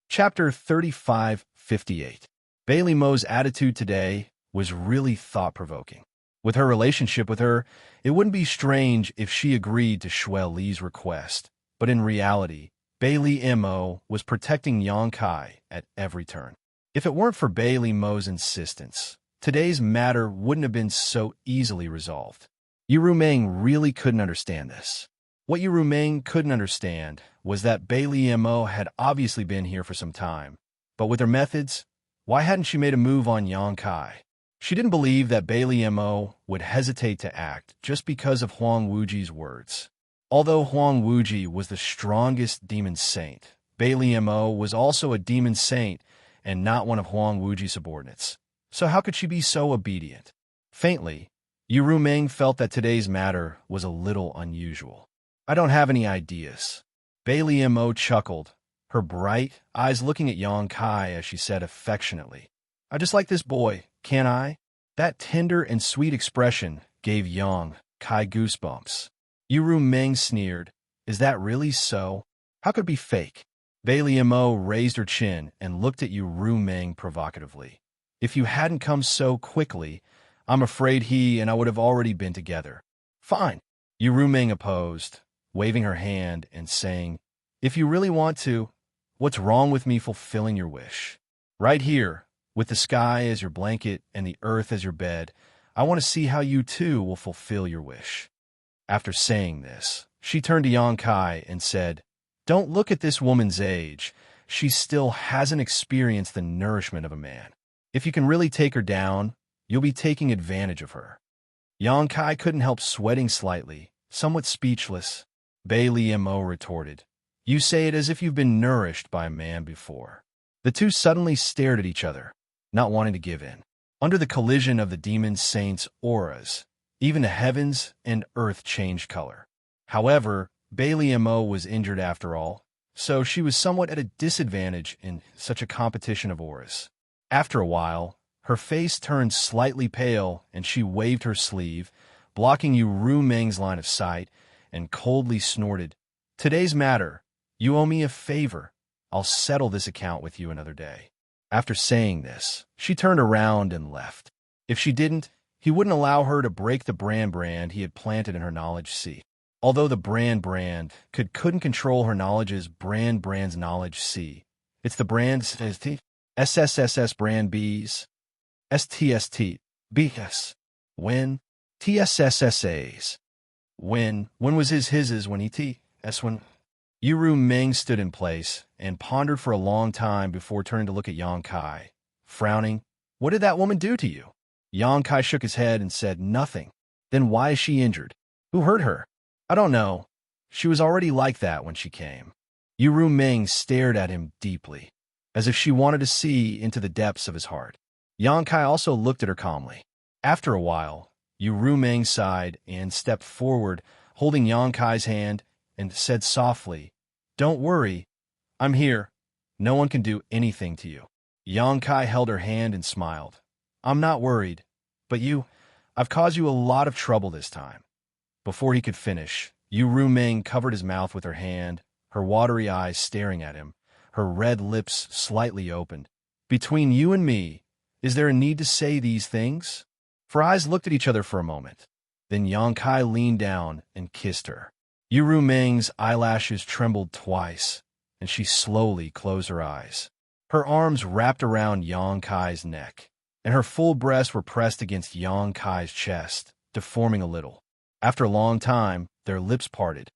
Chapter 3558. Bailey Mo's attitude today was really thought-provoking. With her relationship with her, it wouldn't be strange if she agreed to Shuel Li's request. But in reality, Bailey Mo was protecting Yonkai at every turn. If it weren't for Bailey Mo's insistence, today's matter wouldn't have been so easily resolved. Yu Rumeng really couldn't understand this. What Yu Rumeng couldn't understand was that Bailey Mo had obviously been here for some time, but with her methods, why hadn't she made a move on Yonkai? She didn't believe that Bailey Mo would hesitate to act just because of Huang Wuji's words. Although Huang Wuji was the strongest demon saint, Bailey Mo was also a demon saint and not one of Huang Wuji's subordinates. So how could she be so obedient? Faintly, Yu Rumeng felt that today's matter was a little unusual. I don't have any ideas. Bailey Mo chuckled, her bright eyes looking at Yonkai as she said affectionately, I just like this boy, can't I? That tender and sweet expression gave Yonkai goosebumps. Yu Rumeng sneered, is that really so? How could it be fake? Bailey Mo raised her chin and looked at Yu Rumeng provocatively. If you hadn't come so quickly, I'm afraid he and I would have already been together. Fine. Yu Rumeng opposed, waving her hand and saying, if you really want to, what's wrong with me fulfilling your wish? Right here, with the sky as your blanket and the earth as your bed, I want to see how you too will fulfill your wish. After saying this, she turned to Yonkai and said, don't look at this woman's age. She still hasn't experienced the nourishment of a man. If you can really take her down, you'll be taking advantage of her. Yonkai couldn't help sweating slightly, somewhat speechless. Bailey Mo retorted, you say it as if you've been nourished by a man before. The two suddenly stared at each other, not wanting to give in. Under the collision of the demon saint's auras, even the heavens and earth changed color. However, Bailey Mo was injured after all, so she was somewhat at a disadvantage in such a competition of auras. After a while, her face turned slightly pale and she waved her sleeve, blocking Yu Rumeng's line of sight, and coldly snorted, today's matter, you owe me a favor. I'll settle this account with you another day. After saying this, she turned around and left. If she didn't, he wouldn't allow her to break the brand he had planted in her knowledge seed. Although the brand couldn't control her knowledge's brand's knowledge C. It's the brand's SSSS brand B's, STST, BS, when, TSSSA's. When was his's when S when? Yu Rumeng stood in place and pondered for a long time before turning to look at Yonkai, frowning. What did that woman do to you? Yonkai shook his head and said, nothing. Then why is she injured? Who hurt her? I don't know. She was already like that when she came. Yu Rumeng stared at him deeply, as if she wanted to see into the depths of his heart. Yonkai also looked at her calmly. After a while, Yu Rumeng sighed and stepped forward, holding Yonkai's hand, and said softly, don't worry, I'm here. No one can do anything to you. Yonkai held her hand and smiled. I'm not worried, but I've caused you a lot of trouble this time. Before he could finish, Yu Rumeng covered his mouth with her hand, her watery eyes staring at him, her red lips slightly opened. Between you and me, is there a need to say these things? Her eyes looked at each other for a moment. Then Yonkai leaned down and kissed her. Yu Rumeng's eyelashes trembled twice, and she slowly closed her eyes. Her arms wrapped around Yonkai's neck, and her full breasts were pressed against Yonkai's chest, deforming a little. After a long time, their lips parted.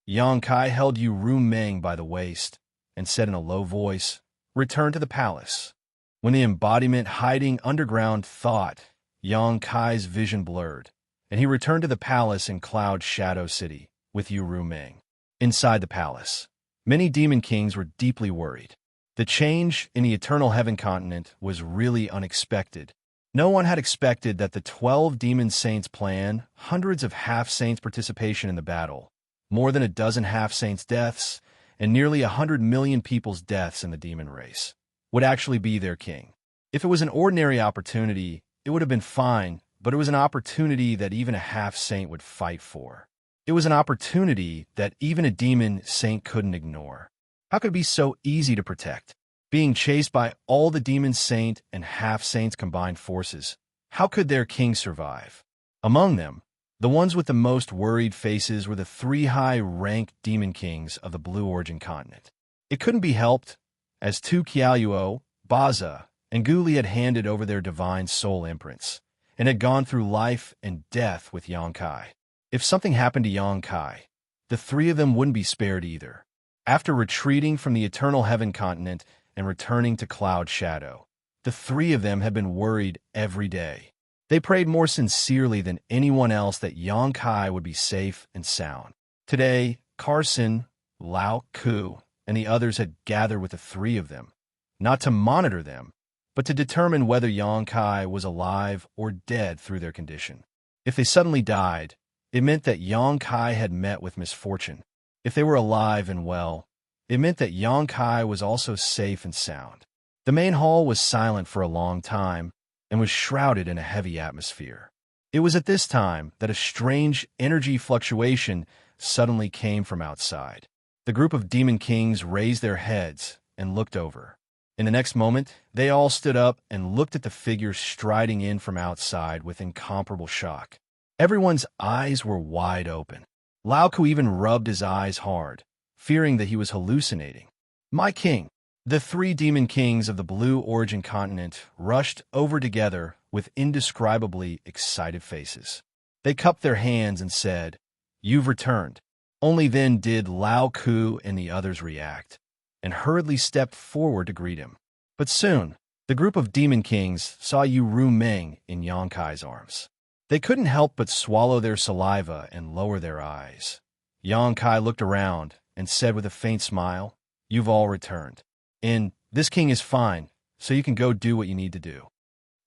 Yonkai held Yu Rumeng by the waist and said in a low voice, return to the palace. When the embodiment hiding underground thought, Yang Kai's vision blurred, and he returned to the palace in Cloud Shadow City with Yu Rumeng. Inside the palace, many demon kings were deeply worried. The change in the Eternal Heaven continent was really unexpected. No one had expected that the 12 demon saints' plan, hundreds of half-saints' participation in the battle, more than a dozen half-saints' deaths, and nearly 100 million people's deaths in the demon race, would actually be their king. If it was an ordinary opportunity, it would have been fine, but it was an opportunity that even a half-saint would fight for. It was an opportunity that even a demon saint couldn't ignore. How could it be so easy to protect? Being chased by all the demon saint and half-saints combined forces, how could their king survive? Among them, the ones with the most worried faces were the 3 high-ranked demon kings of the Blue Origin continent. It couldn't be helped, as Tu Qiaoyuo, Baza, and Guli had handed over their divine soul imprints, and had gone through life and death with Yang Kai. If something happened to Yang Kai, the 3 of them wouldn't be spared either. After retreating from the Eternal Heaven continent and returning to Cloud Shadow, the 3 of them had been worried every day. They prayed more sincerely than anyone else that Yang Kai would be safe and sound. Today, Carson, Lao Ku, and the others had gathered with the 3 of them, not to monitor them, but to determine whether Yang Kai was alive or dead through their condition. If they suddenly died, it meant that Yang Kai had met with misfortune. If they were alive and well, it meant that Yang Kai was also safe and sound. The main hall was silent for a long time and was shrouded in a heavy atmosphere. It was at this time that a strange energy fluctuation suddenly came from outside. The group of demon kings raised their heads and looked over. In the next moment, they all stood up and looked at the figure striding in from outside with incomparable shock. Everyone's eyes were wide open. Lao Ku even rubbed his eyes hard, fearing that he was hallucinating. "My king!" The 3 demon kings of the Blue Origin continent rushed over together with indescribably excited faces. They cupped their hands and said, "You've returned." Only then did Lao Ku and the others react, and hurriedly stepped forward to greet him. But soon, the group of demon kings saw Yu Rumeng in Yang Kai's arms. They couldn't help but swallow their saliva and lower their eyes. Yang Kai looked around and said with a faint smile, "You've all returned. And this king is fine, so you can go do what you need to do."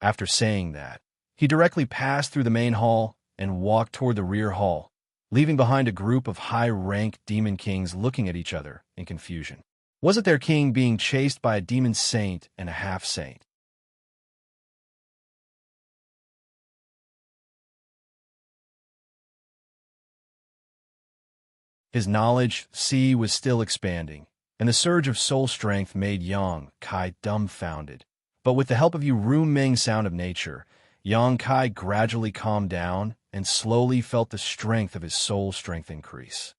After saying that, he directly passed through the main hall and walked toward the rear hall, leaving behind a group of high-ranked demon kings looking at each other in confusion. Wasn't their king being chased by a demon saint and a half-saint? His knowledge, was still expanding, and the surge of soul strength made Yang Kai dumbfounded. But with the help of Yu Rumeng's sound of nature, Yang Kai gradually calmed down and slowly felt the strength of his soul strength increase.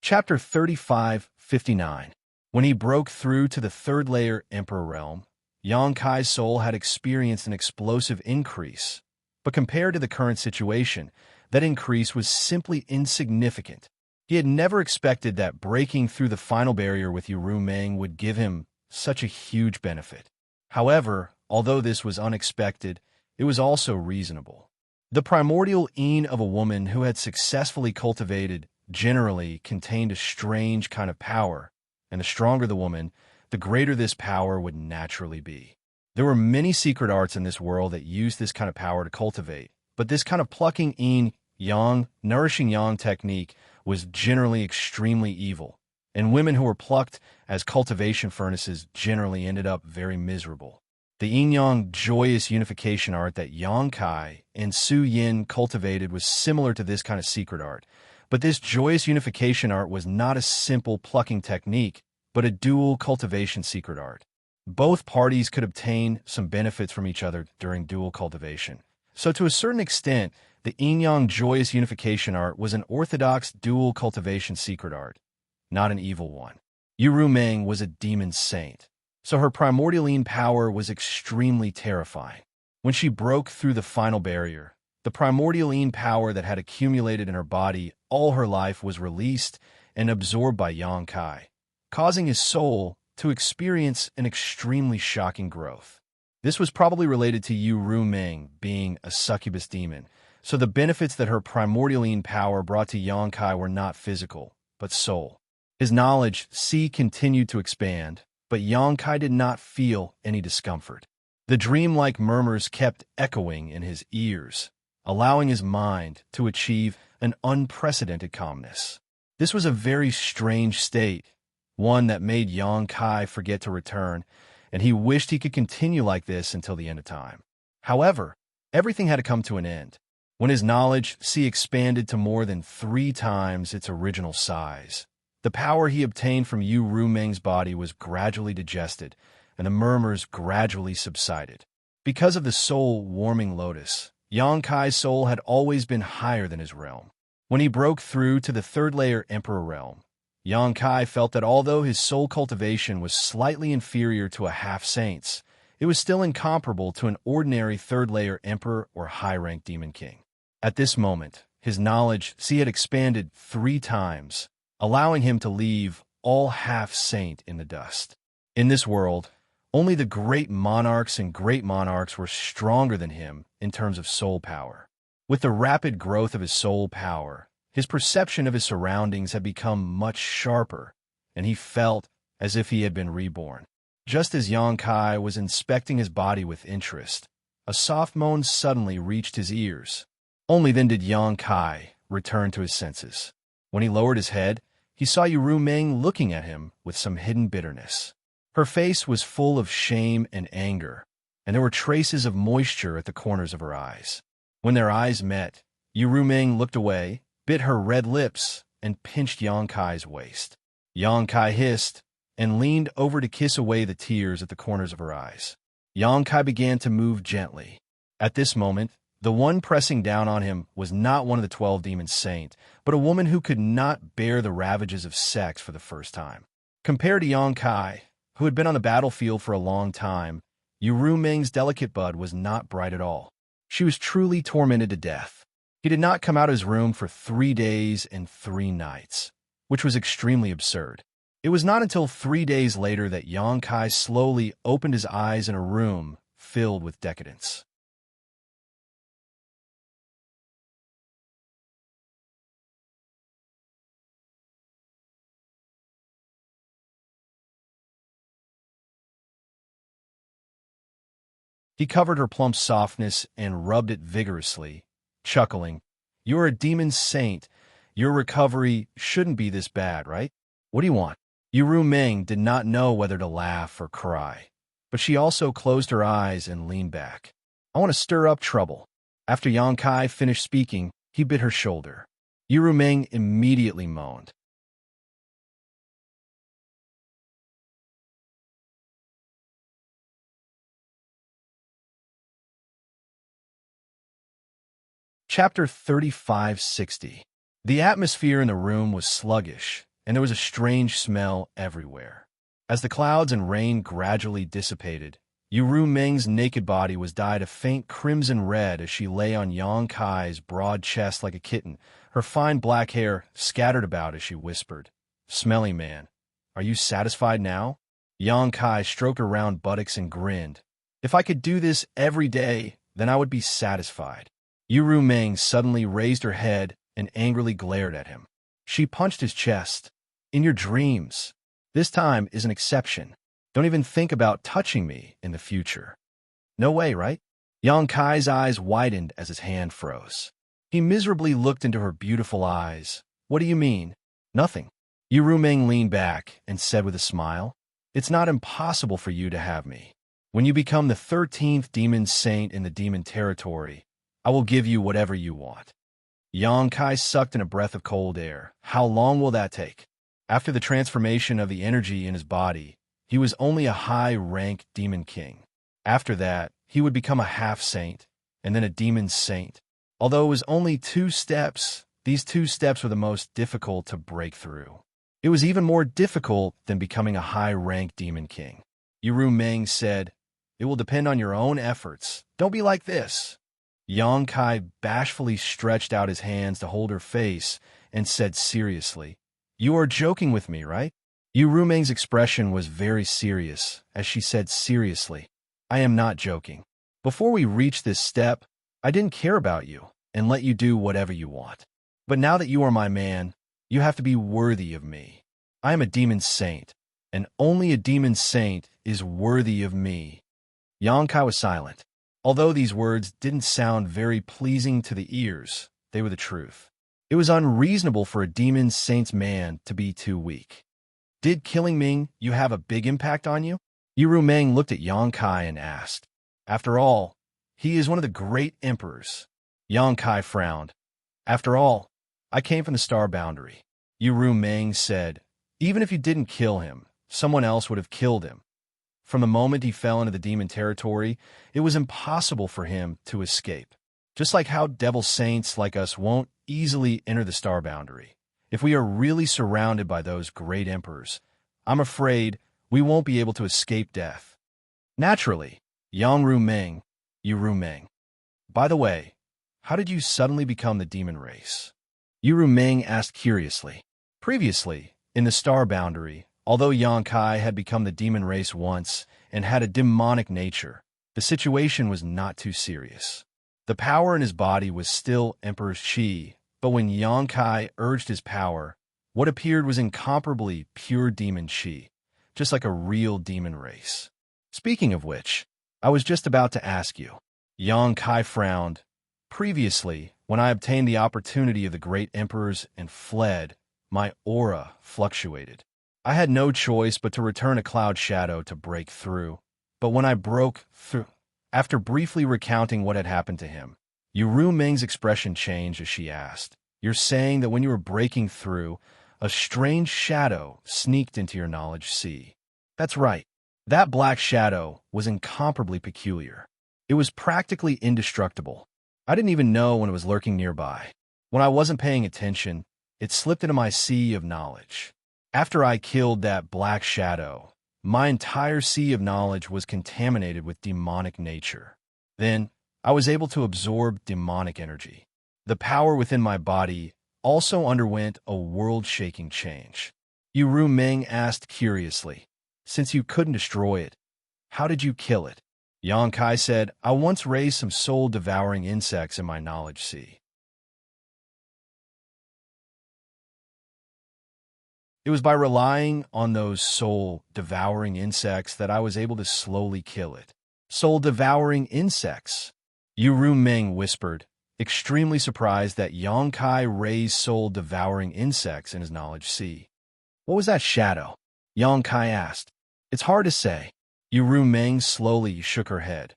Chapter 35:59. When he broke through to the 3rd layer Emperor Realm, Yang Kai's soul had experienced an explosive increase, but compared to the current situation, that increase was simply insignificant. He had never expected that breaking through the final barrier with Yu Rumeng would give him such a huge benefit. However, although this was unexpected, it was also reasonable. The primordial Yin of a woman who had successfully cultivated generally contained a strange kind of power, and the stronger the woman, the greater this power would naturally be. There were many secret arts in this world that used this kind of power to cultivate, but this kind of plucking Yin, Yang, nourishing Yang technique was generally extremely evil, and women who were plucked as cultivation furnaces generally ended up very miserable. The yin-yang joyous unification art that Yang Kai and Su Yin cultivated was similar to this kind of secret art, but this joyous unification art was not a simple plucking technique, but a dual cultivation secret art. Both parties could obtain some benefits from each other during dual cultivation. So to a certain extent, the yin-yang joyous unification art was an orthodox dual cultivation secret art, not an evil one. Yu Rumeng was a demon saint, so her primordial yin power was extremely terrifying. When she broke through the final barrier, The primordialine power that had accumulated in her body all her life was released and absorbed by Yang Kai, causing his soul to experience an extremely shocking growth. This was probably related to Yu Rumeng being a succubus demon, so the benefits that her primordialine power brought to Yang Kai were not physical, but soul. His knowledge, continued to expand, but Yang Kai did not feel any discomfort. The dreamlike murmurs kept echoing in his ears, allowing his mind to achieve an unprecedented calmness. This was a very strange state, one that made Yang Kai forget to return, and he wished he could continue like this until the end of time. However, everything had to come to an end. When his knowledge expanded to more than 3 times its original size, the power he obtained from Yu Rumeng's body was gradually digested, and the murmurs gradually subsided. Because of the soul-warming lotus, Yang Kai's soul had always been higher than his realm. When he broke through to the third-layer Emperor realm, Yang Kai felt that although his soul cultivation was slightly inferior to a half-saint's, it was still incomparable to an ordinary third-layer Emperor or high-rank Demon King. At this moment, his knowledge had expanded 3 times, allowing him to leave all half-saint in the dust. In this world, only the great monarchs and great monarchs were stronger than him in terms of soul power. With the rapid growth of his soul power, his perception of his surroundings had become much sharper, and he felt as if he had been reborn. Just as Yang Kai was inspecting his body with interest, a soft moan suddenly reached his ears. Only then did Yang Kai return to his senses. When he lowered his head, he saw Yu Rumeng looking at him with some hidden bitterness. Her face was full of shame and anger, and there were traces of moisture at the corners of her eyes. When their eyes met, Yu Rumeng looked away, bit her red lips, and pinched Yang Kai's waist. Yang Kai hissed and leaned over to kiss away the tears at the corners of her eyes. Yang Kai began to move gently. At this moment, the one pressing down on him was not one of the 12 demon saints, but a woman who could not bear the ravages of sex for the first time. Compared to Yang Kai, who had been on the battlefield for a long time, Yu Rumeng's delicate bud was not bright at all. She was truly tormented to death. He did not come out of his room for 3 days and 3 nights, which was extremely absurd. It was not until 3 days later that Yang Kai slowly opened his eyes in a room filled with decadence. He covered her plump softness and rubbed it vigorously, chuckling. "You're a demon saint. Your recovery shouldn't be this bad, right? What do you want?" Yu Rumeng did not know whether to laugh or cry, but she also closed her eyes and leaned back. "I want to stir up trouble." After Yang Kai finished speaking, he bit her shoulder. Yu Rumeng immediately moaned. Chapter 3560. The atmosphere in the room was sluggish, and there was a strange smell everywhere. As the clouds and rain gradually dissipated, Yu Rumeng's naked body was dyed a faint crimson red as she lay on Yang Kai's broad chest like a kitten, her fine black hair scattered about as she whispered, "Smelly man, are you satisfied now?" Yang Kai stroked her round buttocks and grinned. "If I could do this every day, then I would be satisfied." Yu Rumeng suddenly raised her head and angrily glared at him. She punched his chest. "In your dreams. This time is an exception. Don't even think about touching me in the future." "No way, right?" Yang Kai's eyes widened as his hand froze. He miserably looked into her beautiful eyes. "What do you mean?" "Nothing." Yu Rumeng leaned back and said with a smile, "It's not impossible for you to have me. When you become the 13th demon saint in the demon territory, I will give you whatever you want." Yang Kai sucked in a breath of cold air. How long will that take? After the transformation of the energy in his body, he was only a high-rank demon king. After that, he would become a half-saint, and then a demon saint. Although it was only 2 steps, these 2 steps were the most difficult to break through. It was even more difficult than becoming a high-rank demon king. Yu Rumeng said, "It will depend on your own efforts. Don't be like this." Yang Kai bashfully stretched out his hands to hold her face and said seriously, "You are joking with me, right?" Yu Rumeng's expression was very serious as she said seriously, "I am not joking. Before we reached this step, I didn't care about you and let you do whatever you want. But now that you are my man, you have to be worthy of me. I am a demon saint, and only a demon saint is worthy of me." Yang Kai was silent. Although these words didn't sound very pleasing to the ears, they were the truth. It was unreasonable for a demon saint's man to be too weak. "Did killing Ming you have a big impact on you?" Yu Rumeng looked at Yang Kai and asked. "After all, he is one of the great emperors." Yang Kai frowned. "After all, I came from the star boundary." Yu Rumeng said, "Even if you didn't kill him, someone else would have killed him. From the moment he fell into the demon territory, it was impossible for him to escape. Just like how devil saints like us won't easily enter the star boundary. If we are really surrounded by those great emperors, I'm afraid we won't be able to escape death." Naturally, Yang Rumeng, Yu Rumeng. "By the way, how did you suddenly become the demon race?" Yu Rumeng asked curiously. Previously, in the star boundary, although Yang Kai had become the demon race once and had a demonic nature, the situation was not too serious. The power in his body was still Emperor's Qi, but when Yang Kai urged his power, what appeared was incomparably pure demon Qi, just like a real demon race. "Speaking of which, I was just about to ask you." Yang Kai frowned. "Previously, when I obtained the opportunity of the great emperors and fled, my aura fluctuated. I had no choice but to return a cloud shadow to break through. But when I broke through..." After briefly recounting what had happened to him, Yu Rumeng's expression changed as she asked, "You're saying that when you were breaking through, a strange shadow sneaked into your knowledge sea?" "That's right. That black shadow was incomparably peculiar. It was practically indestructible. I didn't even know when it was lurking nearby. When I wasn't paying attention, it slipped into my sea of knowledge. After I killed that black shadow, my entire sea of knowledge was contaminated with demonic nature. Then, I was able to absorb demonic energy. The power within my body also underwent a world-shaking change." Yu Rumeng asked curiously, "Since you couldn't destroy it, how did you kill it?" Yang Kai said, "I once raised some soul-devouring insects in my knowledge sea. It was by relying on those soul-devouring insects that I was able to slowly kill it." "Soul-devouring insects?" Yu Rumeng whispered, extremely surprised that Yang Kai raised soul-devouring insects in his knowledge sea. "What was that shadow?" Yang Kai asked. "It's hard to say." Yu Rumeng slowly shook her head.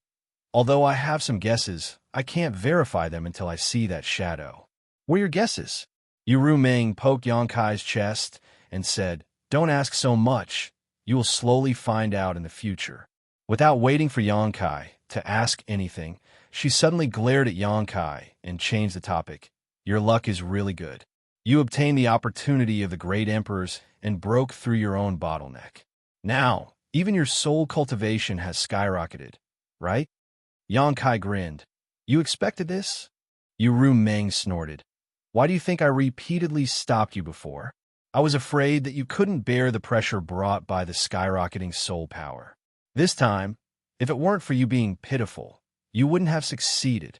"Although I have some guesses, I can't verify them until I see that shadow." "What are your guesses?" Yu Rumeng poked Yang Kai's chest and said, "Don't ask so much. You will slowly find out in the future." Without waiting for Yang Kai to ask anything, she suddenly glared at Yang Kai and changed the topic. "Your luck is really good. You obtained the opportunity of the great emperors and broke through your own bottleneck. Now, even your soul cultivation has skyrocketed, right?" Yang Kai grinned. "You expected this?" Yu Rumeng snorted. "Why do you think I repeatedly stopped you before? I was afraid that you couldn't bear the pressure brought by the skyrocketing soul power. This time, if it weren't for you being pitiful, you wouldn't have succeeded."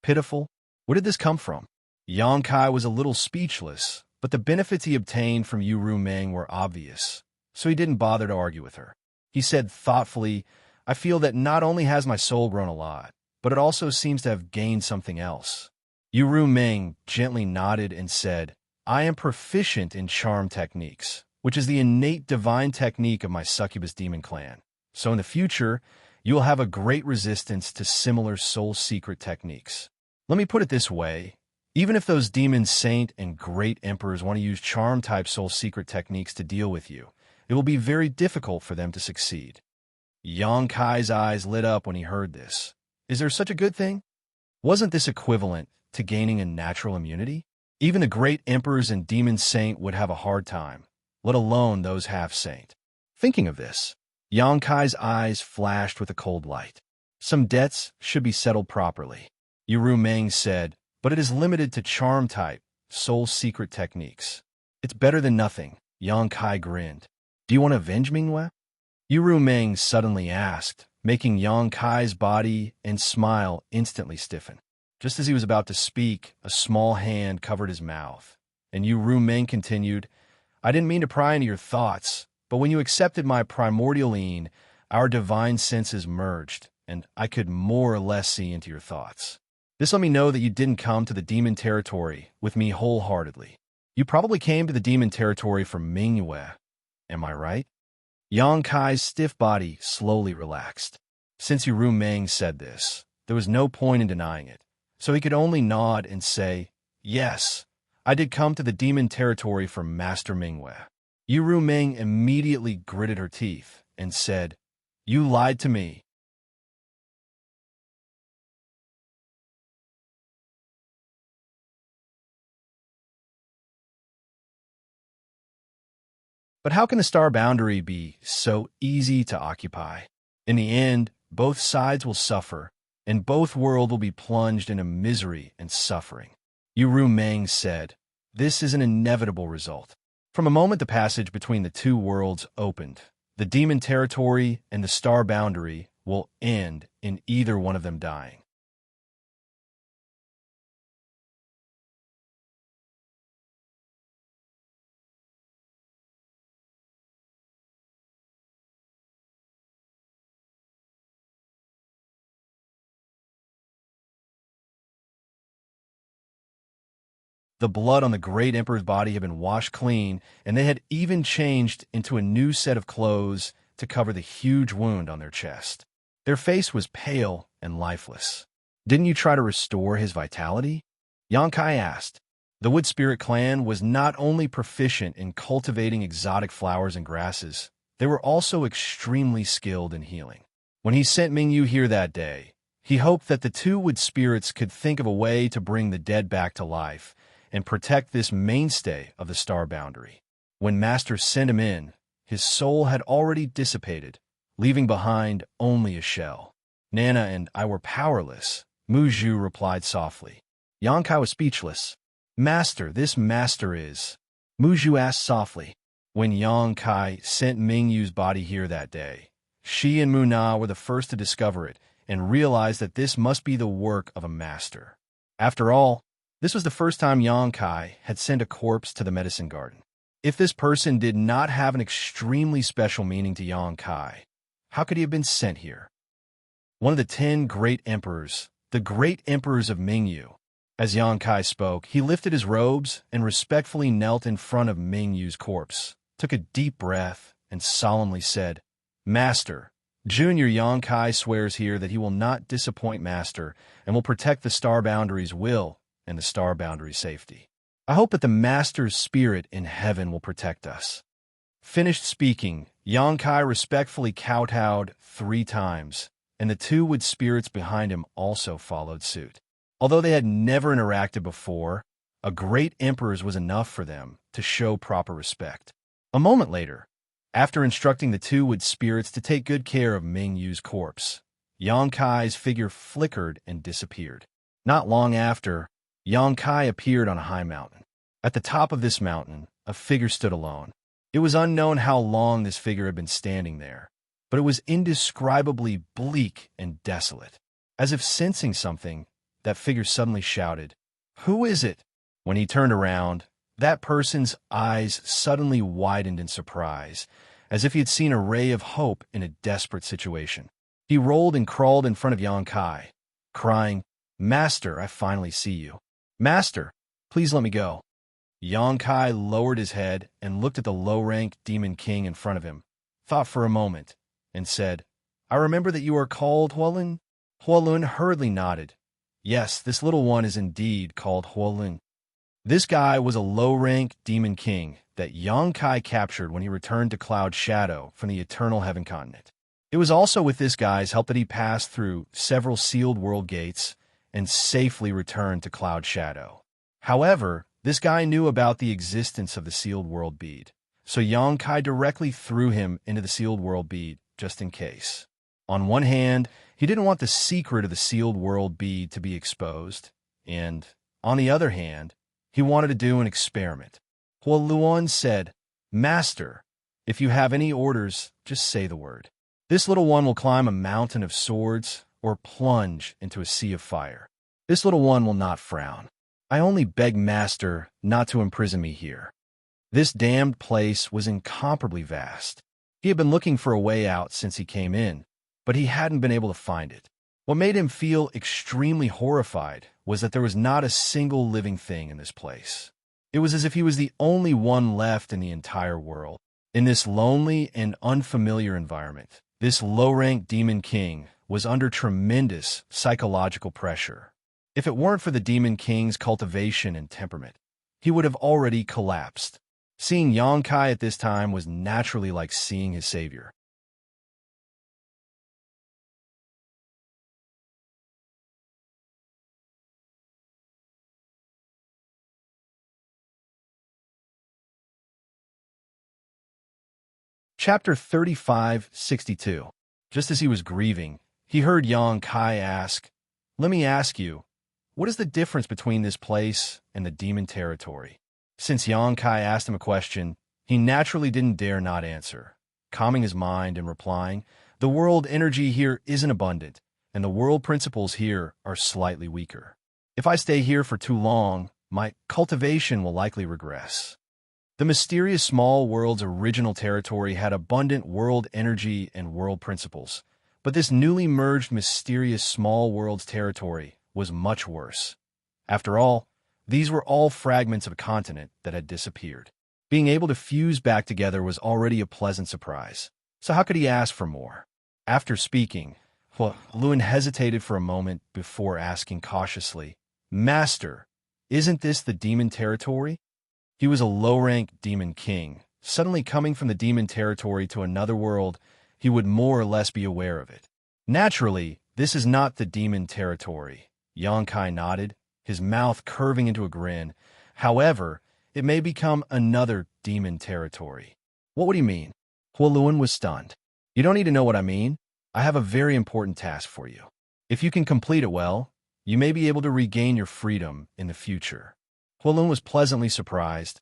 "Pitiful? Where did this come from?" Yang Kai was a little speechless, but the benefits he obtained from Yu Rumeng were obvious, so he didn't bother to argue with her. He said thoughtfully, "I feel that not only has my soul grown a lot, but it also seems to have gained something else." Yu Rumeng gently nodded and said, "I am proficient in charm techniques, which is the innate divine technique of my succubus demon clan. So in the future, you will have a great resistance to similar soul secret techniques. Let me put it this way. Even if those demon saint and great emperors want to use charm-type soul secret techniques to deal with you, it will be very difficult for them to succeed." Yang Kai's eyes lit up when he heard this. Is there such a good thing? Wasn't this equivalent to gaining a natural immunity? Even the great emperors and demon saint would have a hard time, let alone those half-saint. Thinking of this, Yang Kai's eyes flashed with a cold light. Some debts should be settled properly. Yu Meng said, but it is limited to charm-type, soul secret techniques. It's better than nothing, Yang Kai grinned. Do you want to avenge Mingyue? Yu Meng suddenly asked, making Yang Kai's body and smile instantly stiffen. Just as he was about to speak, a small hand covered his mouth, and Yu Meng continued, I didn't mean to pry into your thoughts, but when you accepted my primordial lean, our divine senses merged, and I could more or less see into your thoughts. This let me know that you didn't come to the demon territory with me wholeheartedly. You probably came to the demon territory from Mingyue. Am I right? Yang Kai's stiff body slowly relaxed. Since Yu Meng said this, there was no point in denying it, so he could only nod and say, yes, I did come to the demon territory from Master Mingyue. Yu Meng immediately gritted her teeth and said, you lied to me. But how can the star boundary be so easy to occupy? In the end, both sides will suffer, and both worlds will be plunged into misery and suffering. Yu Meng said, this is an inevitable result. From a moment the passage between the two worlds opened, the demon territory and the star boundary will end in either one of them dying. The blood on the great emperor's body had been washed clean, and they had even changed into a new set of clothes to cover the huge wound on their chest. Their face was pale and lifeless. Didn't you try to restore his vitality? Yang Kai asked. The Wood Spirit clan was not only proficient in cultivating exotic flowers and grasses, they were also extremely skilled in healing. When he sent Mingyu here that day, he hoped that the two Wood Spirits could think of a way to bring the dead back to life and protect this mainstay of the star boundary. When Master sent him in, his soul had already dissipated, leaving behind only a shell. Nana and I were powerless, Mu Zhu replied softly. Yang Kai was speechless. Master, this master is... Mu Zhu asked softly. When Yang Kai sent Mingyu's body here that day, she and Mu Na were the first to discover it and realize that this must be the work of a master. After all, this was the first time Yang Kai had sent a corpse to the medicine garden. If this person did not have an extremely special meaning to Yang Kai, how could he have been sent here? One of the 10 great emperors, the great emperors of Mingyu. As Yang Kai spoke, he lifted his robes and respectfully knelt in front of Mingyu's corpse, took a deep breath, and solemnly said, Master, Junior Yang Kai swears here that he will not disappoint Master and will protect the star boundary's will and the star boundary's safety. I hope that the Master's spirit in heaven will protect us. Finished speaking, Yang Kai respectfully kowtowed 3 times, and the 2 Wood Spirits behind him also followed suit. Although they had never interacted before, a great emperor's was enough for them to show proper respect. A moment later, after instructing the 2 Wood Spirits to take good care of Mingyu's corpse, Yang Kai's figure flickered and disappeared. Not long after, Yang Kai appeared on a high mountain. At the top of this mountain, a figure stood alone. It was unknown how long this figure had been standing there, but it was indescribably bleak and desolate. As if sensing something, that figure suddenly shouted, Who is it? When he turned around, that person's eyes suddenly widened in surprise, as if he had seen a ray of hope in a desperate situation. He rolled and crawled in front of Yang Kai, crying, Master, I finally see you. Master, please let me go. Yang Kai lowered his head and looked at the low-ranked demon king in front of him, thought for a moment, and said, I remember that you are called Huolin. Huolin hurriedly nodded. Yes, this little one is indeed called Huolin. This guy was a low-ranked demon king that Yang Kai captured when he returned to Cloud Shadow from the Eternal Heaven Continent. It was also with this guy's help that he passed through several sealed world gates and safely returned to Cloud Shadow. However, this guy knew about the existence of the sealed world bead, so Yang Kai directly threw him into the sealed world bead just in case. On one hand, he didn't want the secret of the sealed world bead to be exposed, and, on the other hand, he wanted to do an experiment. Hua Luan said, "Master, if you have any orders, just say the word. This little one will climb a mountain of swords or plunge into a sea of fire. This little one will not frown. I only beg Master not to imprison me here." This damned place was incomparably vast. He had been looking for a way out since he came in, but he hadn't been able to find it. What made him feel extremely horrified was that there was not a single living thing in this place. It was as if he was the only one left in the entire world. In this lonely and unfamiliar environment, this low-ranked demon king was under tremendous psychological pressure. If it weren't for the demon king's cultivation and temperament, he would have already collapsed. Seeing Xianxia at this time was naturally like seeing his savior. Chapter 3562. Just as he was grieving, he heard Xianxia ask, "Let me ask you, what is the difference between this place and the demon territory?" Since Xianxia asked him a question, he naturally didn't dare not answer, calming his mind and replying, "The world energy here isn't abundant, and the world principles here are slightly weaker. If I stay here for too long, my cultivation will likely regress." The mysterious small world's original territory had abundant world energy and world principles, but this newly merged mysterious small world's territory was much worse. After all, these were all fragments of a continent that had disappeared. Being able to fuse back together was already a pleasant surprise, so how could he ask for more? After speaking, Luan hesitated for a moment before asking cautiously, "Master, isn't this the demon territory?" He was a low-ranked demon king. Suddenly coming from the demon territory to another world, he would more or less be aware of it. "Naturally, this is not the demon territory." Xianxia nodded, his mouth curving into a grin. "However, it may become another demon territory." "What would he mean?" Hua Luan was stunned. "You don't need to know what I mean. I have a very important task for you. If you can complete it well, you may be able to regain your freedom in the future." Hua Luan was pleasantly surprised.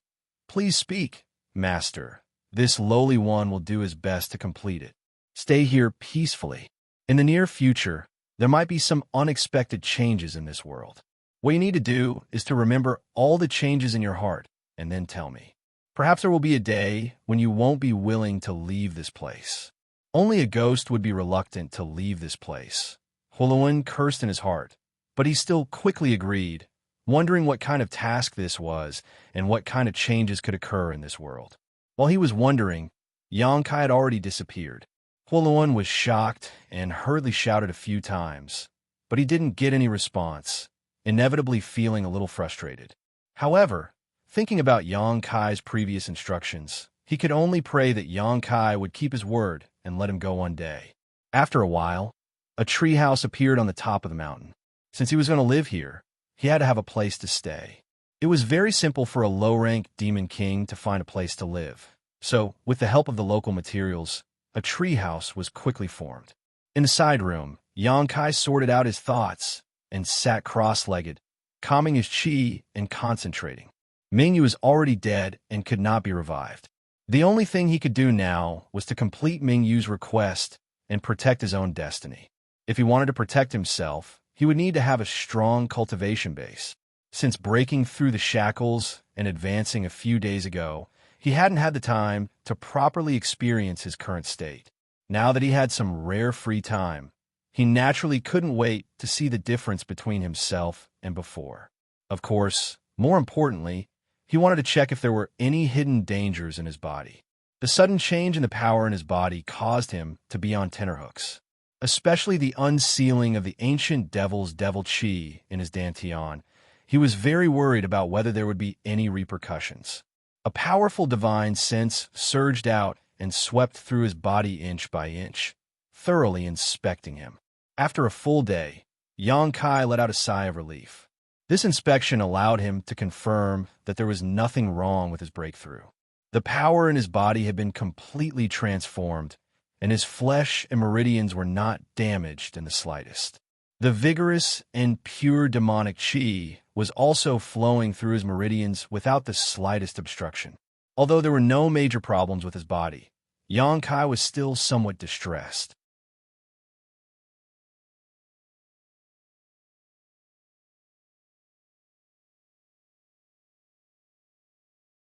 "Please speak, Master. This lowly one will do his best to complete it. Stay here peacefully. In the near future, there might be some unexpected changes in this world. What you need to do is to remember all the changes in your heart and then tell me. Perhaps there will be a day when you won't be willing to leave this place. Only a ghost would be reluctant to leave this place." Hua Luan cursed in his heart, but he still quickly agreed, wondering what kind of task this was and what kind of changes could occur in this world. While he was wondering, Xianxia had already disappeared. Hua Luan was shocked and hurriedly shouted a few times, but he didn't get any response, inevitably feeling a little frustrated. However, thinking about Xianxia's previous instructions, he could only pray that Xianxia would keep his word and let him go one day. After a while, a treehouse appeared on the top of the mountain. Since he was going to live here, he had to have a place to stay. It was very simple for a low-ranked demon king to find a place to live. So, with the help of the local materials, a treehouse was quickly formed. In the side room, Xianxia sorted out his thoughts and sat cross-legged, calming his qi and concentrating. Mingyu was already dead and could not be revived. The only thing he could do now was to complete Mingyu's request and protect his own destiny. If he wanted to protect himself, he would need to have a strong cultivation base. Since breaking through the shackles and advancing a few days ago, he hadn't had the time to properly experience his current state. Now that he had some rare free time, he naturally couldn't wait to see the difference between himself and before. Of course, more importantly, he wanted to check if there were any hidden dangers in his body. The sudden change in the power in his body caused him to be on tenterhooks, especially the unsealing of the ancient devil's devil chi in his dantian. He was very worried about whether there would be any repercussions. A powerful divine sense surged out and swept through his body inch by inch, thoroughly inspecting him. After a full day, Xianxia let out a sigh of relief. This inspection allowed him to confirm that there was nothing wrong with his breakthrough. The power in his body had been completely transformed, and his flesh and meridians were not damaged in the slightest. The vigorous and pure demonic chi was also flowing through his meridians without the slightest obstruction. Although there were no major problems with his body, Xianxia was still somewhat distressed.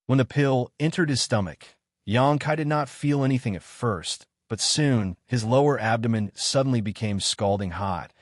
When the pill entered his stomach, Xianxia did not feel anything at first, but soon his lower abdomen suddenly became scalding hot,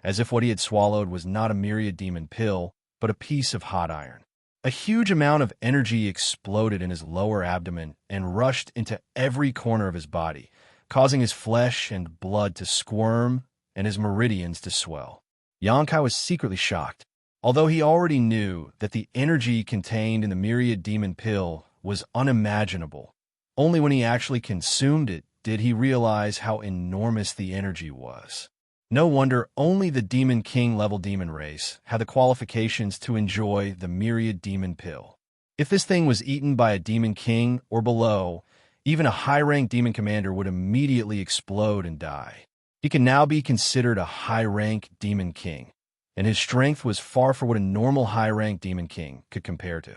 as if what he had swallowed was not a myriad demon pill, but a piece of hot iron. A huge amount of energy exploded in his lower abdomen and rushed into every corner of his body, causing his flesh and blood to squirm and his meridians to swell. Xianxia was secretly shocked. Although he already knew that the energy contained in the myriad demon pill was unimaginable, only when he actually consumed it did he realize how enormous the energy was. No wonder only the Demon King level demon race had the qualifications to enjoy the myriad demon pill. If this thing was eaten by a Demon King or below, even a high-ranked demon commander would immediately explode and die. He can now be considered a high-rank Demon King, and his strength was far from what a normal high-ranked Demon King could compare to.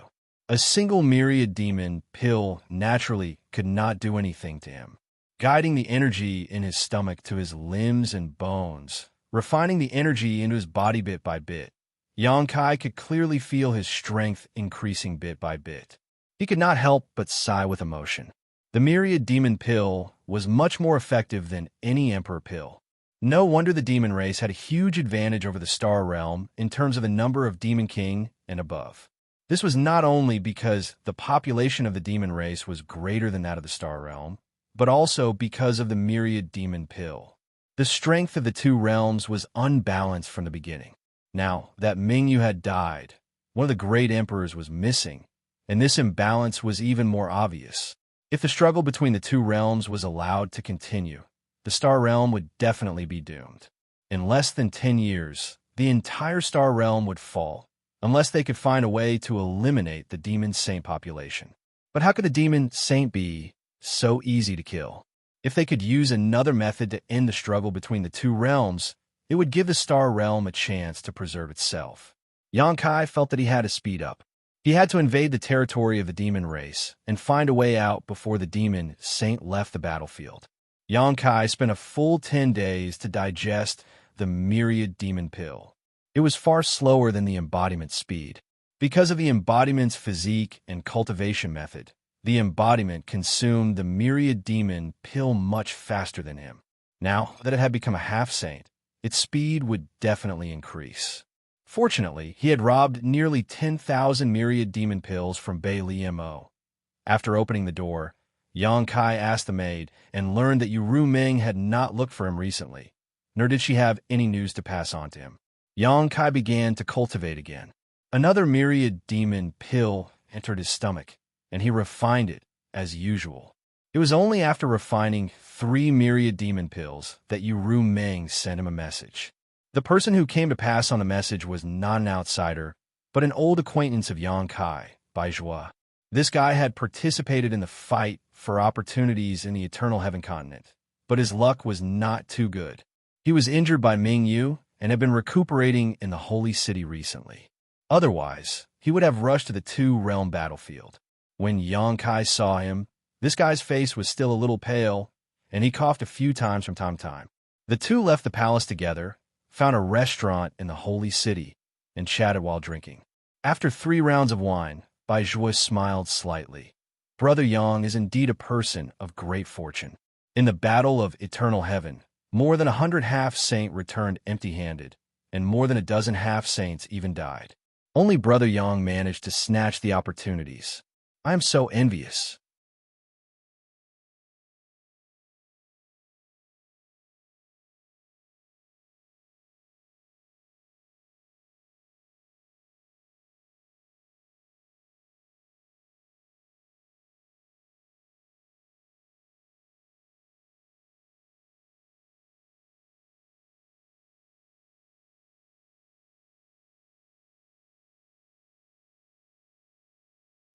A single myriad demon pill naturally could not do anything to him, guiding the energy in his stomach to his limbs and bones, refining the energy into his body bit by bit. Xianxia could clearly feel his strength increasing bit by bit. He could not help but sigh with emotion. The myriad demon pill was much more effective than any emperor pill. No wonder the demon race had a huge advantage over the star realm in terms of the number of Demon King and above. This was not only because the population of the demon race was greater than that of the star realm, but also because of the myriad demon pill. The strength of the two realms was unbalanced from the beginning. Now that Mingyu had died, one of the great emperors was missing, and this imbalance was even more obvious. If the struggle between the two realms was allowed to continue, the star realm would definitely be doomed. In less than 10 years, the entire star realm would fall, unless they could find a way to eliminate the demon saint population. But how could a demon saint be so easy to kill? If they could use another method to end the struggle between the two realms, it would give the star realm a chance to preserve itself. Xianxia felt that he had to speed up. He had to invade the territory of the demon race and find a way out before the demon saint left the battlefield. Xianxia spent a full 10 days to digest the myriad demon pill. It was far slower than the embodiment speed. Because of the embodiment's physique and cultivation method, the embodiment consumed the myriad demon pill much faster than him. Now that it had become a half-saint, its speed would definitely increase. Fortunately, he had robbed nearly 10,000 myriad demon pills from Bei Liemo. After opening the door, Xianxia asked the maid and learned that Yu Ming had not looked for him recently, nor did she have any news to pass on to him. Xianxia began to cultivate again. Another myriad demon pill entered his stomach, and he refined it as usual. It was only after refining 3 myriad demon pills that Yu Ming sent him a message. The person who came to pass on the message was not an outsider, but an old acquaintance of Xianxia, Bai Zhua. This guy had participated in the fight for opportunities in the Eternal Heaven continent, but his luck was not too good. He was injured by Mingyu and had been recuperating in the Holy City recently. Otherwise, he would have rushed to the two-realm battlefield. When Xianxia saw him, this guy's face was still a little pale, and he coughed a few times from time to time. The two left the palace together, found a restaurant in the Holy City, and chatted while drinking. After 3 rounds of wine, Bai Zhua smiled slightly. Brother Yang is indeed a person of great fortune. In the Battle of Eternal Heaven, more than 100 half-saint returned empty-handed, and more than a dozen half-saints even died. Only Brother Yang managed to snatch the opportunities. I am so envious.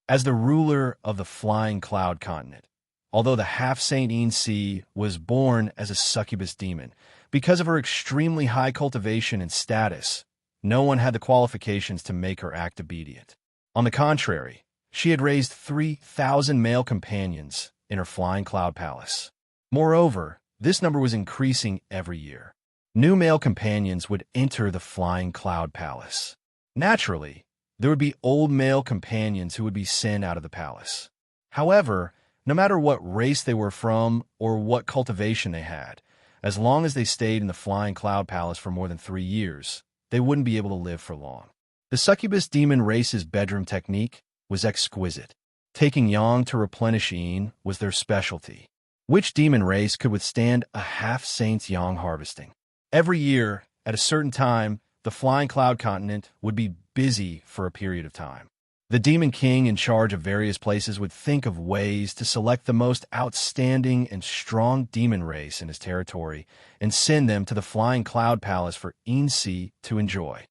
As the ruler of the Flying Cloud continent, although the half-saint Xianxia was born as a succubus demon. Because of her extremely high cultivation and status, no one had the qualifications to make her act obedient. On the contrary, she had raised 3,000 male companions in her flying cloud palace. Moreover, this number was increasing every year. New male companions would enter the flying cloud palace. Naturally, there would be old male companions who would be sent out of the palace. However, no matter what race they were from or what cultivation they had, as long as they stayed in the flying cloud palace for more than 3 years, they wouldn't be able to live for long. The succubus demon race's bedroom technique was exquisite. Taking yang to replenish yin was their specialty. Which demon race could withstand a half-saint's yang harvesting? Every year, at a certain time, the flying cloud continent would be busy for a period of time. The demon king in charge of various places would think of ways to select the most outstanding and strong demon race in his territory and send them to the flying cloud palace for Xianxia to enjoy.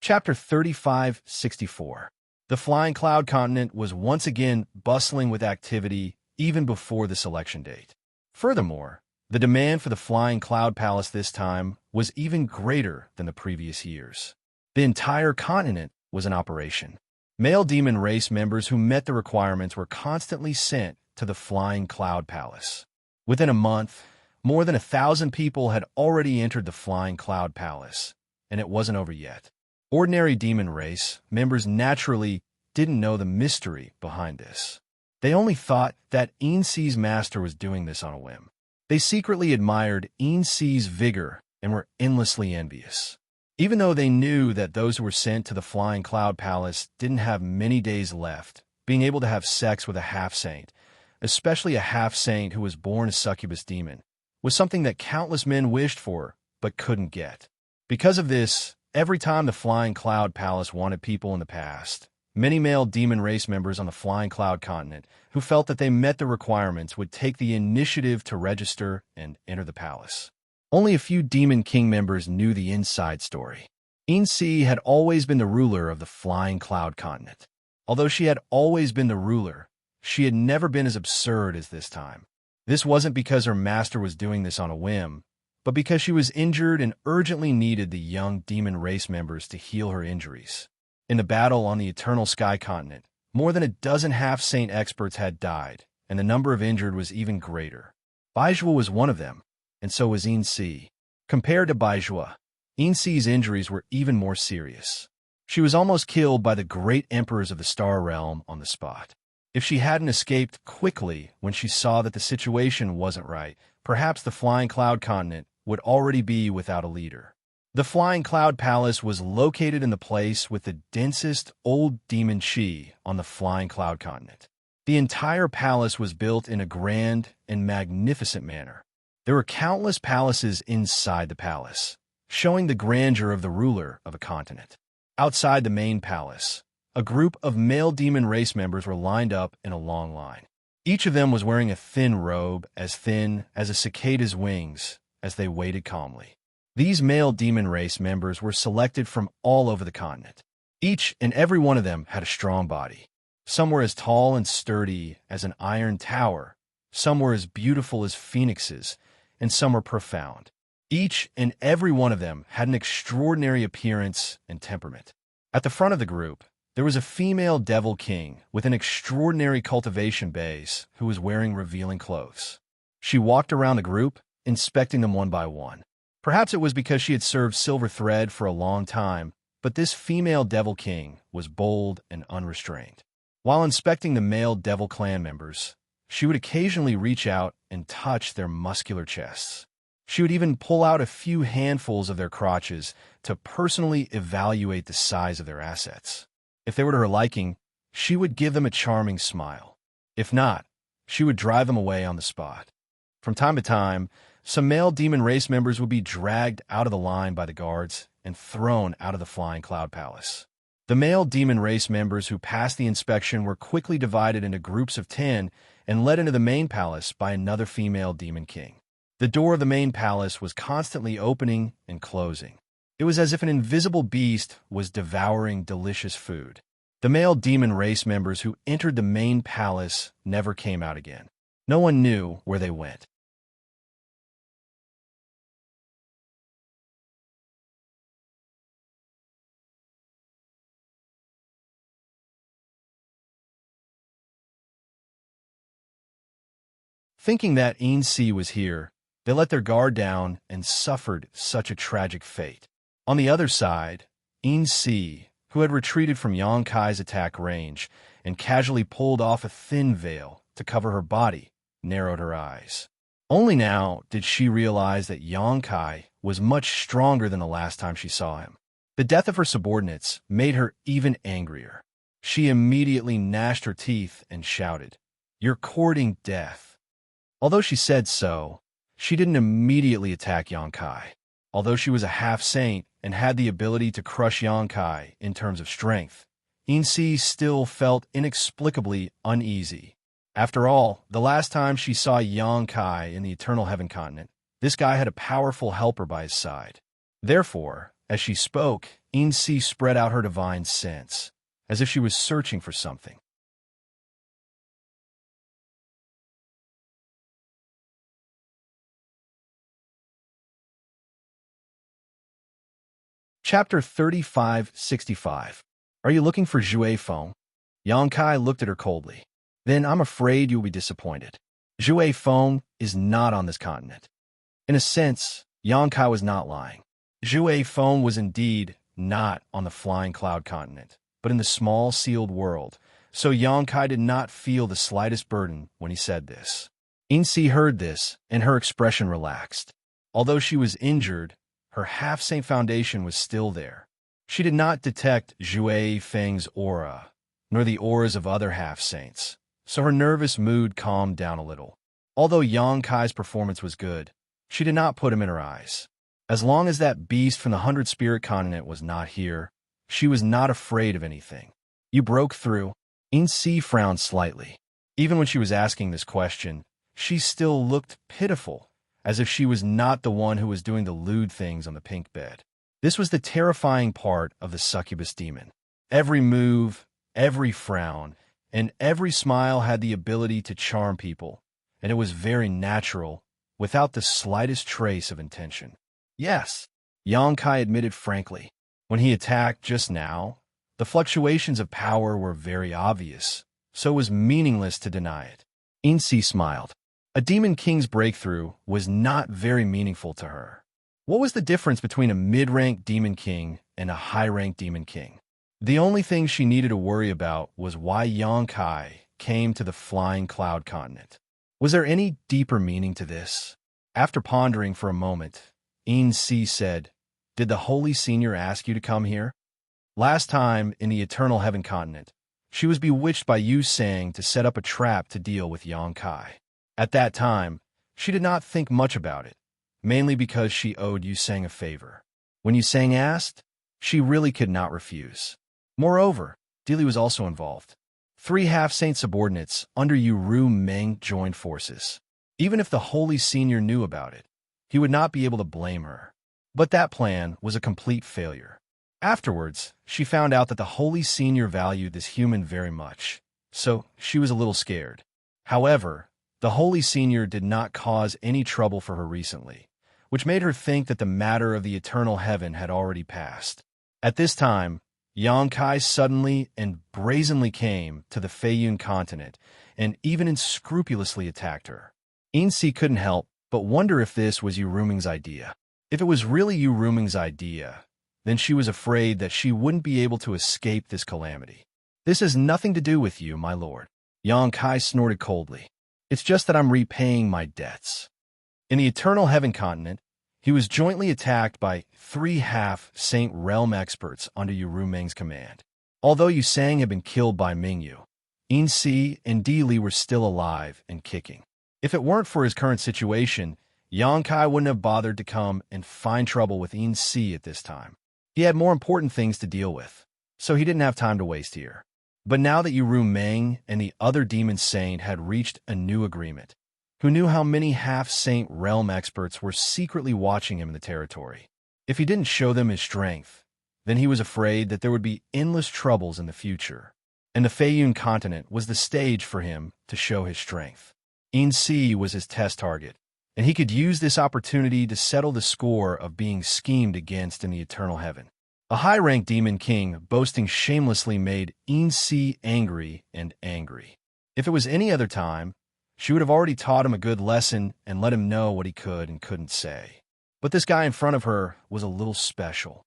Chapter 3564. The flying cloud continent was once again bustling with activity even before the selection date. Furthermore, the demand for the flying cloud palace this time was even greater than the previous years. The entire continent was in operation. Male demon race members who met the requirements were constantly sent to the flying cloud palace. Within a month, more than 1,000 people had already entered the flying cloud palace, and it wasn't over yet. Ordinary demon race members naturally didn't know the mystery behind this. They only thought that Xianxia's master was doing this on a whim. They secretly admired Xianxia's vigor and were endlessly envious. Even though they knew that those who were sent to the flying cloud palace didn't have many days left, being able to have sex with a half-saint, especially a half-saint who was born a succubus demon, was something that countless men wished for but couldn't get. Because of this, every time the flying cloud palace wanted people in the past, many male demon race members on the flying cloud continent who felt that they met the requirements would take the initiative to register and enter the palace. Only a few demon king members knew the inside story. Xianxia had always been the ruler of the flying cloud continent. Although she had always been the ruler, she had never been as absurd as this time. This wasn't because her master was doing this on a whim, but because she was injured and urgently needed the young demon race members to heal her injuries. In the battle on the Eternal Sky Continent, more than a dozen half-saint experts had died, and the number of injured was even greater. Baizhua was one of them, and so was Xianxia. Compared to Baizhua, Xianxia's injuries were even more serious. She was almost killed by the great emperors of the Star Realm on the spot. If she hadn't escaped quickly when she saw that the situation wasn't right, perhaps the Flying Cloud Continent would already be without a leader. The Flying Cloud Palace was located in the place with the densest old demon chi on the Flying Cloud Continent. The entire palace was built in a grand and magnificent manner. There were countless palaces inside the palace, showing the grandeur of the ruler of a continent. Outside the main palace, a group of male demon race members were lined up in a long line. Each of them was wearing a thin robe as thin as a cicada's wings as they waited calmly. These male demon race members were selected from all over the continent. Each and every one of them had a strong body. Some were as tall and sturdy as an iron tower, some were as beautiful as phoenixes, and some were profound. Each and every one of them had an extraordinary appearance and temperament. At the front of the group, there was a female devil king with an extraordinary cultivation base who was wearing revealing clothes. She walked around the group, inspecting them one by one. Perhaps it was because she had served silver thread for a long time, but this female devil king was bold and unrestrained. While inspecting the male devil clan members, she would occasionally reach out and touch their muscular chests. She would even pull out a few handfuls of their crotches to personally evaluate the size of their assets. If they were to her liking, she would give them a charming smile. If not, she would drive them away on the spot. From time to time, some male demon race members would be dragged out of the line by the guards and thrown out of the Flying Cloud Palace. The male demon race members who passed the inspection were quickly divided into groups of 10 and led into the main palace by another female demon king. The door of the main palace was constantly opening and closing. It was as if an invisible beast was devouring delicious food. The male demon race members who entered the main palace never came out again. No one knew where they went. Thinking that Xianxia was here, they let their guard down and suffered such a tragic fate. On the other side, Xianxia, who had retreated from Yangkai's attack range and casually pulled off a thin veil to cover her body, narrowed her eyes. Only now did she realize that Yangkai was much stronger than the last time she saw him. The death of her subordinates made her even angrier. She immediately gnashed her teeth and shouted, "You're courting death." Although she said so, she didn't immediately attack Yangkai. Although she was a half-saint and had the ability to crush Yangkai in terms of strength, Xianxia still felt inexplicably uneasy. After all, the last time she saw Yangkai in the Eternal Heaven Continent, this guy had a powerful helper by his side. Therefore, as she spoke, Xianxia spread out her divine sense, as if she was searching for something. Chapter 3565. Are you looking for Zhui Feng? Yangkai looked at her coldly. Then I'm afraid you'll be disappointed. Zhui Feng is not on this continent. In a sense, Yangkai was not lying. Zhui Feng was indeed not on the Flying Cloud continent, but in the small sealed world, so Yangkai did not feel the slightest burden when he said this. Xianxia heard this, and her expression relaxed. Although she was injured, her half-saint foundation was still there. She did not detect Zhui Feng's aura, nor the auras of other half-saints, so her nervous mood calmed down a little. Although Yangkai's performance was good, she did not put him in her eyes. As long as that beast from the 100-spirit continent was not here, she was not afraid of anything. You broke through. Xianxia frowned slightly. Even when she was asking this question, she still looked pitiful, as if she was not the one who was doing the lewd things on the pink bed. This was the terrifying part of the succubus demon. Every move, every frown, and every smile had the ability to charm people, and it was very natural, without the slightest trace of intention. Yes, Yangkai admitted frankly. When he attacked just now, the fluctuations of power were very obvious, so it was meaningless to deny it. Xianxia smiled. A demon king's breakthrough was not very meaningful to her. What was the difference between a mid-rank demon king and a high-rank demon king? The only thing she needed to worry about was why Yangkai came to the Flying Cloud continent. Was there any deeper meaning to this? After pondering for a moment, Xianxia said, "Did the Holy Senior ask you to come here?" Last time, in the Eternal Heaven continent, she was bewitched by Yu Sang to set up a trap to deal with Yangkai. At that time, she did not think much about it, mainly because she owed Yu Sang a favor. When Yu Sang asked, she really could not refuse. Moreover, Dili was also involved. 3 half-saint subordinates under Yu Meng joined forces. Even if the Holy Senior knew about it, he would not be able to blame her. But that plan was a complete failure. Afterwards, she found out that the Holy Senior valued this human very much, so she was a little scared. However, the Holy Senior did not cause any trouble for her recently, which made her think that the matter of the eternal heaven had already passed. At this time, Yangkai suddenly and brazenly came to the Feiyun continent and even unscrupulously attacked her. Xianxia couldn't help but wonder if this was Yu Meng's idea. If it was really Yu Meng's idea, then she was afraid that she wouldn't be able to escape this calamity. "This has nothing to do with you, my lord," Yangkai snorted coldly. "It's just that I'm repaying my debts." In the Eternal Heaven continent, he was jointly attacked by 3 half-saint realm experts under Yu Meng's command. Although Yu Sang had been killed by Mingyu, Xianxia and Di Li were still alive and kicking. If it weren't for his current situation, Yangkai wouldn't have bothered to come and find trouble with Xianxia at this time. He had more important things to deal with, so he didn't have time to waste here. But now that Yu Meng and the other demon saint had reached a new agreement, who knew how many half-saint realm experts were secretly watching him in the territory. If he didn't show them his strength, then he was afraid that there would be endless troubles in the future, and the Feiyun continent was the stage for him to show his strength. Xianxia was his test target, and he could use this opportunity to settle the score of being schemed against in the eternal heaven. A high-ranked demon king boasting shamelessly made Xianxia angry and angry. If it was any other time, she would have already taught him a good lesson and let him know what he could and couldn't say. But this guy in front of her was a little special.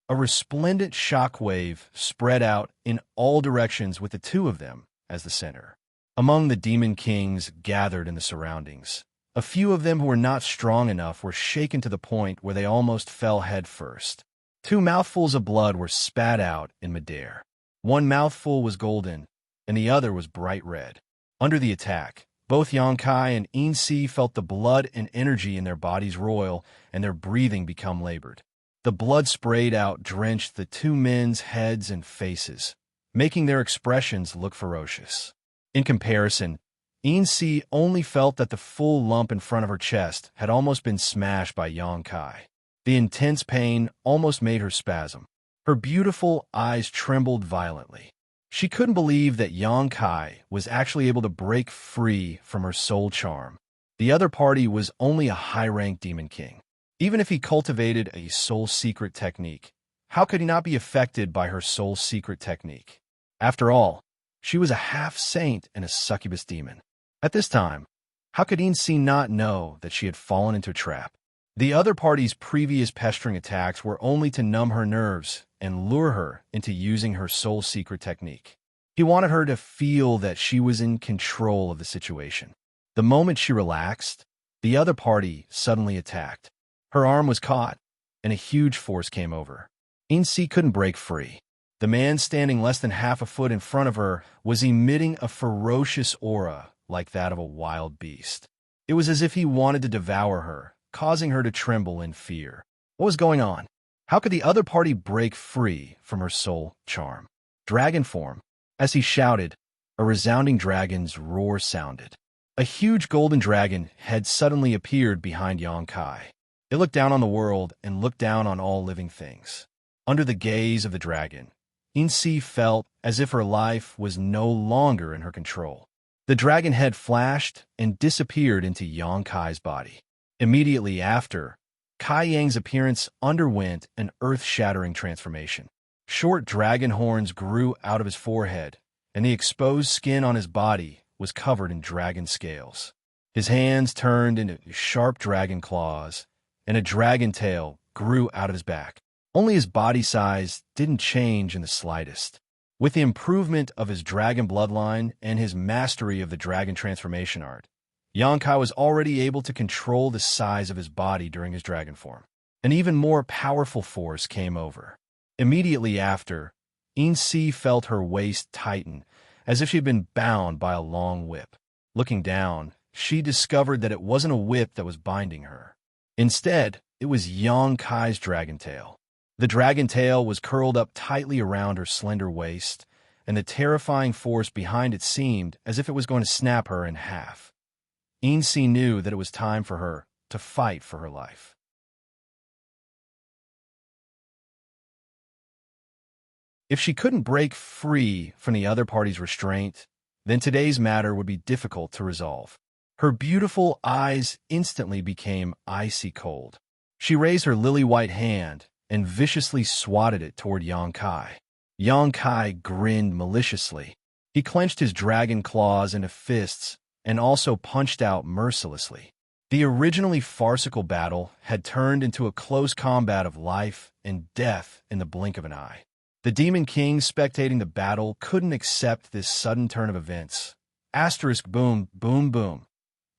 A resplendent shockwave spread out in all directions with the two of them as the center. Among the demon kings gathered in the surroundings, a few of them who were not strong enough were shaken to the point where they almost fell headfirst. 2 mouthfuls of blood were spat out in midair. One mouthful was golden, and the other was bright red. Under the attack, both Xianxia and Xianxia felt the blood and energy in their bodies roil, and their breathing become labored. The blood sprayed out drenched the 2 men's heads and faces, making their expressions look ferocious. In comparison, Xianxia only felt that the full lump in front of her chest had almost been smashed by Xianxia. The intense pain almost made her spasm. Her beautiful eyes trembled violently. She couldn't believe that Xianxia was actually able to break free from her soul charm. The other party was only a high-ranked demon king. Even if he cultivated a soul secret technique, how could he not be affected by her soul secret technique? After all, she was a half-saint and a succubus demon. At this time, how could Xianxia not know that she had fallen into a trap? The other party's previous pestering attacks were only to numb her nerves and lure her into using her soul secret technique. He wanted her to feel that she was in control of the situation. The moment she relaxed, the other party suddenly attacked. Her arm was caught, and a huge force came over. Xianxia couldn't break free. The man standing less than half a foot in front of her was emitting a ferocious aura like that of a wild beast. It was as if he wanted to devour her, causing her to tremble in fear. What was going on? How could the other party break free from her soul charm? Dragon form. As he shouted, a resounding dragon's roar sounded. A huge golden dragon had suddenly appeared behind Xianxia. It looked down on the world and looked down on all living things. Under the gaze of the dragon, Xianxia felt as if her life was no longer in her control. The dragon head flashed and disappeared into Xianxia's body. Immediately after, Kai Yang's appearance underwent an earth-shattering transformation. Short dragon horns grew out of his forehead, and the exposed skin on his body was covered in dragon scales. His hands turned into sharp dragon claws, and a dragon tail grew out of his back. Only his body size didn't change in the slightest. With the improvement of his dragon bloodline and his mastery of the dragon transformation art, Xianxia was already able to control the size of his body during his dragon form. An even more powerful force came over. Immediately after, Xianxia felt her waist tighten, as if she had been bound by a long whip. Looking down, she discovered that it wasn't a whip that was binding her. Instead, it was Xianxia's dragon tail. The dragon tail was curled up tightly around her slender waist, and the terrifying force behind it seemed as if it was going to snap her in half. Xianxia knew that it was time for her to fight for her life. If she couldn't break free from the other party's restraint, then today's matter would be difficult to resolve. Her beautiful eyes instantly became icy cold. She raised her lily-white hand and viciously swatted it toward Xianxia. Xianxia grinned maliciously. He clenched his dragon claws into fists and also punched out mercilessly. The originally farcical battle had turned into a close combat of life and death in the blink of an eye. The Demon King spectating the battle couldn't accept this sudden turn of events. Asterisk boom, boom, boom.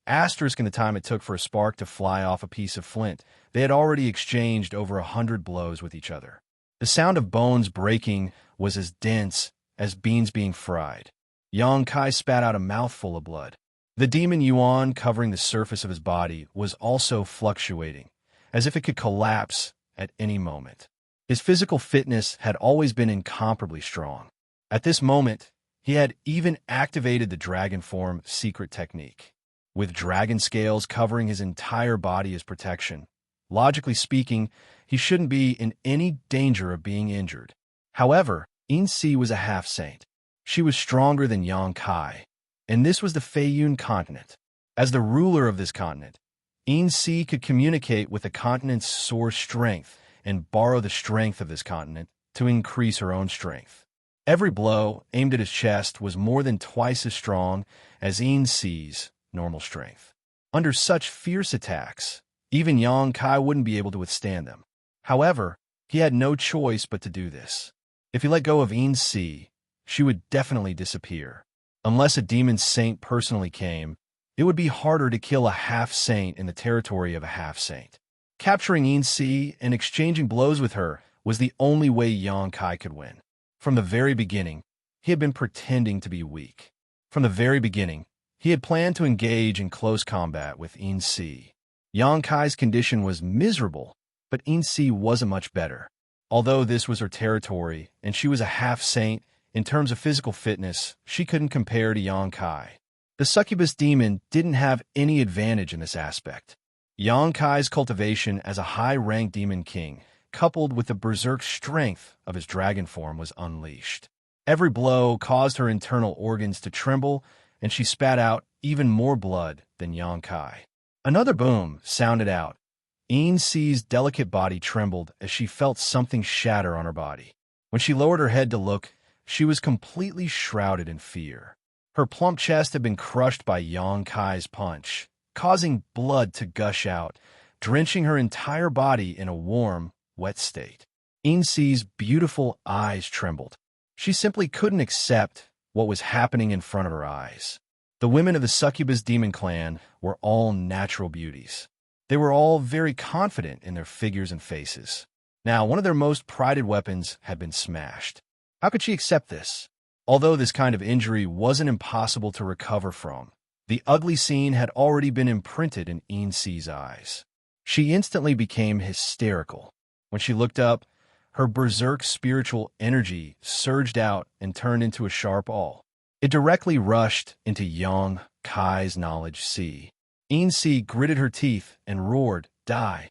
asterisk in the time it took for a spark to fly off a piece of flint. They had already exchanged over 100 blows with each other. The sound of bones breaking was as dense as beans being fried. Yang Kai spat out a mouthful of blood. The demon yuan covering the surface of his body was also fluctuating, as if it could collapse at any moment. His physical fitness had always been incomparably strong. At this moment, he had even activated the dragon form secret technique. With dragon scales covering his entire body as protection, logically speaking, he shouldn't be in any danger of being injured. However, Xianxia was a half-saint. She was stronger than Yang Kai, and this was the Feiyun continent. As the ruler of this continent, Xianxia could communicate with the continent's source strength and borrow the strength of this continent to increase her own strength. Every blow aimed at his chest was more than twice as strong as Xianxia's normal strength. Under such fierce attacks, even Yang Kai wouldn't be able to withstand them. However, he had no choice but to do this. If he let go of Xianxia, she would definitely disappear. Unless a demon saint personally came, it would be harder to kill a half-saint in the territory of a half-saint. Capturing Xianxia and exchanging blows with her was the only way Yang Kai could win. From the very beginning, he had been pretending to be weak. From the very beginning, he had planned to engage in close combat with Xianxia. Yang Kai's condition was miserable, but Xianxia wasn't much better. Although this was her territory and she was a half-saint, in terms of physical fitness, she couldn't compare to Yang Kai. The succubus demon didn't have any advantage in this aspect. Yang Kai's cultivation as a high-ranked demon king, coupled with the berserk strength of his dragon form, was unleashed. Every blow caused her internal organs to tremble, and she spat out even more blood than Yang Kai. Another boom sounded out. Xianxia's delicate body trembled as she felt something shatter on her body. When she lowered her head to look, she was completely shrouded in fear. Her plump chest had been crushed by Yang Kai's punch, causing blood to gush out, drenching her entire body in a warm, wet state. Xianxia's beautiful eyes trembled. She simply couldn't accept what was happening in front of her eyes. The women of the succubus demon clan were all natural beauties. They were all very confident in their figures and faces. Now, one of their most prided weapons had been smashed. How could she accept this? Although this kind of injury wasn't impossible to recover from, the ugly scene had already been imprinted in Xianxia's eyes. She instantly became hysterical. When she looked up, her berserk spiritual energy surged out and turned into a sharp awl. It directly rushed into Yang Kai's knowledge sea. Xianxia gritted her teeth and roared, "Die!"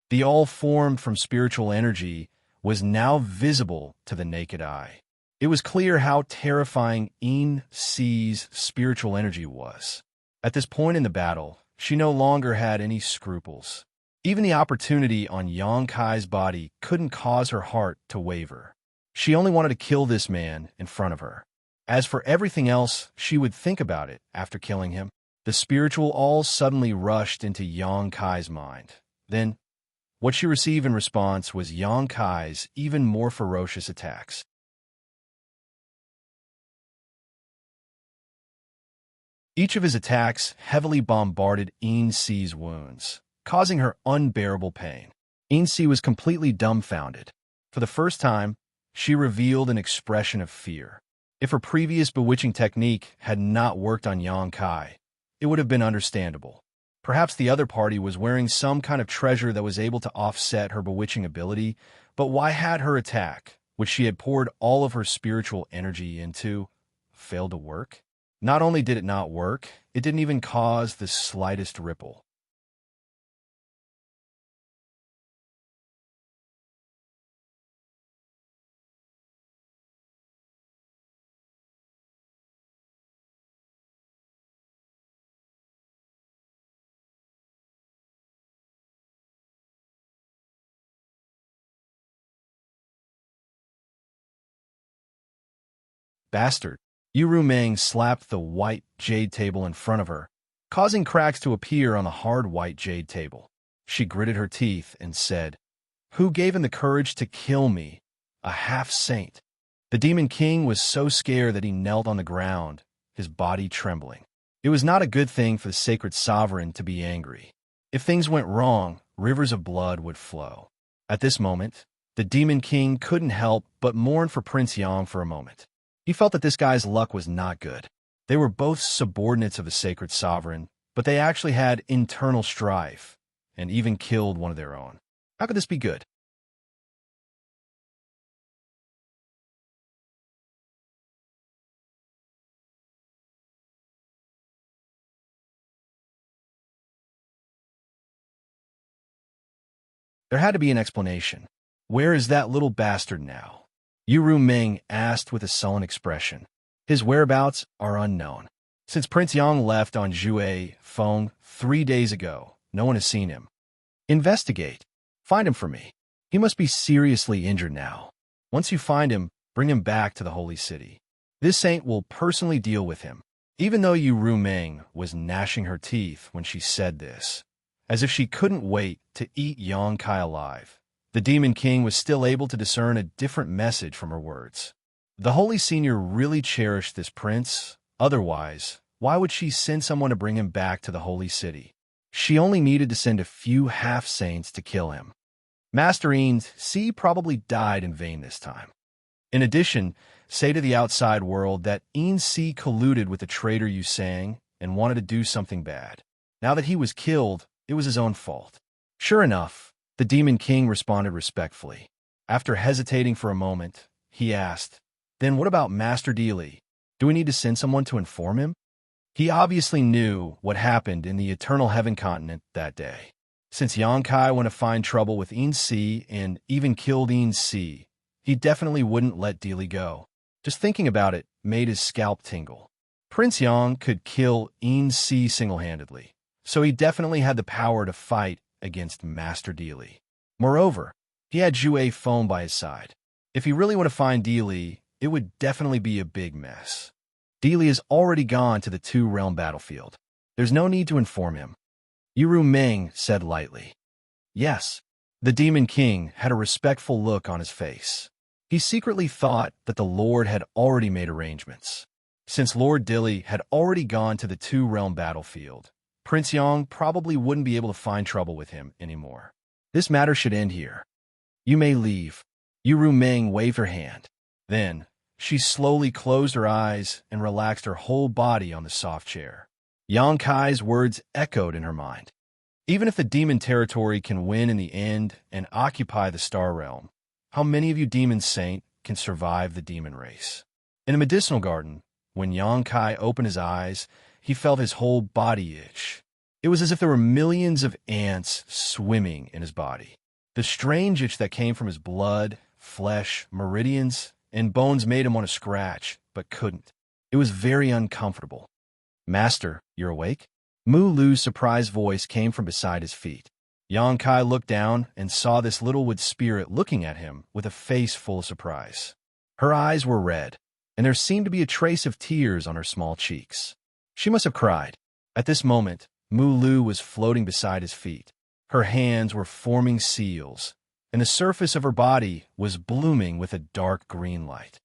The awl formed from spiritual energy was now visible to the naked eye. It was clear how terrifying Xianxia's spiritual energy was. At this point in the battle, she no longer had any scruples. Even the opportunity on Yang Kai's body couldn't cause her heart to waver. She only wanted to kill this man in front of her. As for everything else, she would think about it after killing him. The spiritual awl suddenly rushed into Yang Kai's mind. Then, what she received in response was Yang Kai's even more ferocious attacks. Each of his attacks heavily bombarded Xianxia's wounds, causing her unbearable pain. Xianxia was completely dumbfounded. For the first time, she revealed an expression of fear. If her previous bewitching technique had not worked on Yang Kai, it would have been understandable. Perhaps the other party was wearing some kind of treasure that was able to offset her bewitching ability, but why had her attack, which she had poured all of her spiritual energy into, failed to work? Not only did it not work, it didn't even cause the slightest ripple. Bastard! Yu Meng slapped the white jade table in front of her, causing cracks to appear on the hard white jade table. She gritted her teeth and said, "Who gave him the courage to kill me? A half-saint." The Demon King was so scared that he knelt on the ground, his body trembling. It was not a good thing for the sacred sovereign to be angry. If things went wrong, rivers of blood would flow. At this moment, the Demon King couldn't help but mourn for Prince Yang for a moment. He felt that this guy's luck was not good. They were both subordinates of the sacred sovereign, but they actually had internal strife, and even killed one of their own. How could this be good? There had to be an explanation. Where is that little bastard now? Yu Ming asked with a sullen expression. His whereabouts are unknown. Since Prince Yang left on Jue Feng 3 days ago, no one has seen him. Investigate. Find him for me. He must be seriously injured now. Once you find him, bring him back to the holy city. This saint will personally deal with him. Even though Yu Ming was gnashing her teeth when she said this, as if she couldn't wait to eat Xianxia alive, the Demon King was still able to discern a different message from her words. The Holy Senior really cherished this prince. Otherwise, why would she send someone to bring him back to the holy city? She only needed to send a few half-saints to kill him. Master Xianxia probably died in vain this time. In addition, say to the outside world that Xianxia colluded with the traitor Yu Sang and wanted to do something bad. Now that he was killed, it was his own fault. Sure enough, the Demon King responded respectfully. After hesitating for a moment, he asked, "Then what about Master Li? Do we need to send someone to inform him?" He obviously knew what happened in the Eternal Heaven continent that day. Since Xianxia went to find trouble with Xianxia and even killed Xianxia, he definitely wouldn't let Li go. Just thinking about it made his scalp tingle. Prince Yang could kill Xianxia single-handedly, so he definitely had the power to fight against Master Li. Moreover, he had Jue Feng by his side. If he really wanted to find Li, it would definitely be a big mess. Li has already gone to the two-realm battlefield. There's no need to inform him. Yu Ming said lightly. Yes. The Demon King had a respectful look on his face. He secretly thought that the Lord had already made arrangements. Since Lord Dilly had already gone to the two-realm battlefield, Prince Yang probably wouldn't be able to find trouble with him anymore. This matter should end here. You may leave. Yu Ming waved her hand. Then, she slowly closed her eyes and relaxed her whole body on the soft chair. Xianxia's words echoed in her mind. Even if the demon territory can win in the end and occupy the star realm, how many of you demon saint can survive the demon race? In a medicinal garden, when Xianxia opened his eyes, he felt his whole body itch. It was as if there were millions of ants swimming in his body. The strange itch that came from his blood, flesh, meridians, and bones made him want to scratch, but couldn't. It was very uncomfortable. Master, you're awake? Mu Lu's surprised voice came from beside his feet. Xianxia looked down and saw this little wood spirit looking at him with a face full of surprise. Her eyes were red, and there seemed to be a trace of tears on her small cheeks. She must have cried. At this moment, Mu Lu was floating beside his feet. Her hands were forming seals, and the surface of her body was blooming with a dark green light.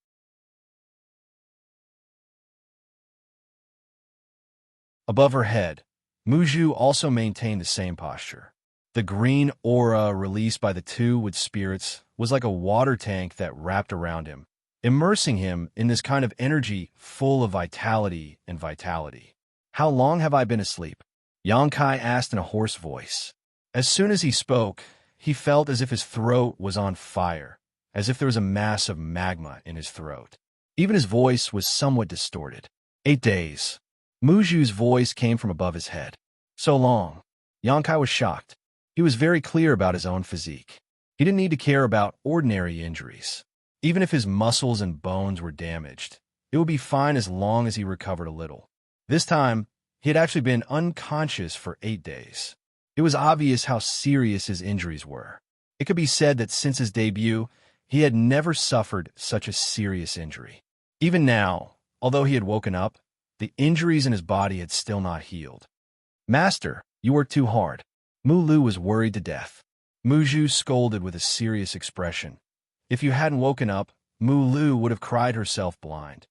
Above her head, Muju also maintained the same posture. The green aura released by the two wood spirits was like a water tank that wrapped around him, immersing him in this kind of energy full of vitality and vitality. How long have I been asleep? Xianxia asked in a hoarse voice. As soon as he spoke, he felt as if his throat was on fire, as if there was a mass of magma in his throat. Even his voice was somewhat distorted. 8 days. Muju's voice came from above his head. So long. Xianxia was shocked. He was very clear about his own physique. He didn't need to care about ordinary injuries. Even if his muscles and bones were damaged, it would be fine as long as he recovered a little. This time, he had actually been unconscious for 8 days. It was obvious how serious his injuries were. It could be said that since his debut, he had never suffered such a serious injury. Even now, although he had woken up, the injuries in his body had still not healed. Master, you worked too hard. Mu Lu was worried to death. Muju scolded with a serious expression. If you hadn't woken up, Mu Lu would have cried herself blind.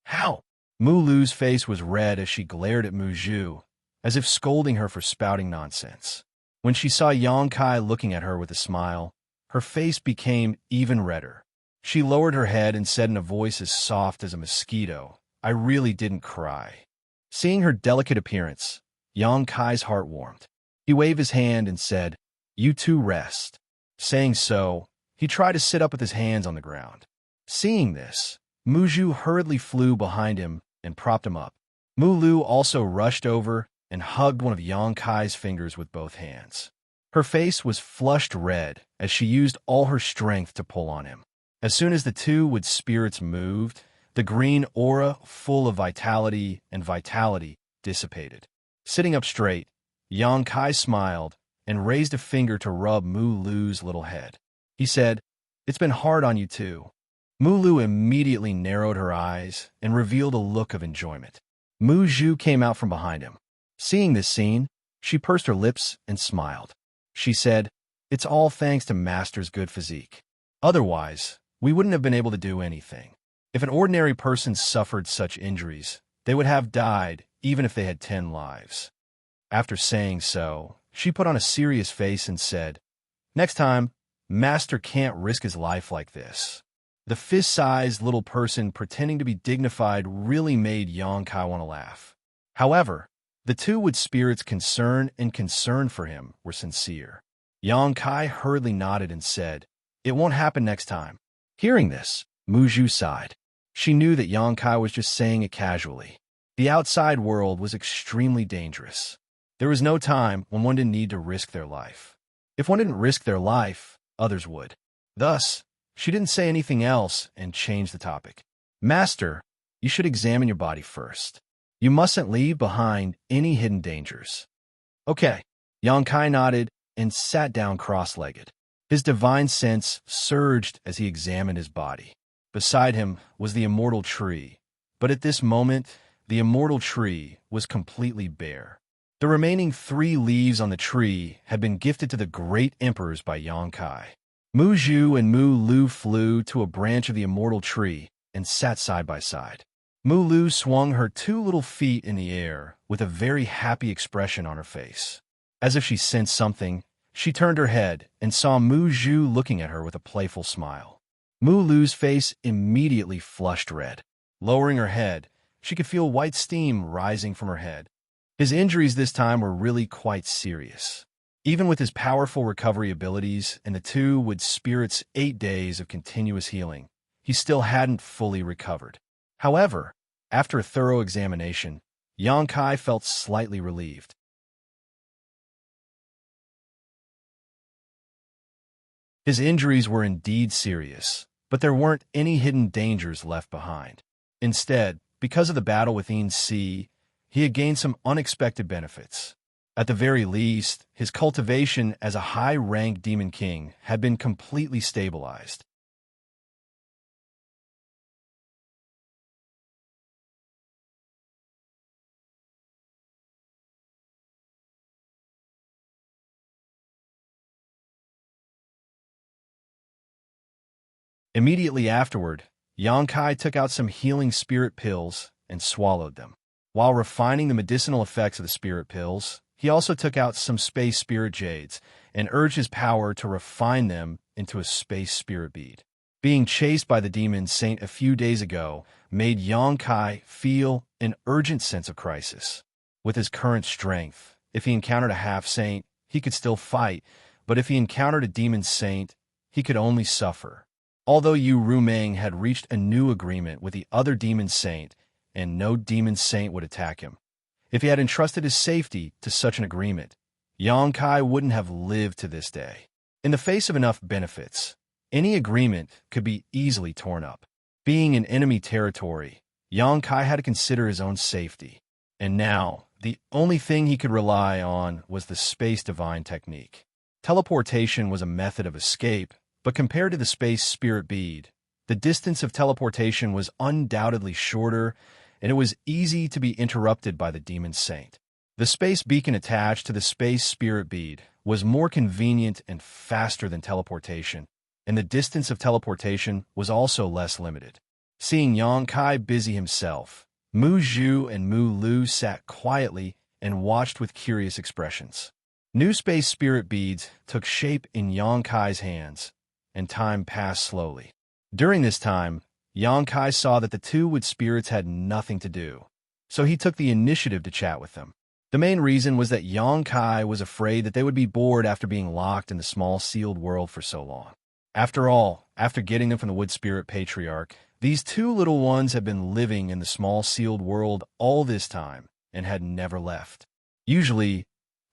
How? Mu Lu's face was red as she glared at Mu Zhu, as if scolding her for spouting nonsense. When she saw Yang Kai looking at her with a smile, her face became even redder. She lowered her head and said in a voice as soft as a mosquito, "I really didn't cry." Seeing her delicate appearance, Yang Kai's heart warmed. He waved his hand and said, "You two rest." Saying so, he tried to sit up with his hands on the ground. Seeing this, Mu Zhu hurriedly flew behind him and propped him up. Mu Lu also rushed over and hugged one of Yang Kai's fingers with both hands. Her face was flushed red as she used all her strength to pull on him. As soon as the two wood spirits moved, the green aura full of vitality dissipated. Sitting up straight, Yang Kai smiled and raised a finger to rub Mu Lu's little head. He said, "It's been hard on you too." Mu Lu immediately narrowed her eyes and revealed a look of enjoyment. Mu Zhu came out from behind him. Seeing this scene, she pursed her lips and smiled. She said, "It's all thanks to Master's good physique. Otherwise, we wouldn't have been able to do anything. If an ordinary person suffered such injuries, they would have died even if they had 10 lives." After saying so, she put on a serious face and said, "Next time, Master can't risk his life like this." The fist-sized little person pretending to be dignified really made Yang Kai want to laugh. However, the two wood spirits' concern for him were sincere. Yang Kai hurriedly nodded and said, "It won't happen next time." Hearing this, Mu Zhu sighed. She knew that Yang Kai was just saying it casually. The outside world was extremely dangerous. There was no time when one didn't need to risk their life. If one didn't risk their life, others would. Thus, she didn't say anything else and changed the topic. "Master, you should examine your body first. You mustn't leave behind any hidden dangers." "Okay." Yang Kai nodded and sat down cross-legged. His divine sense surged as he examined his body. Beside him was the immortal tree, but at this moment, the immortal tree was completely bare. The remaining 3 leaves on the tree had been gifted to the great emperors by Yang Kai. Mu Zhu and Mu Lu flew to a branch of the immortal tree and sat side by side. Mu Lu swung her 2 little feet in the air with a very happy expression on her face. As if she sensed something, she turned her head and saw Mu Zhu looking at her with a playful smile. Mu Lu's face immediately flushed red. Lowering her head, she could feel white steam rising from her head. His injuries this time were really quite serious. Even with his powerful recovery abilities and the two wood spirits' 8 days of continuous healing, he still hadn't fully recovered. However, after a thorough examination, Yang Kai felt slightly relieved. His injuries were indeed serious, but there weren't any hidden dangers left behind. Instead, because of the battle with Xianxia, he had gained some unexpected benefits. At the very least, his cultivation as a high-ranked demon king had been completely stabilized. Immediately afterward, Yang Kai took out some healing spirit pills and swallowed them. While refining the medicinal effects of the spirit pills, he also took out some space spirit jades and urged his power to refine them into a space spirit bead. Being chased by the demon saint a few days ago made Yang Kai feel an urgent sense of crisis. With his current strength, if he encountered a half-saint, he could still fight, but if he encountered a demon saint, he could only suffer. Although Yu Rumeng had reached a new agreement with the other demon saint, and no demon saint would attack him. If he had entrusted his safety to such an agreement, Yang Kai wouldn't have lived to this day. In the face of enough benefits, any agreement could be easily torn up. Being in enemy territory, Yang Kai had to consider his own safety. And now, the only thing he could rely on was the space divine technique. Teleportation was a method of escape, but compared to the space spirit bead, the distance of teleportation was undoubtedly shorter, and it was easy to be interrupted by the demon saint. The space beacon attached to the space spirit bead was more convenient and faster than teleportation, and the distance of teleportation was also less limited. Seeing Yang Kai busy himself, Mu Zhu and Mu Lu sat quietly and watched with curious expressions. New space spirit beads took shape in Yang Kai's hands, and time passed slowly. During this time, Yang Kai saw that the two wood spirits had nothing to do, so he took the initiative to chat with them. The main reason was that Yang Kai was afraid that they would be bored after being locked in the small sealed world for so long. After all, after getting them from the Wood Spirit Patriarch, these two little ones had been living in the small sealed world all this time and had never left. Usually,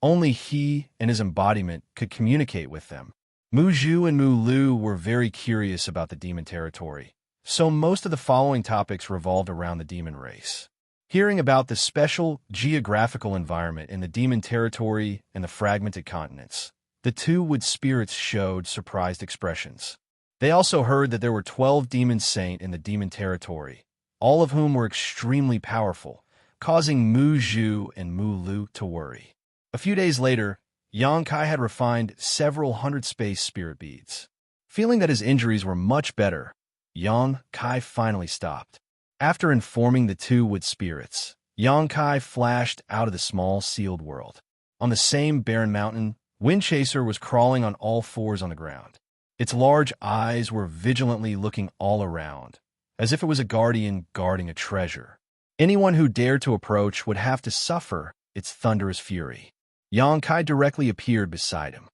only he and his embodiment could communicate with them. Mu Zhu and Mu Lu were very curious about the demon territory, so most of the following topics revolved around the demon race. Hearing about the special geographical environment in the demon territory and the fragmented continents, the two wood spirits showed surprised expressions. They also heard that there were 12 demon saints in the demon territory, all of whom were extremely powerful, causing Mu Zhu and Mu Lu to worry. A few days later, Yang Kai had refined several hundred space spirit beads. Feeling that his injuries were much better, Yang Kai finally stopped. After informing the two wood spirits, Yang Kai flashed out of the small sealed world. On the same barren mountain, Windchaser was crawling on all fours on the ground. Its large eyes were vigilantly looking all around, as if it was a guardian guarding a treasure. Anyone who dared to approach would have to suffer its thunderous fury. Yang Kai directly appeared beside him.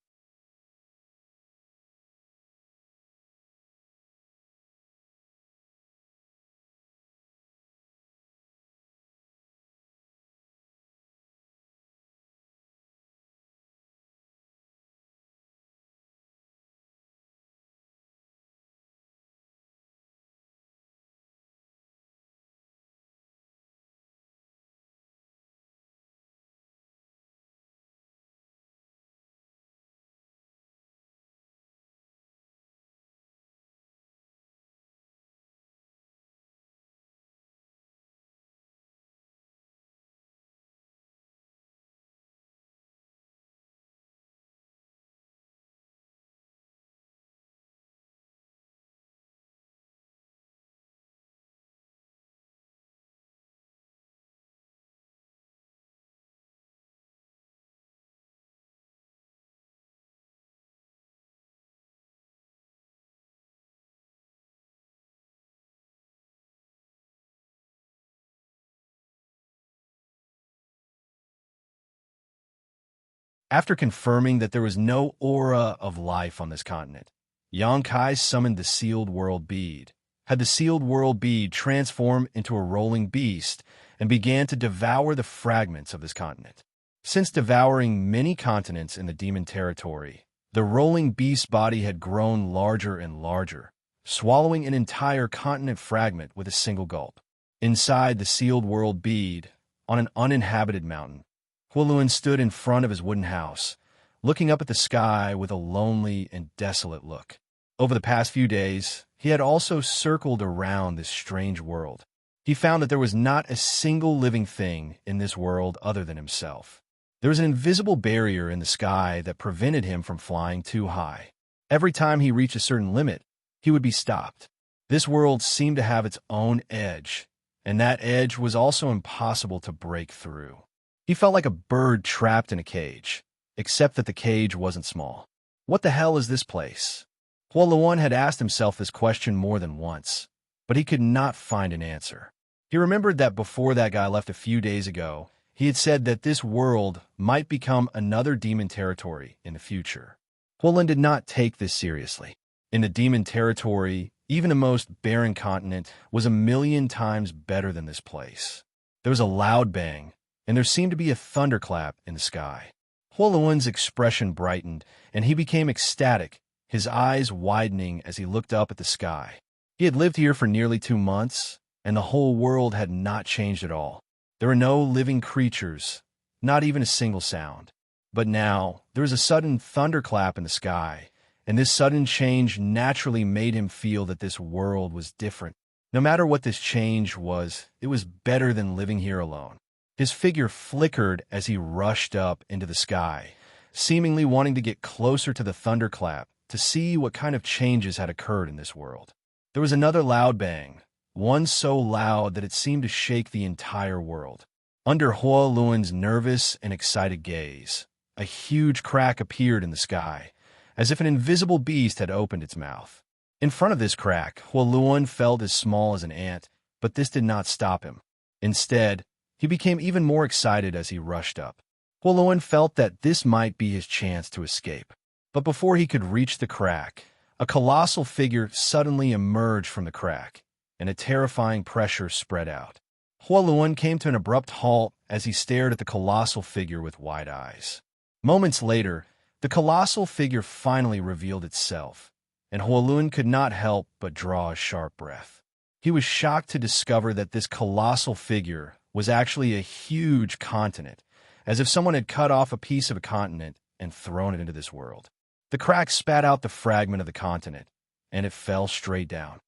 After confirming that there was no aura of life on this continent, Yang Kai summoned the Sealed World Bead, had the Sealed World Bead transform into a rolling beast, and began to devour the fragments of this continent. Since devouring many continents in the demon territory, the rolling beast body had grown larger and larger, swallowing an entire continent fragment with a single gulp. Inside the Sealed World Bead, on an uninhabited mountain, Huoluan stood in front of his wooden house, looking up at the sky with a lonely and desolate look. Over the past few days, he had also circled around this strange world. He found that there was not a single living thing in this world other than himself. There was an invisible barrier in the sky that prevented him from flying too high. Every time he reached a certain limit, he would be stopped. This world seemed to have its own edge, and that edge was also impossible to break through. He felt like a bird trapped in a cage, except that the cage wasn't small. What the hell is this place? Huoluan had asked himself this question more than once, but he could not find an answer. He remembered that before that guy left a few days ago, he had said that this world might become another demon territory in the future. Huoluan did not take this seriously. In the demon territory, even the most barren continent was 1,000,000 times better than this place. There was a loud bang, and there seemed to be a thunderclap in the sky. Huoluan's expression brightened, and he became ecstatic, his eyes widening as he looked up at the sky. He had lived here for nearly 2 months, and the whole world had not changed at all. There were no living creatures, not even a single sound. But now, there was a sudden thunderclap in the sky, and this sudden change naturally made him feel that this world was different. No matter what this change was, it was better than living here alone. His figure flickered as he rushed up into the sky, seemingly wanting to get closer to the thunderclap to see what kind of changes had occurred in this world. There was another loud bang, one so loud that it seemed to shake the entire world. Under Hua Luan's nervous and excited gaze, a huge crack appeared in the sky, as if an invisible beast had opened its mouth. In front of this crack, Hua Luan felt as small as an ant, but this did not stop him. Instead, he became even more excited as he rushed up. Hua Luan felt that this might be his chance to escape. But before he could reach the crack, a colossal figure suddenly emerged from the crack, and a terrifying pressure spread out. Hua Luan came to an abrupt halt as he stared at the colossal figure with wide eyes. Moments later, the colossal figure finally revealed itself, and Hua Luan could not help but draw a sharp breath. He was shocked to discover that this colossal figure was actually a huge continent, as if someone had cut off a piece of a continent and thrown it into this world. The crack spat out the fragment of the continent, and it fell straight down.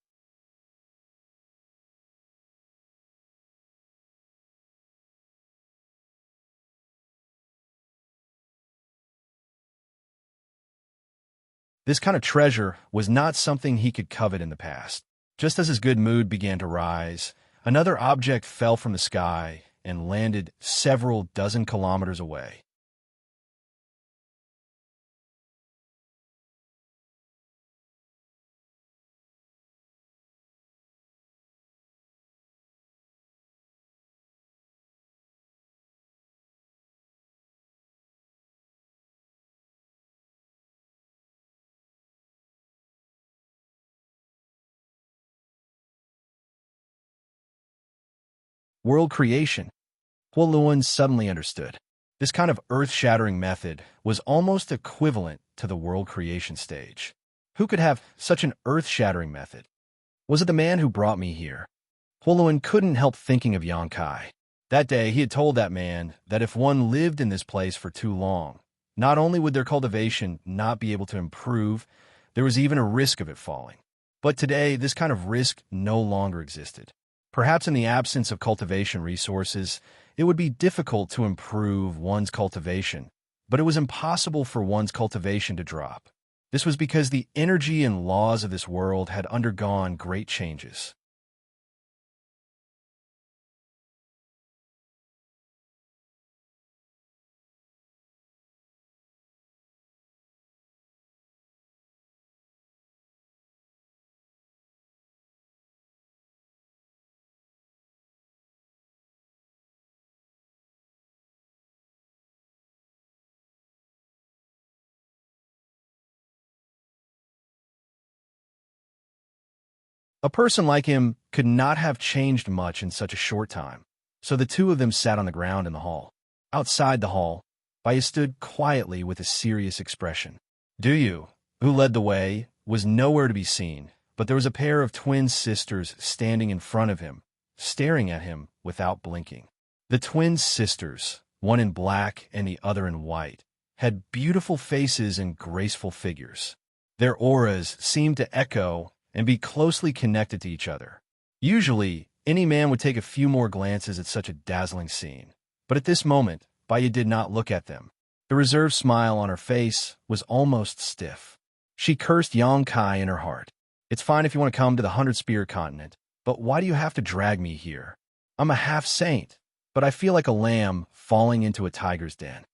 This kind of treasure was not something he could covet in the past. Just as his good mood began to rise, another object fell from the sky and landed several dozen kilometers away. World creation. Hua Luan suddenly understood. This kind of earth-shattering method was almost equivalent to the world creation stage. Who could have such an earth-shattering method? Was it the man who brought me here? Hua Luan couldn't help thinking of Xianxia. That day, he had told that man that if one lived in this place for too long, not only would their cultivation not be able to improve, there was even a risk of it falling. But today, this kind of risk no longer existed. Perhaps in the absence of cultivation resources, it would be difficult to improve one's cultivation, but it was impossible for one's cultivation to drop. This was because the energy and laws of this world had undergone great changes. A person like him could not have changed much in such a short time, so the two of them sat on the ground in the hall. Outside the hall, Baya stood quietly with a serious expression. Du, who led the way, was nowhere to be seen, but there was a pair of twin sisters standing in front of him, staring at him without blinking. The twin sisters, one in black and the other in white, had beautiful faces and graceful figures. Their auras seemed to echo and be closely connected to each other. Usually, any man would take a few more glances at such a dazzling scene. But at this moment, Baya did not look at them. The reserved smile on her face was almost stiff. She cursed Xianxia in her heart. It's fine if you want to come to the 100-Spear continent, but why do you have to drag me here? I'm a half-saint, but I feel like a lamb falling into a tiger's den.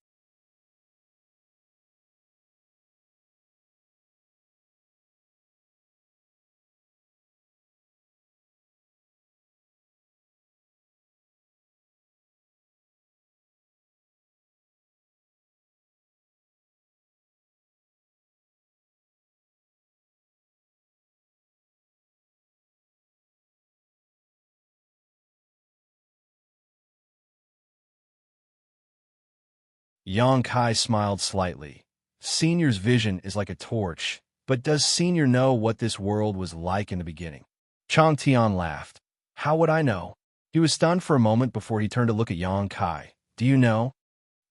Xianxia smiled slightly. Senior's vision is like a torch, but does Senior know what this world was like in the beginning? Chang Tian laughed. How would I know? He was stunned for a moment before he turned to look at Xianxia. Do you know?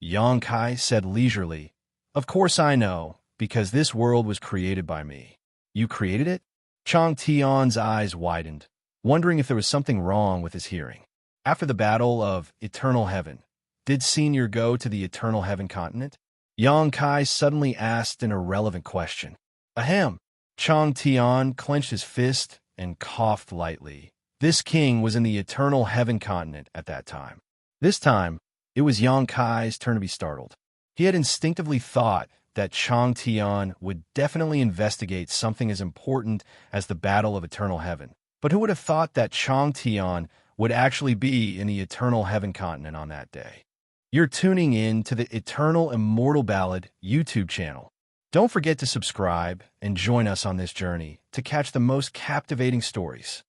Xianxia said leisurely. Of course I know, because this world was created by me. You created it? Chang Tian's eyes widened, wondering if there was something wrong with his hearing. After the battle of Eternal Heaven, did Senior go to the Eternal Heaven continent? Xianxia suddenly asked an irrelevant question. Ahem. Chang Tian clenched his fist and coughed lightly, This king was in the eternal heaven continent at that time. This time, it was Yang Kai's turn to be startled. He had instinctively thought that Chang Tian would definitely investigate something as important as the Battle of Eternal Heaven. But who would have thought that Chang Tian would actually be in the Eternal Heaven continent on that day? You're tuning in to the Eternal Immortal Ballad YouTube channel. Don't forget to subscribe and join us on this journey to catch the most captivating stories.